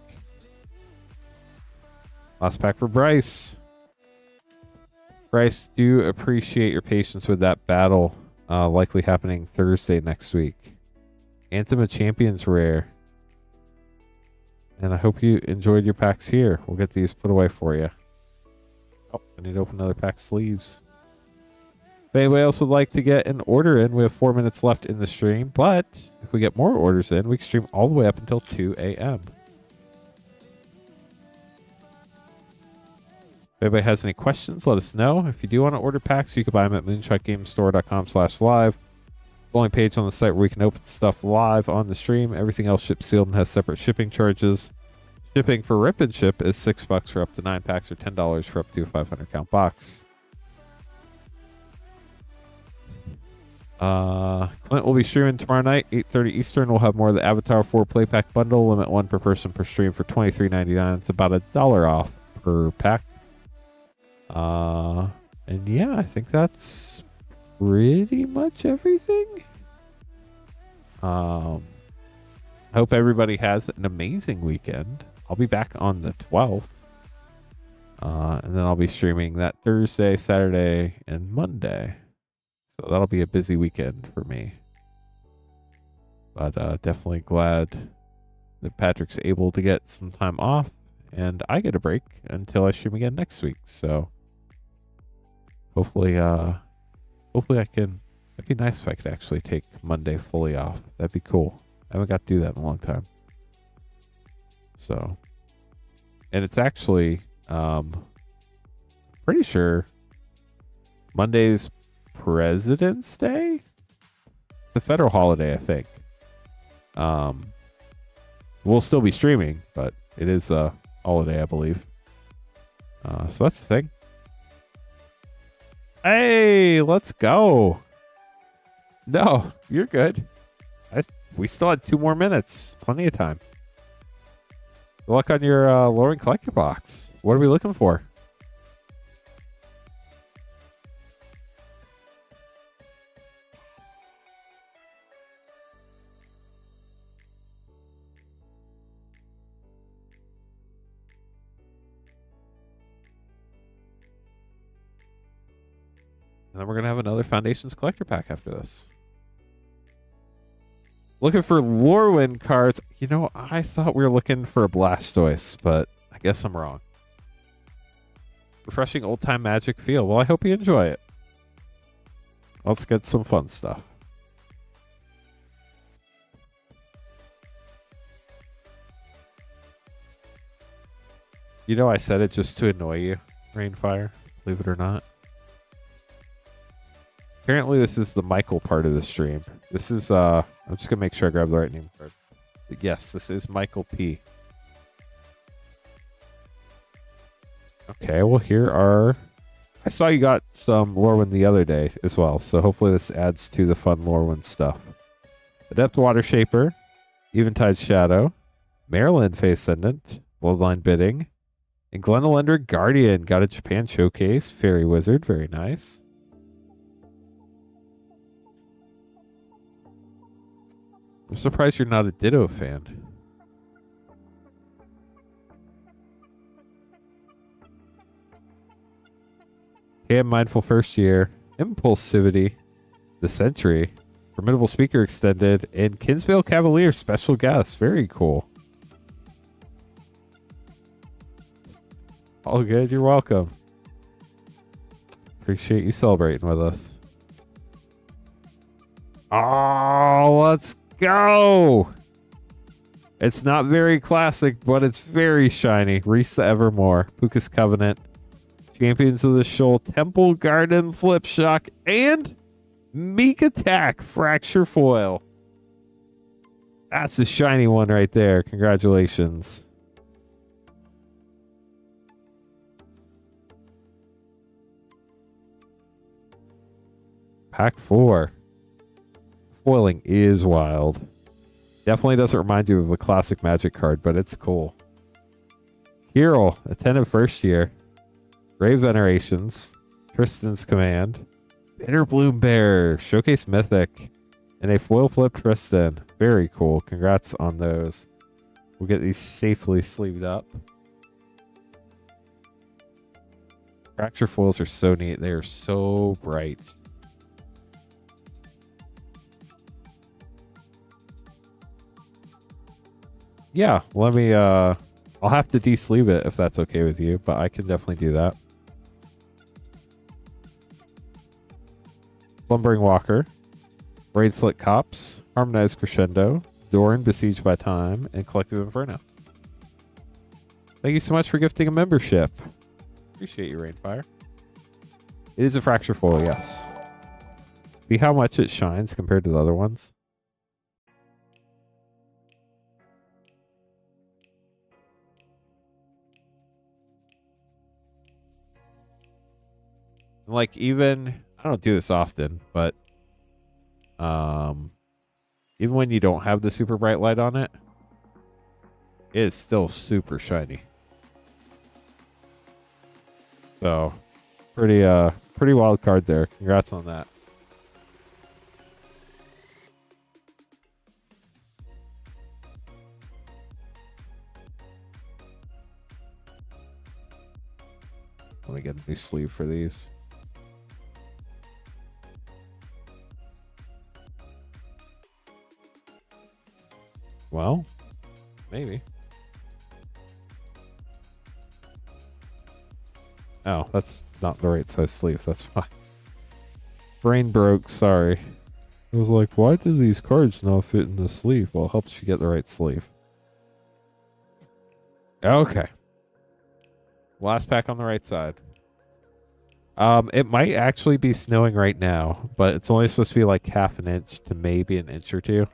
S1: Last pack for Bryce. Bryce, do appreciate your patience with that battle, likely happening Thursday next week. Anthem of Champions rare. And I hope you enjoyed your packs here. We'll get these put away for you. Oh, I need to open another pack of sleeves. If anybody else would like to get an order in, we have 4 minutes left in the stream. But if we get more orders in, we can stream all the way up until 2 a.m. If anybody has any questions, let us know. If you do want to order packs, you can buy them at moonshotgamestore.com/live. The only page on the site where we can open stuff live on the stream. Everything else ships sealed and has separate shipping charges. Shipping for Rip and Ship is $6 for up to 9 packs or $10 for up to a 500 count box. Clint will be streaming tomorrow night, 8:30 Eastern. We'll have more of the Avatar 4 play pack bundle. Limit 1 per person per stream for $23.99. It's about $1 off per pack. And yeah, I think that's pretty much everything. I hope everybody has an amazing weekend. I'll be back on the 12th. And then I'll be streaming that Thursday, Saturday, and Monday. So that'll be a busy weekend for me. But definitely glad that Patrick's able to get some time off. And I get a break until I stream again next week. So hopefully I can. It'd be nice if I could actually take Monday fully off. That'd be cool. I haven't got to do that in a long time. So, and it's actually, pretty sure Monday's President's Day. The federal holiday, I think. We'll still be streaming, but it is a holiday, I believe. So that's the thing. Hey, let's go. No, you're good. We still had 2 more minutes. Plenty of time. Good luck on your Lorwyn collector box. What are we looking for? And then we're going to have another Foundations collector pack after this. Looking for Lorwyn cards. You know, I thought we were looking for a Blastoise, but I guess I'm wrong. Refreshing old-time Magic feel. Well, I hope you enjoy it. Let's get some fun stuff. You know, I said it just to annoy you, Rainfire, believe it or not. Apparently, this is the Michael part of the stream. This is, I'm just going to make sure I grab the right name card. Yes, this is Michael P. Okay, well, here are... I saw you got some Lorwyn the other day as well, so hopefully this adds to the fun Lorwyn stuff. Adept Water Shaper, Eventide Shadow, Maryland Face Ascendant, Bloodline Bidding, and Glenelender Guardian. Got a Japan Showcase, Fairy Wizard, very nice. I'm surprised you're not a Ditto fan. Cam Mindful First Year, Impulsivity, The Sentry, Formidable Speaker Extended, and Kinsvale Cavalier Special Guest. Very cool. All good, you're welcome. Appreciate you celebrating with us. Oh, let's go! It's not very classic, but it's very shiny. Reese the Evermore, Puka's Covenant, Champions of the Shoal, Temple Garden, Flip Shock, and Meek Attack, Fracture Foil. That's the shiny one right there. Congratulations. Pack 4. Foiling is wild. Definitely doesn't remind you of a classic Magic card, but it's cool. Hero, Attentive First Year, Grave Venerations, Tristan's Command, Bitterbloom Bear, Showcase Mythic, and a foil flip Tristan. Very cool. Congrats on those. We'll get these safely sleeved up. Fracture foils are so neat. They are so bright. Yeah, let me, I'll have to de-sleeve it if that's okay with you, but I can definitely do that. Slumbering Walker, Braid Slit Cops, Harmonized Crescendo, Doran Besieged by Time, and Collective Inferno. Thank you so much for gifting a membership. Appreciate you, Rainfire. It is a Fracture foil, yes. See how much it shines compared to the other ones? Like, even I don't do this often, but even when you don't have the super bright light on it, it is still super shiny. So pretty wild card there. Congrats on that. Let me get a new sleeve for these. Well, maybe. Oh, that's not the right size sleeve. That's fine. Brain broke. Sorry. I was like, why do these cards not fit in the sleeve? Well, it helps you get the right sleeve. Okay. Last pack on the right side. It might actually be snowing right now, but it's only supposed to be like half an inch to maybe an inch or two.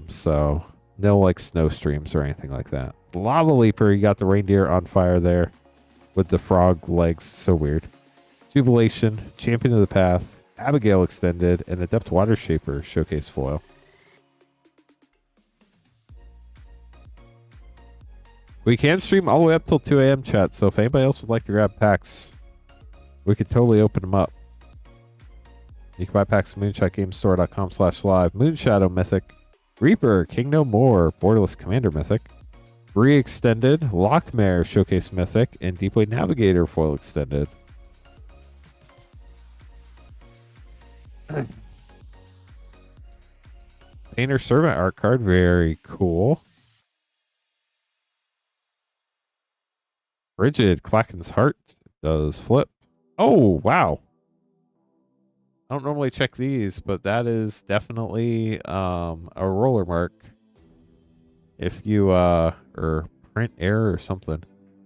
S1: So no like snow streams or anything like that. Lava Leaper, you got the reindeer on fire there with the frog legs. So weird. Jubilation, Champion of the Path, Abigail Extended, and Adept Water Shaper Showcase Foil. We can stream all the way up till 2 a.m. chat, so if anybody else would like to grab packs, we could totally open them up. You can buy packs at moonshotgamestore.com/live. Moonshadow Mythic, Reaper, King No More, Borderless Commander Mythic, Bree Extended, Lockmare Showcase Mythic, and Deepway Navigator Foil Extended. Painter Servant art card, very cool. Rigid, Klacken's Heart does flip. Oh, wow. I don't normally check these, but that is definitely a roller mark. If you, or print error or something.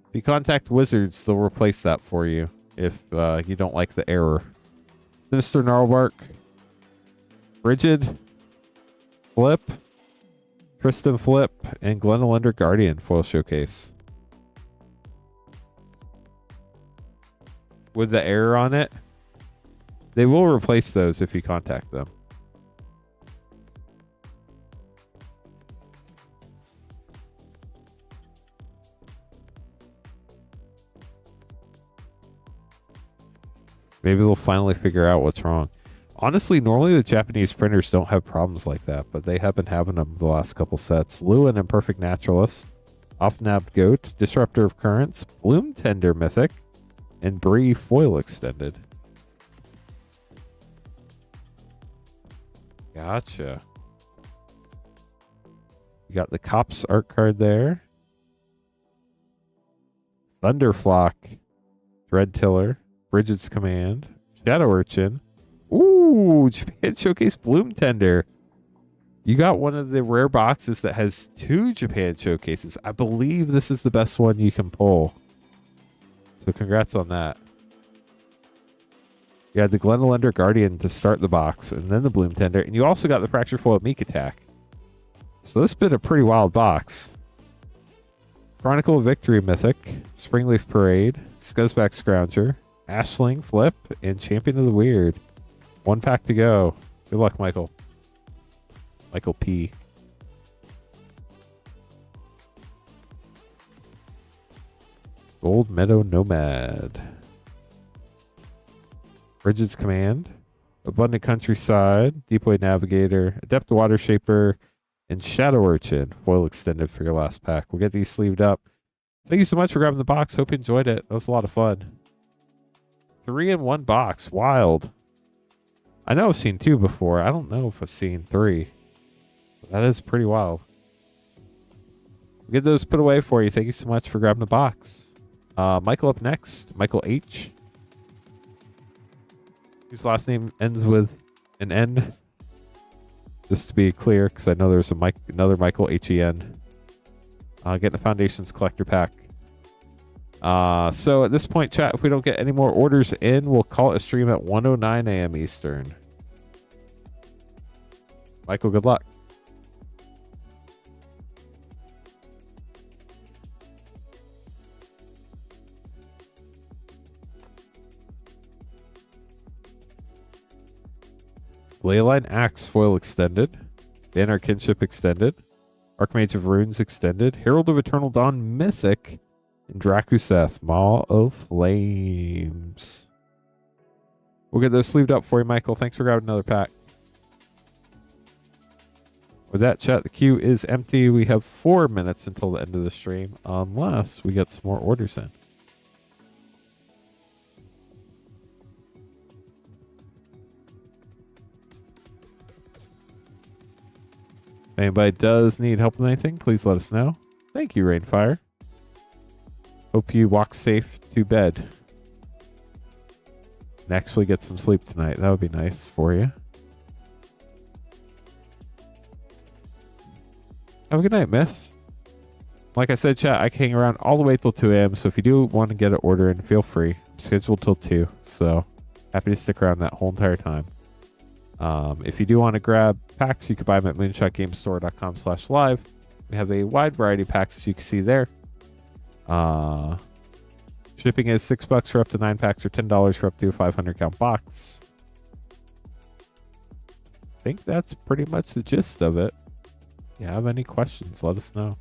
S1: If you contact Wizards, they'll replace that for you if you don't like the error. Sinister Gnarlbark, Rigid, Flip, Tristan Flip, and Glenelender Guardian Foil Showcase. With the error on it, they will replace those if you contact them. Maybe they'll finally figure out what's wrong. Honestly, normally the Japanese printers don't have problems like that, but they have been having them the last couple sets. Lewin, Imperfect Naturalist, Off-Nabbed Goat, Disruptor of Currents, Bloom Tender Mythic, and Bree Foil Extended. Gotcha. You got the Cops art card there. Thunderflock, Dread Tiller, Bridget's Command, Shadow Urchin. Ooh, Japan Showcase Bloom Tender. You got one of the rare boxes that has 2 Japan Showcases. I believe this is the best one you can pull. So congrats on that. You had the Glenelender Guardian to start the box, and then the Bloom Tender, and you also got the Fracture Foil Meek Attack. So this has been a pretty wild box. Chronicle of Victory Mythic, Springleaf Parade, Scuzzback Scrounger, Ashling Flip, and Champion of the Weird. 1 pack to go. Good luck, Michael. Michael P. Gold Meadow Nomad. Bridget's Command. Abundant Countryside. Deepway Navigator. Adept Water Shaper. And Shadow Urchin. Foil Extended for your last pack. We'll get these sleeved up. Thank you so much for grabbing the box. Hope you enjoyed it. That was a lot of fun. 3 in 1 box. Wild. I know I've seen 2 before. I don't know if I've seen 3. That is pretty wild. We'll get those put away for you. Thank you so much for grabbing the box. Michael up next. Michael H. Whose last name ends with an N. Just to be clear, because I know there's another Michael H-E-N. Getting the Foundations Collector Pack. So at this point, chat, if we don't get any more orders in, we'll call it a stream at 1:09 a.m. Eastern. Michael, good luck. Leyline Axe Foil Extended, Banner Kinship Extended, Archmage of Runes Extended, Herald of Eternal Dawn Mythic, and Drakuseth Maw of Flames. We'll get those sleeved up for you, Michael. Thanks for grabbing another pack. With that, chat, the queue is empty. We have 4 minutes until the end of the stream, unless we get some more orders in. If anybody does need help with anything, please let us know. Thank you, Rainfire. Hope you walk safe to bed. And actually get some sleep tonight. That would be nice for you. Have a good night, Myth. Like I said, chat, I can hang around all the way till 2 a.m. So if you do want to get an order in, feel free. I'm scheduled till 2. So happy to stick around that whole entire time. If you do want to grab packs, you can buy them at moonshotgamestore.com/live. We have a wide variety of packs, as you can see there. Shipping is $6 for up to 9 packs or $10 for up to a 500 count box. I think that's pretty much the gist of it. If you have any questions, let us know.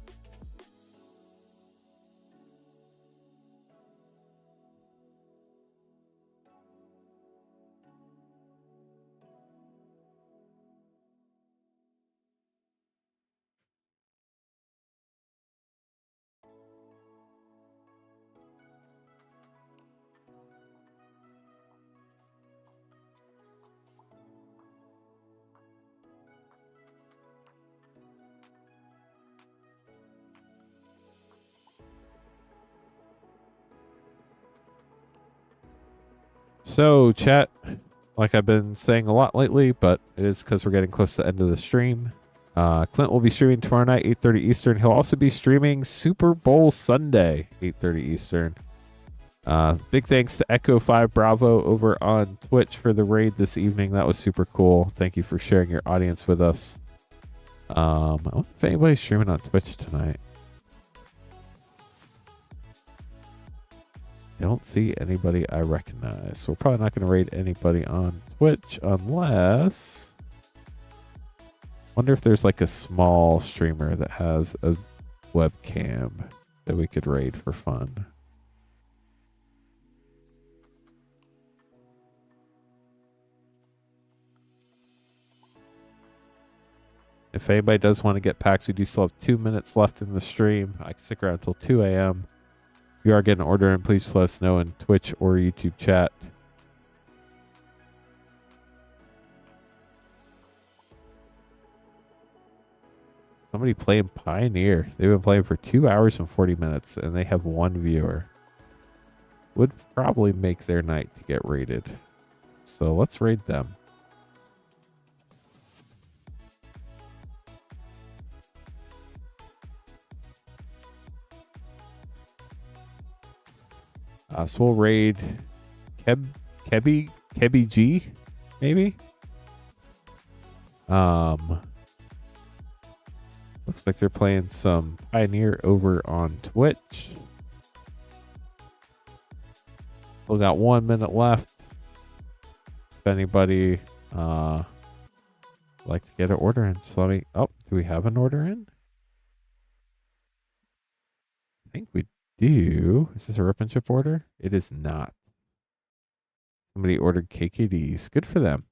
S1: So, chat, like I've been saying a lot lately, but it is because we're getting close to the end of the stream. Clint will be streaming tomorrow night, 8:30 Eastern. He'll also be streaming Super Bowl Sunday, 8:30 Eastern. Big thanks to Echo 5 Bravo over on Twitch for the raid this evening. That was super cool. Thank you for sharing your audience with us. I wonder if anybody's streaming on Twitch tonight. I don't see anybody I recognize. So we're probably not going to raid anybody on Twitch unless... wonder if there's like a small streamer that has a webcam that we could raid for fun. If anybody does want to get packs, we do still have 2 minutes left in the stream. I can stick around until 2 a.m. If you are getting an order in, please just let us know in Twitch or YouTube chat. Somebody playing Pioneer. They've been playing for 2 hours and 40 minutes, and they have 1 viewer. Would probably make their night to get raided. So let's raid them. So we'll raid Kebby G, maybe. Looks like they're playing some Pioneer over on Twitch. Still got 1 minute left. If anybody like to get an order in, so let me. Oh, do we have an order in? I think we do. Is this a rip and chip order? It is not. Somebody ordered KKDs. Good for them.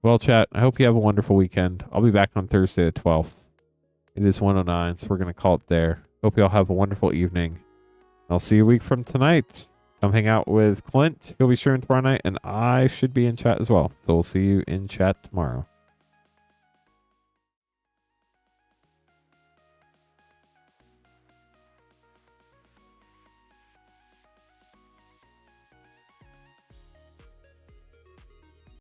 S1: Well, chat, I hope you have a wonderful weekend. I'll be back on Thursday the 12th. It is 1:09, so we're going to call it there. Hope you all have a wonderful evening. I'll see you a week from tonight. Come hang out with Clint. He'll be streaming tomorrow night, and I should be in chat as well. So we'll see you in chat tomorrow.